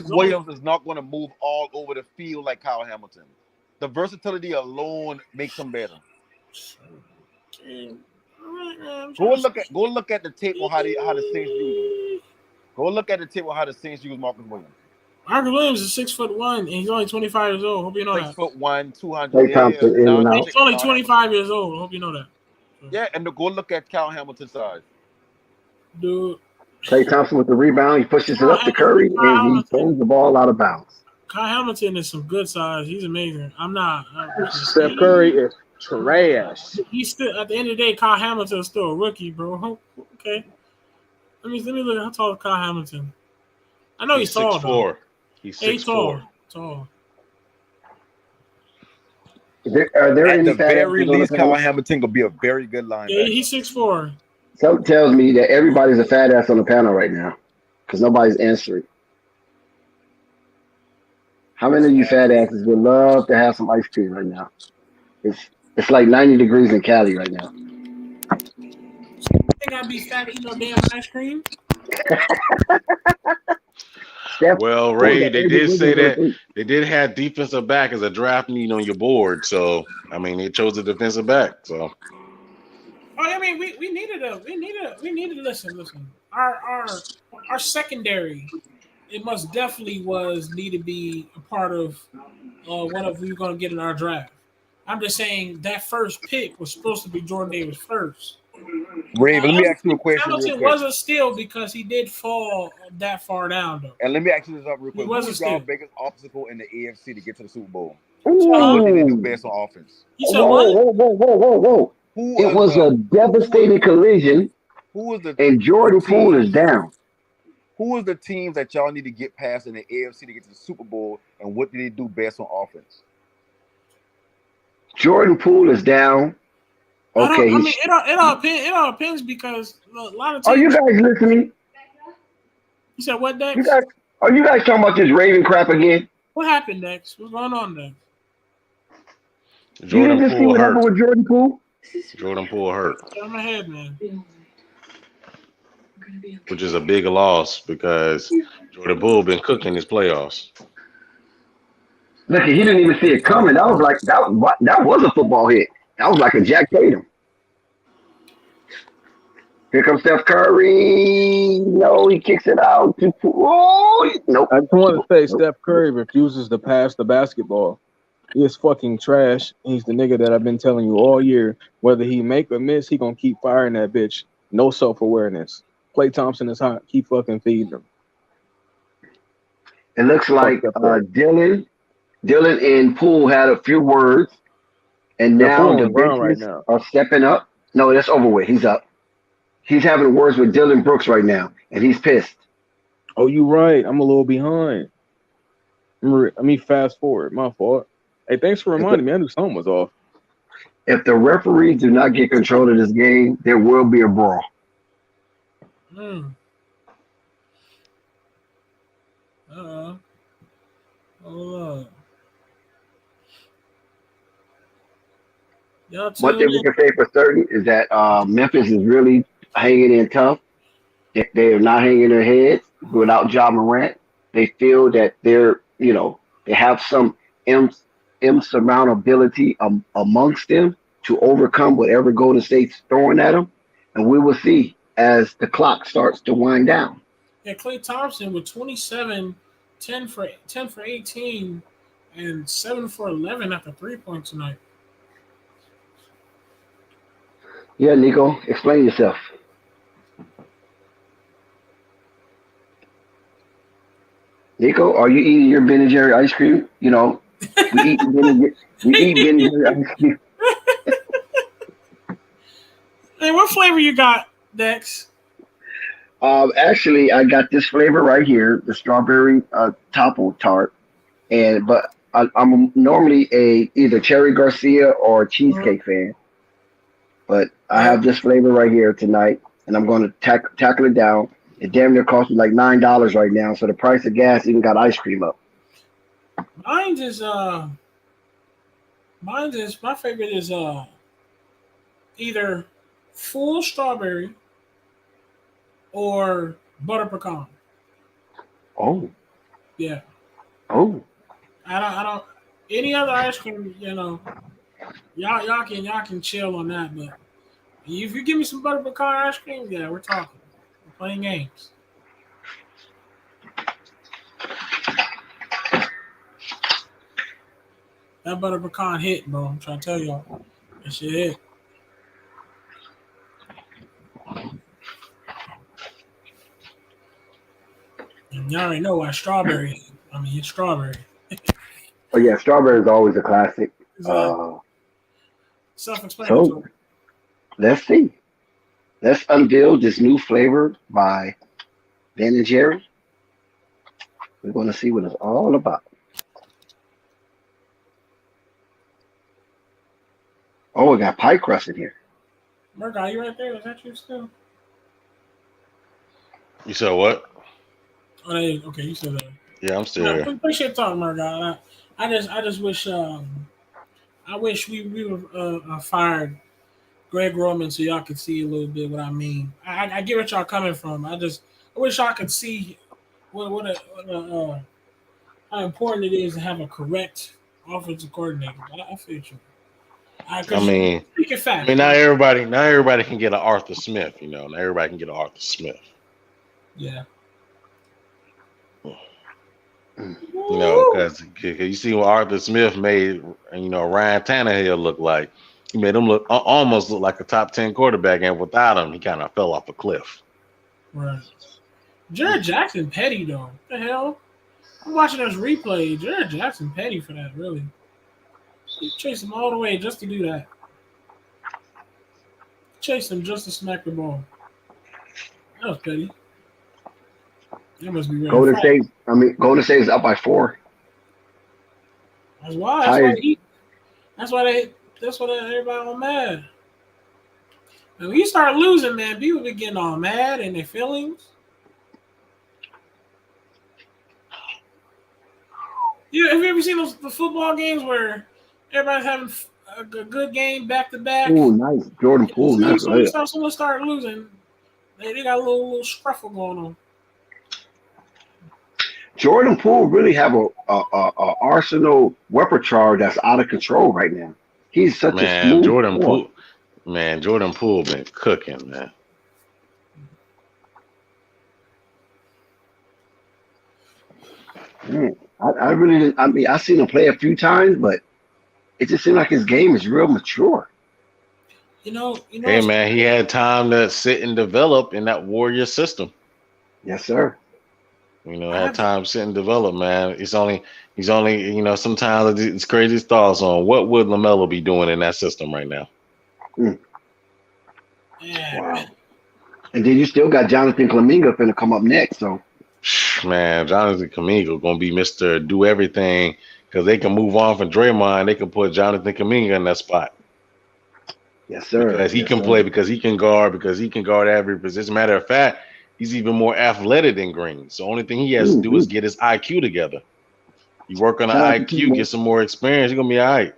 Williams is not going to move all over the field like Kyle Hamilton. The versatility alone makes him better. Go look at the tape on how the Saints use him. Go look at the tape on how the Saints use Marcus Williams. Marcus Williams is 6'1" and he's only 25 years old. Hope you know that. 6'1", 200. He's only 25 years old. Hope you know that. Yeah, and go look at Kyle Hamilton's size. Dude. Klay Thompson with the rebound, he pushes it up to Curry, and he throws the ball out of bounds. Kyle Hamilton is some good size. He's amazing. Steph Curry is trash. He's still at the end of the day. Kyle Hamilton is still a rookie, bro. Okay. Let me look at how tall is Kyle Hamilton. I know he's tall. 6'4". He's 6'4". Tall. Are there At any the fat very asses on the least, Kyle panel? Hamilton gonna be a very good Yeah, linebacker. he's 6'4". Something tells me that everybody's a fat ass on the panel right now because nobody's answering. How many of you fat asses would love to have some ice cream right now? It's like 90 degrees in Cali right now. I think I'd be fat eating no damn ice cream. Well, Ray, they did say that they did have defensive back as a draft need on your board. So, I mean, they chose a defensive back. So, I mean, we needed listen. Our secondary, it must definitely need to be a part of whatever we're gonna get in our draft. I'm just saying that first pick was supposed to be Jordan Davis first. Ray, but let me ask you a question real Hamilton quick. wasn't still because he did fall that far down though. And let me ask you this up real quick. Who wasn't was y'all still. biggest obstacle in the AFC to get to the Super Bowl? Ooh. What did they do best on offense? You said what? Whoa. It was a devastating collision. Who was the and Jordan Poole is down. Who was the teams that y'all need to get past in the AFC to get to the Super Bowl, and what did they do best on offense? Jordan Poole is down. Okay, it all depends because a lot of teams. Are you guys listening? You said what, Dex? Are you guys talking about this Raven crap again? What happened, Dex? What's going on there? You didn't just see what happened with Jordan Poole? Jordan Poole hurt. On my head, man. Which is a big loss because Jordan Poole been cooking his playoffs. Look, he didn't even see it coming. That was like that was a football hit. That was like a Jack Tatum. Here comes Steph Curry. No, he kicks it out. Oh, nope. I just want to say Steph Curry refuses to pass the basketball. He is fucking trash. He's the nigga that I've been telling you all year. Whether he make or miss, he gonna keep firing that bitch. No self-awareness. Klay Thompson is hot. Keep fucking feeding him. It looks like Dylan and Poole had a few words, and now the benches are stepping up. No, that's over with. He's up. He's having words with Dylan Brooks right now, and he's pissed. Oh, you right. I'm a little behind. Let me fast forward. My fault. Hey, thanks for reminding me. I knew something was off. If the referees do not get control of this game, there will be a brawl. Hold on. One thing we can say for certain is that Memphis is really hanging in tough. They are not hanging their heads without Ja Morant. They feel that they have some insurmountability amongst them to overcome whatever Golden State's throwing at them. And we will see as the clock starts to wind down. Yeah, Klay Thompson with 27, 10 for 18, and 7 for 11 after 3-point tonight. Yeah, Nico, explain yourself. Nico, are you eating your Ben & Jerry ice cream? You know, we eat Ben & Jerry ice cream. Hey, what flavor you got, Dex? Actually, I got this flavor right here, the strawberry Topo Tart, but I'm normally either Cherry Garcia or cheesecake fan, but I have this flavor right here tonight, and I'm going to tackle it down. It damn near costs me like $9 right now, so the price of gas even got ice cream up. My favorite is either full strawberry or butter pecan. Oh. Yeah. Oh. I don't any other ice cream, y'all can chill on that, but if you give me some butter pecan ice cream, yeah, we're talking. We're playing games. That butter pecan hit, bro. I'm trying to tell y'all. That shit hit. And y'all already know why strawberry. I mean, it's strawberry. Oh yeah, strawberry is always a classic. Exactly. Self-explanatory. So let's see. Let's unveil this new flavor by Ben & Jerry. We're going to see what it's all about. Oh, we got pie crust in here. Murdoch, you right there? Is that you still? You said what? Oh, okay, you said that. Yeah, I'm still I here. appreciate talking, Murdoch. I just wish I wish we were fired Greg Roman so y'all could see a little bit what I mean. I get what y'all coming from. I wish y'all could see how important it is to have a correct offensive coordinator. I feel you. I mean, speaking fact. not everybody can get an Arthur Smith. You know, not everybody can get an Arthur Smith. Yeah. You know, because you see what Arthur Smith made, Ryan Tannehill look like. He made him almost look like a top 10 quarterback, and without him, he kind of fell off a cliff. Right. Jared Jackson petty though. What the hell? I'm watching this replay. Jared Jackson petty for that, really. He chased him all the way just to do that. Chased him just to smack the ball. That was petty. That must be Golden State is up by 4. That's why. That's why everybody all mad. And when you start losing, man, people be getting all mad and their feelings. Have you ever seen the football games where everybody's having a good game back to back? Oh, nice. Jordan Poole. Nice. Someone start losing. They got a little scruffle going on. Jordan Poole really have a arsenal repertoire that's out of control right now. He's such a smooth Jordan Poole. Man, Jordan Poole been cooking, man. I really didn't. I mean, I've seen him play a few times, but it just seems like his game is real mature. You know. Hey, man, he had time to sit and develop in that Warrior system. Yes, sir. Had time to sit and develop, man. He's only, sometimes it's crazy thoughts on what would LaMelo be doing in that system right now. Yeah. Wow. And then you still got Jonathan Kuminga finna come up next, so. Man, Jonathan Kuminga gonna be Mr. Do Everything because they can move on from Draymond. They can put Jonathan Kuminga in that spot. Yes, sir. Because he can play, because he can guard every position. As a matter of fact, he's even more athletic than Green. So the only thing he has to do is get his IQ together. You work on the IQ, get some more experience, you're gonna be all right.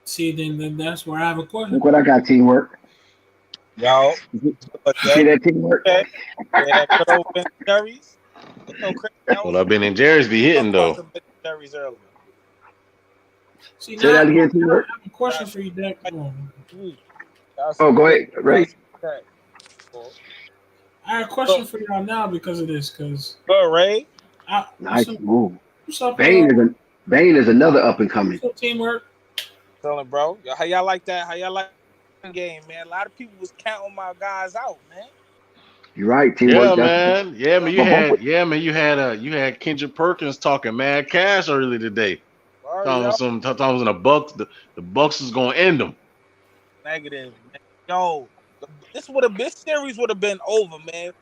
See, then that's where I have a question. Look what I got, teamwork. Yo, see that teamwork? Okay. Yeah, that good old Ben Jerry's. Well, I've been in Jerry's be hitting though. See, say that again, teamwork. I have a question for you, Deck. Oh, go ahead, Ray. I have a question for y'all now because of this. Go, Ray. Nice move. What's up, Bane is another up and coming. What's up, teamwork? Telling bro, how y'all like that? How y'all like the game, man? A lot of people was counting my guys out, man. You're right, teamwork. Yeah, man. You had Kendrick Perkins talking mad cash early today. Talking the Bucks. The Bucks is gonna end them. Negative, man. Yo, this series would have been over, man.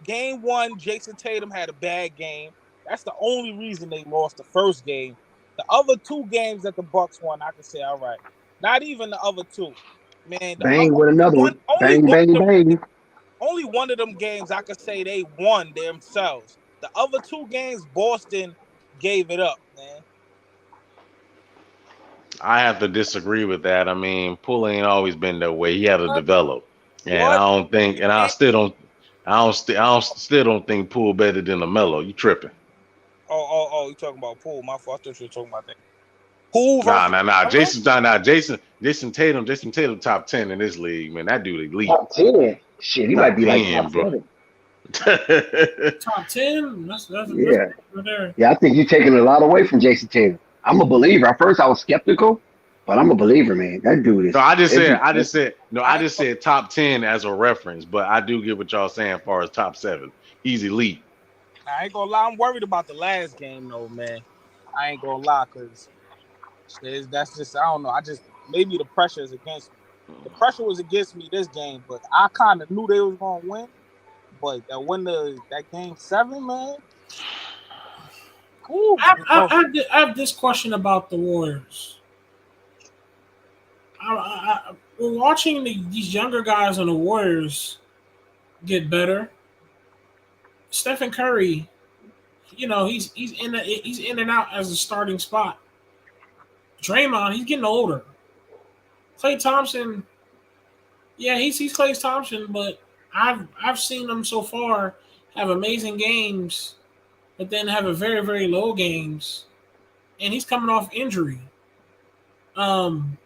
Game 1, Jason Tatum had a bad game. That's the only reason they lost the first game. The other 2 games that the Bucks won, I can say, all right. Not even the other 2. Man, bang with another one. Bang. Only one of them games I could say they won themselves. The other 2 games, Boston gave it up, man. I have to disagree with that. I mean, Poole ain't always been that way. He had to develop, and I still don't think Poole better than LaMelo. You tripping? Oh, you talking about Poole? My fault. I thought you were talking about that. Poole. Nah. Jason Tatum, top 10 in this league, man. That dude elite. Top 10. Shit, he might be like top 7. Top 10? That's yeah. Right there. Yeah, I think you're taking a lot away from Jason Tatum. I'm a believer. At first, I was skeptical, but I'm a believer, man. That dude is. No, I just said top 10 as a reference, but I do get what y'all saying as far as top 7. He's elite. I ain't gonna lie. I'm worried about the last game, though, man. I ain't gonna lie, because that's just, I don't know. Maybe the pressure is against me. The pressure was against me this game, but I kind of knew they was gonna win. But that game 7, man. Ooh, I have this question about the Warriors. we're watching these younger guys on the Warriors get better. Stephen Curry, he's in and out as a starting spot. Draymond, he's getting older. Klay Thompson, yeah, he's Klay Thompson, but I've seen him so far have amazing games, but then have a very, very low games, and he's coming off injury. Um,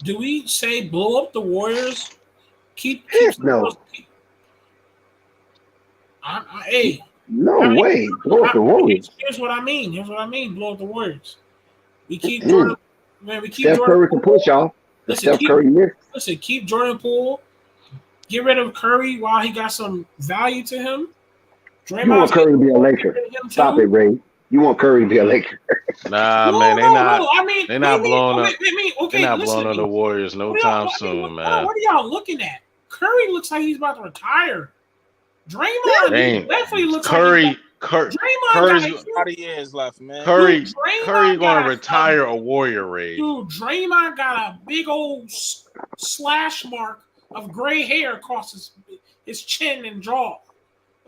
do we say blow up the Warriors? Keep No. Hey. No way. Blow up the Warriors. Here's what I mean. Blow up the Warriors. We keep Jordan. Man, we keep Steph Jordan. Curry can push y'all. Listen, keep Jordan Poole. Get rid of Curry while he got some value to him. You want Curry to be a Laker. Stop it, Ray. You want Curry to be a Laker. Man, they're not. No. I mean, they're not blowing up. Okay, they're not blowing up the Warriors no time soon, man. What are y'all looking at? Curry looks like he's about to retire. Draymond definitely looks like Curry's got a years left, man. Curry going to retire a Warrior, Ray. Dude, Draymond got a big old slash mark of gray hair across his chin and jaw.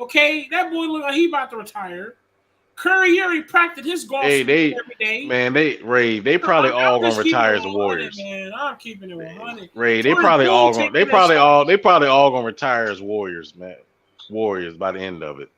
Okay, that boy look like he about to retire. Curry already practiced his golf every day. Man, they probably all gonna retire as the Warriors. Man, I'm keeping it 100. Ray, they probably all gonna retire as Warriors, man. Warriors by the end of it.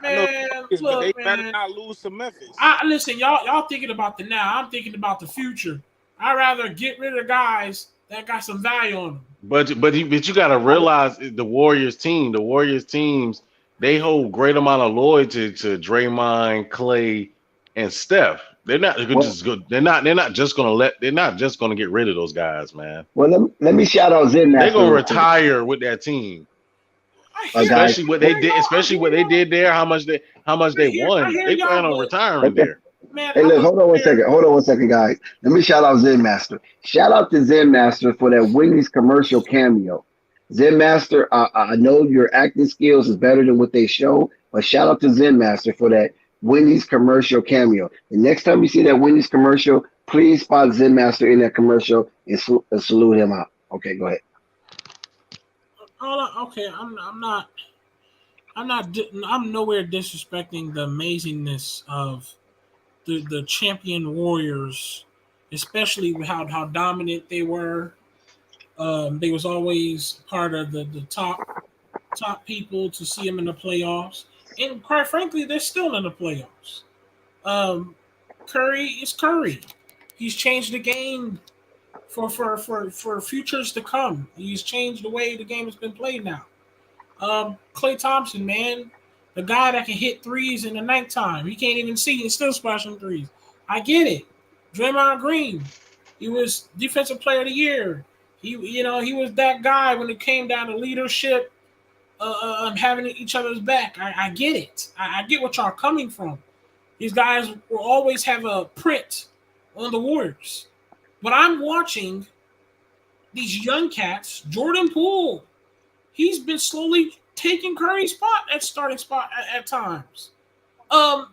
Man, look, they better not lose to Memphis. Listen, y'all thinking about the now. I'm thinking about the future. I'd rather get rid of guys that got some value on them. But you got to realize the Warriors teams, they hold great amount of loyalty to Draymond, Klay, and Steph. They're not just good. They're not just gonna get rid of those guys, man. Well, let me shout out Zen Master. They're gonna retire with that team. Especially what they did there, how much they won. They plan on retiring there. Hey, look, hold on one second, guys. Let me shout out Zen Master. Shout out to Zen Master for that Wendy's commercial cameo. Zen Master, I know your acting skills is better than what they show, but shout out to Zen Master for that Wendy's commercial cameo. The next time you see that Wendy's commercial, please spot Zen Master in that commercial and salute him out. Okay, go ahead. Okay, I'm nowhere disrespecting the amazingness of the champion Warriors, especially with how dominant they were. They was always part of the top people to see them in the playoffs, and quite frankly, they're still in the playoffs. Curry is Curry. He's changed the game for futures to come. He's changed the way the game has been played now. Klay Thompson, man, the guy that can hit threes in the nighttime. He can't even see. He's still splashing threes. I get it. Draymond Green, he was Defensive Player of the Year. He was that guy when it came down to leadership, having each other's back. I get it. I get what y'all coming from. These guys will always have a print on the Warriors. But I'm watching these young cats, Jordan Poole. He's been slowly taking Curry's starting spot at times. You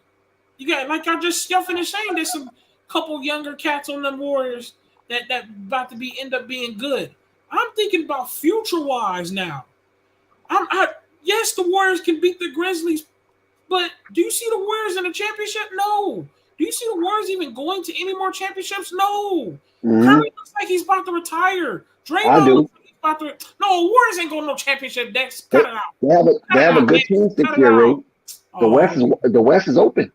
got, like y'all finished saying, there's some couple younger cats on the Warriors that about to end up being good. I'm thinking about future wise now. Yes, the Warriors can beat the Grizzlies, but do you see the Warriors in the championship? No. Do you see the Warriors even going to any more championships? No. Mm-hmm. Curry looks like he's about to retire. Draymond looks like he's about to. No, Warriors ain't going to no championship. Dex, cut it out. They have a good team this year, Ray. The West is open.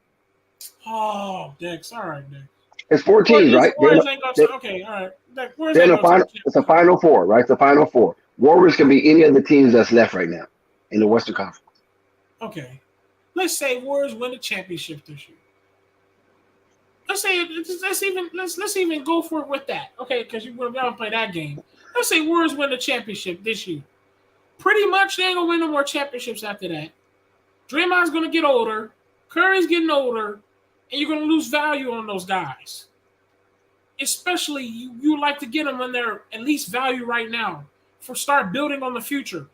Oh, Dex. All right, Dex. It's 4 teams, right? Okay, all right. They're in it's a Final Four, right? It's a Final Four. Warriors can be any of the teams that's left right now in the Western Conference. Okay. Let's say Warriors win the championship this year. Let's even go for it with that. Okay, because you're gonna play that game. Let's say Warriors win the championship this year. Pretty much they ain't gonna win no more championships after that. Draymond's gonna get older, Curry's getting older, and you're gonna lose value on those guys. Especially you like to get them when they're at least value right now. Start building on the future.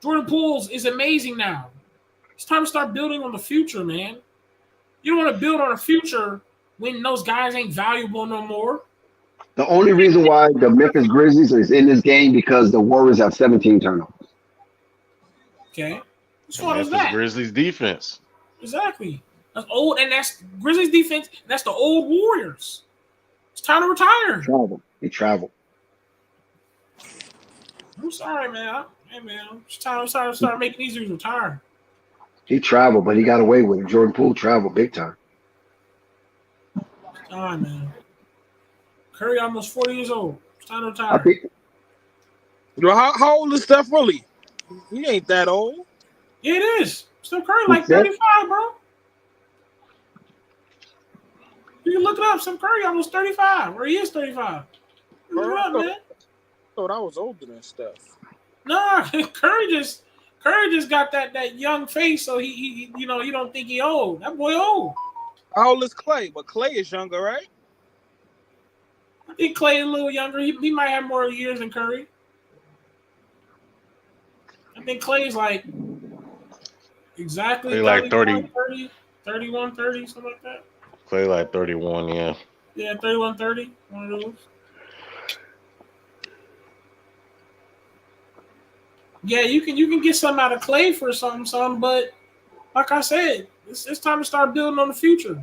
Jordan Poole is amazing now. It's time to start building on the future, man. You don't want to build on a future when those guys ain't valuable no more. The only reason why the Memphis Grizzlies is in this game because the Warriors have 17 turnovers. Okay. As far as Memphis that. Grizzlies defense. Exactly. That's old, and that's Grizzlies defense. And that's the old Warriors. It's time to retire. He traveled. I'm sorry, man. Hey, man. It's time to start making these dudes retire. He traveled, but he got away with it. Jordan Poole traveled big time. All right, man. Curry almost 40 years old. It's time to retire. Yo, how old is Steph really? He ain't that old. Yeah, it is. Steph Curry like 35, bro. You can look it up. Steph Curry almost 35, or he is 35. Look it up, man. I thought I was older than Steph. Nah, Curry just got that young face, so he you don't think he old. That boy old. How old is Clay? But Clay is younger, right? I think Clay is a little younger. He might have more years than Curry. I think Clay's like exactly Clay like 30, 31, 30, something like that. Clay like 31, yeah. Yeah, 31, 30, one of those. Yeah, you can get something out of Clay for something, but like I said, it's time to start building on the future.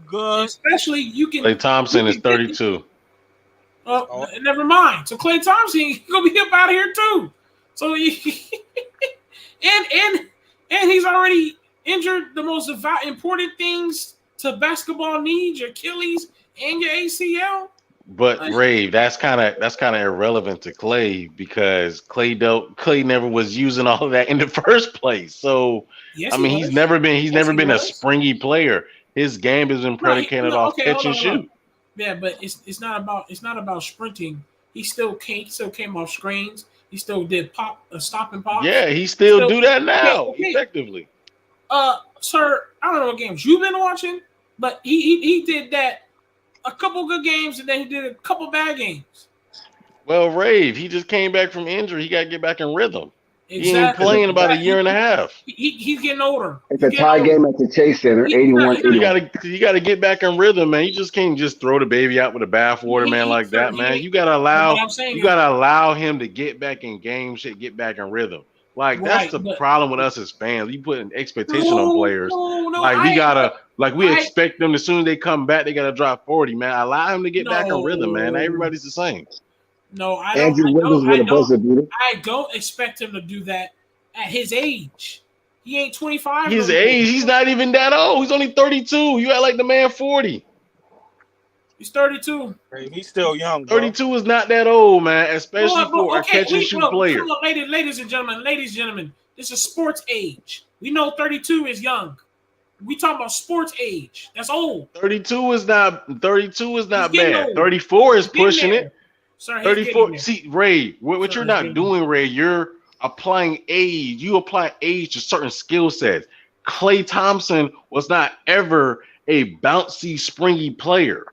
Good. Especially you can. Clay Thompson is 32. Never mind. So Clay Thompson he's gonna be up out of here too. So and he's already injured the most important things to basketball needs: your Achilles and your ACL. But Ray, that's kind of irrelevant to Clay because Clay never was using all of that in the first place. So yes, I mean, he's never been a springy player. His game has been predicated off catch and shoot. Yeah, but it's not about sprinting. He still came off screens. He still did stop and pop. Yeah, he still do that now effectively. Sir, I don't know what games you've been watching, but he did that a couple good games and then he did a couple bad games. Well, Rave, he just came back from injury. He got to get back in rhythm. Exactly. He ain't playing about a year and a half. He's getting older. It's a tie game at the Chase Center, 81-81. You gotta get back in rhythm, man. You just can't just throw the baby out with the bathwater, man, like that, man. You gotta allow him to get back in game shape, get back in rhythm. Like that's the problem with us as fans. We put an expectation on players. We expect them as soon as they come back, they gotta drop 40, man. Allow him to get back in rhythm, man. Everybody's the same. No, I don't expect him to do that at his age. He ain't 25. His age, he's not even that old. He's only 32. You act like the man 40. He's 32. He's still young. Bro. 32 is not that old, man, especially for a catch and shoot player. Ladies and gentlemen, this is sports age. We know 32 is young. We talking about sports age. That's old. 32 is not bad. Old. 34 is pushing it. Sir, 34. See, Ray, what you're not doing, Ray, you're applying age. You apply age to certain skill sets. Klay Thompson was not ever a bouncy, springy player.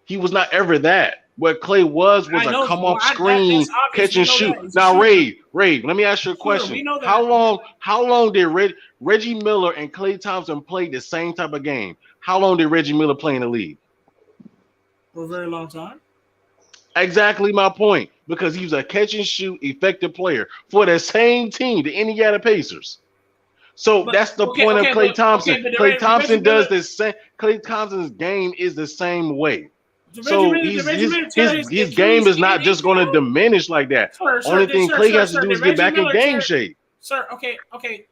He was not ever that. What Klay was a come off screen, catch and shoot. Now, Ray, let me ask you a question. How long did Reggie Miller and Klay Thompson play the same type of game? How long did Reggie Miller play in the league? For a very long time. Exactly my point. Because he was a catch and shoot effective player for the same team, the Indiana Pacers. So that's the point of Klay Thompson. Klay Thompson does the same. Klay Thompson's game is the same way. So his game is not just going to diminish like that. Only thing Klay has to do is get back in game shape. Sir, okay.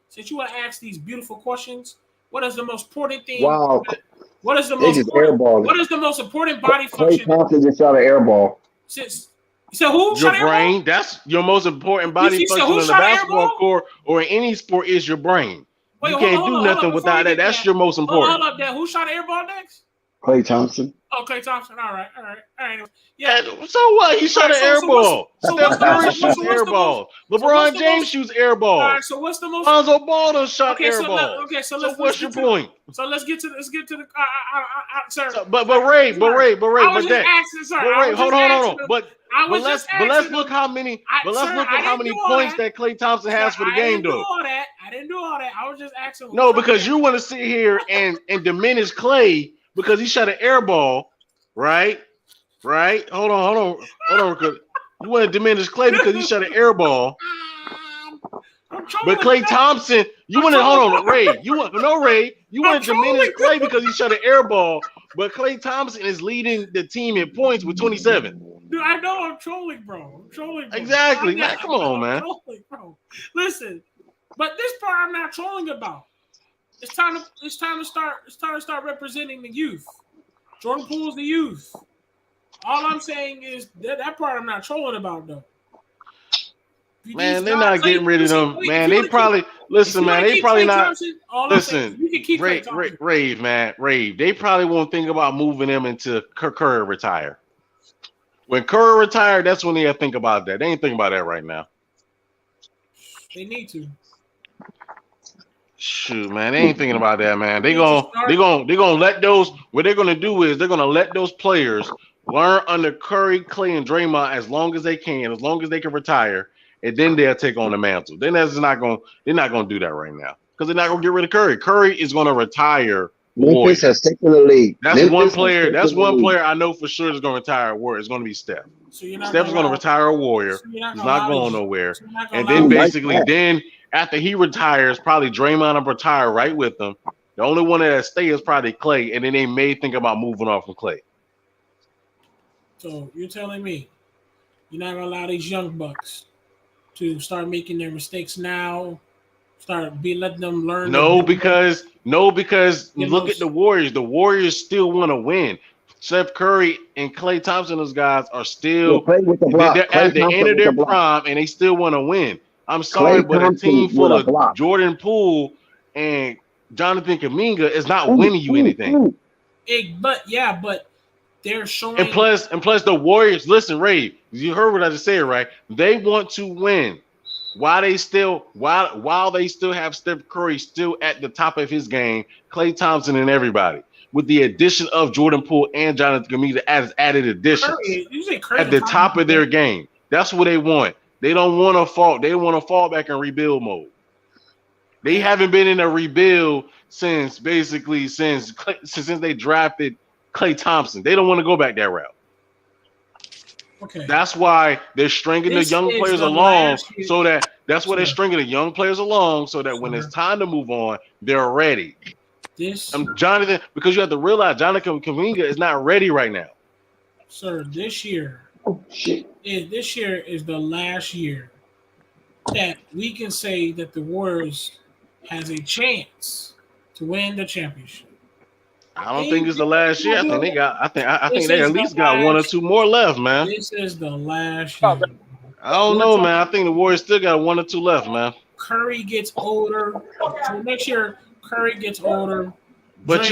Since you want to ask these beautiful questions, what is the most important thing? Wow. What is the most important body function? Klay Thompson just shot an air ball. So who? Your brain. That's your most important body function in the basketball court or in any sport is your brain. You can't do nothing without that. That's your most important. Hold up, there. Who shot an air ball next? Klay Thompson. Oh, Klay Thompson. All right. Yeah. So what? He shot an air ball. Steph Curry shoots air ball. LeBron James shoots air ball. All right. So what's the most? Lonzo Ball shot air ball. So what's your point? So let's get to the. Sir. But Ray. Hold on. But let's look how many. How many points that Klay Thompson has for the game, though. I didn't do all that. I was just asking. No, because you want to sit here and diminish Klay because he shot an air ball, right? right? Hold on. Because you want to diminish Clay because he shot an air ball. But Klay Thompson, you want to hold on, Ray. You want to diminish Clay because he shot an air ball. But Klay Thompson is leading the team in points with 27. Dude, I know I'm trolling, bro. Exactly, man. Come on, man. Trolling, bro. Listen, but this part I'm not trolling about. It's time to start representing the youth. Jordan Poole's the youth. All I'm saying is that part I'm not trolling about though. Man, they're not getting rid of them. Man, they probably They probably not. Listen, you can keep Rave, man, Rave. They probably won't think about moving them into Curry retire. When Curry retired, that's when they think about that. They ain't thinking about that right now. They need to. Shoot, man, they ain't thinking about that, man. They're gonna let those. What they're gonna do is they're gonna let those players learn under Curry, Clay, and Draymond as long as they can, as long as they can retire. And then they'll take on the mantle. Then they're not gonna do that right now because they're not gonna get rid of Curry. Curry is gonna retire. Memphis has taken the lead. That's one player. That's one player I know for sure is gonna retire a Warrior. It's gonna be Steph. Steph's gonna retire a Warrior. He's not going nowhere. And then basically, then after he retires, probably Draymond will retire right with him. The only one that stay is probably Clay, and then they may think about moving off from Clay. So you're telling me you're not gonna allow these young bucks to start making their mistakes now, let them learn. No, because look at the Warriors. The Warriors still want to win. Steph Curry and Klay Thompson, those guys are still they're at the end of their prime and they still want to win. I'm sorry, but a team full of Jordan Poole and Jonathan Kuminga is not winning you anything. But they're showing. And plus the Warriors. Listen, Ray, you heard what I just said, right? They want to win. While they still have Steph Curry still at the top of his game, Klay Thompson and everybody, with the addition of Jordan Poole and Jonathan Kuminga as added additions at the top of their game. That's what they want. They don't want to fall. They want to fall back in rebuild mode. They haven't been in a rebuild since they drafted Klay Thompson. They don't want to go back that route. Okay. That's why they're stringing the young players along so that they're stringing the young players along so that when it's time to move on, they're ready. Jonathan, because you have to realize Jonathan Kuminga is not ready right now. Sir, this year is the last year that we can say that the Warriors has a chance to win the championship. I don't think it's the last year. I think they at least got one or two more left, man. This is the last year. I don't know, man. I think the Warriors still got one or two left, man. Curry gets older. So next year, Curry gets older. But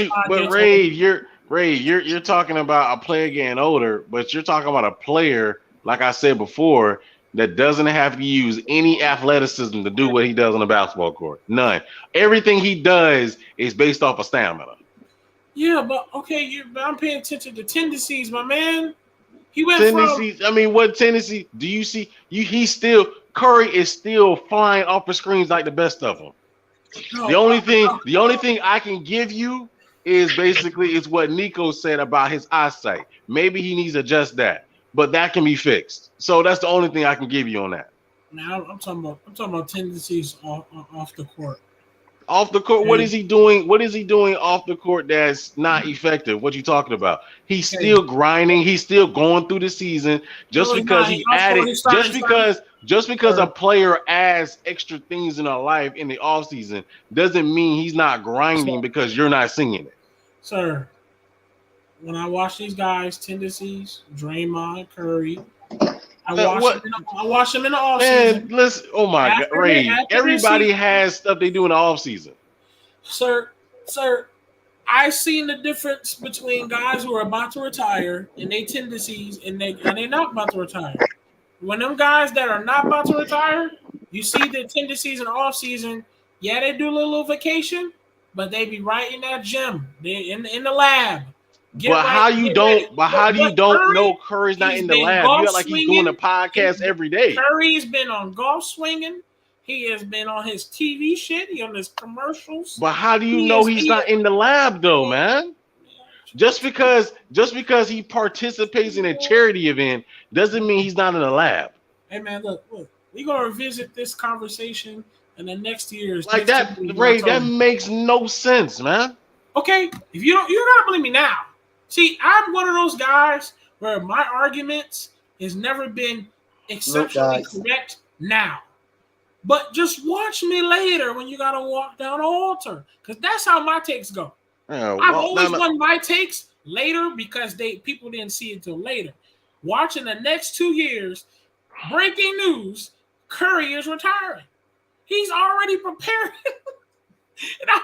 Ray, you're talking about a player getting older, but you're talking about a player, like I said before, that doesn't have to use any athleticism to do what he does on the basketball court. None. Everything he does is based off of stamina. Yeah, but okay, I'm paying attention to tendencies, my man. He went tendencies. I mean, what tendency do you see? Curry is still flying off the screens like the best of them. The only thing I can give you is basically what Nico said about his eyesight. Maybe he needs to adjust that, but that can be fixed. So that's the only thing I can give you on that. Now I'm talking about tendencies off the court. Off the court, what is he doing? What is he doing off the court that's not effective? What you talking about? He's still grinding. He's still going through the season. Just because a player adds extra things in a life in the offseason doesn't mean he's not grinding because you're not seeing it. Sir, when I watch these guys' tendencies, Draymond, Curry, I watch them in the offseason. Man, listen, oh my God, Ray, everybody has stuff they do in the offseason. Sir, I've seen the difference between guys who are about to retire and their tendencies and they're not about to retire. When them guys that are not about to retire, you see the tendencies in the offseason. Yeah, they do a little vacation, but they be right in that gym. They in the lab. How do you don't know Curry's not in the lab? You got like he's doing a podcast every day. Curry's been on golf swinging. He has been on his TV shit. He on his commercials. But how do you know he's not in the lab though, man? Just because he participates in a charity event doesn't mean he's not in the lab. Hey man, look, we're gonna revisit this conversation in the next year's like that, Ray. That makes no sense, man. Okay, if you don't believe me now. See, I'm one of those guys where my arguments has never been exceptionally correct now. But just watch me later when you gotta walk down the altar, because that's how my takes go. I've always won my takes later because people didn't see it till later. Watching the next 2 years, breaking news: Curry is retiring. He's already prepared. But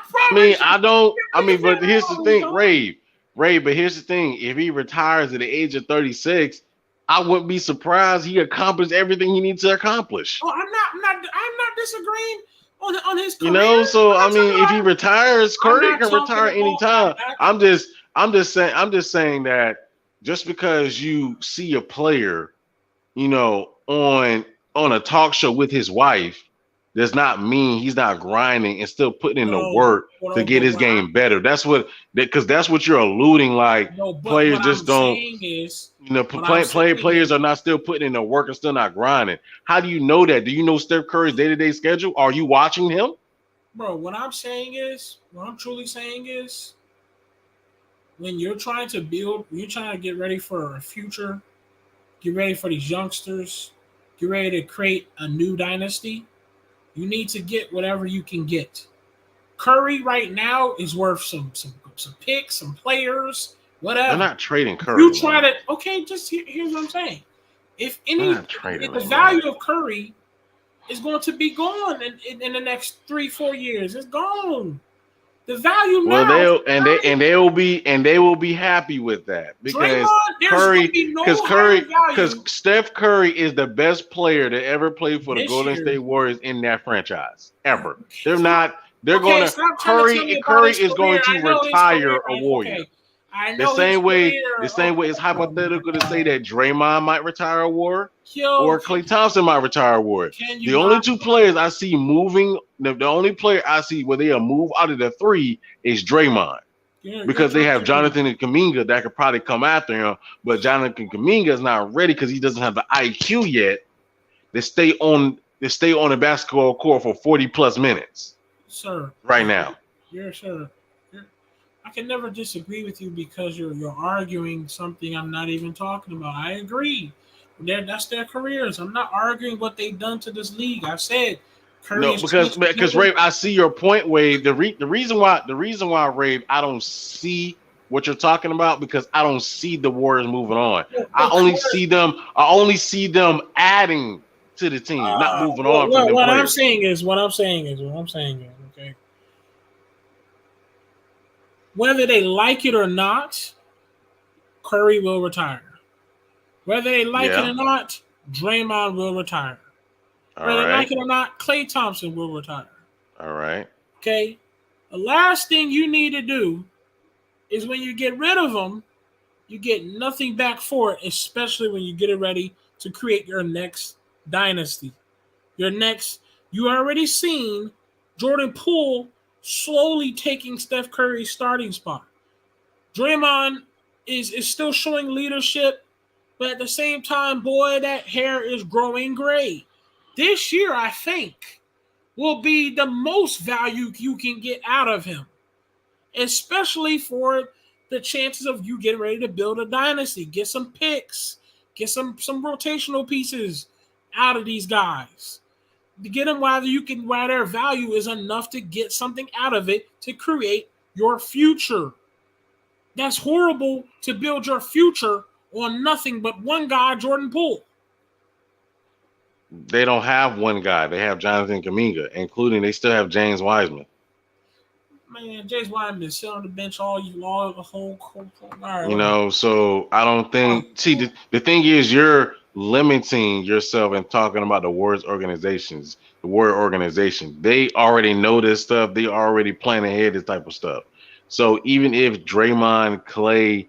here's the thing, Ray. But here's the thing: if he retires at the age of 36, I wouldn't be surprised he accomplished everything he needs to accomplish. Oh, I'm not disagreeing on his career. You know, so I mean, if he retires, Curry can retire anytime. I'm just saying that just because you see a player, you know, on a talk show with his wife, does not mean he's not grinding and still putting in the work to get his game better. That's what you're alluding. Like players just don't. Players are not still putting in the work and still not grinding. How do you know that? Do you know Steph Curry's day-to-day schedule? Are you watching him? Bro, what I'm truly saying is, when you're trying to get ready for a future, get ready for these youngsters, get ready to create a new dynasty. You need to get whatever you can get. Curry right now is worth some picks, some players, whatever. They're not trading Curry. You try to here's what I'm saying. If the value of Curry is going to be gone in the next 3-4 years, it's gone. The value now. They will be happy with that because Steph Curry is the best player to ever play for the Golden State Warriors in that franchise ever. They're not. They're going to Curry is going to retire a Warrior. Okay. The same way it's hypothetical to say that Draymond might retire a Warrior or Klay Thompson might retire a Warrior. The only two players I see moving, the only player I see where they'll move out of the three is Draymond. Because they have Jonathan and Kuminga that could probably come after him, but Jonathan Kuminga is not ready because he doesn't have the IQ yet to stay on the basketball court for 40+ minutes. Sir. Right now. Yes, sir. I can never disagree with you because you're arguing something I'm not even talking about. I agree. That's their careers. I'm not arguing what they've done to this league. I've said Curry because Rave, I see your point, Wave. The reason why Rave, I don't see what you're talking about because I don't see the Warriors moving on. I only see them adding to the team, not moving on from the what players. I'm saying is, okay. Whether they like it or not, Curry will retire. Whether they like it or not, Draymond will retire. Whether they like it or not, Klay Thompson will retire. All right. Okay. The last thing you need to do is when you get rid of them, you get nothing back for it, especially when you get it ready to create your next dynasty. You already seen Jordan Poole slowly taking Steph Curry's starting spot. Draymond is still showing leadership, but at the same time, boy, that hair is growing gray. This year, I think, will be the most value you can get out of him, especially for the chances of you getting ready to build a dynasty. Get some picks, get some rotational pieces out of these guys. To get them while their value is enough to get something out of it to create your future. That's horrible to build your future on nothing but one guy, Jordan Poole. They don't have one guy. They have Jonathan Kuminga, including they still have James Wiseman. Man, James Wiseman is sitting on the bench the whole. You know, so I don't think. See, the thing is, you're limiting yourself and talking about the Warriors organization. They already know this stuff. They already plan ahead this type of stuff. So even if Draymond, Klay,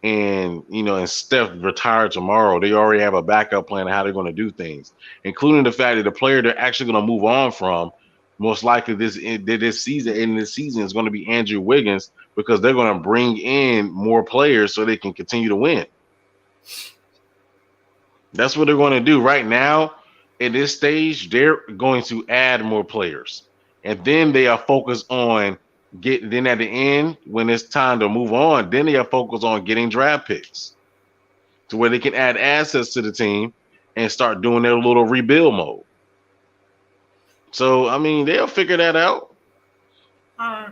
and Steph retire tomorrow, they already have a backup plan of how they're going to do things, including the fact that the player they're actually going to move on from most likely this season is going to be Andrew Wiggins because they're going to bring in more players so they can continue to win. That's what they're going to do right now. At this stage, they're going to add more players, and then they are focused on getting. Then at the end, when it's time to move on, then they are focused on getting draft picks to where they can add assets to the team and start doing their little rebuild mode. So I mean, they'll figure that out. All right.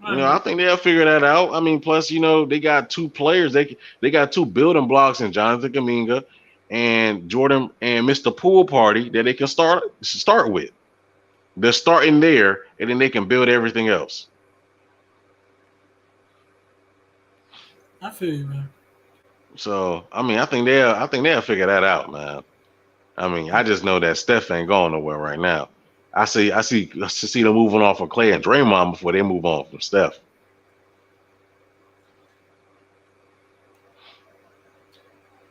I think they'll figure that out. I mean, plus, they got two players. They got two building blocks in Jonathan Kuminga and Jordan and Mr. Pool Party that they can start with. They're starting there, and then they can build everything else. I feel you, man. So I mean, I think they'll figure that out, man. I mean, I just know that Steph ain't going nowhere right now. I see them moving on from Clay and Draymond before they move on from Steph.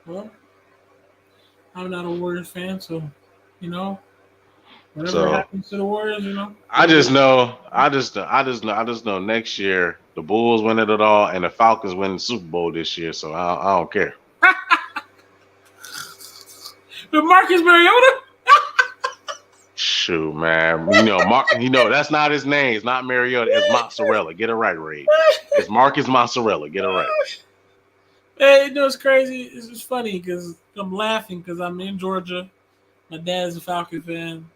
Well, I'm not a Warriors fan, so whatever happens to the Warriors, I just know next year the Bulls win it all and the Falcons win the Super Bowl this year, so I don't care. But Marcus Mariota? Shoot, man. That's not his name. It's not Mariota. It's Mozzarella. Get it right, Ray. It's Marcus Mozzarella. Get it right. Hey, it's crazy. It's just funny because I'm laughing because I'm in Georgia. My dad's a Falcon fan.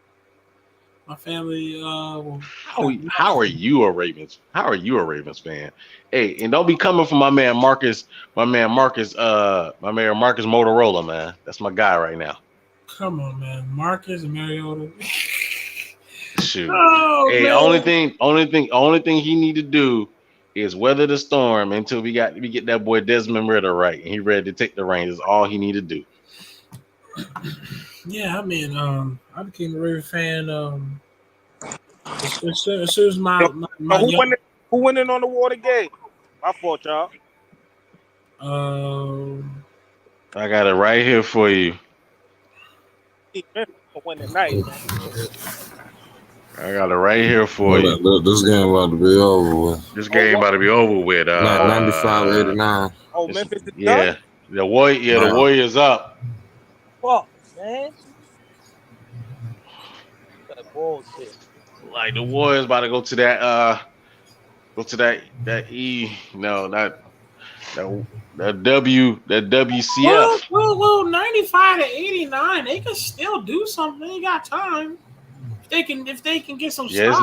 My family. How are you a Ravens? How are you a Ravens fan? Hey, and don't be coming from my man Marcus. My man Marcus Motorola, man. That's my guy right now. Come on, man. Marcus and Mariota. Shoot. Hey, man. Only thing he need to do is weather the storm until we get that boy Desmond Ritter right, and he ready to take the reins. Is all he need to do. Yeah, I mean, I became a Ravens fan. As soon as my who winning on the water game? My fault, y'all. I got it right here for you. Win tonight. I got it right here for you. This game about to be over with. This game about to be over with. 95-89. Oh, Memphis is done? The Warriors up. Fuck, man. That bullshit. Like the Warriors about to go to that WCF. Well, 95-89. They can still do something. They got time. If they can get some. Yeah, it's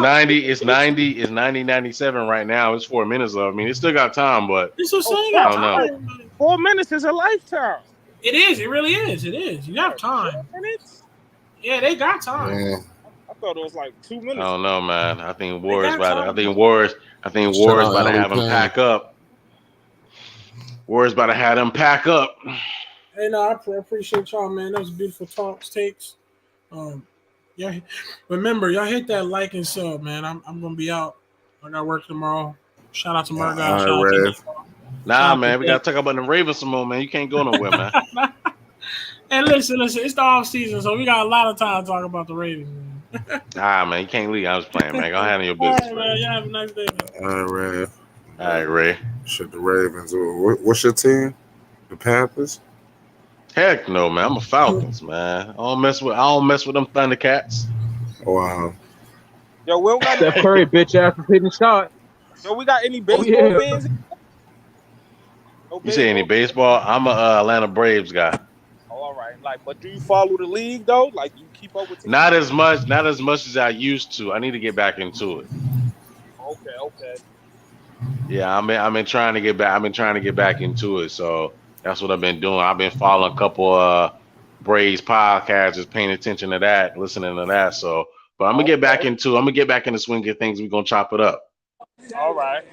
90-97 right now. It's 4 minutes left. I mean, it still got time, but I don't know. 4 minutes is a lifetime. It is. It really is. It is. You have time. 4 minutes? Yeah, they got time. Yeah. I thought it was like 2 minutes. I don't know, man. I think Warriors about to have them pack up. Warriors about to have them pack up. Hey, no, I appreciate y'all, man. That was beautiful takes. Yeah, remember y'all hit that like and sub, man. I'm gonna be out. I got work tomorrow. Shout out to Murdoch. Nah, man, we gotta talk about the Ravens some more, man. You can't go nowhere, man. And listen, it's the off season, so we got a lot of time to talk about the Ravens. Man. Nah, man, you can't leave. I was playing, man. Go handle your business. All right, man. Y'all have a nice day. All right, Ray. Shit, the Ravens. What's your team? The Panthers? Heck no, man. I'm a Falcons, man. I don't mess with them Thundercats. Wow. Yo, we don't got Steph Curry, bitch ass is hitting shot. Yo, we got any baseball fans? You say any baseball? I'm a Atlanta Braves guy. Oh, all right. But do you follow the league though? Like, you keep up with the Not as much as I used to. I need to get back into it. Okay. Yeah, I've been trying to get back. I've been trying to get back into it. So that's what I've been doing. I've been following a couple Braves podcasts, just paying attention to that, listening to that. So, but I'm gonna get back into the swing of things. We're gonna chop it up. All right.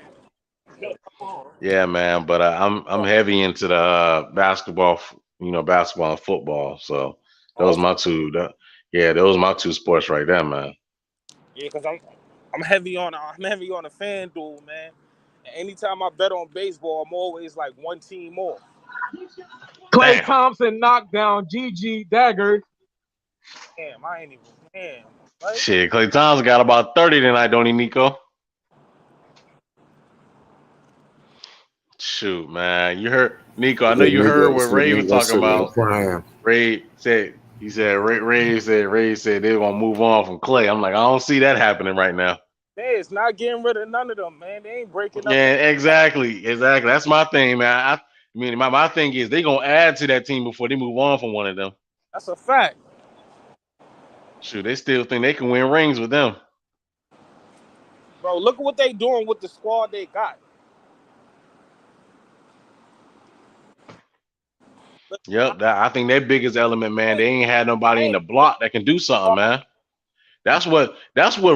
Yeah, man. But I'm heavy into the basketball and football. So those my two. Those my two sports right there, man. Yeah, because I'm heavy on the FanDuel, man. And anytime I bet on baseball, I'm always like one team more. Klay Thompson knockdown, GG Dagger. Damn, I ain't even. Damn. Right? Shit, Klay Thompson got about 30 tonight, don't he, Nico? Shoot, man. You heard Nico. I know you heard what Ray was talking about. Ray said Ray said they were gonna move on from Clay. I'm like, I don't see that happening right now. Hey, it's not getting rid of none of them, man. They ain't breaking up. Yeah, exactly. That's my thing, man. I mean, my thing is they gonna add to that team before they move on from one of them. That's a fact. Shoot, they still think they can win rings with them. Bro, look at what they doing with the squad they got. Yep, I think their biggest element, man. They ain't had nobody in the block that can do something, man. That's what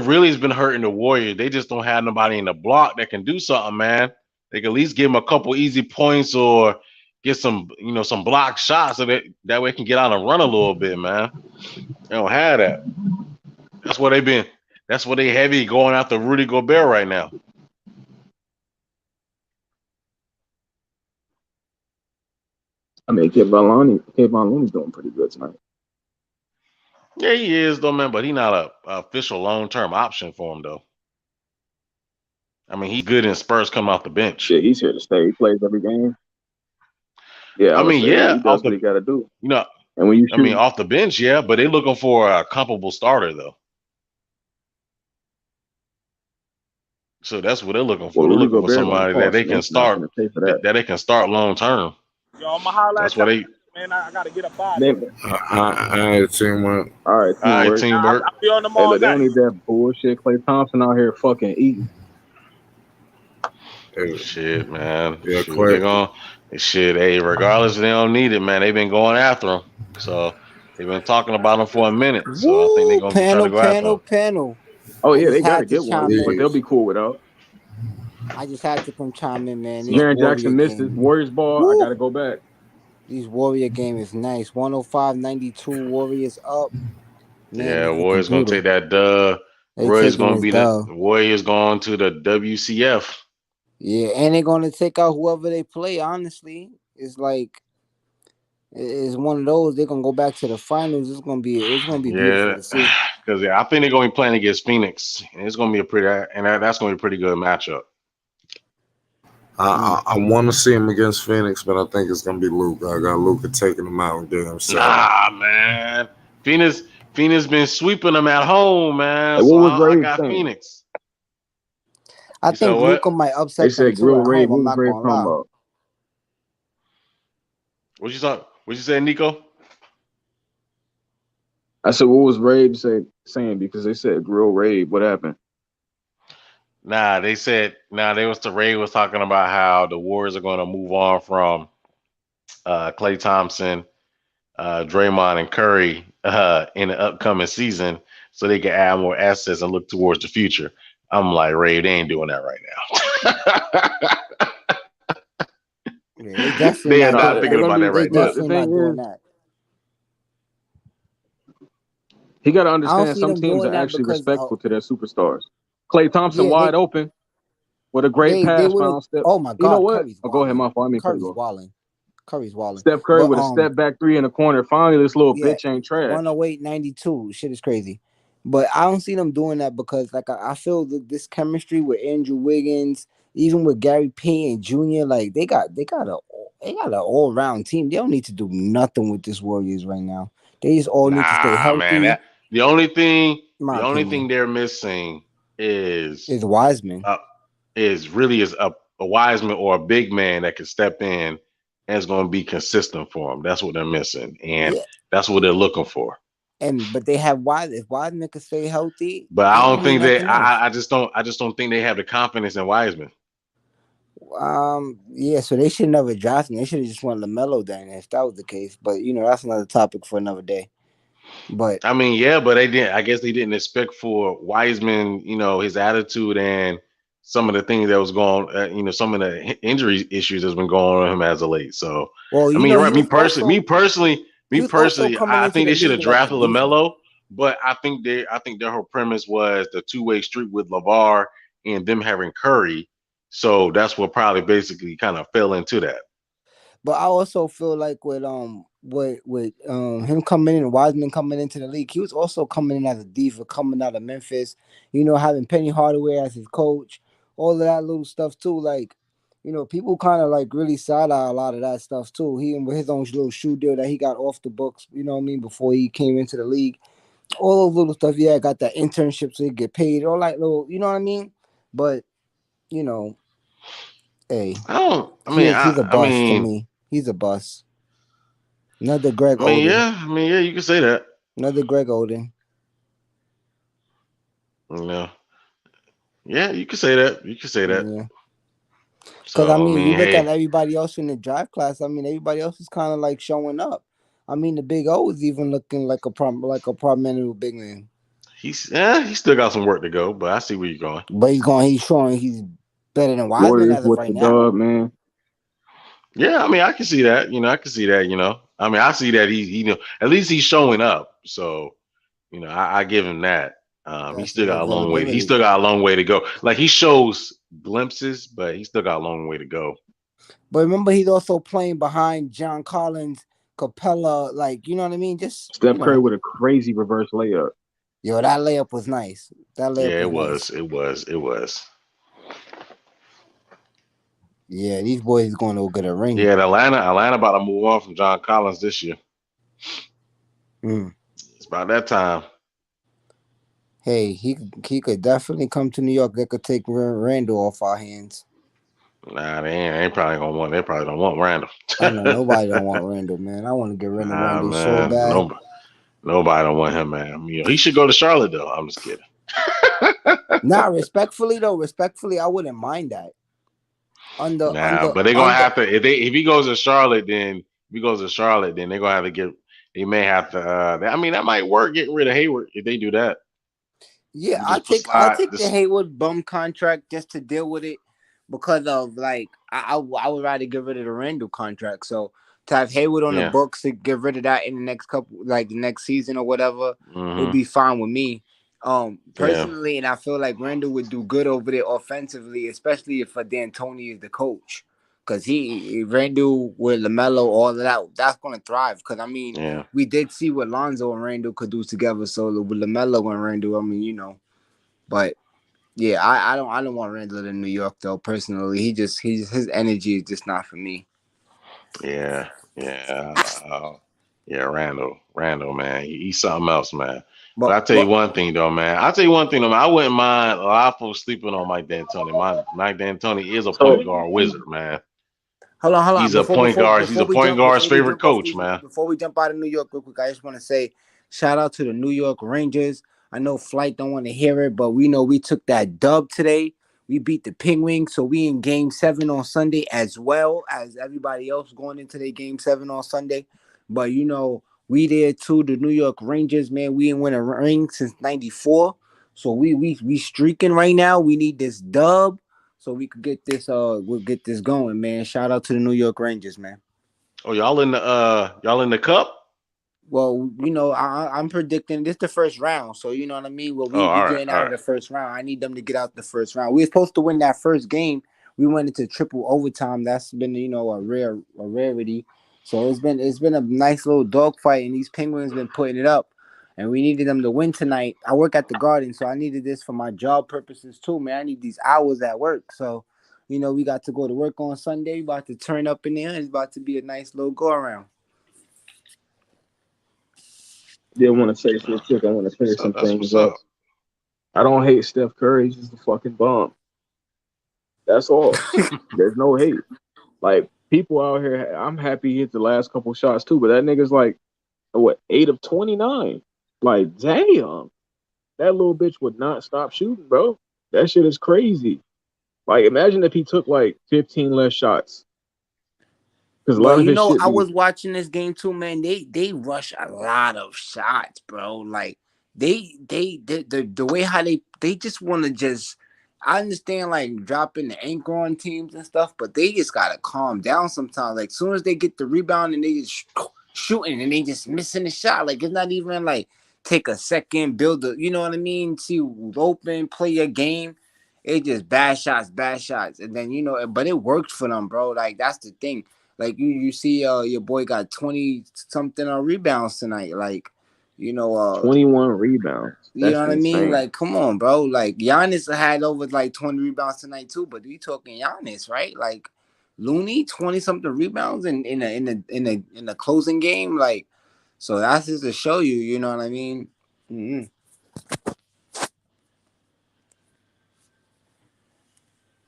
really has been hurting the Warriors. They just don't have nobody in the block that can do something, man. They can at least give them a couple easy points or get some, some block shots so that way they can get out and run a little bit, man. They don't have that. That's what they heavy going after Rudy Gobert right now. I mean, Kevon Looney's doing pretty good tonight. Yeah, he is though, man, but he's not a official long-term option for him though. I mean, he's good in Spurs coming off the bench. Yeah, he's here to stay. He plays every game. Yeah, he does what he got to do. And when off the bench, yeah, but they're looking for a comparable starter though. So that's what they're looking for. They're looking for somebody that they can start, that they can start long term. Yo, I'm gonna holler at you, man. I gotta get up out. All right, teamwork. All right, teamwork. I'll be on them all night. They don't need that bullshit. Klay Thompson out here fucking eating. Shit, man. Yeah, shit, hey, regardless, they don't need it, man. They've been going after him. So they've been talking about him for a minute. So I think they're gonna try to go after him. Oh yeah, they gotta get one, but they'll be cool without. I just had to come chime in, man. Jaren Jackson missed it. Warriors ball. Woo! I gotta go back. These Warrior game is nice. 105-92. Warriors up. Man, yeah, Warriors gonna take that dub. Warriors gonna be the Warriors going to the WCF. Yeah, and they're gonna take out whoever they play. Honestly, it's like it's one of those. They're gonna go back to the finals. It's gonna be beautiful to see. Because I think they're gonna be playing against Phoenix, and it's gonna be that's gonna be a pretty good matchup. I want to see him against Phoenix, but I think it's gonna be Luka. I got Luka taking him out and getting him set. Nah, man. Phoenix been sweeping them at home, man. Hey, so I got Phoenix. I think Luka might upset them. They said Grill Ray. What was Ray talking about? What you say, Nico? I said, what was Ray saying? Because they said Grill Ray. What happened? Nah, they Ray was talking about how the Warriors are going to move on from Klay Thompson, Draymond, and Curry in the upcoming season, so they can add more assets and look towards the future. I'm like, Ray, they ain't doing that right now. They are not thinking about that right now. The thing is, he got to understand some teams are actually respectful to their superstars. Klay Thompson wide open with a great pass. Oh my God! You know what? Go ahead, my fault. Curry's walling. Steph Curry with a step back three in the corner. Finally, this little bitch ain't trash. 108-92. Shit is crazy. But I don't see them doing that because, like, I feel that this chemistry with Andrew Wiggins, even with Gary Payton Jr., like they got an all round team. They don't need to do nothing with this Warriors right now. They just all need to stay healthy. Man, the only thing they're missing is Wiseman. Is a Wiseman or a big man that can step in and is going to be consistent for them. That's what they're missing, and that's what they're looking for. But they have Wiseman. If Wiseman can stay healthy, but I don't think that I just don't think they have the confidence in Wiseman. So they should never draft him. They should have just went LaMelo then if that was the case. But that's another topic for another day. But I mean, but they didn't. I guess they didn't expect for Wiseman, his attitude and some of the things that was going, some of the injury issues that's been going on him as of late. So, you're right. Me personally, I think they should have drafted LaMelo, but I think their whole premise was the two-way street with LeVar and them having Curry. So that's what probably basically kind of fell into that. But I also feel like with with him coming in and Wiseman coming into the league, he was also coming in as a diva, coming out of Memphis, having Penny Hardaway as his coach, all of that little stuff too. Like, people kind of like really side eye a lot of that stuff too. He with his own little shoe deal that he got off the books, before he came into the league. All those little stuff, yeah, got that internship so he get paid, all that little, you know what I mean? But, hey, he's a bust to me. He's a bust. Another Greg Oden. Yeah, you can say that. Another Greg Oden. No. Yeah, you can say that. You can say that. Yeah. So, Because, you look at everybody else in the draft class, everybody else is kind of like showing up. The Big O is even looking like a prominent big man. He still got some work to go, but I see where you're going. But he's showing he's better than Wiseman as of right now. Dub, man. Yeah, I can see that. I can see that. I see that he at least he's showing up. So, I give him that. He still got a long way. He still got a long way to go. Like he shows glimpses, but he still got a long way to go. But remember, he's also playing behind John Collins, Capella, like you know what I mean. Just Steph Curry with a crazy reverse layup. Yo, that layup was nice. It was. Yeah, these boys going to get a ring. Yeah, Atlanta about to move on from John Collins this year. It's about that time. Hey, he could definitely come to New York. They could take Randall off our hands. Nah, they probably gonna want. They probably don't want Randall. I know nobody don't want Randall, man. I want to get rid of Randall so bad. Nobody don't want him, man. He should go to Charlotte though. I'm just kidding. Nah, respectfully, I wouldn't mind that. But they're gonna have to if he goes to Charlotte, then they're gonna have to get. They may have to. That might work. Getting rid of Hayward if they do that. Yeah, I'll take the Hayward bum contract just to deal with it because of like I would rather get rid of the Randall contract. So to have Hayward on the books to get rid of that in the next the next season or whatever would be fine with me. Personally, and I feel like Randall would do good over there offensively, especially if D'Antoni is the coach. Because Randall with LaMelo, all of that's going to thrive. Because, we did see what Lonzo and Randall could do together. So, with LaMelo and Randall, But, yeah, I don't want Randall in New York, though, personally. His energy is just not for me. Yeah. Randall, man. He's something else, man. But I'll tell you one thing, though, man. I wouldn't mind a lot of folks sleeping on Mike D'Antoni. Mike D'Antoni is a point guard wizard, man. Hold on. He's a point guard. He's a point guard's favorite coach, man. Before we jump out of New York real quick, I just want to say shout out to the New York Rangers. I know Flight don't want to hear it, but we know we took that dub today. We beat the Penguins, so we in Game 7 on Sunday as well as everybody else going into their Game 7 on Sunday. But, we there too, the New York Rangers, man. We ain't win a ring since 94. So we streaking right now. We need this dub. So we could get this we'll get this going, man. Shout out to the New York Rangers, man. Oh, y'all in the cup? Well, I'm predicting this the first round. So you know what I mean? Well, we getting out of the first round. I need them to get out the first round. We were supposed to win that first game. We went into triple overtime. That's been, a rarity. So it's been a nice little dogfight, and these Penguins been putting it up. And we needed them to win tonight. I work at the Garden, so I needed this for my job purposes too, man. I need these hours at work. So, we got to go to work on Sunday. We about to turn up in there. It's about to be a nice little go-around. I want to say real quick. I want to clear some things up. I don't hate Steph Curry. He's just a fucking bum. That's all. There's no hate. Like, people out here, I'm happy he hit the last couple shots too, but that nigga's like, 8 of 29? Like, damn. That little bitch would not stop shooting, bro. That shit is crazy. Like, imagine if he took, 15 less shots. Because a lot of shit. I was watching this game too, man. They rush a lot of shots, bro. Like, the way how they just want to just. I understand, dropping the anchor on teams and stuff, but they just got to calm down sometimes. Like, as soon as they get the rebound and they just shooting and they just missing the shot. Like, it's not even, take a second, build you know what I mean? See who's open, play your game. It just bad shots. And then, but it worked for them, bro. Like, that's the thing. Like you see your boy got 20 something rebounds tonight. Like, 21 rebounds. you know That's what I mean? insane. Like, come on, bro. Like Giannis had over like 20 rebounds tonight too, but we talking Giannis, right? Like Looney, 20 something rebounds in the closing game. Like, so that's just to show you, you know what I mean? Mm-hmm.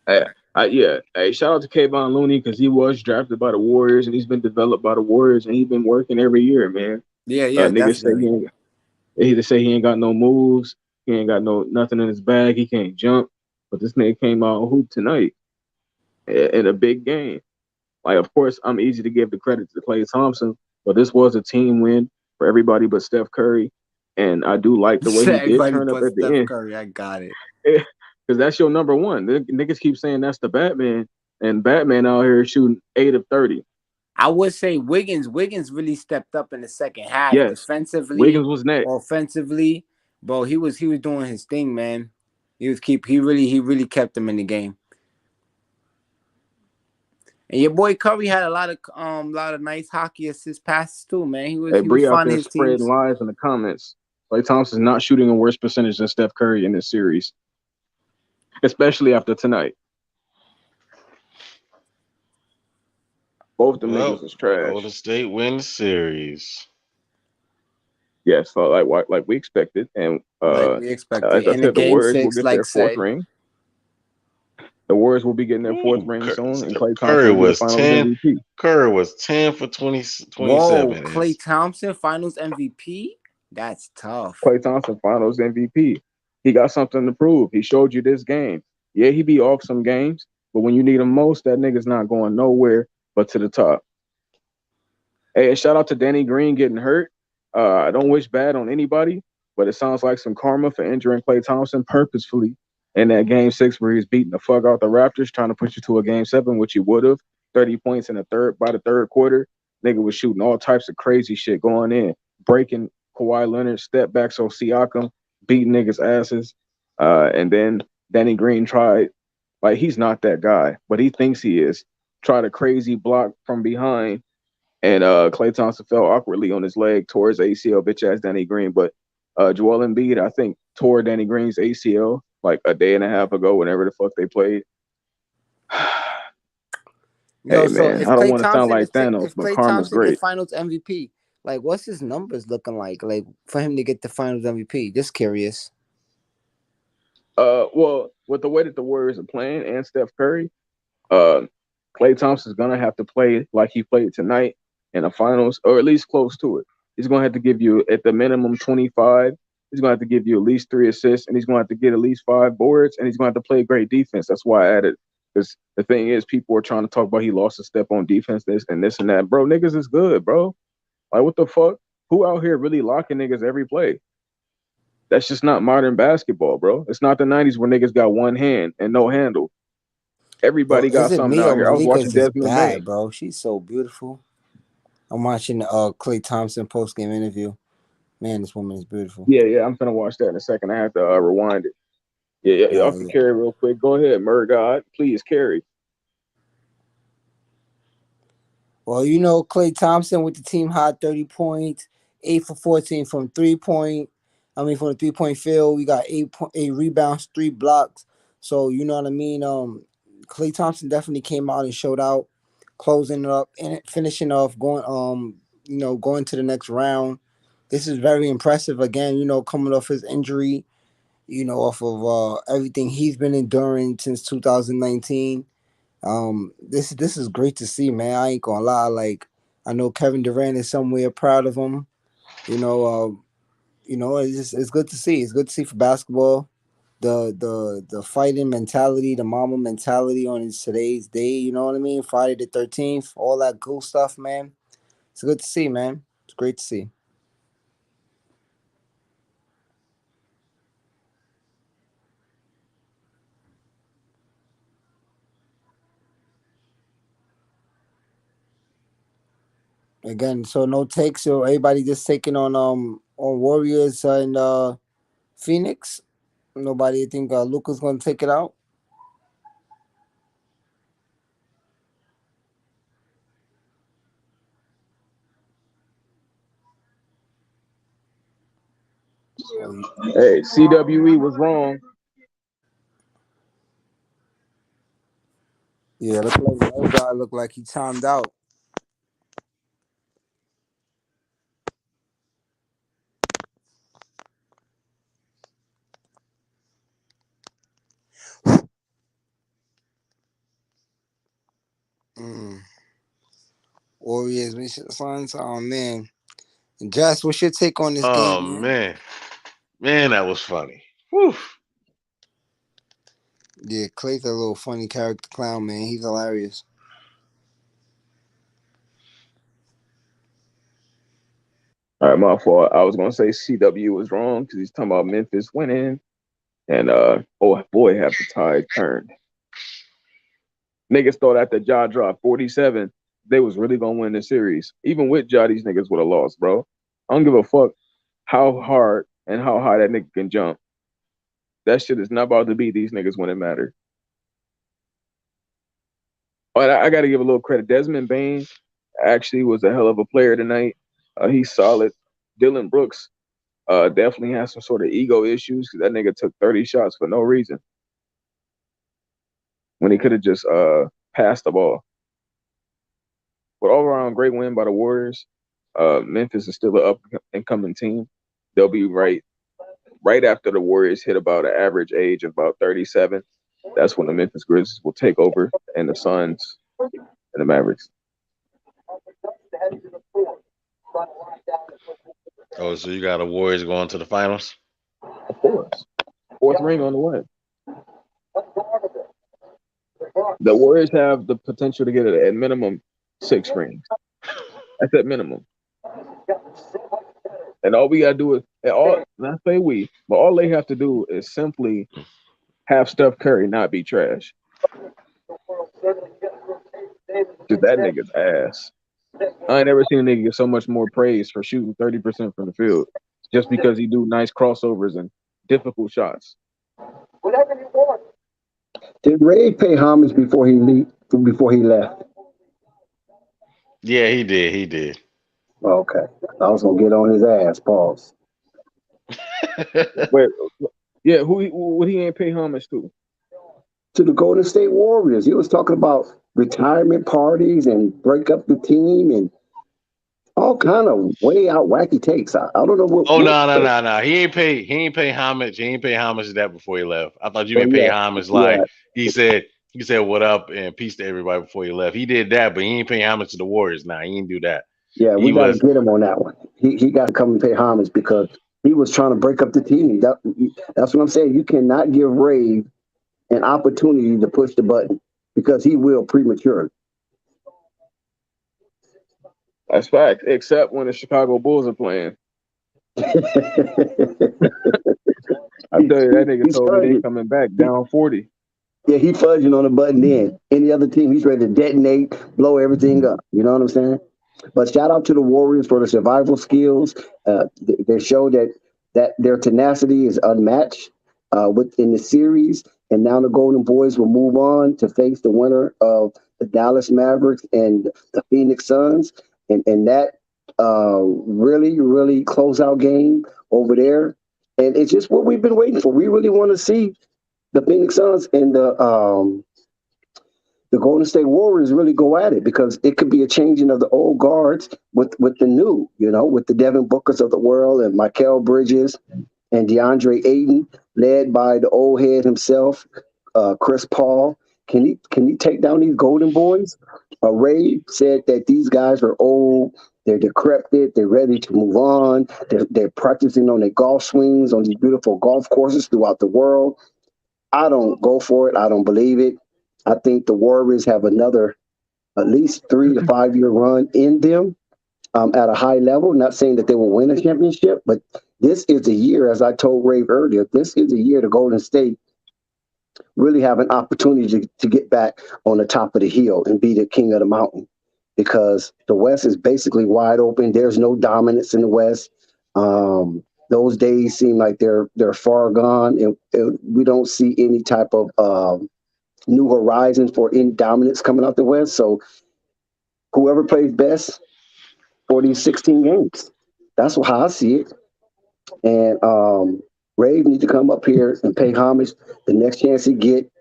Hey, shout out to Kayvon Looney because he was drafted by the Warriors and he's been developed by the Warriors and he's been working every year, man. Yeah, Niggas say definitely. he ain't got no moves, he ain't got nothing in his bag, he can't jump. But this nigga came out and hooped tonight in a big game. Like, of course, I'm easy to give the credit to Klay Thompson, but this was a team win for everybody but Steph Curry. And I do like the way he did Everybody turn up but at the Steph end. Curry. I got it. Because that's your number one. Niggas keep saying that's the Batman, and Batman out here shooting 8 of 30. I would say Wiggins really stepped up in the second half, Yes, defensively, Wiggins was next. offensively. Bro, he was doing his thing, man. He really kept him in the game. And your boy Curry had a lot of nice hockey assist passes too, man. He was Bree out finding there his spreading teams. lies in the comments. Klay Thompson's not shooting a worse percentage than Steph Curry in this series, especially after tonight. Both the niggas was trash. Golden State win the series. Yes, so like we expected, and Like we expected. as I In the said, the game Warriors will 6, get like their fourth said. ring. The Warriors will be getting their fourth ring soon, and Klay Thompson Curry will be the was Finals 10. MVP. Curry was 10 for 20, 27. Whoa, Klay Thompson, Finals MVP? That's tough. Klay Thompson, Finals MVP. He got something to prove. He showed you this game. Yeah, he be off some games, but when you need him most, that nigga's not going nowhere but to the top. Hey, and shout out to Danny Green getting hurt. I don't wish bad on anybody, but it sounds like some karma for injuring Klay Thompson purposefully in that game 6 where he's beating the fuck out the Raptors, trying to push you to a game 7, which he would have. 30 points in by the third quarter. Nigga was shooting all types of crazy shit going in, breaking Kawhi Leonard, step back so Siakam, beating niggas' asses. And then Danny Green tried, like, he's not that guy, but he thinks he is. Tried a crazy block from behind, and Klay Thompson fell awkwardly on his leg towards ACL, bitch ass Danny Green. But Joel Embiid, I think, tore Danny Green's ACL like a day and a half ago, whenever the fuck they played. Hey, man, I don't want to sound like Thanos, but karma's great. Get Finals MVP, like, what's his numbers looking like for him to get the Finals MVP? Just curious. Well, with the way that the Warriors are playing and Steph Curry, Klay Thompson's gonna have to play like he played tonight in the finals, or at least close to it. He's gonna have to give you at the minimum 25. He's gonna have to give you at least 3 assists, and he's gonna have to get at least 5 boards, and he's gonna have to play great defense. That's why I added. Because the thing is, people are trying to talk about he lost a step on defense, this and that. Bro, niggas is good, bro. Like, what the fuck? Who out here really locking niggas every play? That's just not modern basketball, bro. It's not the 90s where niggas got one hand and no handle. Everybody got something out here. I was watching Desmond Bain. Bro, she's so beautiful. I'm watching Klay Thompson post-game interview. Man, this woman is beautiful. Yeah, I'm gonna watch that in a second. I have to rewind it. Yeah, y'all can carry real quick. Go ahead, Murgod. Please carry. Well, Klay Thompson with the team high 30 points, 8 for 14 from 3-point. From the 3-point field, we got 8 rebounds, 3 blocks. So you know what I mean. Klay Thompson definitely came out and showed out, closing it up and finishing off, going to the next round. This is very impressive. Again, coming off his injury, off of everything he's been enduring since 2019. This is great to see, man. I ain't gonna lie. Like, I know Kevin Durant is somewhere proud of him. It's good to see. It's good to see for basketball. The fighting mentality, the mama mentality on today's day. You know what I mean? Friday the 13th, all that cool stuff, man. It's good to see, man. It's great to see. Again, so no takes. So everybody just taking on Warriors and Phoenix. Nobody think Luka's gonna take it out. Hey, CWE was wrong. Yeah, the old guy looked like he timed out. Warriors, we should find. Oh man, Jess, what's your take on this Oh game, man? man, that was funny. Whew. Yeah, Clay's a little funny character clown, man. He's hilarious. All right, my fault. I was gonna say CW was wrong because he's talking about Memphis winning, and oh boy, have the tide turned. Niggas thought after Ja dropped 47, they was really gonna win the series. Even with Ja, these niggas would have lost, bro. I don't give a fuck how hard and how high that nigga can jump. That shit is not about to beat these niggas when it matters. But I got to give a little credit. Desmond Bain actually was a hell of a player tonight. He's solid. Dylan Brooks definitely has some sort of ego issues because that nigga took 30 shots for no reason when he could have just passed the ball. But all around, great win by the Warriors. Memphis is still an up and coming team. They'll be right after the Warriors hit about an average age of about 37. That's when the Memphis Grizzlies will take over, and the Suns and the Mavericks. Oh, so you got the Warriors going to the finals? Of course. Fourth ring on the way. The Warriors have the potential to get it at minimum 6 rings. That's at minimum. And all we gotta do is not say we, but all they have to do is simply have Steph Curry not be trash. Cause that nigga's ass. I ain't ever seen a nigga get so much more praise for shooting 30% from the field just because he do nice crossovers and difficult shots. Did Ray pay homage before he left? Yeah, he did. He did. Okay. I was gonna get on his ass. Pause. Wait, yeah, what he ain't pay homage to? To the Golden State Warriors. He was talking about retirement parties and break up the team and all kind of way out wacky takes. I don't know what. Oh no. He ain't pay homage. He ain't pay homage to that before he left. I thought you meant pay homage like he said what up and peace to everybody before he left. He did that, but he ain't pay homage to the Warriors. Nah, he didn't do that. Yeah, we got to get him on that one. He got to come and pay homage because he was trying to break up the team. That's what I'm saying. You cannot give Ray an opportunity to push the button because he will prematurely. That's fact, except when the Chicago Bulls are playing. I tell you, that nigga told me they coming back down 40. Yeah, he fudging on the button then. Any other team, he's ready to detonate, blow everything up. You know what I'm saying? But shout out to the Warriors for the survival skills. They show that their tenacity is unmatched within the series. And now the Golden Boys will move on to face the winner of the Dallas Mavericks and the Phoenix Suns. And that really, really closeout game over there. And it's just what we've been waiting for. We really want to see the Phoenix Suns and the Golden State Warriors really go at it because it could be a changing of the old guards with the new, with the Devin Bookers of the world and Mikal Bridges and DeAndre Ayton, led by the old head himself, Chris Paul. Can he take down these Golden Boys? Ray said that these guys are old, they're decrepit, they're ready to move on. They're practicing on their golf swings on these beautiful golf courses throughout the world. I don't go for it. I don't believe it. I think the Warriors have another at least 3 to 5 year run in them at a high level. Not saying that they will win a championship, but this is a year, as I told Ray earlier, this is a year to Golden State really have an opportunity to get back on the top of the hill and be the king of the mountain because the West is basically wide open. There's no dominance in the West. Those days seem like they're far gone, and we don't see any type of new horizons for any dominance coming out the West. So whoever plays best for these 16 games, that's how I see it. And Rave need to come up here and pay homage the next chance he get.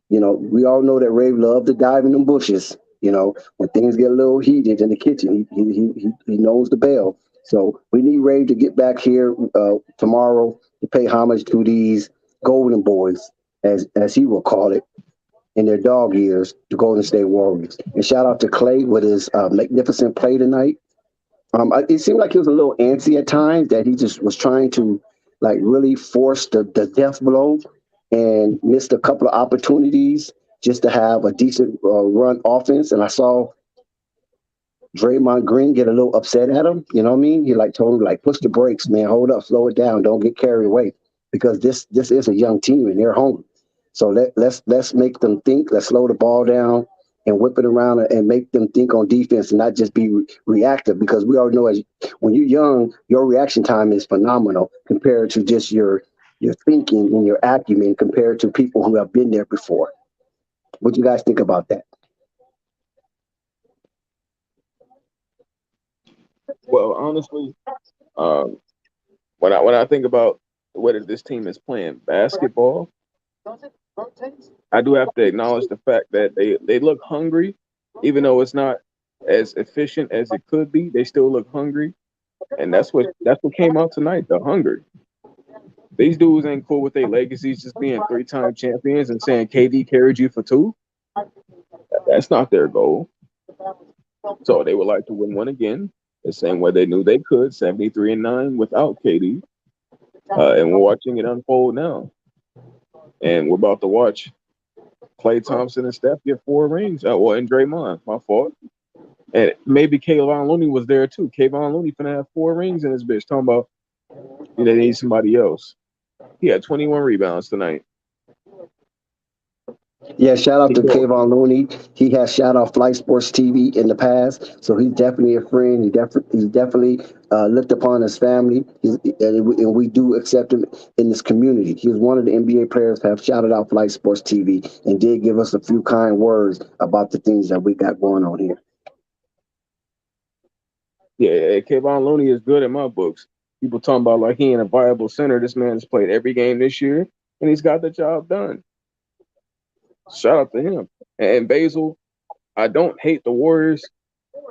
You know, we all know that Rave loved to dive in them bushes. You know, when things get a little heated in the kitchen, he knows the bell. So we need Rave to get back here tomorrow to pay homage to these Golden Boys, as he will call it, in their dog years, the Golden State Warriors. And shout out to Clay with his magnificent play tonight. It seemed like he was a little antsy at times, that he just was trying to like really force the death blow and missed a couple of opportunities just to have a decent run offense. And I saw Draymond Green get a little upset at him. You know what I mean? He like told him like, push the brakes, man, hold up, slow it down, don't get carried away, because this is a young team and they're hungry. So let's make them think. Let's slow the ball down and whip it around and make them think on defense and not just be reactive. Because we all know, as when you're young, your reaction time is phenomenal compared to just your thinking and your acumen compared to people who have been there before. What do you guys think about that? Well, honestly, when I think about whether this team is playing basketball, I do have to acknowledge the fact that they look hungry, even though it's not as efficient as it could be. They still look hungry, and that's what came out tonight. The hunger. These dudes ain't cool with their legacies just being 3-time champions and saying KD carried you for 2. That's not their goal. So they would like to win one again, the same way they knew they could, 73-9 without KD. And we're watching it unfold now. And we're about to watch Klay Thompson and Steph get 4 rings. And Draymond, my fault. And maybe Kayvon Looney was there too. Kayvon Looney finna have 4 rings in his bitch. Talking about they need somebody else. He had 21 rebounds tonight. Yeah, shout out to Kayvon Looney. He has shout out Flight Sports TV in the past, so he's definitely a friend. He's definitely looked upon his family, and we do accept him in this community. He was one of the NBA players that have shouted out Flight Sports TV and did give us a few kind words about the things that we got going on here. Yeah, Kayvon Looney is good in my books. People talking about like he ain't a viable center. This man has played every game this year, and he's got the job done. Shout out to him. And Basil, I don't hate the Warriors.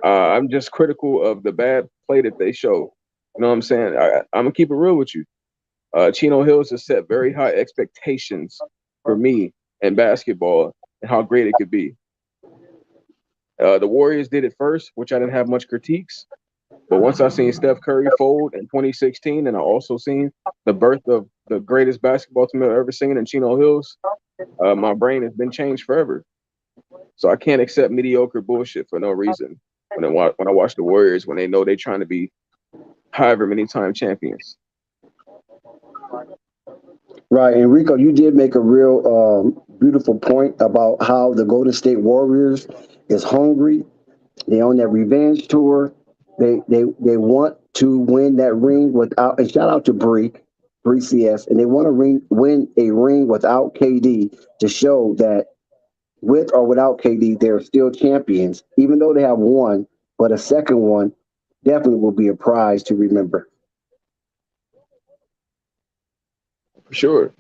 I'm just critical of the bad play that they show. You know what I'm saying? I'm gonna keep it real with you. Chino Hills has set very high expectations for me in basketball and how great it could be. The Warriors did it first, which I didn't have much critiques. But once I seen Steph Curry fold in 2016, and I also seen the birth of the greatest basketball team I've ever seen in Chino Hills, my brain has been changed forever. So I can't accept mediocre bullshit for no reason when I watch the Warriors when they know they're trying to be however many time champions. Right, Enrico, you did make a real beautiful point about how the Golden State Warriors is hungry. They on that revenge tour. They want to win that ring without. And shout out to Bree CS, and they want to win a ring without KD to show that with or without KD, they're still champions, even though they have one. But a second one definitely will be a prize to remember. For sure.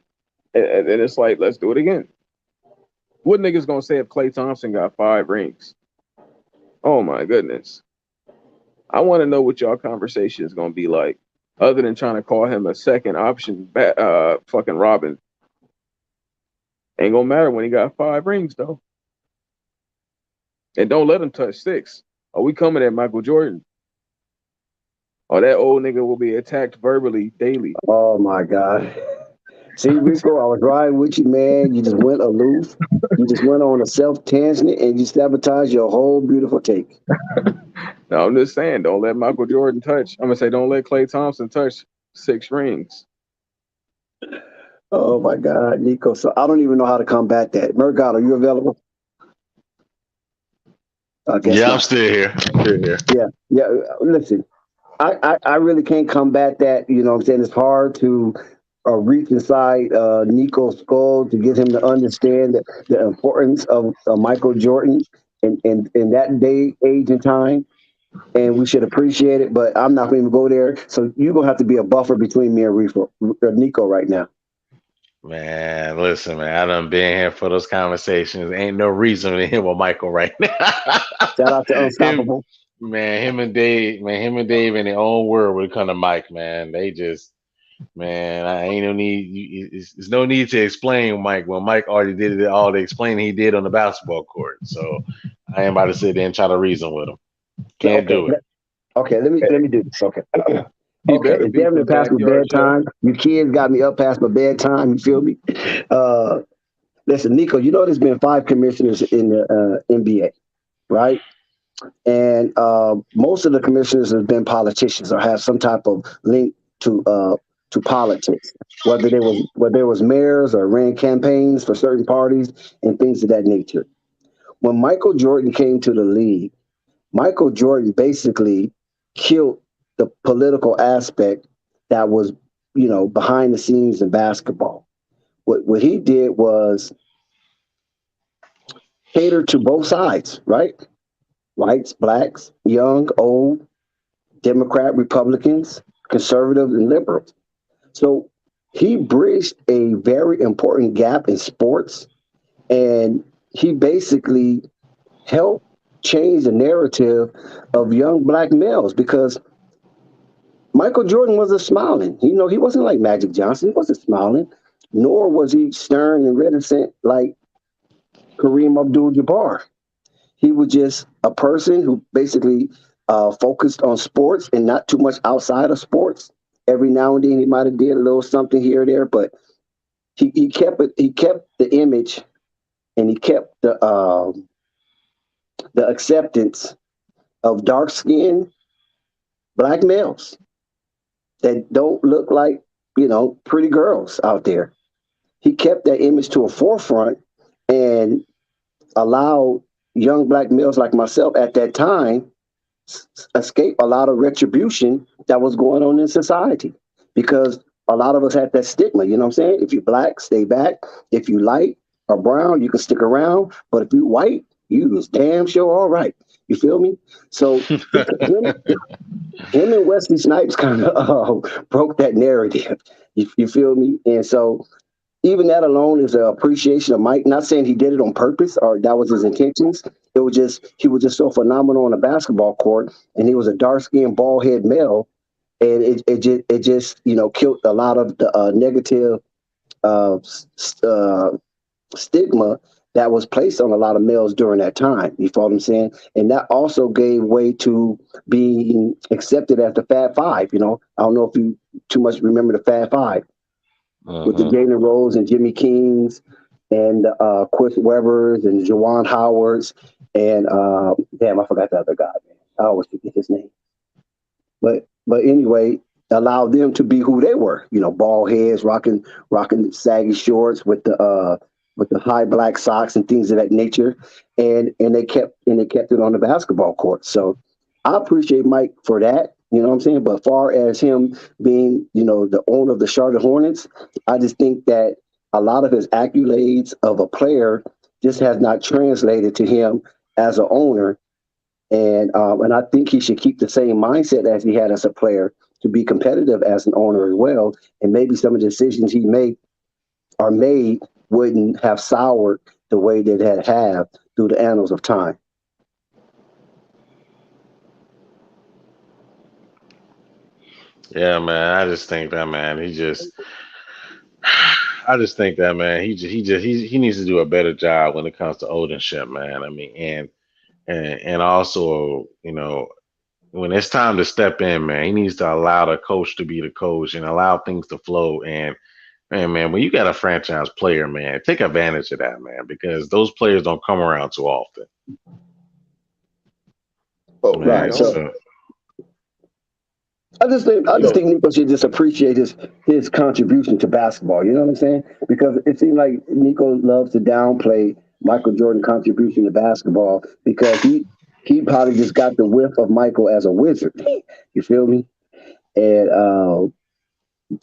And it's like, let's do it again. What niggas gonna say if Klay Thompson got 5 rings? Oh my goodness. I want to know what y'all conversation is gonna be like, other than trying to call him a second option fucking Robin. Ain't gonna matter when he got 5 rings though. And don't let him touch 6. Are we coming at Michael Jordan? Or that old nigga will be attacked verbally daily. Oh my God. See, Rico, I was riding with you, man. You just went aloof. You just went on a self-tangent and you sabotaged your whole beautiful take. No, I'm just saying, don't let Michael Jordan touch. I'm going to say, don't let Klay Thompson touch 6 rings. Oh my God, Nico. So I don't even know how to combat that. Murgot, are you available? Yeah, I'm still here. Yeah. Listen, I really can't combat that. You know what I'm saying? It's hard to reach inside Nico's skull to get him to understand the importance of Michael Jordan in that day, age, and time. and we should appreciate it. But I'm not going to go there. So you're going to have to be a buffer between me and Nico right now. Man, listen, man, I done been here for those conversations. Ain't no reason to him with Michael right now. Shout out to him, Unstoppable. him and Dave in their own world when it come to Mike, man. They just, man, I ain't no need. There's no need to explain Mike when Mike already did it, all the explaining he did on the basketball court. So I ain't about to sit there and try to reason with him. Can't do it. Okay, let me do this. Okay. He Okay, better it's be definitely for past my backyard show. bedtime. You kids got me up past my bedtime. You feel me? Listen, Nico, you know there's been 5 commissioners in the NBA, right? And most of the commissioners have been politicians or have some type of link to politics, whether there was mayors or ran campaigns for certain parties and things of that nature. When Michael Jordan came to the league, Michael Jordan basically killed the political aspect that was, behind the scenes in basketball. What he did was cater to both sides, right? Whites, blacks, young, old, Democrat, Republicans, conservative, and liberals. So he bridged a very important gap in sports, and he basically helped change the narrative of young black males because Michael Jordan wasn't smiling. He wasn't like Magic Johnson. He wasn't smiling, nor was he stern and reticent like Kareem Abdul-Jabbar. He was just a person who basically focused on sports and not too much outside of sports. Every now and then he might have did a little something here or there, but he kept it. He kept the image, and he kept the acceptance of dark skinned black males that don't look like pretty girls out there. He kept that image to a forefront and allowed young black males like myself at that time escape a lot of retribution that was going on in society because a lot of us had that stigma. You know what I'm saying? If you're black, stay back. If you light or brown, you can stick around. But if you white, you was damn sure all right. You feel me? So him and Wesley Snipes kind of broke that narrative. You feel me? And so even that alone is an appreciation of Mike. Not saying he did it on purpose or that was his intentions. It was just he was just so phenomenal on the basketball court, and he was a dark skinned bald head male, and it just killed a lot of the negative stigma that was placed on a lot of males during that time. You follow what I'm saying? And that also gave way to being accepted as the Fab Five. I don't know if you too much remember the Fab Five with the Jalen Rose and Jimmy Kings and Chris Webbers and Juwan Howards and damn, I forgot the other guy, man. I always forget his name. But anyway, allowed them to be who they were. Bald heads, rocking saggy shorts with the high black socks and things of that nature, and they kept it on the basketball court. So I appreciate Mike for that. You know what I'm saying? But far as him being, the owner of the Charlotte Hornets, I just think that a lot of his accolades of a player just has not translated to him as an owner. And I think he should keep the same mindset as he had as a player to be competitive as an owner as well. And maybe some of the decisions he made wouldn't have soured the way that it have through the annals of time. Yeah, man. I just think that man. I just think that man. He needs to do a better job when it comes to ownership, man. I mean, and also, when it's time to step in, man, he needs to allow the coach to be the coach and allow things to flow. And man, when you got a franchise player, man, take advantage of that, man, because those players don't come around too often. Oh, man, right. So I just think Nico should just appreciate his contribution to basketball. You know what I'm saying? Because it seems like Nico loves to downplay Michael Jordan's contribution to basketball because he probably just got the whiff of Michael as a wizard. You feel me? And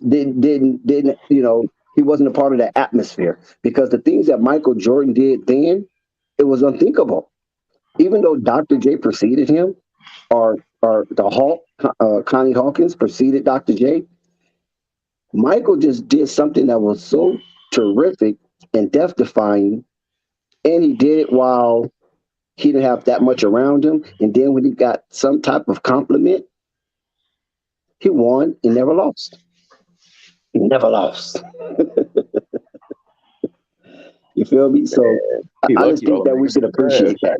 didn't he wasn't a part of that atmosphere because the things that Michael Jordan did then, it was unthinkable. Even though Dr. J preceded him, or the Hawk, Connie Hawkins preceded Dr. J. Michael just did something that was so terrific and death defying, and he did it while he didn't have that much around him. And then when he got some type of compliment, he won and never lost. He never lost. You feel me? So He I just lucky think all the that we niggas should is trash. appreciate that.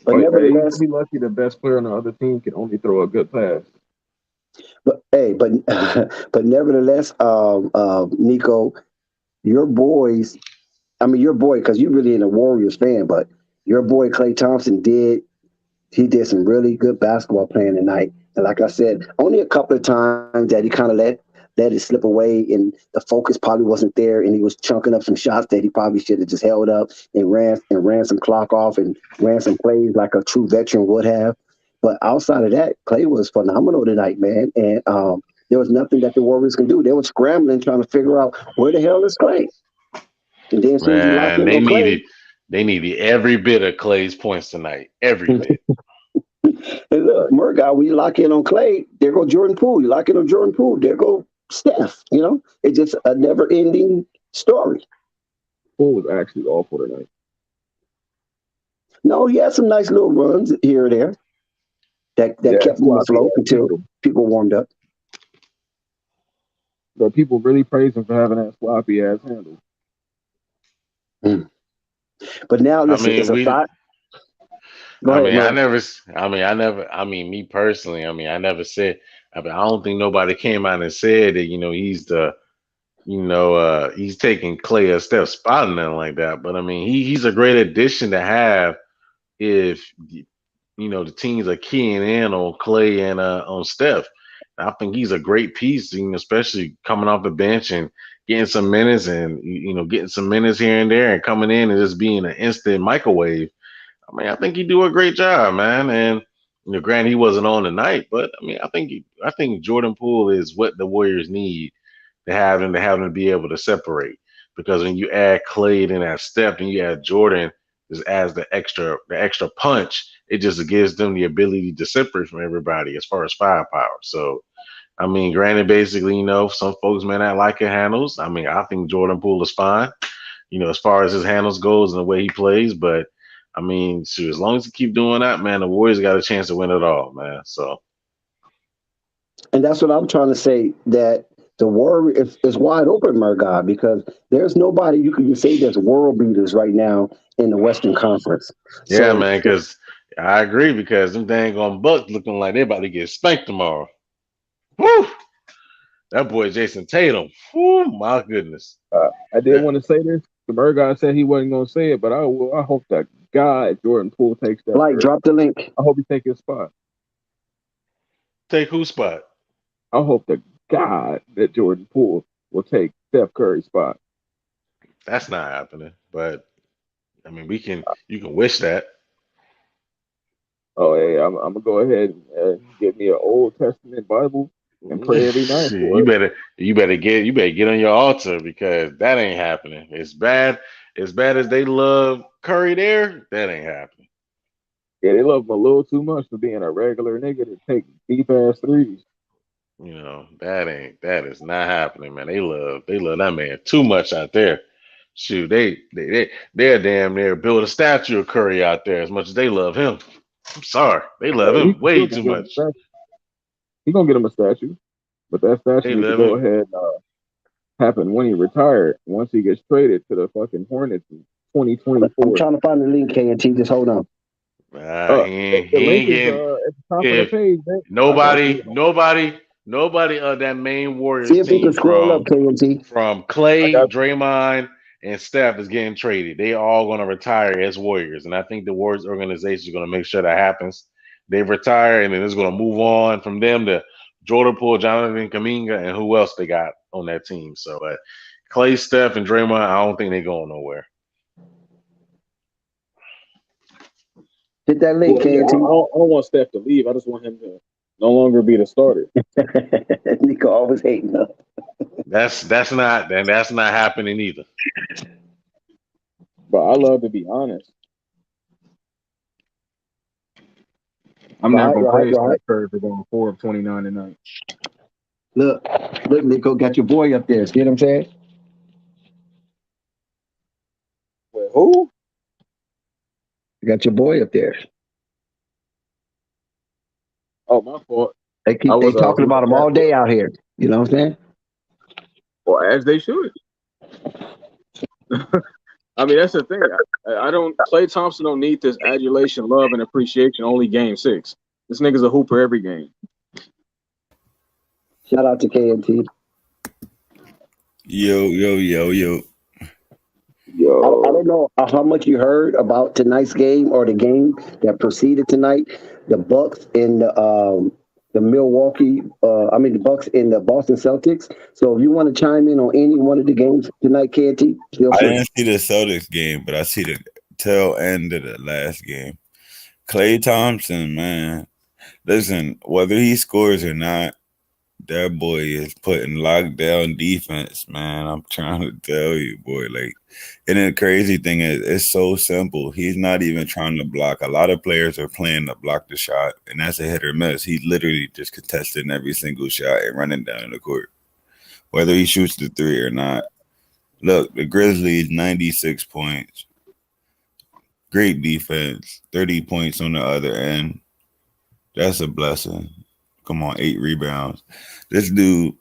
But nevertheless, he lucky the best player on the other team can only throw a good pass. but hey, but but nevertheless, Nico, your boys. I mean, your boy, because you really ain't a Warriors fan, but your boy Klay Thompson did some really good basketball playing tonight. And like I said, only a couple of times that he kind of let it slip away, and the focus probably wasn't there, and he was chunking up some shots that he probably should have just held up and ran some clock off and ran some plays like a true veteran would have. But outside of that, Klay was phenomenal tonight, man. And there was nothing that the Warriors can do. They were scrambling trying to figure out where the hell is Klay. And then as soon as you lock Man, in on Klay, they needed every bit of Clay's points tonight. Every bit. and look, Murdoch, when you lock in on Klay, there go Jordan Poole. You lock in on Jordan Poole, there go Steph. You know, it's just a never-ending story. Poole was actually awful tonight. No, he had some nice little runs here or there that kept him afloat until people warmed up. But people really praise him for having that sloppy ass handle. But now, listen, it's a thought. Me personally, I never said, I don't think nobody came out and said that, he's taking Klay a step spot and nothing like that. But he's a great addition to have if, the teams are keying in on Klay and on Steph. I think he's a great piece, especially coming off the bench and getting some minutes and, getting some minutes here and there and coming in and just being an instant microwave. I think he do a great job, man. And granted, he wasn't on tonight, but I think Jordan Poole is what the Warriors need to have him to be able to separate. Because when you add Klay in that step and you add Jordan just adds the extra punch, it just gives them the ability to separate from everybody as far as firepower. So, granted, basically, some folks may not like his handles. I think Jordan Poole is fine, as far as his handles goes and the way he plays, but as long as he keep doing that, man, the Warriors got a chance to win it all, man. So, and that's what I'm trying to say, that the Warriors is wide open, Murdoch, because there's nobody you can say there's world beaters right now in the Western Conference. Yeah, man, because I agree, because them dang on Bucks looking like they're about to get spanked tomorrow. Woo! That boy Jason Tatum. Woo, my goodness. I did want to say this. The bird guy said he wasn't going to say it, but I hope that God Jordan Poole takes that. Like, drop the link. I hope he take his spot. Take whose spot? I hope to God that Jordan Poole will take Steph Curry's spot. That's not happening, but you can wish that. Oh, hey, I'm gonna go ahead and get me an Old Testament Bible and pray every night. You better get on your altar, because that ain't happening. As bad as they love Curry there, that ain't happening. Yeah, they love him a little too much for being a regular nigga to take deep ass threes. That is not happening, man. They love that man too much out there. Shoot, they're damn near build a statue of Curry out there as much as they love him. I'm sorry, they love him way too much. He's gonna get him a statue, but that statue needs to go ahead happen when he retired. Once he gets traded to the fucking Hornets in 2024. I'm trying to find the link, KNT. Just hold on. The link is at the top of the page. Man. Nobody of that main Warriors See if team you can scroll up, KNT. from Klay, Draymond, and Steph is getting traded. They all going to retire as Warriors, and I think the Warriors organization is going to make sure that happens. They retire, and then it's going to move on from them to Jordan Poole, Jonathan Kuminga, and who else they got on that team. So Klay, Steph, and Draymond, I don't think they're going nowhere. Hit that link, KNT. I don't want Steph to leave. I just want him to no longer be the starter. Nico always hating up. That's not happening either. But I love to be honest. I'm not gonna praise Steph Curry for going 4 of 29 tonight. Look, Nico, got your boy up there. See what I'm saying? Wait, who? You got your boy up there. Oh, my fault. They talking about him all day out here. You know what I'm saying? Well, as they should. I mean, that's the thing. I don't. Klay Thompson don't need this adulation, love, and appreciation. Only game 6. This nigga's a hooper every game. Shout out to KNT. Yo. I don't know how much you heard about tonight's game or the game that preceded tonight. The Bucks and the Milwaukee. The Bucks and the Boston Celtics. So if you want to chime in on any one of the games tonight, KNT, feel free. I didn't see the Celtics game, but I see the tail end of the last game. Klay Thompson, man. Listen, whether he scores or not, that boy is putting lockdown defense, man. I'm trying to tell you, boy. Like, and the crazy thing is, it's so simple. He's not even trying to block. A lot of players are playing to block the shot, and that's a hit or miss. He's literally just contesting every single shot and running down the court, whether he shoots the 3 or not. Look, the Grizzlies, 96 points. Great defense. 30 points on the other end. That's a blessing. Come on, 8 rebounds. This dude,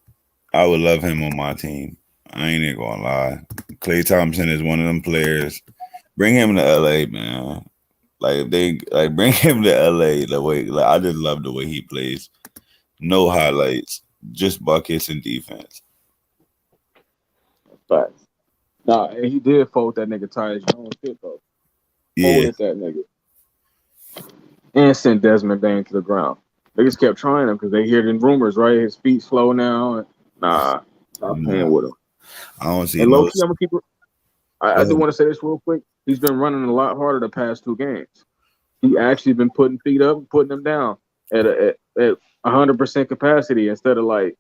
I would love him on my team. I ain't even gonna lie. Klay Thompson is one of them players. Bring him to LA, man. Like bring him to LA. The way I just love the way he plays. No highlights, just buckets and defense. But nah, and he did fold that nigga Tyus Jones shit though. Folded that nigga. And sent Desmond Bain to the ground. They just kept trying him because they hear the rumors, right? His feet slow now. Nah, stop playing with him. I don't see. And low-key, I'm gonna keep. I do want to say this real quick. He's been running a lot harder the past 2 games. He actually been putting feet up and putting them down at 100% capacity instead of that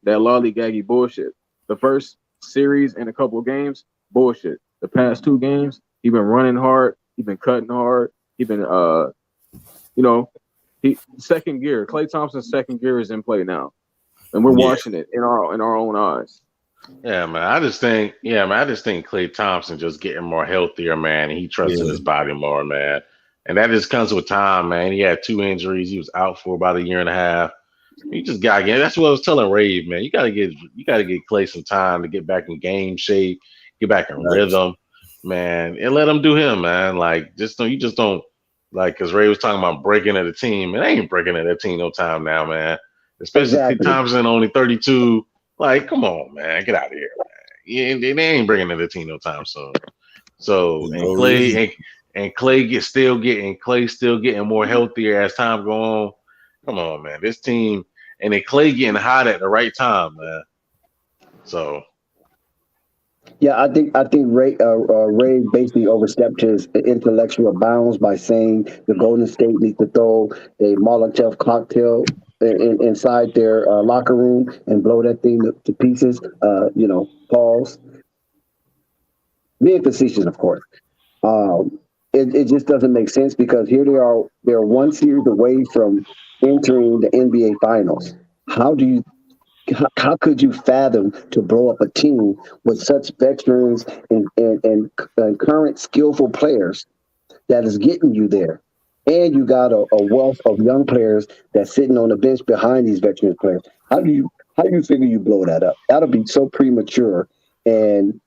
lollygaggy bullshit. The first series and a couple of games, bullshit. The past 2 games, he been running hard. He been cutting hard. He been second gear. Klay Thompson's second gear is in play now, and we're watching it in our own eyes. Yeah, man. I just think Klay Thompson just getting more healthier, man. And he trusts in his body more, man. And that just comes with time, man. He had 2 injuries. He was out for about 1.5 years. You just gotta get. That's what I was telling Rave, man. You gotta get Klay some time to get back in game shape, get back in rhythm, man, and let him do him, man. Like just don't. Like, because Ray was talking about breaking at the team, and they ain't breaking at that team no time now, man. Especially Thompson only 32. Like, come on, man, get out of here, man. Yeah, they ain't bringing at the team no time soon. So, and Klay still getting more healthier as time go on. Come on, man, this team, and then Klay getting hot at the right time, man. So. Yeah, I think Ray basically overstepped his intellectual bounds by saying the Golden State needs to throw a Molotov cocktail inside their locker room and blow that thing to pieces. Pause. Being facetious, of course. It just doesn't make sense because here they're 1 series away from entering the NBA Finals. How could you fathom to blow up a team with such veterans and current skillful players that is getting you there? And you got a wealth of young players that's sitting on the bench behind these veteran players. How do you figure you blow that up? That'll be so premature. And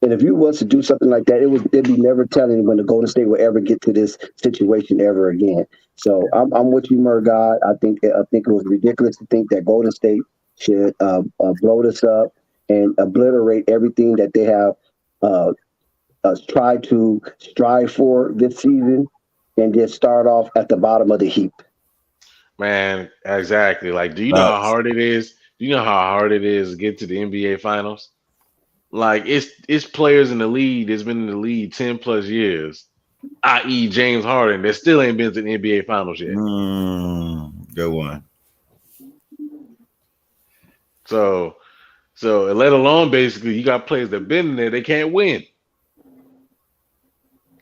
if you was to do something like that, it'd be never telling when the Golden State will ever get to this situation ever again. So I'm with you, Murgod. I think it was ridiculous to think that Golden State should blow this up and obliterate everything that they have tried to strive for this season and just start off at the bottom of the heap. Man, exactly. Like, do you know how hard it is? Do you know how hard it is to get to the NBA Finals? Like, it's players in the league that's been in the league 10 plus years, i.e. James Harden, that still ain't been to the NBA Finals yet. Good one. So let alone basically you got players that been in there, they can't win.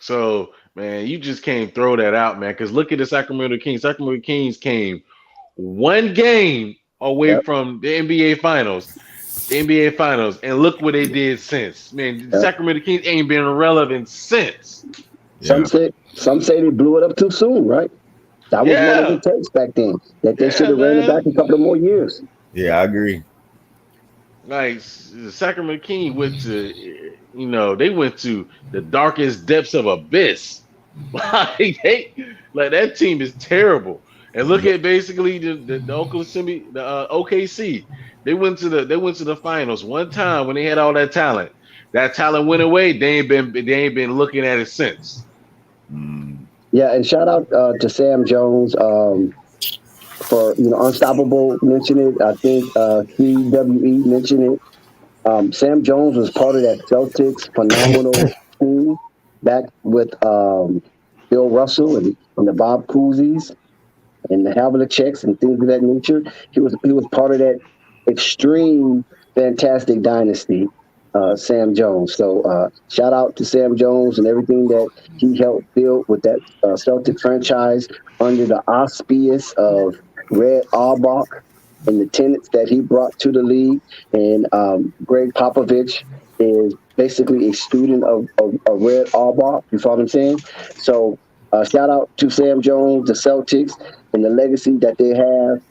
So, man, you just can't throw that out, man. Because look at the Sacramento Kings. Sacramento Kings came one game away from the NBA Finals. And look what they did since. Man, the Sacramento Kings ain't been relevant since. Some say they blew it up too soon, right? That was one of the Yeah. takes back then, that they should Yeah, have ran it back man. a couple of more years. Yeah, I agree. Like the Sacramento Kings went to, they went to the darkest depths of abyss. Like that team is terrible. And look at basically the OKC. They went to the finals one time when they had all that talent. That talent went away. They ain't been looking at it since. Yeah, and shout out to Sam Jones for Unstoppable mentioned it. I think CWE mentioned it. Sam Jones was part of that Celtics phenomenal team back with Bill Russell and the Bob Cousy's and the Havliceks and things of that nature. He was part of that extreme fantastic dynasty, Sam Jones. So shout out to Sam Jones and everything that he helped build with that Celtic franchise under the auspice of Red Auerbach and the tenants that he brought to the league. And Greg Popovich is basically a student of Red Auerbach. You follow what I'm saying? So shout out to Sam Jones, the Celtics, and the legacy that they have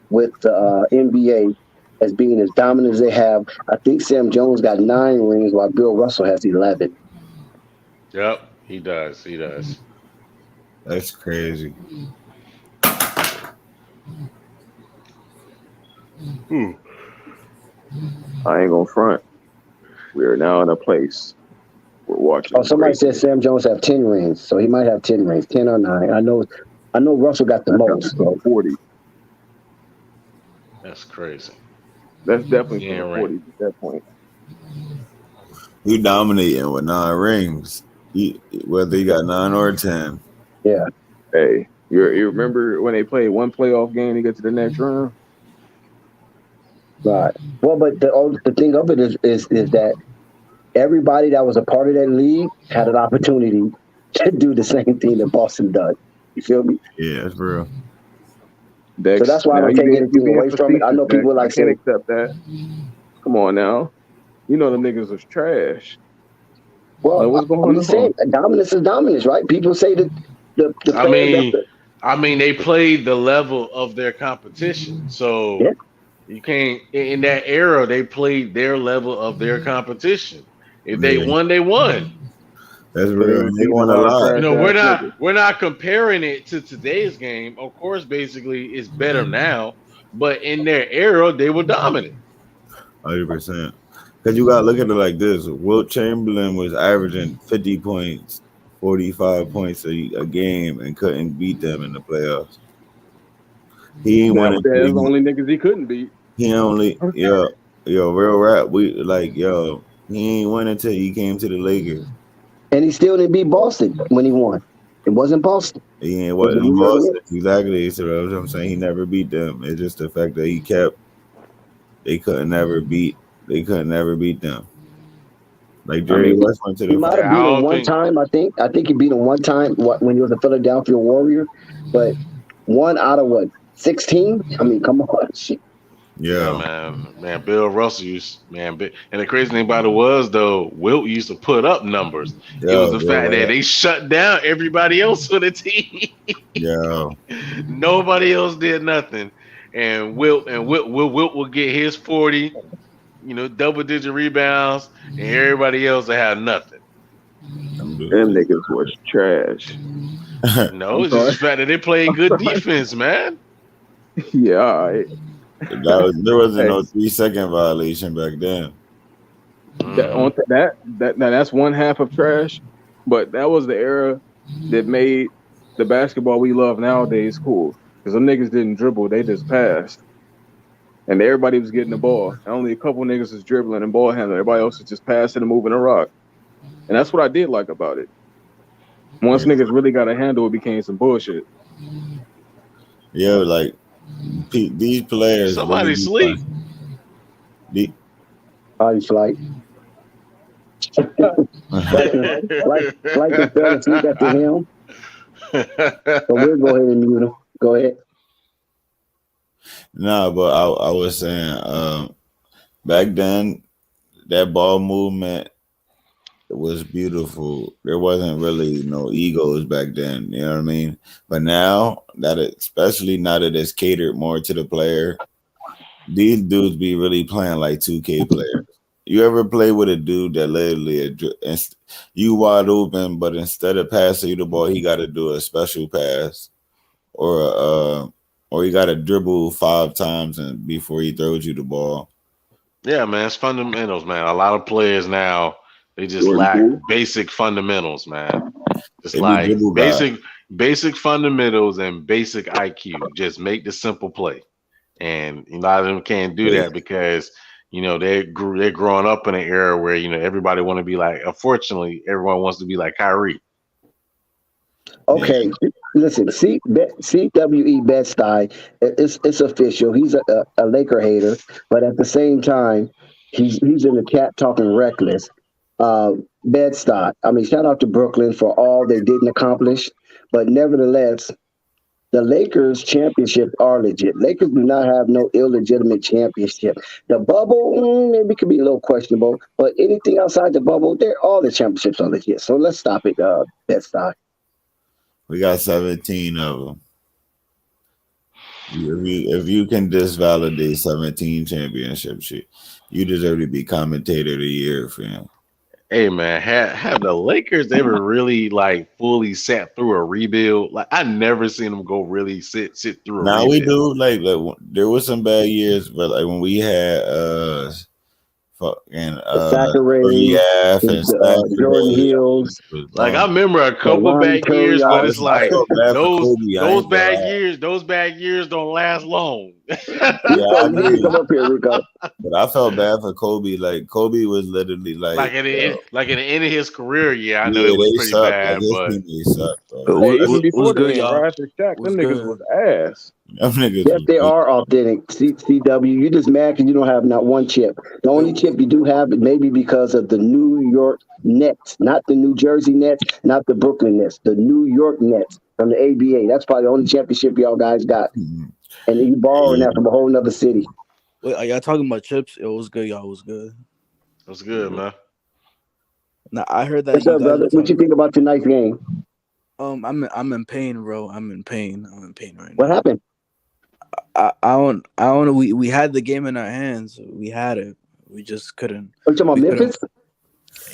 with the NBA as being as dominant as they have. I think Sam Jones got 9 rings while Bill Russell has 11. Yep, he does. He does. That's crazy. I ain't gonna front. We are now in a place we're watching. Oh, somebody said Sam Jones have 10 rings, so he might have 10 rings, 10 or 9. I know Russell got the most. So 40. That's crazy. That's definitely 40 at that point. You dominating with 9 rings, whether you got 9 or 10. Yeah. Hey, you remember when they played one playoff game to get to the next round? Right. Well, but the thing of it is that everybody that was a part of that league had an opportunity to do the same thing that Boston does. You feel me? Yeah, that's real. So that's why I don't take anything away from it. I know people like saying, accept that. Come on now, you know them niggas was trash. Well, what's going on? Saying dominance is dominance, right? People say that the I mean, they played the level of their competition, so you can't. In that era, they played their level of their competition. If they won, they won. That's real. They won a lot. We're not comparing it to today's game. Of course, basically, it's better now. But in their era, they were dominant. 100%. Because you got to look at it like this. Wilt Chamberlain was averaging 50 points, 45 points a game, and couldn't beat them in the playoffs. He ain't winning. That's the only niggas he couldn't beat. He only, real rap. He ain't winning until he came to the Lakers. And he still didn't beat Boston when he won. It wasn't Boston. He ain't wasn't Boston. Exactly. So that's what I'm saying. He never beat them. It's just the fact that they couldn't never beat them. Like Jerry West went to the. He might have beat him one time. I think he beat him one time when he was a Philadelphia Warrior, but 1 out of 16. I mean, come on, shit. Yeah, man. Bill Russell and the crazy thing about it was though, Wilt used to put up numbers. It was the fact that they shut down everybody else on the team. Yeah, nobody else did nothing, and Wilt will get his 40, double-digit rebounds, and everybody else will have nothing. Them niggas was trash. No, it's just the fact that they played good defense, man. Yeah, all right. There wasn't no 3-second violation back then. That's one half of trash, but that was the era that made the basketball we love nowadays cool. Because them niggas didn't dribble, they just passed. And everybody was getting the ball. Only a couple niggas was dribbling and ball handling. Everybody else was just passing and moving a rock. And that's what I did like about it. Once niggas really got a handle, it became some bullshit. Yeah, like these players. Somebody sleep. Body flight. Like fell asleep at the helm. So we'll go ahead and mute him. Go ahead. No, but I was saying, back then that ball movement was beautiful. There wasn't really no egos back then, you know what I mean? But now especially now that it's catered more to the player, these dudes be really playing like 2K players. You ever play with a dude that literally you wide open, but instead of passing you the ball, he got to do a special pass, or he got to dribble 5 times and before he throws you the ball. Yeah, man, it's fundamentals, man. A lot of players now, they just lack basic fundamentals, man. It's like basic fundamentals and basic IQ. Just make the simple play, and a lot of them can't do that because they're growing up in an era where everybody want to be like. Unfortunately, everyone wants to be like Kyrie. Okay, listen. CWE Bed-Stuy, it's official. He's a Laker hater, but at the same time, he's in the chat talking reckless. Bed-Stuy. I mean, shout out to Brooklyn for all they didn't accomplish, but nevertheless, the Lakers championships are legit. Lakers do not have no illegitimate championship. The bubble maybe could be a little questionable, but anything outside the bubble, all the championships are legit. So let's stop it, Bed-Stuy. We got 17 of them. If you can disvalidate 17 championships, you deserve to be commentator of the year, fam. Hey man, have the Lakers ever really like fully sat through a rebuild? Like I never seen them go really sit through a rebuild. Now we do like there was some bad years, but like when we had fucking Jordan Hills. Like I remember a couple bad years, but it's like those bad years don't last long. Yeah, I agree. Come up here, Rico. But I felt bad for Kobe. Like Kobe was literally like in the end of his career. Yeah, I know it was pretty bad, but they sucked. Even before the game, right after Shaq, them niggas was ass. Yes, they are authentic. CW, you just mad because you don't have not one chip. The only chip you do have is maybe because of the New York Nets, not the New Jersey Nets, not the Brooklyn Nets, the New York Nets from the ABA. That's probably the only championship y'all guys got. And you borrowing that from a whole nother city. Wait, are y'all talking about chips? It was good, y'all. It was good. It was good, man. Now I heard that. What's up, brother? What you think about tonight's game? I'm in pain, bro. I'm in pain right now. What happened? I don't know. We had the game in our hands. We had it. We just couldn't. Are you talking about Memphis?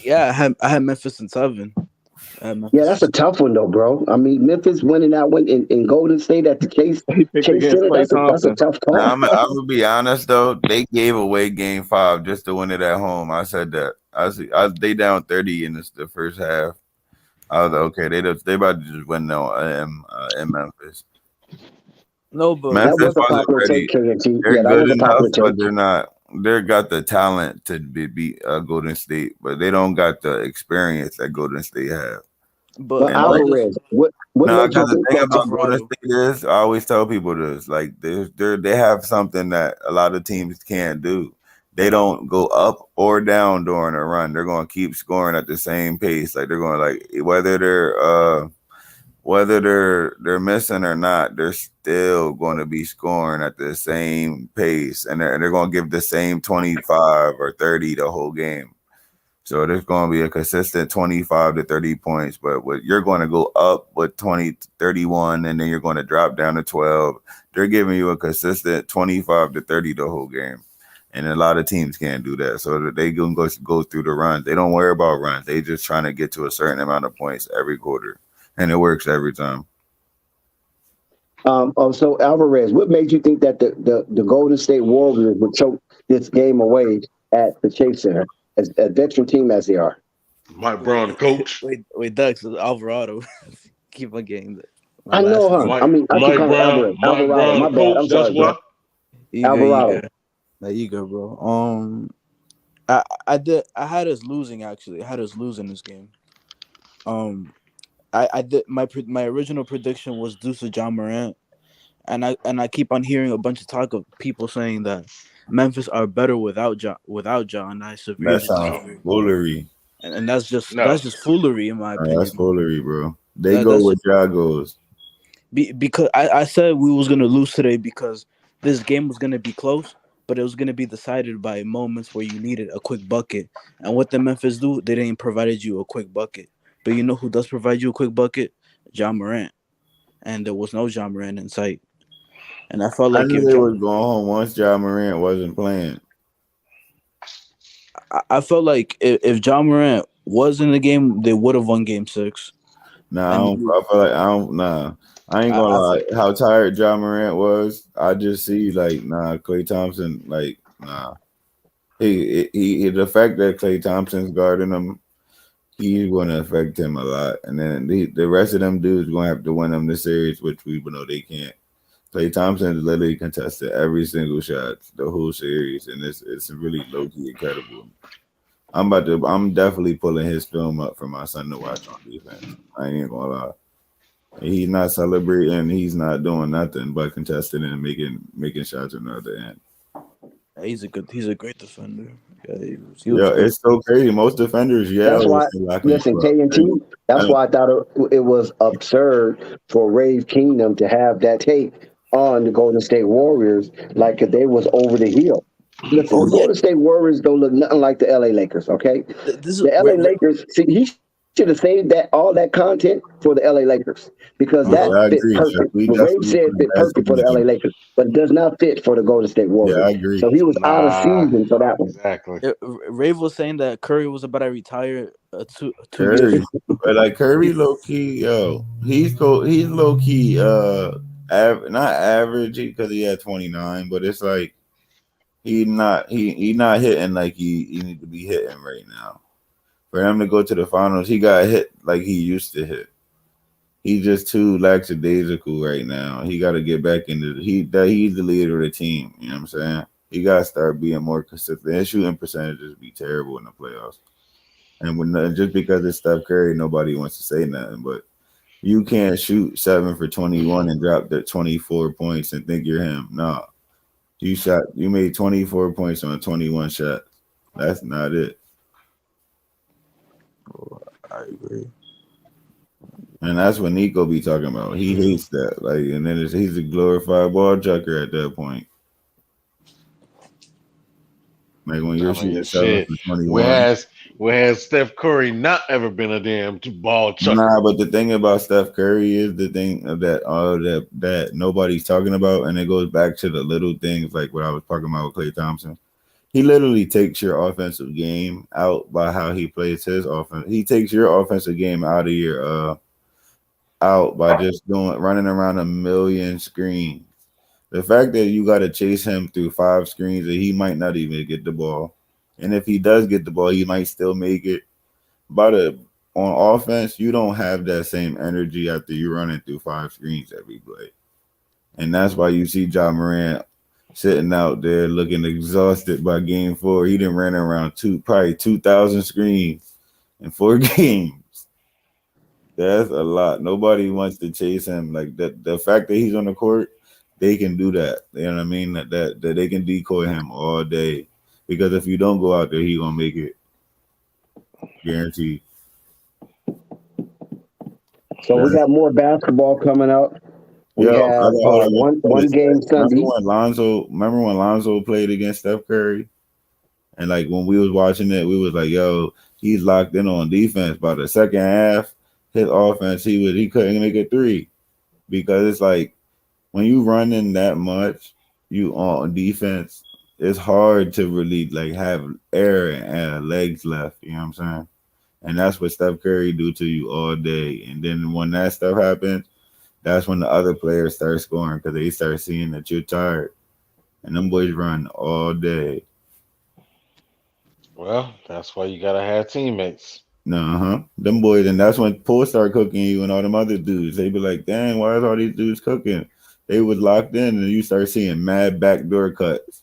Yeah, I had Memphis in 7. Yeah, that's a tough one though, bro. I mean, Memphis winning that one in Golden State at the Chase Center. That's a tough call. I'm gonna be honest though. They gave away Game 5 just to win it at home. I said that. They down 30 in the first half. I was like, okay, they about to just win now in Memphis. No, but Memphis that was a popular ready. take. They're that good was a enough, popular but take. they're not. They got the talent to beat Golden State, but they don't got the experience that Golden State have. But Alvarez, what makes you think the thing about Golden State is, I always tell people this: like they have something that a lot of teams can't do. They don't go up or down during a run. They're going to keep scoring at the same pace. Like they're going like whether they're missing or not, they're still going to be scoring at the same pace, and they're going to give the same 25 or 30 the whole game. So there's going to be a consistent 25 to 30 points, but you're going to go up with 20, 31, and then you're going to drop down to 12. They're giving you a consistent 25 to 30 the whole game, and a lot of teams can't do that. So they can go through the runs. They don't worry about runs. They just trying to get to a certain amount of points every quarter. And it works every time. So Alvarez, what made you think that the Golden State Warriors would choke this game away at the Chase Center, as a veteran team as they are? Mike Brown, the coach. Wait, Doug, so Alvarado. Keep on getting that. I know, huh? Mike, I mean, I Mike Brown, Alvarado, my bad. coach. I'm sorry, That's what. Alvarado. There you go, bro. I had us losing actually. I had us losing this game. I did my original prediction was due to John Morant, and I keep on hearing a bunch of talk of people saying that Memphis are better without John. I severely That sounds foolery. and that's No. just foolery in my opinion. That's foolery, bro. They go That's where just Ja goes. because I said we was gonna lose today because this game was gonna be close, but it was gonna be decided by moments where you needed a quick bucket. And what the Memphis do, they didn't provided you a quick bucket. But you know who does provide you a quick bucket? John Morant. And there was no John Morant in sight. And I felt I like knew if they was going home once Ja Morant wasn't playing. I felt like if John Morant was in the game, they would have won Game 6. Nah, I feel like I ain't gonna lie. How tired Ja Morant was, I just see like Klay Thompson, like he the fact that Klay Thompson's guarding him, he's gonna affect him a lot. And then the rest of them dudes gonna have to win them the series, which we know they can't. Klay Thompson literally contested every single shot the whole series, and it's really low key incredible. I'm definitely pulling his film up for my son to watch on defense. I ain't gonna lie. He's not celebrating. He's not doing nothing but contesting and making shots on the other end. He's a great defender. Yeah, It's so crazy. Most defenders yell. That's why. If they lock him Listen, up. KNT. That's why I thought it was absurd for Rave Kingdom to have that tape on the Golden State Warriors like they was over the hill. Listen, the Golden State Warriors don't look nothing like the LA Lakers. Okay, the LA Lakers. See, he should have saved all that content for the LA Lakers because that I fit agree. perfect. We What Ray definitely said put fit perfect for the LA Lakers, but it does not fit for the Golden State Warriors. I agree. So he was out of season for that one. Exactly. Rave was saying that Curry was about to retire 2 Curry, years. but like Curry, low key, he's low key, not average because he had 29, but it's like he not hitting like he need to be hitting right now. For him to go to the finals, he got hit like he used to hit. He's just too lackadaisical right now. He got to get back into he's the leader of the team. You know what I'm saying? He got to start being more consistent. His shooting percentages be terrible in the playoffs. And just because it's Steph Curry, nobody wants to say nothing. But you can't shoot 7 for 21 and drop the 24 points and think you're him. No, you made 24 points on 21 shots. That's not it. I agree. And that's what Nico be talking about. He hates that. Like, and then he's a glorified ball chucker at that point. Like when you're shooting 7 for 21. Whereas Steph Curry not ever been a damn ball chucker. Nah, but the thing about Steph Curry is the thing that nobody's talking about, and it goes back to the little things like what I was talking about with Klay Thompson. He literally takes your offensive game out by how he plays his offense. He takes your offensive game out of your out by just running around a million screens. The fact that you got to chase him through 5 screens, that he might not even get the ball, and if he does get the ball, he might still make it. But on offense, you don't have that same energy after you running through 5 screens every play, and that's why you see Ja Morant sitting out there looking exhausted by game 4. He done ran around probably 2,000 screens in 4 games. That's a lot. Nobody wants to chase him like that. The fact that he's on the court, they can do that. You know what I mean? That they can decoy him all day. Because if you don't go out there, he gonna make it. Guaranteed. So we got more basketball coming up. We have one game Sunday. Remember when Lonzo played against Steph Curry? And like when we was watching it, we was like, yo, he's locked in on defense. By the second half, his offense, he couldn't make a 3. Because it's like when you running that much, you on defense, it's hard to really like have air and legs left. You know what I'm saying? And that's what Steph Curry do to you all day. And then when that stuff happens, that's when the other players start scoring because they start seeing that you're tired. And them boys run all day. Well, that's why you gotta have teammates. Them boys, and that's when Poole start cooking you and all them other dudes. They be like, dang, why is all these dudes cooking? They was locked in, and you start seeing mad backdoor cuts.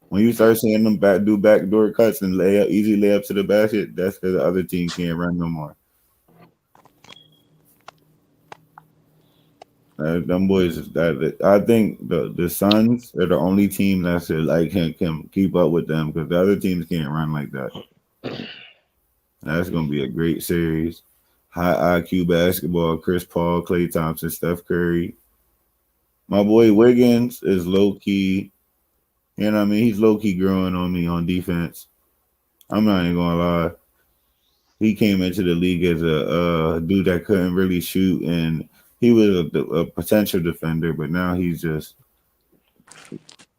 When you start seeing them do backdoor cuts and easy layups to the basket, that's because the other team can't run no more. Them boys, I think the Suns are the only team that can keep up with them because the other teams can't run like that. That's gonna be a great series. High IQ basketball. Chris Paul, Klay Thompson, Steph Curry. My boy Wiggins is low key. You know what I mean? He's low key growing on me on defense. I'm not even gonna lie. He came into the league as a dude that couldn't really shoot, and he was a potential defender, but now he's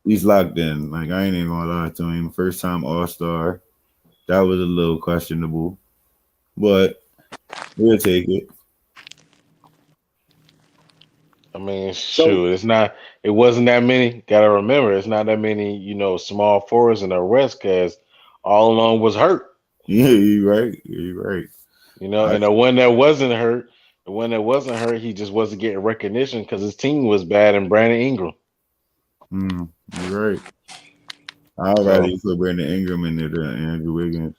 locked in. Like I ain't even gonna lie to him. First time All Star, that was a little questionable, but we'll take it. I mean, shoot, it wasn't that many. Got to remember, it's not that many, small forwards in the rest because all along was hurt. Yeah, you're right. You're right. And the one that wasn't hurt, he just wasn't getting recognition because his team was bad and Brandon Ingram. You're right. I'd rather you put Brandon Ingram in there than Andrew Wiggins.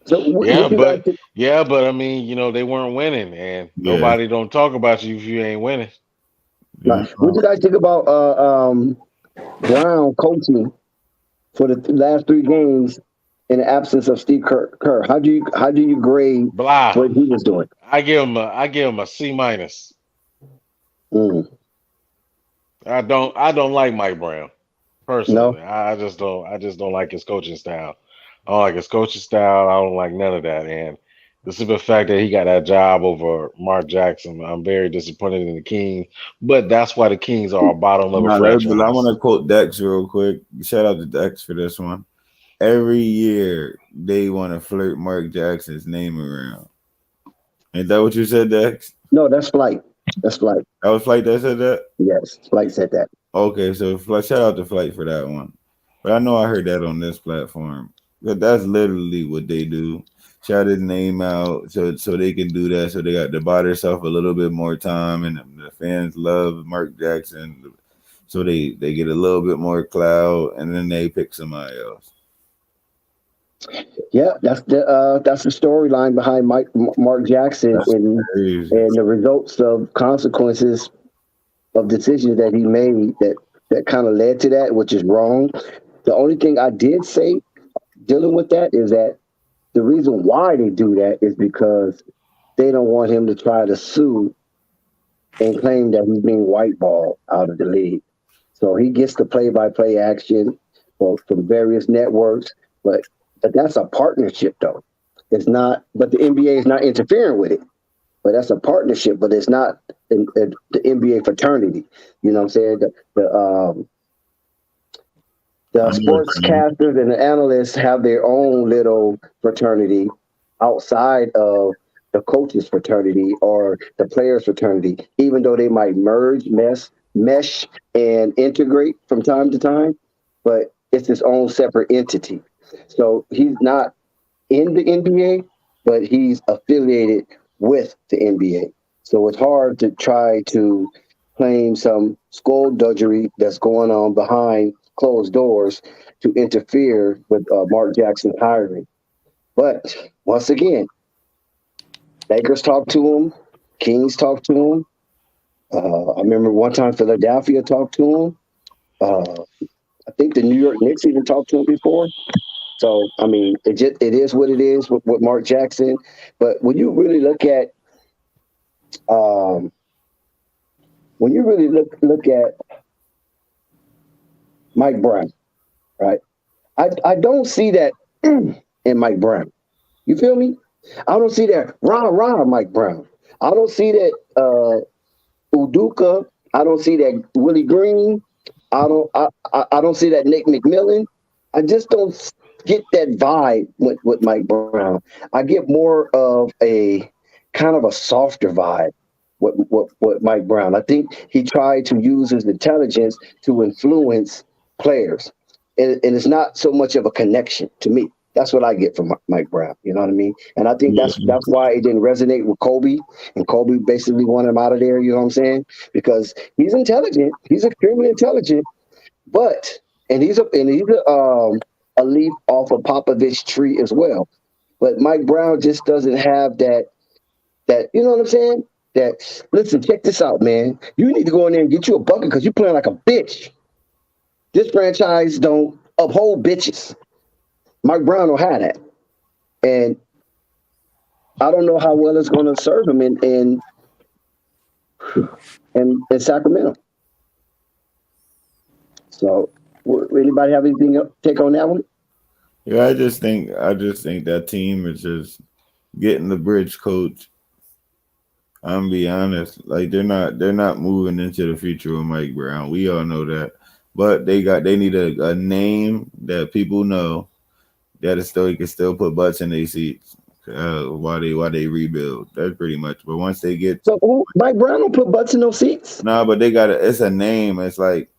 So but I mean, they weren't winning, and nobody don't talk about you if you ain't winning. Right. What you guys think about Brown coaching for the last 3 games in the absence of Steve Kerr? How do you grade Blah. what he was doing? I give him a C minus. I don't like Mike Brown personally. No. I just don't like his coaching style. I don't like his coaching style. I don't like none of that. And the simple fact that he got that job over Mark Jackson, I'm very disappointed in the Kings. But that's why the Kings are a bottom level franchise. I want to quote Dex real quick. Shout out to Dex for this one. Every year they want to flirt Mark Jackson's name around. Ain't that what you said, Dex? No, that's Flight. That's Flight. That was Flight that said that? Yes, Flight said that. Okay, so shout out to Flight for that one. But I know I heard that on this platform. But that's literally what they do. Shout his name out so they can do that. So they got to buy themselves a little bit more time, and the fans love Mark Jackson. So they get a little bit more clout, and then they pick somebody else. Yeah, that's the storyline behind Mark Jackson and the results of consequences of decisions that he made that kind of led to that, which is wrong. The only thing I did say dealing with that is that the reason why they do that is because they don't want him to try to sue and claim that he's being whiteballed out of the league. So he gets the play-by-play action from various networks, but that's a partnership, though. It's not, but the NBA is not interfering with it. But that's a partnership, but it's not the NBA fraternity. You know what I'm saying? The sportscasters and the analysts have their own little fraternity outside of the coaches' fraternity or the players' fraternity, even though they might mesh, and integrate from time to time, but it's its own separate entity. So he's not in the NBA, but he's affiliated with the NBA. So it's hard to try to claim some skullduggery that's going on behind closed doors to interfere with Mark Jackson hiring. But once again, Lakers talked to him, Kings talked to him. I remember one time Philadelphia talked to him. I think the New York Knicks even talked to him before. So, I mean, it is what it is with Mark Jackson. But when you really look at Mike Brown, right? I don't see that in Mike Brown. You feel me? I don't see that rah Mike Brown. I don't see that Udoka. I don't see that Willie Green. I don't see that Nick McMillan. I just don't get that vibe with Mike Brown. I get more of a kind of a softer vibe with Mike Brown. I think he tried to use his intelligence to influence players. And it's not so much of a connection to me. That's what I get from Mike Brown. You know what I mean? And I think that's why it didn't resonate with Kobe. And Kobe basically wanted him out of there. You know what I'm saying? Because he's intelligent. He's extremely intelligent. And he's a leaf off of Popovich's tree as well. But Mike Brown just doesn't have that. You know what I'm saying? That listen, check this out, man. You need to go in there and get you a bucket because you're playing like a bitch. This franchise don't uphold bitches. Mike Brown don't have that. And I don't know how well it's going to serve him in Sacramento. So, anybody have anything take on that one? Yeah, I just think that team is just getting the bridge coach. I'm gonna be honest, like they're not moving into the future with Mike Brown. We all know that, but they need a name that people know that is still, you can still put butts in their seats while they rebuild. That's pretty much. But once they get Mike Brown don't put butts in those seats. nah, but they got it's a name. It's like,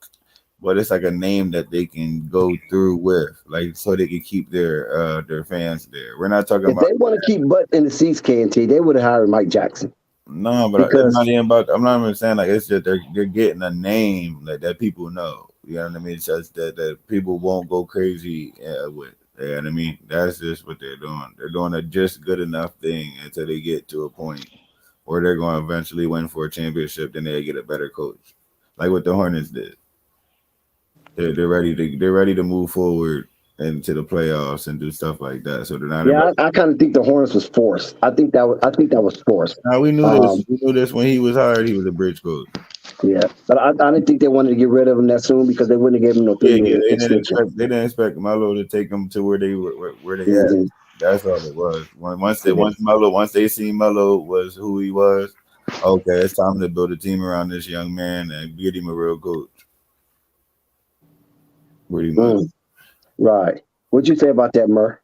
but it's like a name that they can go through with, like so they can keep their fans there. We're not talking If about. they want to keep butt in the seats, KNT, they would have hired Mike Jackson. No, but it's not even about. I'm not even saying like it's just they're getting a name that people know. You know what I mean? It's just that people won't go crazy with. You know what I mean? That's just what they're doing. They're doing a just good enough thing until they get to a point where they're going to eventually win for a championship. Then they get a better coach, like what the Hornets did. They're ready to move forward into the playoffs and do stuff like that. So they're not. Yeah, I kind of think the Hornets was forced. I think that was forced. Now we knew this. We knew this when he was hired. He was a bridge coach. Yeah, but I didn't think they wanted to get rid of him that soon because they wouldn't have given him no 3-year extension. They didn't expect Melo to take them to where they at. That's all it was. Once they seen Melo was who he was, okay, it's time to build a team around this young man and get him a real coach. Pretty much. Right. What'd you say about that, Murr?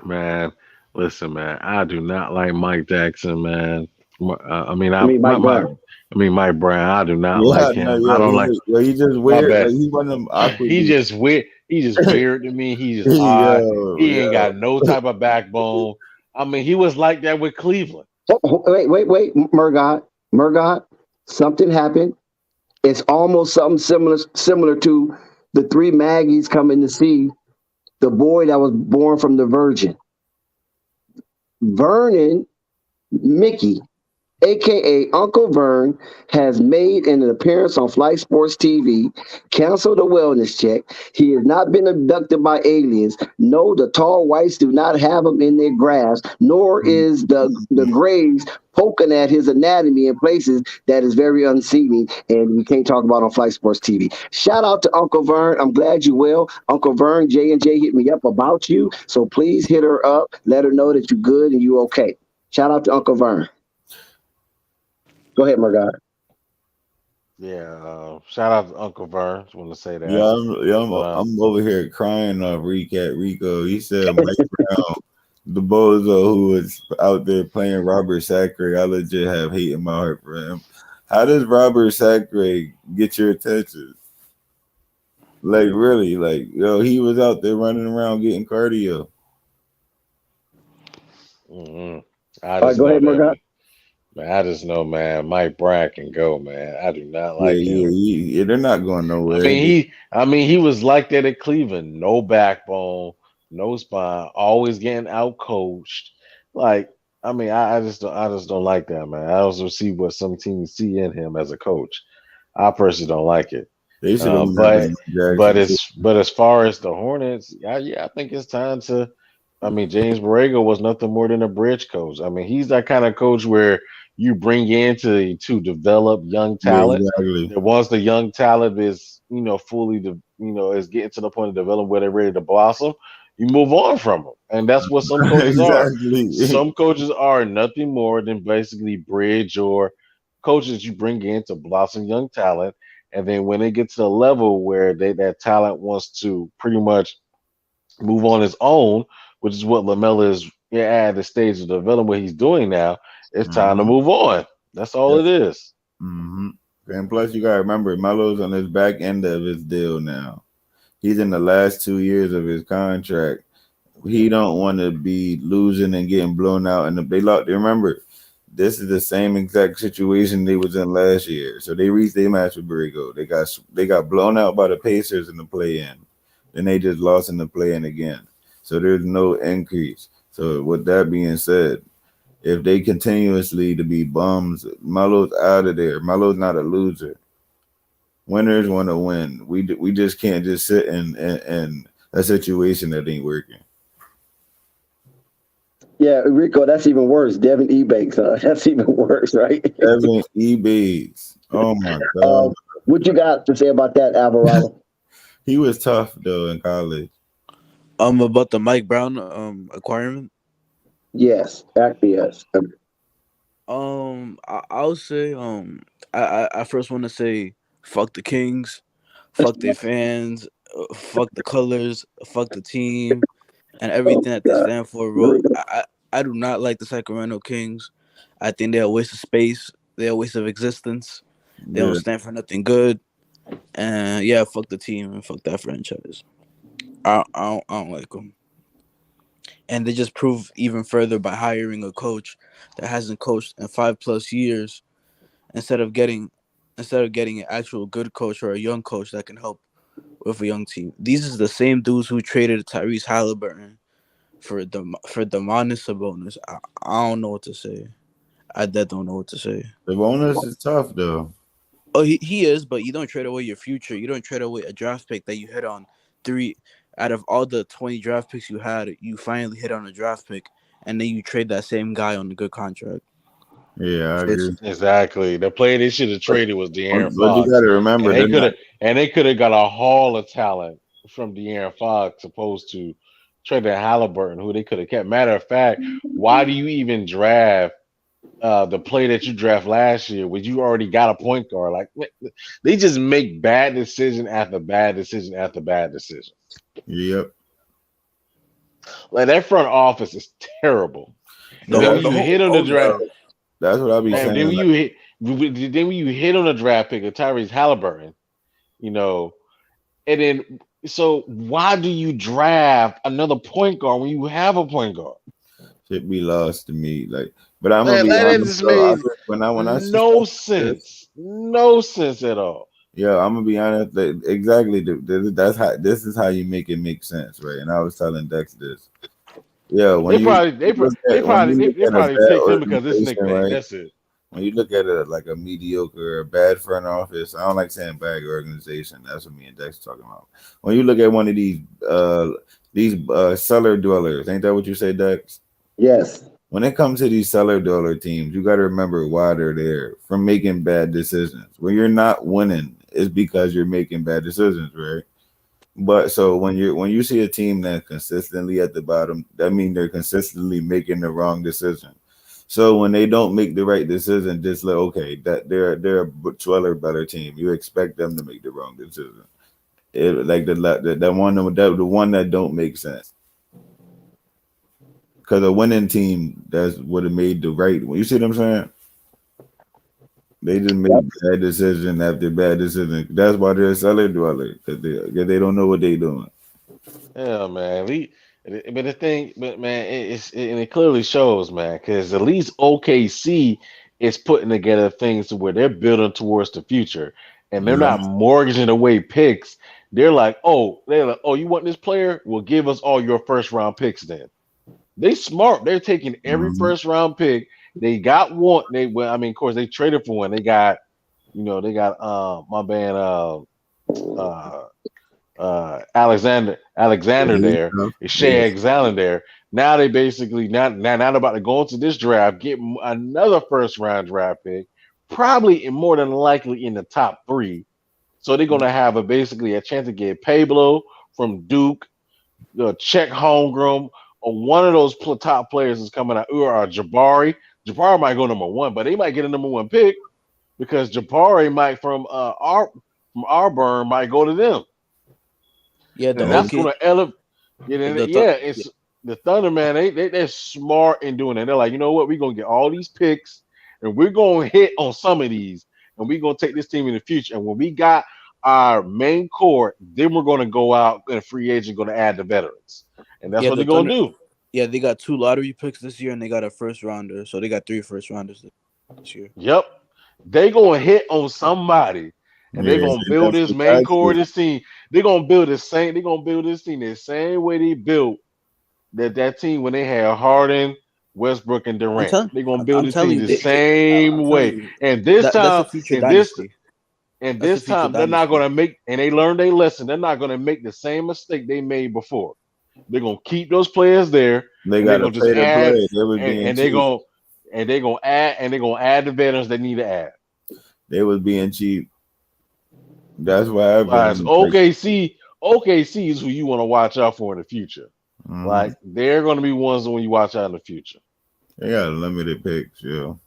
Man, listen, man, I do not like Mike Jackson, man. Mike Brown. I do not like him. I don't like. He's just weird. Like, he's one of them awkward. He's just weird. He's just weird to me. He's just odd. He ain't got no type of backbone. I mean, he was like that with Cleveland. Oh, wait, Murgot. Something happened. It's almost something similar to the three Maggies coming to see the boy that was born from the Virgin. Vernon Mickey, a.k.a. Uncle Vern, has made an appearance on Flight Sports TV, canceled a wellness check. He has not been abducted by aliens. No, the tall whites do not have him in their grasp, nor is the graves poking at his anatomy in places that is very unseemly, and we can't talk about on Flight Sports TV. Shout out to Uncle Vern. I'm glad you will. Uncle Vern, J&J hit me up about you, so please hit her up. Let her know that you're good and you okay. Shout out to Uncle Vern. Go ahead, Murgot. Yeah, shout out to Uncle Vern. Just want to say that. I'm over here crying off Recap Rico. He said Mike Brown, the bozo who was out there playing Robert Sacre. I legit have hate in my heart for him. How does Robert Sacre get your attention? Like really, like he was out there running around getting cardio. Mm-hmm. All right, go ahead, Murgot. Man, I just know, man, Mike Brown can go, man. I do not like him. Yeah, they're not going nowhere. I mean, he was like that at Cleveland. No backbone, no spine, always getting out coached. Like, I mean, I just don't like that, man. I also see what some teams see in him as a coach. I personally don't like it. They should but as far as the Hornets, I think it's time to. I mean, James Borrego was nothing more than a bridge coach. I mean, he's that kind of coach where you bring in to develop young talent. Yeah, exactly. That once the young talent is, fully, is getting to the point of development where they're ready to blossom, you move on from them. And that's what some coaches are. Some coaches are nothing more than basically bridge or coaches you bring in to blossom young talent. And then when they get to the level where that talent wants to pretty much move on his own, which is what LaMelo is at the stage of development what he's doing now, it's time to move on. That's all it is. Mm-hmm. And plus, you got to remember, Melo's on his back end of his deal now. He's in the last 2 years of his contract. He don't want to be losing and getting blown out. And remember, this is the same exact situation they was in last year. So they reached their match with Borrego. They got blown out by the Pacers in the play-in. Then they just lost in the play-in again. So there's no increase. So with that being said, if they continuously to be bums, Melo's out of there. Melo's not a loser. Winners want to win. We just can't just sit in a situation that ain't working. Yeah, Rico, that's even worse. Devin Ebanks, that's even worse, right? Devin Ebanks. Oh my god. What you got to say about that, Alvarado? He was tough though in college. About the Mike Brown acquirement. Yes, yes. I'll say I first want to say fuck the Kings, fuck their fans, fuck the colors, fuck the team, and everything that they stand for, bro. I do not like the Sacramento Kings. I think they're a waste of space. They're a waste of existence. They don't Yeah. stand for nothing good. And yeah, fuck the team and fuck that franchise. I don't like them. And they just prove even further by hiring a coach that hasn't coached in 5+ years instead of getting an actual good coach or a young coach that can help with a young team. These are the same dudes who traded Tyrese Halliburton for Domantas Sabonis. I don't know what to say. I don't know what to say. Sabonis is tough though. Oh, he is, but you don't trade away your future. You don't trade away a draft pick that you hit on 3 out of all the 20 draft picks you had. You finally hit on a draft pick, and then you trade that same guy on a good contract. Yeah, I agree. Exactly. The player they should have traded was De'Aaron But you Fox, got to remember, and they could have got a haul of talent from De'Aaron Fox, opposed to trading Halliburton, who they could have kept. Matter of fact, why do you even draft the player that you draft last year when you already got a point guard? Like, they just make bad decision after bad decision after bad decision. Yep. Like, that front office is terrible. And then when you hit on the draft, that's what I be saying. Then when you hit on a draft pick of Tyrese Halliburton, and then so why do you draft another point guard when you have a point guard? Should be lost to me. Like, but I'm gonna be that honest. just made When I see no sense, no sense at all. Yeah, I'm gonna be honest. Exactly. This is how you make it make sense, right? And I was telling Dex this. Yeah, when they probably picked him because this nickname. Right? That's it. When you look at it like a mediocre or bad front office, I don't like saying bad organization. That's what me and Dex talking about. When you look at one of these cellar dwellers, ain't that what you say, Dex? Yes. When it comes to these cellar dweller teams, you got to remember why they're there, from making bad decisions. When you're not winning, it's because you're making bad decisions, right? But so when you see a team that's consistently at the bottom, that means they're consistently making the wrong decision. So when they don't make the right decision, just like, okay, that they're a better team. You expect them to make the wrong decision. Like the one that don't make sense. Because a winning team, that's what it made the right one. You see what I'm saying? They just make bad decision after bad decision. That's why they're a cellar dweller, because they don't know what they're doing. Yeah, man. But man, it clearly shows, man, because at least OKC is putting together things to where they're building towards the future, and they're not mortgaging away picks. They're like, oh, you want this player? Well, give us all your first round picks then. They smart. They're taking every first round pick. They got one. Of course, they traded for one. They got, my man, Alexander there, Shea Alexander there. Now they basically now they're about to go into this draft, get another first round draft pick, probably more than likely in the top 3. So they're gonna have basically a chance to get Pablo from Duke, Czech Holmgren, or one of those top players is coming out, or Jabari. Jabari might go number 1, but they might get a number 1 pick because Jabari might from Auburn might go to them. Yeah, that's going to elevate. It's the Thunder, man. They're smart in doing it. They're like, you know what? We're gonna get all these picks, and we're gonna hit on some of these, and we're gonna take this team in the future. And when we got our main core, then we're gonna go out and a free agent, gonna add the veterans, and that's what they're gonna do. Yeah, they got 2 lottery picks this year, and they got a first rounder. So they got 3 first rounders this year. Yep, they gonna hit on somebody. And they're gonna build this main core of this team. They're gonna build this team the same way they built that team when they had Harden, Westbrook, and Durant. They're gonna build this team the same way. And this time, they're not gonna make, and they learned their lesson. They're not gonna make the same mistake they made before. They're gonna keep those players there. They and they're gotta gonna just pay to add, play. They was being and they're cheap. gonna add the veterans they need to add. They was being cheap. That's what Whereas happened. Like, OKC is who you want to watch out for in the future. mhm. Like they're going to be ones when you watch out in the future. They got limited picks, yo.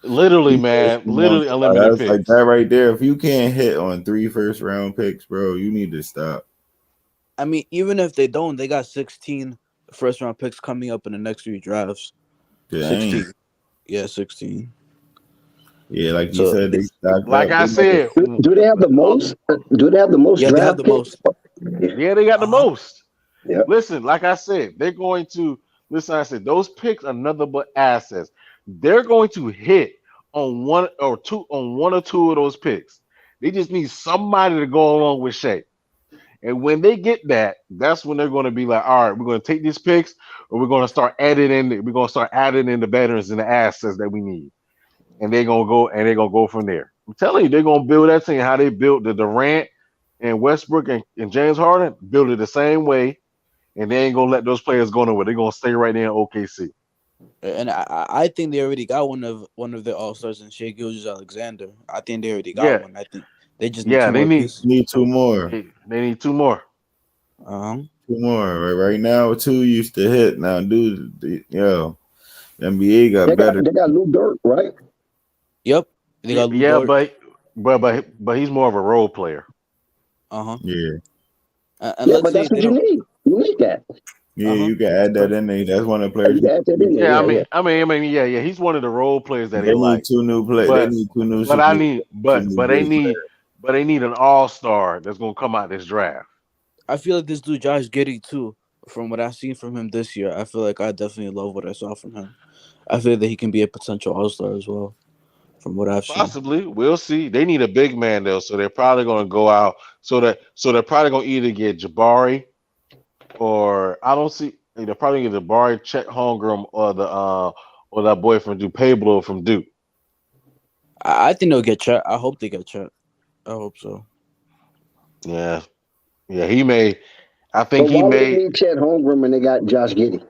Literally, You man, wasting on literally unlimited that's like picks. that right there. If you can't hit on 3 first-round picks, bro, you need to stop. I mean, even if they don't, they got 16 first-round picks coming up in the next 3 drafts. Dang. 16. Yeah, 16. Yeah, like you So, said, they stocked Like up. I said, Do they have the most? Do they have the most yeah, they have draft the picks? most. yeah, they got the most. Yeah. Listen, like I said, they're going to listen. I said those picks are nothing but assets. They're going to hit on one or two of those picks. They just need somebody to go along with Shea. And when they get that, that's when they're going to be like, all right, we're going to take these picks, or we're going to start adding in. We're going to start adding in the veterans and the assets that we need, and they're gonna go from there. I'm telling you, they're gonna build that team how they built the Durant and Westbrook and James Harden. Build it the same way, and they ain't gonna let those players go nowhere. They're gonna stay right there in OKC. And I think they already got one of their all-stars in Shea Gilgeous-Alexander. I think they already got Yeah, one. I think they just need yeah, 2 they more need pieces. Need 2 more. they need 2 more. 2 more. Right now, 2 used to hit. Now, dude, yo, the NBA got better. They got Lou Dort, right? Yep. They got Lou Yeah, Dort. but he's more of a role player. Yeah. And Yeah, let's but say that's they what you don't. need. You need that. Yeah, you can add that in there. That's one of the players You can add that in there. Yeah, Yeah, yeah. yeah. He's one of the role players that they they need like. 2 new players. They But need 2 new but I super, need 2 new big players. but they need an all-star that's gonna come out this draft. I feel like this dude Josh Giddey too. From what I've seen from him this year, I feel like I definitely love what I saw from him. I feel that he can be a potential all-star as well. From what I've seen. Possibly, we'll see. They need a big man though, so they're probably going to go out. So they're probably going to either get Jabari, or I don't see. They're probably get Jabari, Chet Holmgren, or that boy from Duke, Pablo from Duke. I think they'll get Chet. I hope they get Chet. I hope so. Yeah, he may. I But think he why would they may. need Chet Holmgren when they got Josh Giddey?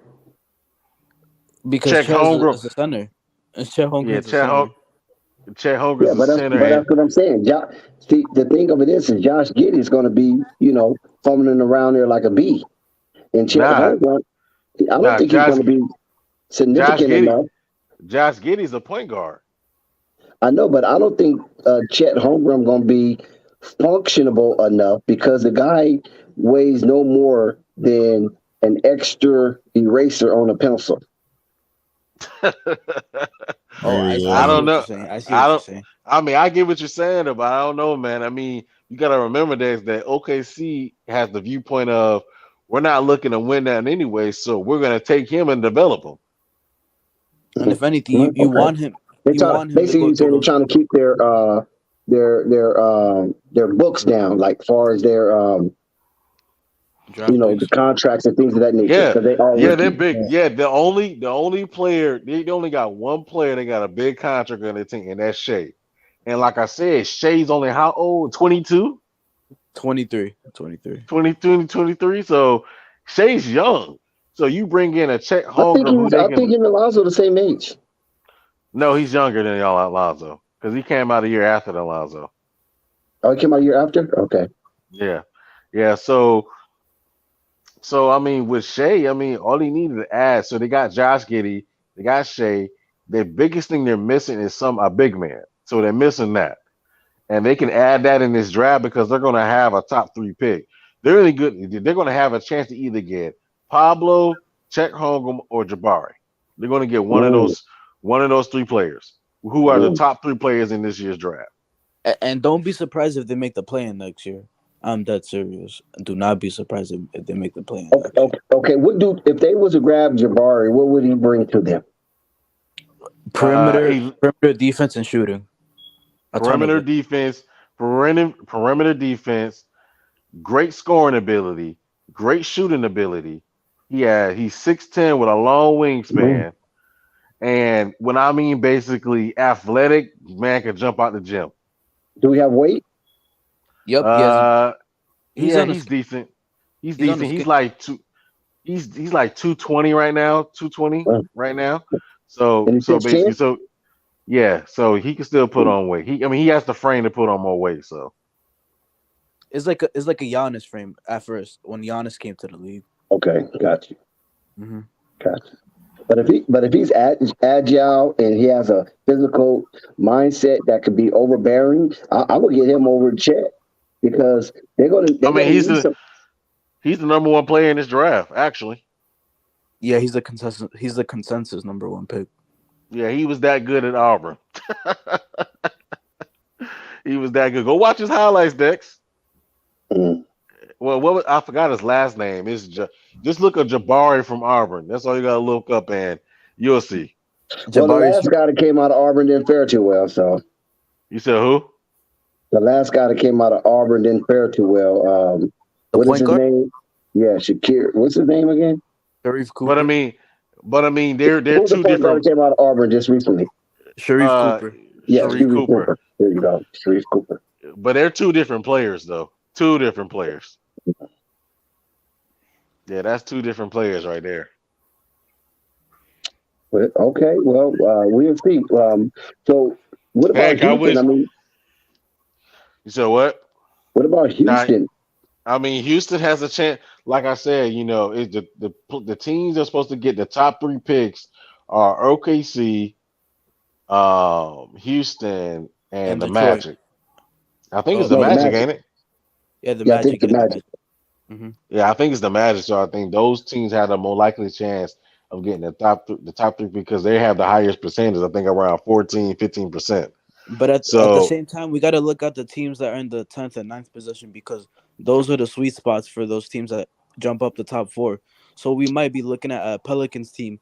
Because Chet Chet Holmgren. is a center. And Chet Yeah, Holmgren's a center. Chet Yeah, Holmgren's a center, but and that's what I'm saying. See, the thing of it is Josh Giddey is going to be, fumbling around there like a bee, and Chet nah, Holmgren, I don't nah. think he's going to be significant enough. Josh Giddey's a point guard. I know, but I don't think Chet Holmgren going to be functionable enough because the guy weighs no more than an extra eraser on a pencil. I don't know. I see what you're saying. I mean, I get what you're saying, but I don't know, man. I mean, you got to remember that OKC has the viewpoint of we're not looking to win that anyway, so we're going to take him and develop him. And if anything, you want him. Basically, you say they're trying to keep their books down, like far as their the contracts and things of that nature. They're big. Yeah, the only player they only got one player. They got a big contract on their team, and that's Shea. And like I said, Shea's only how old? 22? 23. 23. So Shea's young. So you bring in a Chet Holmgren. I think him and Lonzo the same age. No, he's younger than y'all, Lonzo, because he came out a year after the Lonzo. Oh, he came out a year after? Okay. Yeah. So I mean, with Shea, I mean, all he needed to add. So they got Josh Giddey, they got Shea. The biggest thing they're missing is a big man. So they're missing that, and they can add that in this draft because they're going to have a top 3 pick. They're really good. They're going to have a chance to either get Pablo, Chet Holmgren, or Jabari. They're going to get one of those 3 players who are the top 3 players in this year's draft. And don't be surprised if they make the play-in next year. I'm dead serious. Do not be surprised if they make the play-in. Okay. If they was to grab Jabari, what would he bring to them? Perimeter defense and shooting. Perimeter defense, great scoring ability, great shooting ability. He's 6'10" with a long wingspan. And when I mean basically athletic, man can jump out the gym. Do we have weight? Yep. He's decent. He's decent. He's like He's like 220 right now, 220 right now. So And he's basically, 6'10"? so yeah, so he can still put on weight. He has the frame to put on more weight. So It's like a Giannis frame at first when Giannis came to the league. Okay, got you. Mm-hmm. Got you. But if he's agile and he has a physical mindset that could be overbearing, I would get him over Chet because they're gonna he's need some. the number one player in this draft, actually. Yeah, he's the consensus number one pick. Yeah, he was that good at Auburn. He was that good. Go watch his highlights, Dex. Well, I forgot his last name. Just look at Jabari from Auburn. That's all you gotta look up, and you'll see. Well, the last guy that came out of Auburn didn't fare too well. So you said who? The last guy that came out of Auburn didn't fare too well. What is his name? Yeah, Shakir. What's his name again? Sharif Cooper. But I mean, they're Who's two the point guard different. that came out of Auburn just recently? Sharif Cooper. Yeah, Sharif Cooper. There you go, Sharif Cooper. But they're two different players, though. Two different players. Yeah, that's two different players right there. Okay, well, we'll see. So, what about Houston? You said what? What about Houston? Houston has a chance. Like I said, the teams that are supposed to get the top 3 picks are OKC, Houston, and the Detroit. Magic. I think it's the Magic, ain't it? Yeah, the Magic. I think the Magic. Mm-hmm. Yeah, I think it's the Magic. So I think those teams have a more likely chance of getting the top 3 because they have the highest percentage. I think around 14-15%. But at the same time, we got to look at the teams that are in the 10th and 9th position because those are the sweet spots for those teams that jump up the top 4. So we might be looking at a Pelicans team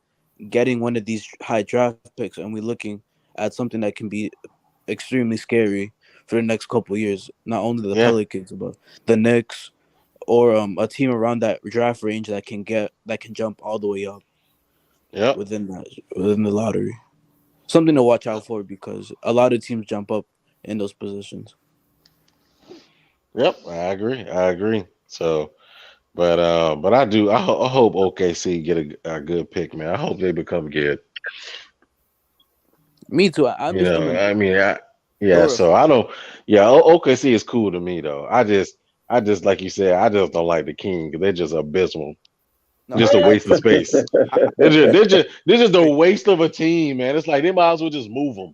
getting one of these high draft picks, and we're looking at something that can be extremely scary for the next couple of years. Not only the Pelicans, but the Knicks or a team around that draft range that can jump all the way up. Yeah, within the lottery. Something to watch out for because a lot of teams jump up in those positions. Yep, I agree. So, but I hope OKC get a good pick, man. I hope they become good. Me too. So I don't. Yeah, OKC is cool to me though. I just like you said, I just don't like the Kings. They're just abysmal. No, just a waste of space. They're just a waste of a team, man. It's like they might as well just move them.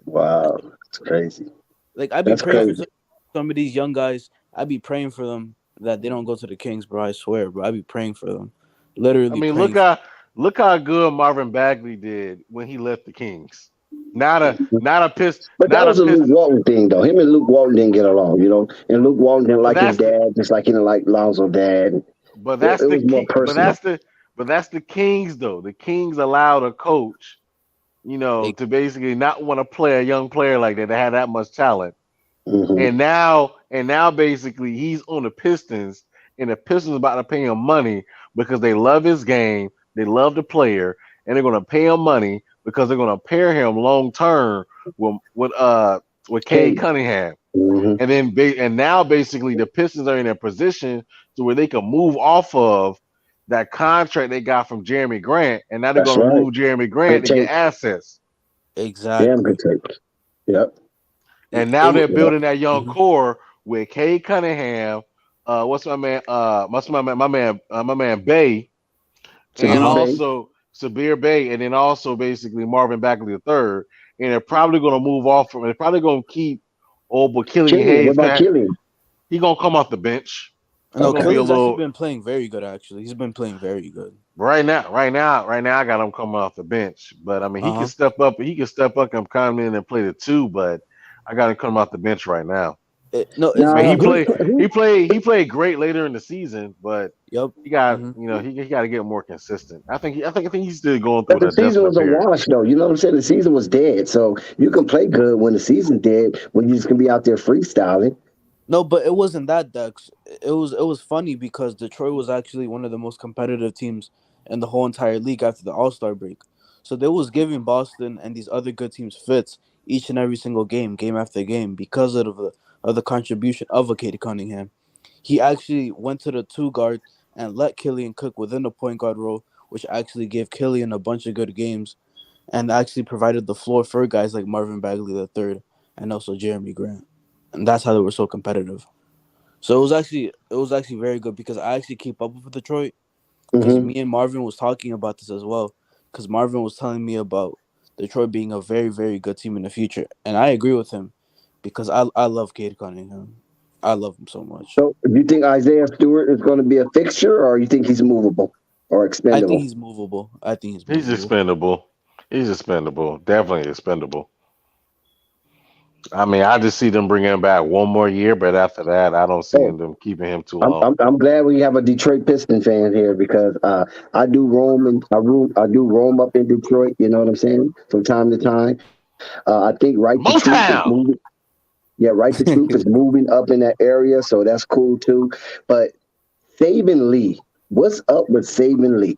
Wow, it's crazy. Like I'd be praying for some of these young guys. I'd be praying for them that they don't go to the Kings, bro. I swear, bro. I'd be praying for them. Literally. I mean, look how good Marvin Bagley did when he left the Kings. Not a piss. But that was a Luke Walton thing, though. Him and Luke Walton didn't get along, And Luke Walton didn't like his dad, just like he didn't like Lonzo's dad. But that's the Kings, though. The Kings allowed a coach, to basically not want to play a young player like that had that much talent. Mm-hmm. And now basically he's on the Pistons, and the Pistons about to pay him money because they love his game, they love the player, and they're going to pay him money because they're going to pair him long term with Cade Cunningham. Mm-hmm. And now basically the Pistons are in a position to where they can move off of that contract they got from Jeremy Grant, and now they're going to move Jeremy Grant to get assets. Exactly. Damn good take. Yep. And now they're building that young core with Cade Cunningham. What's my man? My man Bay, and also Sabir Bay, and then also basically Marvin Bagley III. And they're probably going to move off from. They're probably going to keep old but Killian Hayes. What about Killian? He's going to come off the bench. No, Killian's actually been playing very good. Actually, he's been playing very good. Right now, I got him coming off the bench. But I mean, he can step up. He can step up and come in and play the 2. But I got him coming off the bench right now. He played great later in the season, but he got he got to get more consistent. I think he's still going through. But the season was a wash, though. You know what I'm saying? The season was dead, so you can play good when the season's dead. When you just can be out there freestyling. No, but it wasn't that, Dex. It was funny because Detroit was actually one of the most competitive teams in the whole entire league after the All-Star break. So they was giving Boston and these other good teams fits each and every single game after game, because of the contribution of a Cade Cunningham. He actually went to the 2 guard and let Killian cook within the point guard role, which actually gave Killian a bunch of good games and actually provided the floor for guys like Marvin Bagley III and also Jeremy Grant. And that's how they were so competitive. So it was actually very good because I actually keep up with Detroit because Mm-hmm. me and Marvin was talking about this as well because Marvin was telling me about Detroit being a very, very good team in the future. And I agree with him because I love Cade Cunningham. I love him so much. So, do you think Isaiah Stewart is going to be a fixture, or you think he's movable or I think expendable? he's movable. I think he's He's movable. expendable. He's expendable. Definitely expendable. I mean, I just see them bringing him back one more year, but after that, I don't see Oh, them keeping him too I'm, long. I'm I'm glad we have a Detroit Piston fan here because I do roam and I do roam up in Detroit. You know what I'm saying? From time to time, I think Right to Truth is Motown. moving. Yeah, Right to Truth is moving up in that area, so that's cool too. But Saban Lee, what's up with Saban Lee?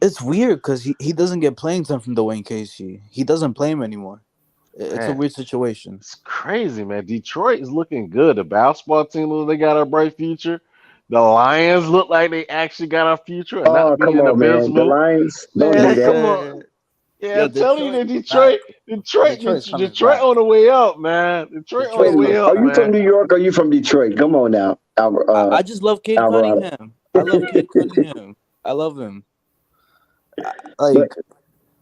It's weird because he doesn't get playing time from Dwayne Casey. He doesn't play him anymore. It's a Man, weird situation. it's crazy, man. Detroit is looking good. The basketball team looks like they got a bright future. The Lions look like they actually got a future and not Oh, come being on, man, the abysmal. Lions, don't do Man, that. come on. Yeah, Yo, I'm telling you Detroit that is back. Detroit's coming Detroit back. on the way up, man. Detroit on the Wait Detroit's a way minute, coming are up, you back. from man. New York? Or are you from Detroit? Come on now, I just love Cade Alvarado. Cunningham. I love Cade Cunningham. I love him. But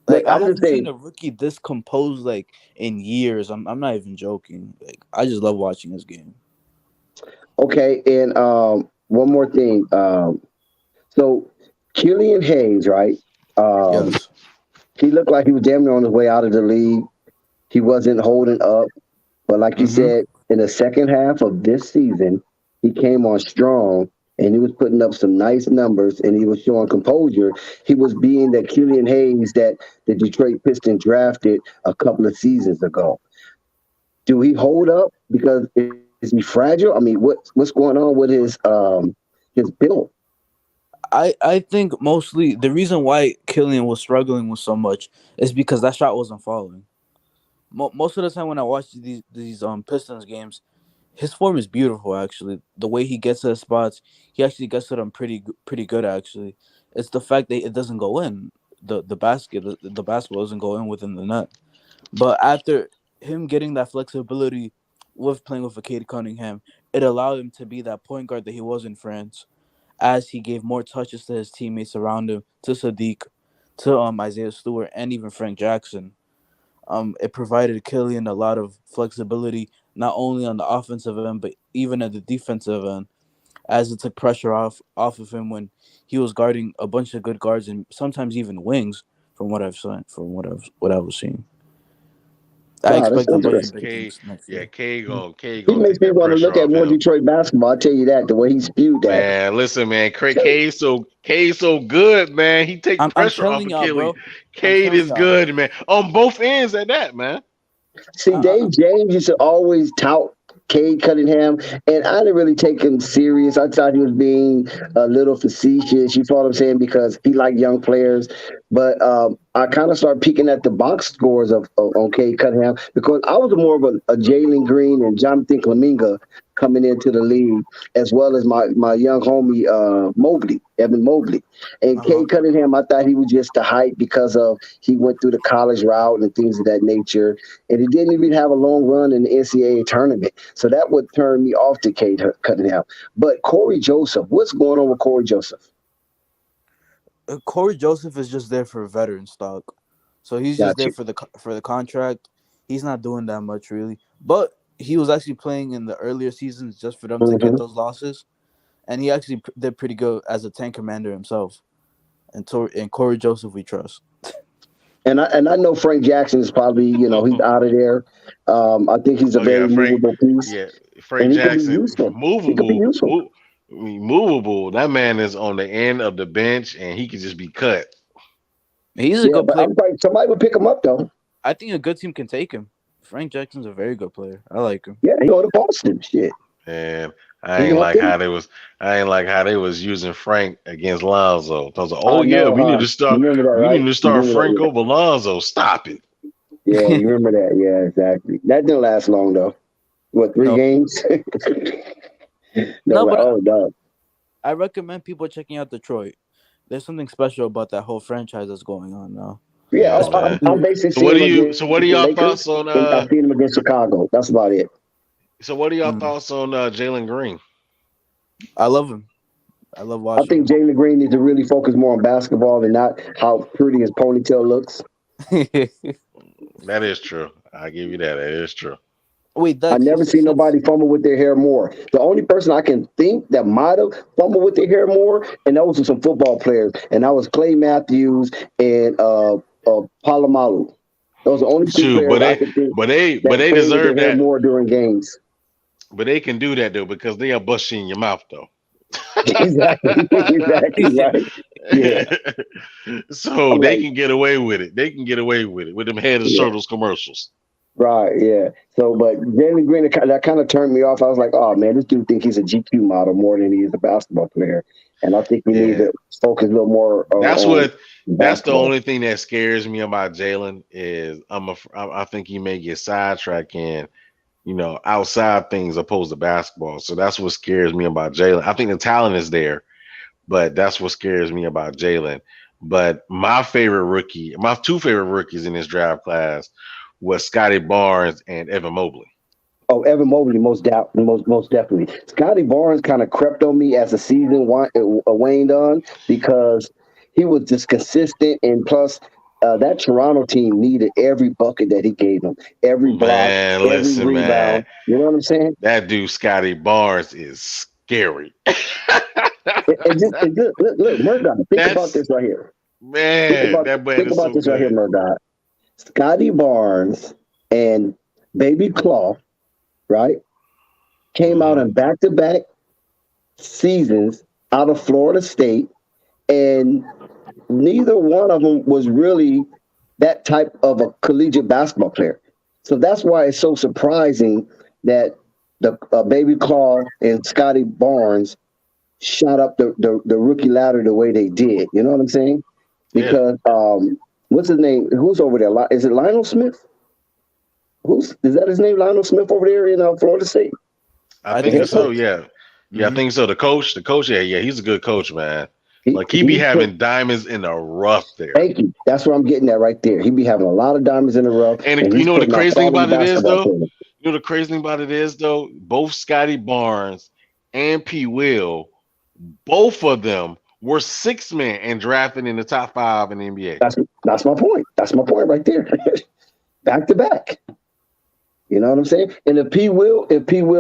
Like but I I'm just haven't seen saying. a rookie this composed like in years. I'm not even joking. Like I just love watching this game. Okay, and one more thing. So Killian Hayes, right? Um, Yes. he looked like he was damn near on his way out of the league. He wasn't holding up, but like you Mm-hmm. said, in the second half of this season, he came on strong and he was putting up some nice numbers and he was showing composure. He was being that Killian Hayes that the Detroit Pistons drafted a couple of seasons ago. Do he hold up? Because is he fragile? I mean, what's going on with his build? I think mostly the reason why Killian was struggling with so much is because that shot wasn't falling. Most of the time when I watch these Pistons games, his form is beautiful. Actually, the way he gets to the spots, he actually gets to them pretty good. Actually, it's the fact that it doesn't go in the basketball doesn't go in within the net. But after him getting that flexibility with playing with a Cade Cunningham, it allowed him to be that point guard that he was in France, as he gave more touches to his teammates around him, to Sadiq, to Isaiah Stewart, and even Frank Jackson. It provided Killian a lot of flexibility, not only on the offensive end, but even at the defensive end, as it took pressure off of him when he was guarding a bunch of good guards and sometimes even wings. From what I've seen, what I was seeing, I Wow, that's expect a bunch Yeah, of interesting. big things next year. K He gonna makes take me that want to pressure look at off more him. Detroit basketball. I tell you that the way he spewed that. Man, listen, man, K so good, man. He take I'm pressure off telling of y'all, Kelly. bro. I'm Cade telling is y'all. good, man. On both ends at that, man. See, I, Dave James used to always tout Cade Cunningham, and I didn't really take him serious. I thought he was being a little facetious. You follow what I'm saying? Because he liked young players. But I kind of started peeking at the box scores of on Cade Cunningham because I was more of a Jalen Green and Jonathan Kuminga coming into the league, as well as my young homie Mobley, Evan Mobley. And uh-huh. Cade Cunningham, I thought he was just the hype because of he went through the college route and things of that nature. And he didn't even have a long run in the NCAA tournament. So that would turn me off to Cade Cunningham. But Corey Joseph, what's going on with Corey Joseph? Corey Joseph is just there for veteran stock, so he's just Got there you. for the contract. He's not doing that much really, but he was actually playing in the earlier seasons just for them to get Hmm. those losses, and he actually did pretty good as a tank commander himself. And Corey Joseph, we trust. And I know Frank Jackson is probably, he's out of there. I think he's a Oh yeah, very Frank. movable piece, Yeah, and Frank he could be Jackson, useful. He could be movable, useful. I mean, movable. That man is on the end of the bench, and he could just be cut. He's a Yeah, good but player. I'm like somebody would pick him up though. I think a good team can take him. Frank Jackson's a very good player. I like him. Yeah, he go to Boston. Shit, And he can help them. I ain't like how they was using Frank against Lonzo. I was like, oh I yeah, know, huh? You remember that, we right? need to You start remember Frank that? over Lonzo. Stop it. Yeah, you remember that? Yeah, exactly. That didn't last long though. What, three No, games? No, no, like, but oh no. I recommend people checking out Detroit. There's something special about that whole franchise that's going on now. Yeah, Yeah, man. I'm basically So seeing what do him you? against So what are the y'all Lakers, thoughts on? and I seen him against Chicago. That's about it. So what are y'all thoughts on Jalen Green? I love him. I love I watching think Jalen Green needs to really focus more on basketball and not how pretty his ponytail looks. him. That is true. I give you that. That is true. Wait, I Dex, never seen nobody fumble with their hair more. The only person I can think that might have fumbled with their hair more, and those were some football players, and that was Clay Matthews and Palomalu. Those are the only two Shoot, players I can think but that they played with their deserve hair that. more during games. But they can do that though because they are bust you in your mouth though. Exactly, exactly right. Yeah, So I'm they like, can get away with it. They can get away with it with them Head and yeah. Shoulders commercials. Right, yeah. So, but Jalen Green, that kind of turned me off. I was like, oh man, this dude think he's a GQ model more than he is a basketball player, and I think we need Yeah, to focus a little more that's on what. That's the basketball. only thing that scares me about Jalen is I think he may get sidetracked in outside things opposed to basketball. So that's what scares me about Jalen. I think the talent is there, but that's what scares me about Jalen. But my two favorite rookies in this draft class was Scotty Barnes and Evan Mobley. Oh, Evan Mobley, most definitely. Scotty Barnes kind of crept on me as the season waned on because he was just consistent, and plus. That Toronto team needed every bucket that he gave them, every block, Man, every listen, man. rebound. You know what I'm saying? That dude, Scotty Barnes, is scary. Look, Murdoch. Think about That's this right here. man, that man Think is about so this right here, good. Murdoch. Scotty Barnes and Baby Claw, right, came out in back-to-back seasons out of Florida State, and neither one of them was really that type of a collegiate basketball player. So that's why it's so surprising that the Baby Claw and Scotty Barnes shot up the rookie ladder the way they did. You know what I'm saying? Yeah, Because what's his name? Who's over there? Is it Lionel Smith? Is that his name? Lionel Smith over there in Florida State. I I The think think head so. so. coach. Yeah, yeah, I Hmm. think so. The coach, yeah, he's a good coach, man. Like he be He put. having diamonds in the rough there. Thank you. That's where I'm getting at right there. He be having a lot of diamonds in the rough, And and you he's know what the putting out crazy thing quality about it is, basketball though? players. You know the crazy thing about it is, though? Both Scotty Barnes and P. Will, both of them were 6 men and drafted in the top 5 in the NBA. That's my point. That's my point right there. Back to back. You know what I'm saying? And if P. Will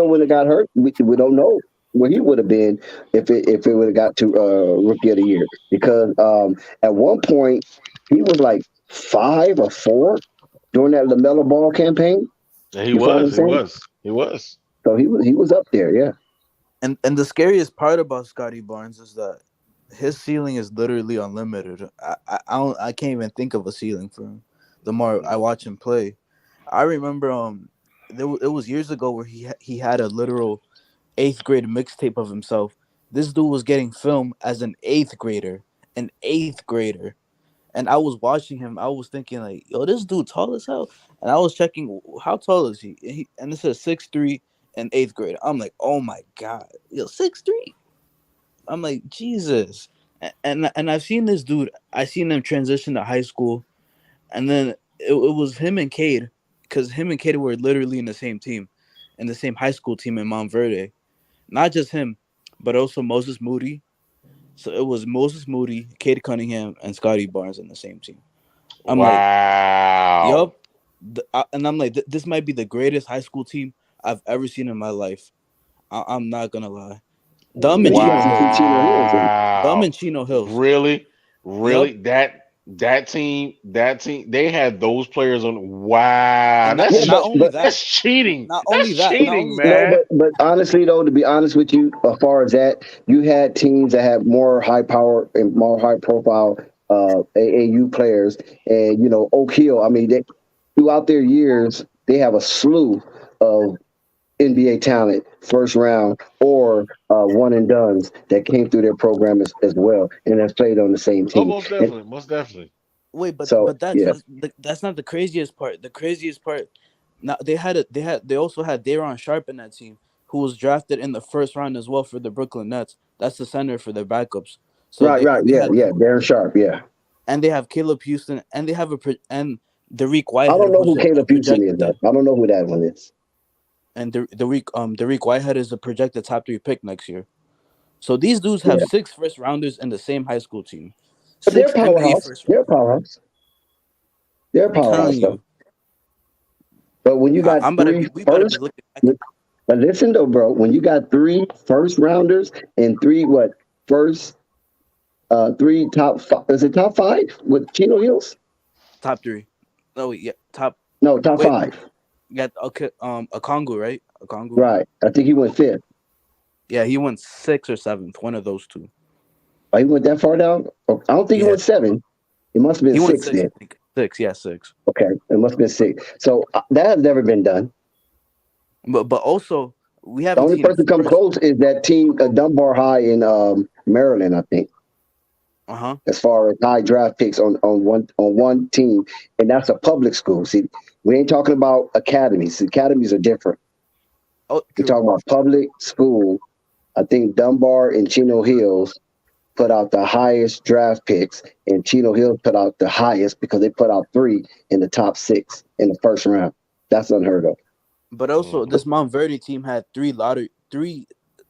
would have got hurt, we don't know where he would have been if it would have got to rookie of the year because at one point he was like 5 or 4 during that LaMelo Ball campaign. And he You follow what I'm was, he saying? was, he was. So he was up there, yeah. And the scariest part about Scotty Barnes is that his ceiling is literally unlimited. I can't even think of a ceiling for him. The more I watch him play, I remember it was years ago where he had a literal eighth grade mixtape of himself. This dude was getting filmed as an eighth grader, and I was watching him. I was thinking like, yo, this dude tall as hell, and I was checking how tall is he, and it says 6'3" and eighth grade. I'm like, oh my god, yo, 6'3". I'm like, Jesus. And I've seen this dude. I seen him transition to high school, and then it was him and Cade, because him and Cade were literally in the same team, in the same high school team in Mount Verde. Not just him, but also Moses Moody. So it was Moses Moody, Cade Cunningham, and Scotty Barnes in the same team. I'm like, Wow. yup. And I'm like, this might be the greatest high school team I've ever seen in my life. I'm not gonna lie. Dumb and And you got Chino to see Hills. Chino Hills. Dumb Wow. and Chino Hills. Really? Yup. Really? That team, they had those players on. Wow. And Yeah, not only that, That's cheating. not That's only that, not cheating, only no, that. man. but honestly though, to be honest with you, as far as that, you had teams that had more high power and more high profile AAU players, and Oak Hill. I mean, throughout their years, they have a slew of NBA talent, first round or one and dones that came through their program as well, and has played on the same Oh, team. most And definitely. Most definitely. Wait, so, yeah, that's not the craziest part. The craziest part, now they also had Daron Sharp in that team, who was drafted in the first round as well for the Brooklyn Nets. That's the center for their backups. So Right. they Yeah. had Darren Sharp. Yeah. and they have Caleb Houston, and they have and Dariq I Whitehead, don't know who's who a Caleb Houston is projected, though. I don't know who that one is. and Dariq Whitehead is a projected top 3 pick next year. So these dudes have Yeah. 6 first rounders in the same high school team. But they're 6 NBA powerhouse. first They're rounders. powerhouse. They're I'm telling powerhouse though. you, But when you got we better be looking back at but listen though, bro, when you got 3 first rounders and 3 first 3 is it top 5 with Chino Hills? top 3. No, yeah, top. No, top Wait, 5. you got Okongwu, right? Okongwu. Right. I think he went 5th. Yeah, he went 6th or 7th, one of those two. Oh, he went that far down? Oh, I don't think he went 7. It must have been He went 6 6, then. I think. 6, yeah, 6. Okay, it must have been 6. So that has never been done. But also we The haven't only seen person come close is that team, Dunbar High in Maryland, I think. As far as high draft picks on one team, and that's a public school. See, we ain't talking about academies. Academies are different. Oh, we're talking about public school. I think Dunbar and Chino Hills put out the highest draft picks, and Chino Hills put out the highest because they put out 3 in the top 6 in the first round. That's unheard of. But also, this Mount Verde team had 3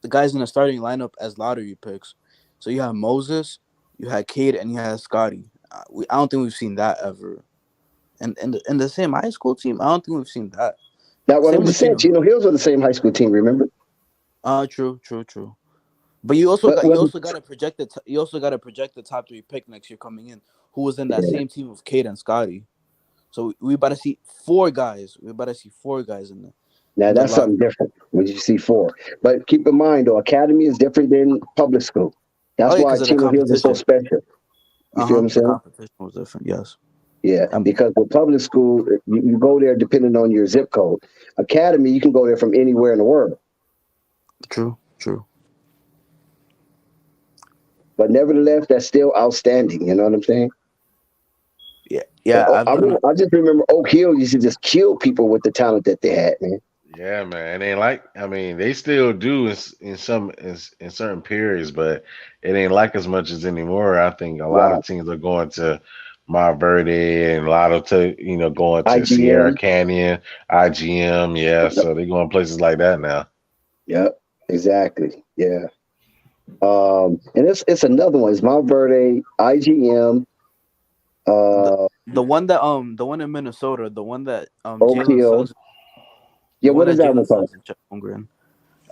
guys in the starting lineup as lottery picks. So you have Moses, you had Cade, and you had Scotty. I don't think we've seen that ever. And in the same high school team, I don't think we've seen that. That's what I'm just saying. Chino Hills are the same high school team. Remember? True. But you also got to project the top 3 pick next year coming in, who was in that same team with Cade and Scotty. So we about to see 4 guys. We about to see 4 guys in there. Now that's something different when you see 4. But keep in mind, though, academy is different than public school. That's why Chino Hills is so special. You feel what I'm saying? The competition was different. Yes. Yeah, because with public school, you go there depending on your zip code. Academy, you can go there from anywhere in the world. True. But nevertheless, that's still outstanding. You know what I'm saying? Yeah. I just remember Oak Hill used to just kill people with the talent that they had, man. Yeah, man. It ain't like, I mean, they still do in certain periods, but it ain't like as much as anymore. I think a lot of teams are going to Mount Verde and a lot of going to IGM. Sierra Canyon, IGM. Yeah, so they're going places like that now. Yep, exactly. Yeah. And it's another one. It's Mount Verde, IGM. The one in Minnesota, the one that Oak Hill. Yeah, what is that one called?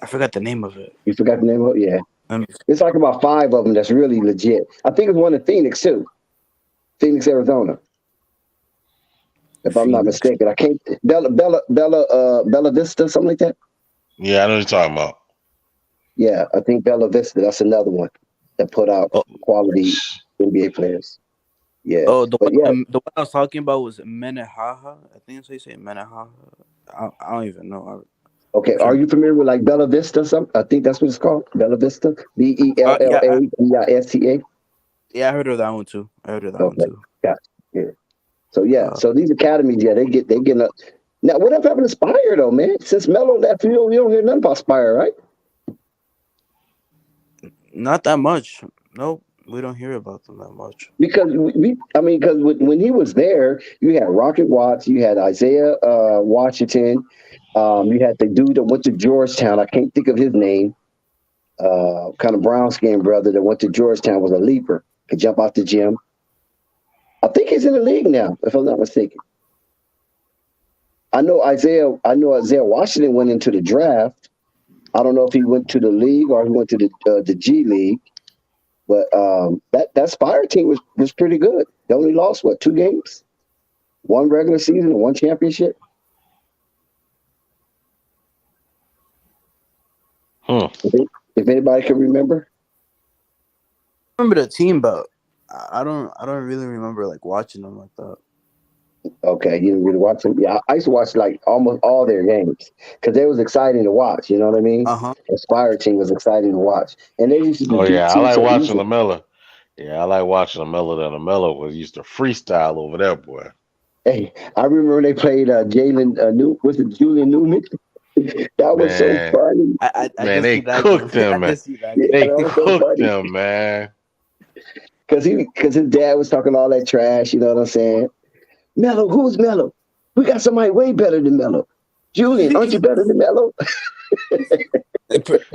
I forgot the name of it. You forgot the name of it? Yeah. It's like about 5 of them that's really legit. I think it's one in Phoenix too. Phoenix, Arizona. If I'm not mistaken. I can't Bella Vista, something like that. Yeah, I know what you're talking about. Yeah, I think Bella Vista, that's another one that put out quality NBA players. Yeah. Oh, the one I was talking about was Minnehaha. I think that's how you say it, Minnehaha. I don't even know. Okay, are you familiar with like Bella Vista? I think that's what it's called. Bella Vista. BELLAVISTA. Yeah, I heard of that one too. Gotcha. Yeah. So so these academies, they getting up. Now, what happened to Spire though, man? Since Melo left, you don't hear nothing about Spire, right? Not that much. No, we don't hear about them that much. Because because when he was there, you had Rocket Watts, you had Isaiah Washington, you had the dude that went to Georgetown. I can't think of his name. Kind of brown skinned brother that went to Georgetown, was a leaper, could jump off the gym. I think he's in the league now, if I'm not mistaken. I know Isaiah Washington went into the draft. I don't know if he went to the league or he went to the G League. But that Spire team was pretty good. They only lost 2 games, 1 regular season and 1 championship. If anybody can remember, I remember the team, but I don't really remember like watching them like that. Okay, you didn't really watch them. Yeah, I used to watch like almost all their games because they was exciting to watch. You know what I mean? The Spire team was exciting to watch, and they used to. I like watching LaMelo. Yeah, I like watching LaMelo. That LaMelo was used to freestyle over there, boy. Hey, I remember they played Julian Newman. That was so Man, funny. I man, can they see that cooked game. I him, can man. see that Yeah, game. They that was so cooked funny. him, man. Because his dad was talking all that trash. You know what I'm saying? Mello, who's Mello? We got somebody way better than Mello. Julian, aren't you better than Mello?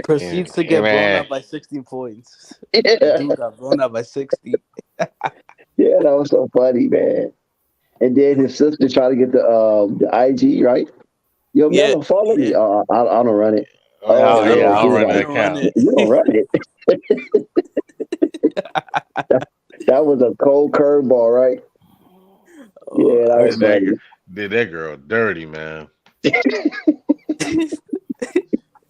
Proceeds to And get blown man, up by 16 points. Yeah, The dude got blown up by 60. yeah, that was so funny, man. And then his sister tried to get the IG right. Yo, Yeah, Mello, follow me. yeah. I don't run it. oh Oh I yeah, yeah, don't I'll she run was run it. the You like, don't run account. it. you don't run it. That was a cold curveball, right? Oh, Yeah, that all was right, man. Did that girl dirty, man.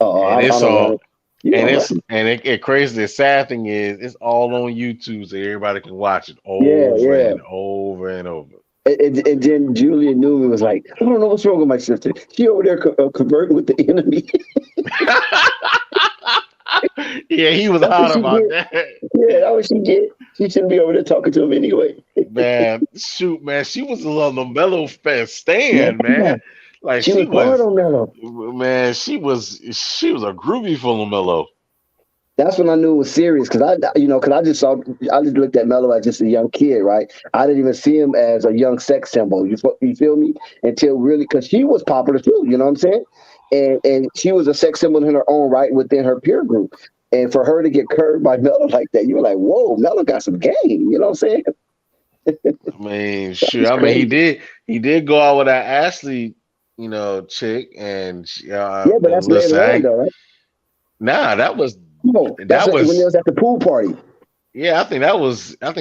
Oh, And I it's don't run all it. You and don't it's run it. and it crazy. The sad thing is, it's all on YouTube, so everybody can watch it Yeah, over yeah. and over and over. And then Julian Newman was like, I don't know what's wrong with my sister. She over there converting with the enemy. Yeah, he was That's what hot she about get. that. Yeah, that's what she get. She shouldn't be over there talking to him anyway. Man, shoot, man, she was a little Mellow fan Yeah, stan, man. Like she was hard on Mello. man, she was a groovy for Mellow. That's when I knew it was serious because I just looked at Mello as just a young kid, right? I didn't even see him as a young sex symbol. You feel me? Until really, because she was popular too. You know what I'm saying? And she was a sex symbol in her own right within her peer group. And for her to get curved by Mello like that, you were like, "Whoa, Mello got some game." You know what I'm saying? I mean, That shoot, was I mean, crazy. he did go out with that Ashley, chick, Yeah, but and that's listen, later on, though, right? nah, No, that's that when it was was at the pool party. yeah, I think that was That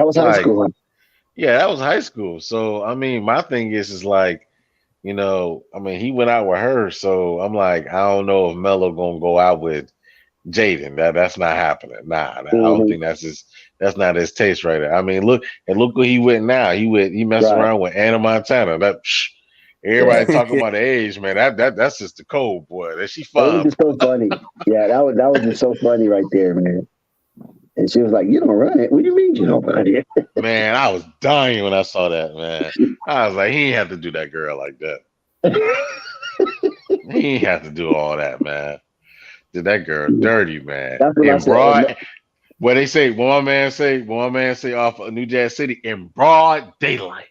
was high like school. yeah, that was high school. So I mean, my thing is like, I mean, he went out with her, so I'm like, I don't know if Melo gonna go out with Jaden. That's not happening. Nah, I don't Hmm. think that's not his taste right there. I mean, look where he went now. He messed Right. around with Anna Montana. Everybody talking about the age, man. That's just the code, boy. That she It was fine. just so funny. Yeah, that was just so funny right there, man. And she was like, "You don't run it. What do you mean you don't run it?" Man, I was dying when I saw that, man. I was like, he ain't have to do that girl like that. He ain't have to do all that, man. Did that girl dirty, man. That's what I In said. broad, what they say, one man say off of New Jack City in broad daylight.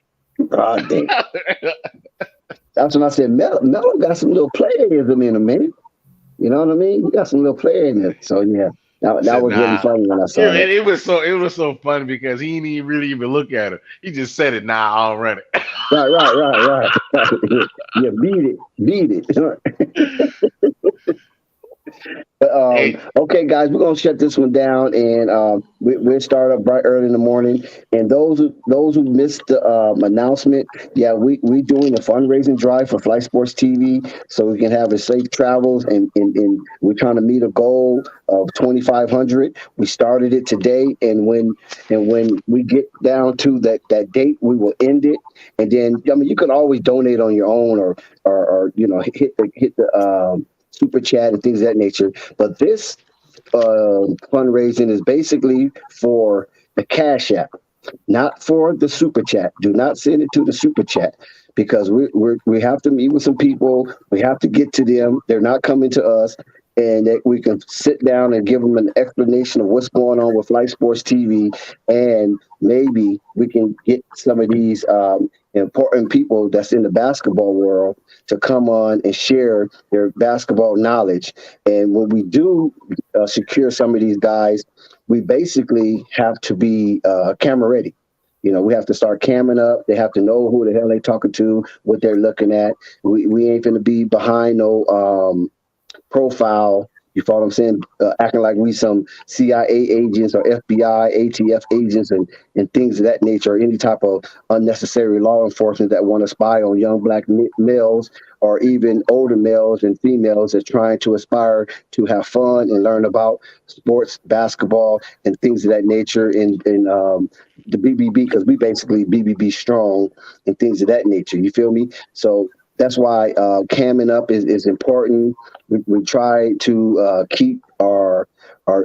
God damn. That's when I said Melo got some little playerism in him, man. You know what I mean? He got some little player in it. So yeah, that Said was really nah. funny when I saw that. It was so funny because he didn't even really even look at her. He just said it. Nah, I'll run it. Right. Yeah, beat it. But Hey, okay, guys, we're gonna shut this one down, and we'll start up bright early in the morning. And those who missed the announcement, yeah, we doing a fundraising drive for Flight Sports TV, so we can have a safe travels, and we're trying to meet a goal of 2,500. We started it today, and when we get down to that date, we will end it. And then I mean, you can always donate on your own, or hit the super chat and things of that nature. But this fundraising is basically for the Cash App, not for the super chat. Do not send it to the super chat because we have to meet with some people. We have to get to them. They're not coming to us. And that we can sit down and give them an explanation of what's going on with Light Sports TV, and maybe we can get some of these important people that's in the basketball world to come on and share their basketball knowledge. And when we do secure some of these guys, we basically have to be camera ready. We have to start camming up. They have to know who the hell they talking to, what they're looking at. We ain't gonna be behind no profile. You follow what I'm saying? Acting like we some CIA agents or FBI, ATF agents, and things of that nature, or any type of unnecessary law enforcement that want to spy on young black males or even older males and females that's trying to aspire to have fun and learn about sports, basketball, and things of that nature in the BBB, because we basically BBB strong and things of that nature. You feel me? So that's why camming up is important. We try to keep our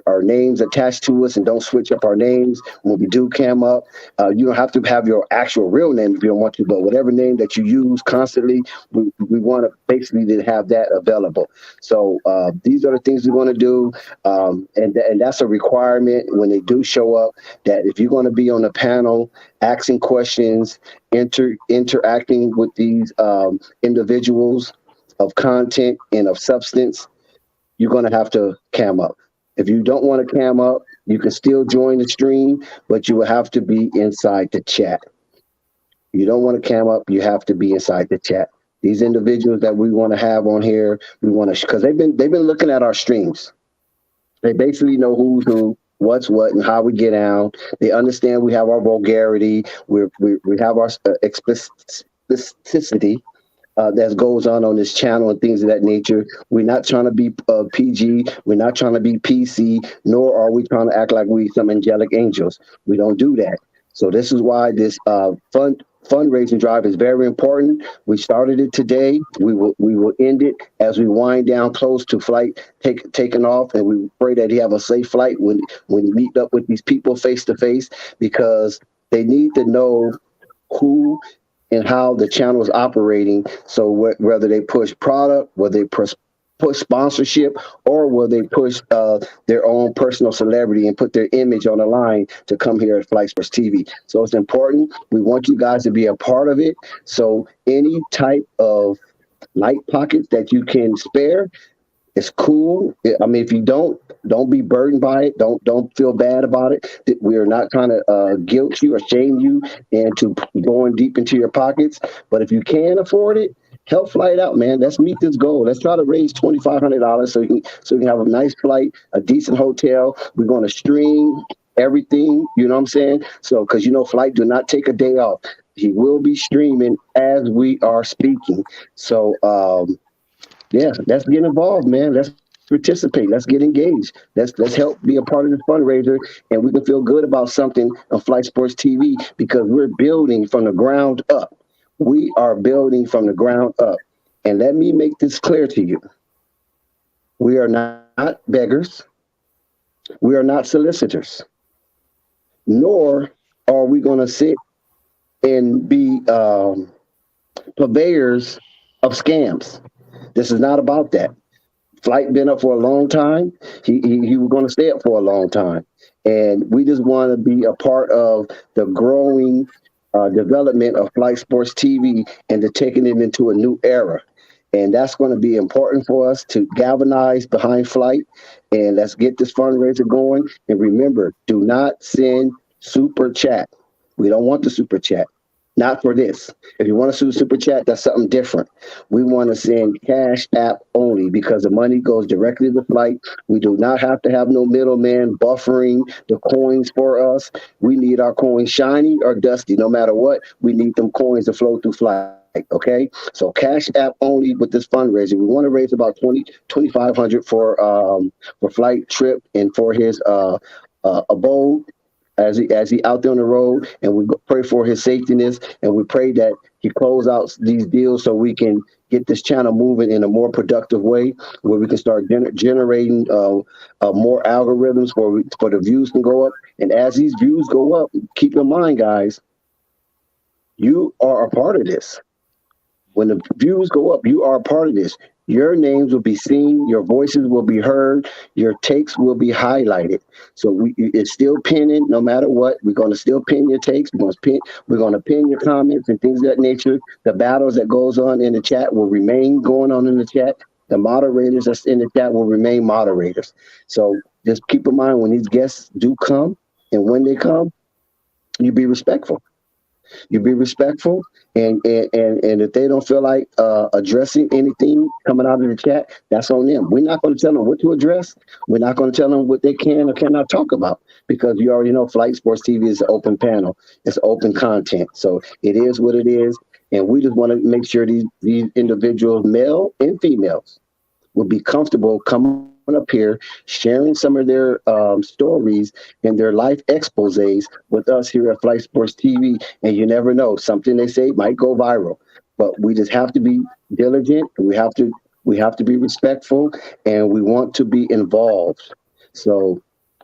our names attached to us and don't switch up our names when we do cam up. You don't have to have your actual real name if you don't want to, but whatever name that you use constantly, we want to basically to have that available. So these are the things we want to do, and that's a requirement when they do show up. That if you're going to be on the panel, asking questions, interacting with these individuals of content and of substance, you're going to have to cam up. If you don't want to cam up, you can still join the stream, but you will have to be inside the chat. You don't want to cam up, you have to be inside the chat. These individuals that we want to have on here, we want to, because they've been looking at our streams. They basically know who's who, what's what, and how we get down. They understand we have our vulgarity, we have our explicitity. That goes on this channel and things of that nature. We're not trying to be PG. We're not trying to be PC, nor are we trying to act like we some angelic angels. We don't do that. So this is why this fundraising drive is very important. We started it today. We will end it as we wind down close to flight taking off, and we pray that he have a safe flight when you meet up with these people face to face, because they need to know who and how the channel is operating. So whether they push product, whether they push sponsorship, or will they push their own personal celebrity and put their image on the line to come here at Flight Sports TV. So it's important. We want you guys to be a part of it. So any type of light pockets that you can spare, it's cool. I mean, if you don't be burdened by it. Don't feel bad about it. We are not trying to guilt you or shame you into going deep into your pockets. But if you can afford it, help flight out, man. Let's meet this goal. Let's try to raise $2,500 so you can have a nice flight, a decent hotel. We're going to stream everything. You know what I'm saying? So, because Flight do not take a day off. He will be streaming as we are speaking. So, yeah, let's get involved, man. Let's participate. Let's get engaged. Let's help be a part of this fundraiser, and we can feel good about something on Flight Sports TV because we're building from the ground up. We are building from the ground up. And let me make this clear to you. We are not beggars. We are not solicitors. Nor are we going to sit and be purveyors of scams. This is not about that. Flight been up for a long time. He was going to stay up for a long time. And we just want to be a part of the growing development of Flight Sports TV and to taking it into a new era. And that's going to be important for us to galvanize behind Flight. And let's get this fundraiser going. And remember, do not send super chat. We don't want the super chat. Not for this. If you want to send super chat, that's something different. We want to send Cash App only because the money goes directly to Flight. We do not have to have no middleman buffering the coins for us. We need our coins shiny or dusty. No matter what, we need them coins to flow through Flight. Okay, so Cash App only with this fundraiser. We want to raise about $2,500 for Flight trip and for his abode as he out there on the road, and we pray for his safetyness, and we pray that he close out these deals so we can get this channel moving in a more productive way, where we can start generating more algorithms for the views can go up. And as these views go up, keep in mind, guys, you are a part of this. When the views go up, you are a part of this. Your names will be seen, your voices will be heard, your takes will be highlighted. So it's still pinning no matter what. We're going to still pin your takes. We're going to pin your comments and things of that nature. The battles that goes on in the chat will remain going on in the chat. The moderators that's in the chat will remain moderators. So just keep in mind when these guests do come and when they come, you be respectful. You be respectful, and if they don't feel like addressing anything coming out of the chat, that's on them. We're not going to tell them what to address. We're not going to tell them what they can or cannot talk about, because you already know Flight Sports TV is an open panel. It's open content. So it is what it is, and we just want to make sure these individuals, male and females, will be comfortable coming up here, sharing some of their stories and their life exposés with us here at Flight Sports TV. And you never know, something they say might go viral. But we just have to be diligent, and we have to be respectful, and we want to be involved. So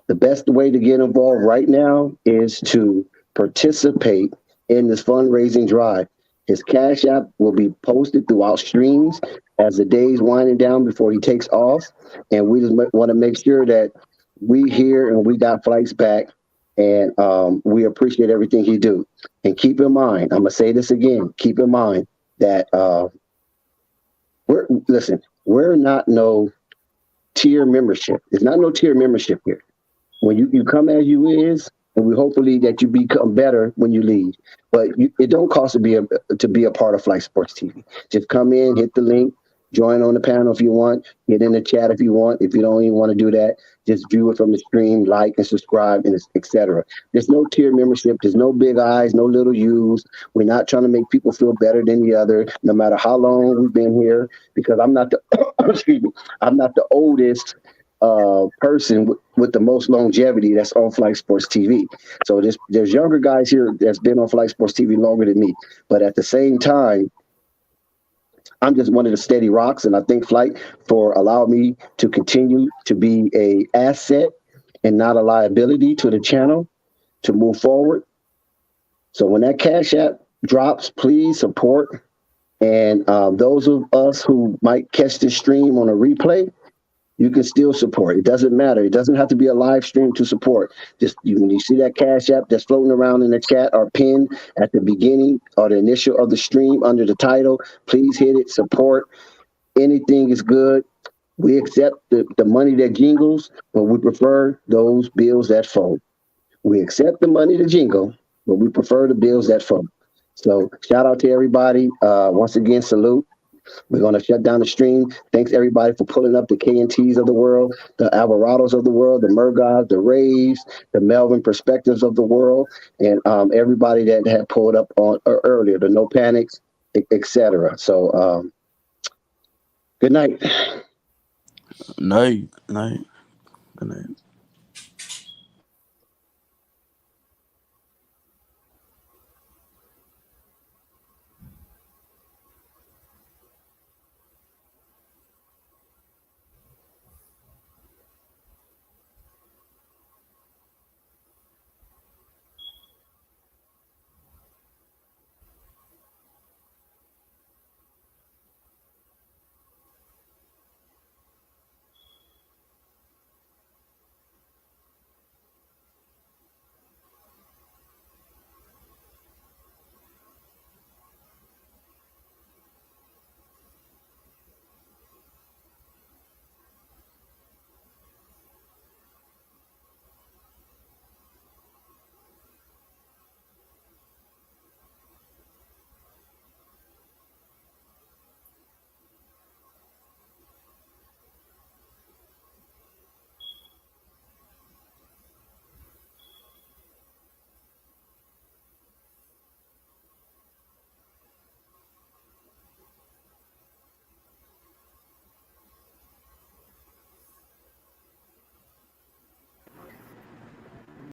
the best way to get involved right now is to participate in this fundraising drive. His Cash App will be posted throughout streams as the day's winding down before he takes off. And we just want to make sure that we here and we got flights back, and we appreciate everything he do. And keep in mind, I'm gonna say this again. Keep in mind that we're not no tier membership. There's not no tier membership here. When you come as you is, and we hopefully that you become better when you leave. But it don't cost to be a part of Flight Sports TV. Just come in, hit the link, join on the panel if you want, get in the chat if you want. If you don't even want to do that, just view it from the stream, like and subscribe, and etc. There's no tier membership. There's no big I's, no little U's. We're not trying to make people feel better than the other, no matter how long we've been here. Because I'm not the excuse me, I'm not the oldest person with the most longevity that's on Flight Sports TV. So there's younger guys here that's been on Flight Sports TV longer than me. But at the same time, I'm just one of the steady rocks, and I thank Flight for allowing me to continue to be a asset and not a liability to the channel to move forward. So when that Cash App drops, please support. And those of us who might catch this stream on a replay, you can still support. It doesn't matter. It doesn't have to be a live stream to support. Just when you see that Cash App that's floating around in the chat or pinned at the beginning or the initial of the stream under the title, please hit it. Support. Anything is good. We accept the money that jingles, but we prefer those bills that fold. We accept the money to jingle, but we prefer the bills that fold. So shout out to everybody. Once again, salute. We're going to shut down the stream. Thanks, everybody, for pulling up the KNTs of the world, the Alvarados of the world, the Murgas, the Raves, the Melvin Perspectives of the world, and everybody that had pulled up on earlier, the No Panics, etc. So, good night. Night. Good night.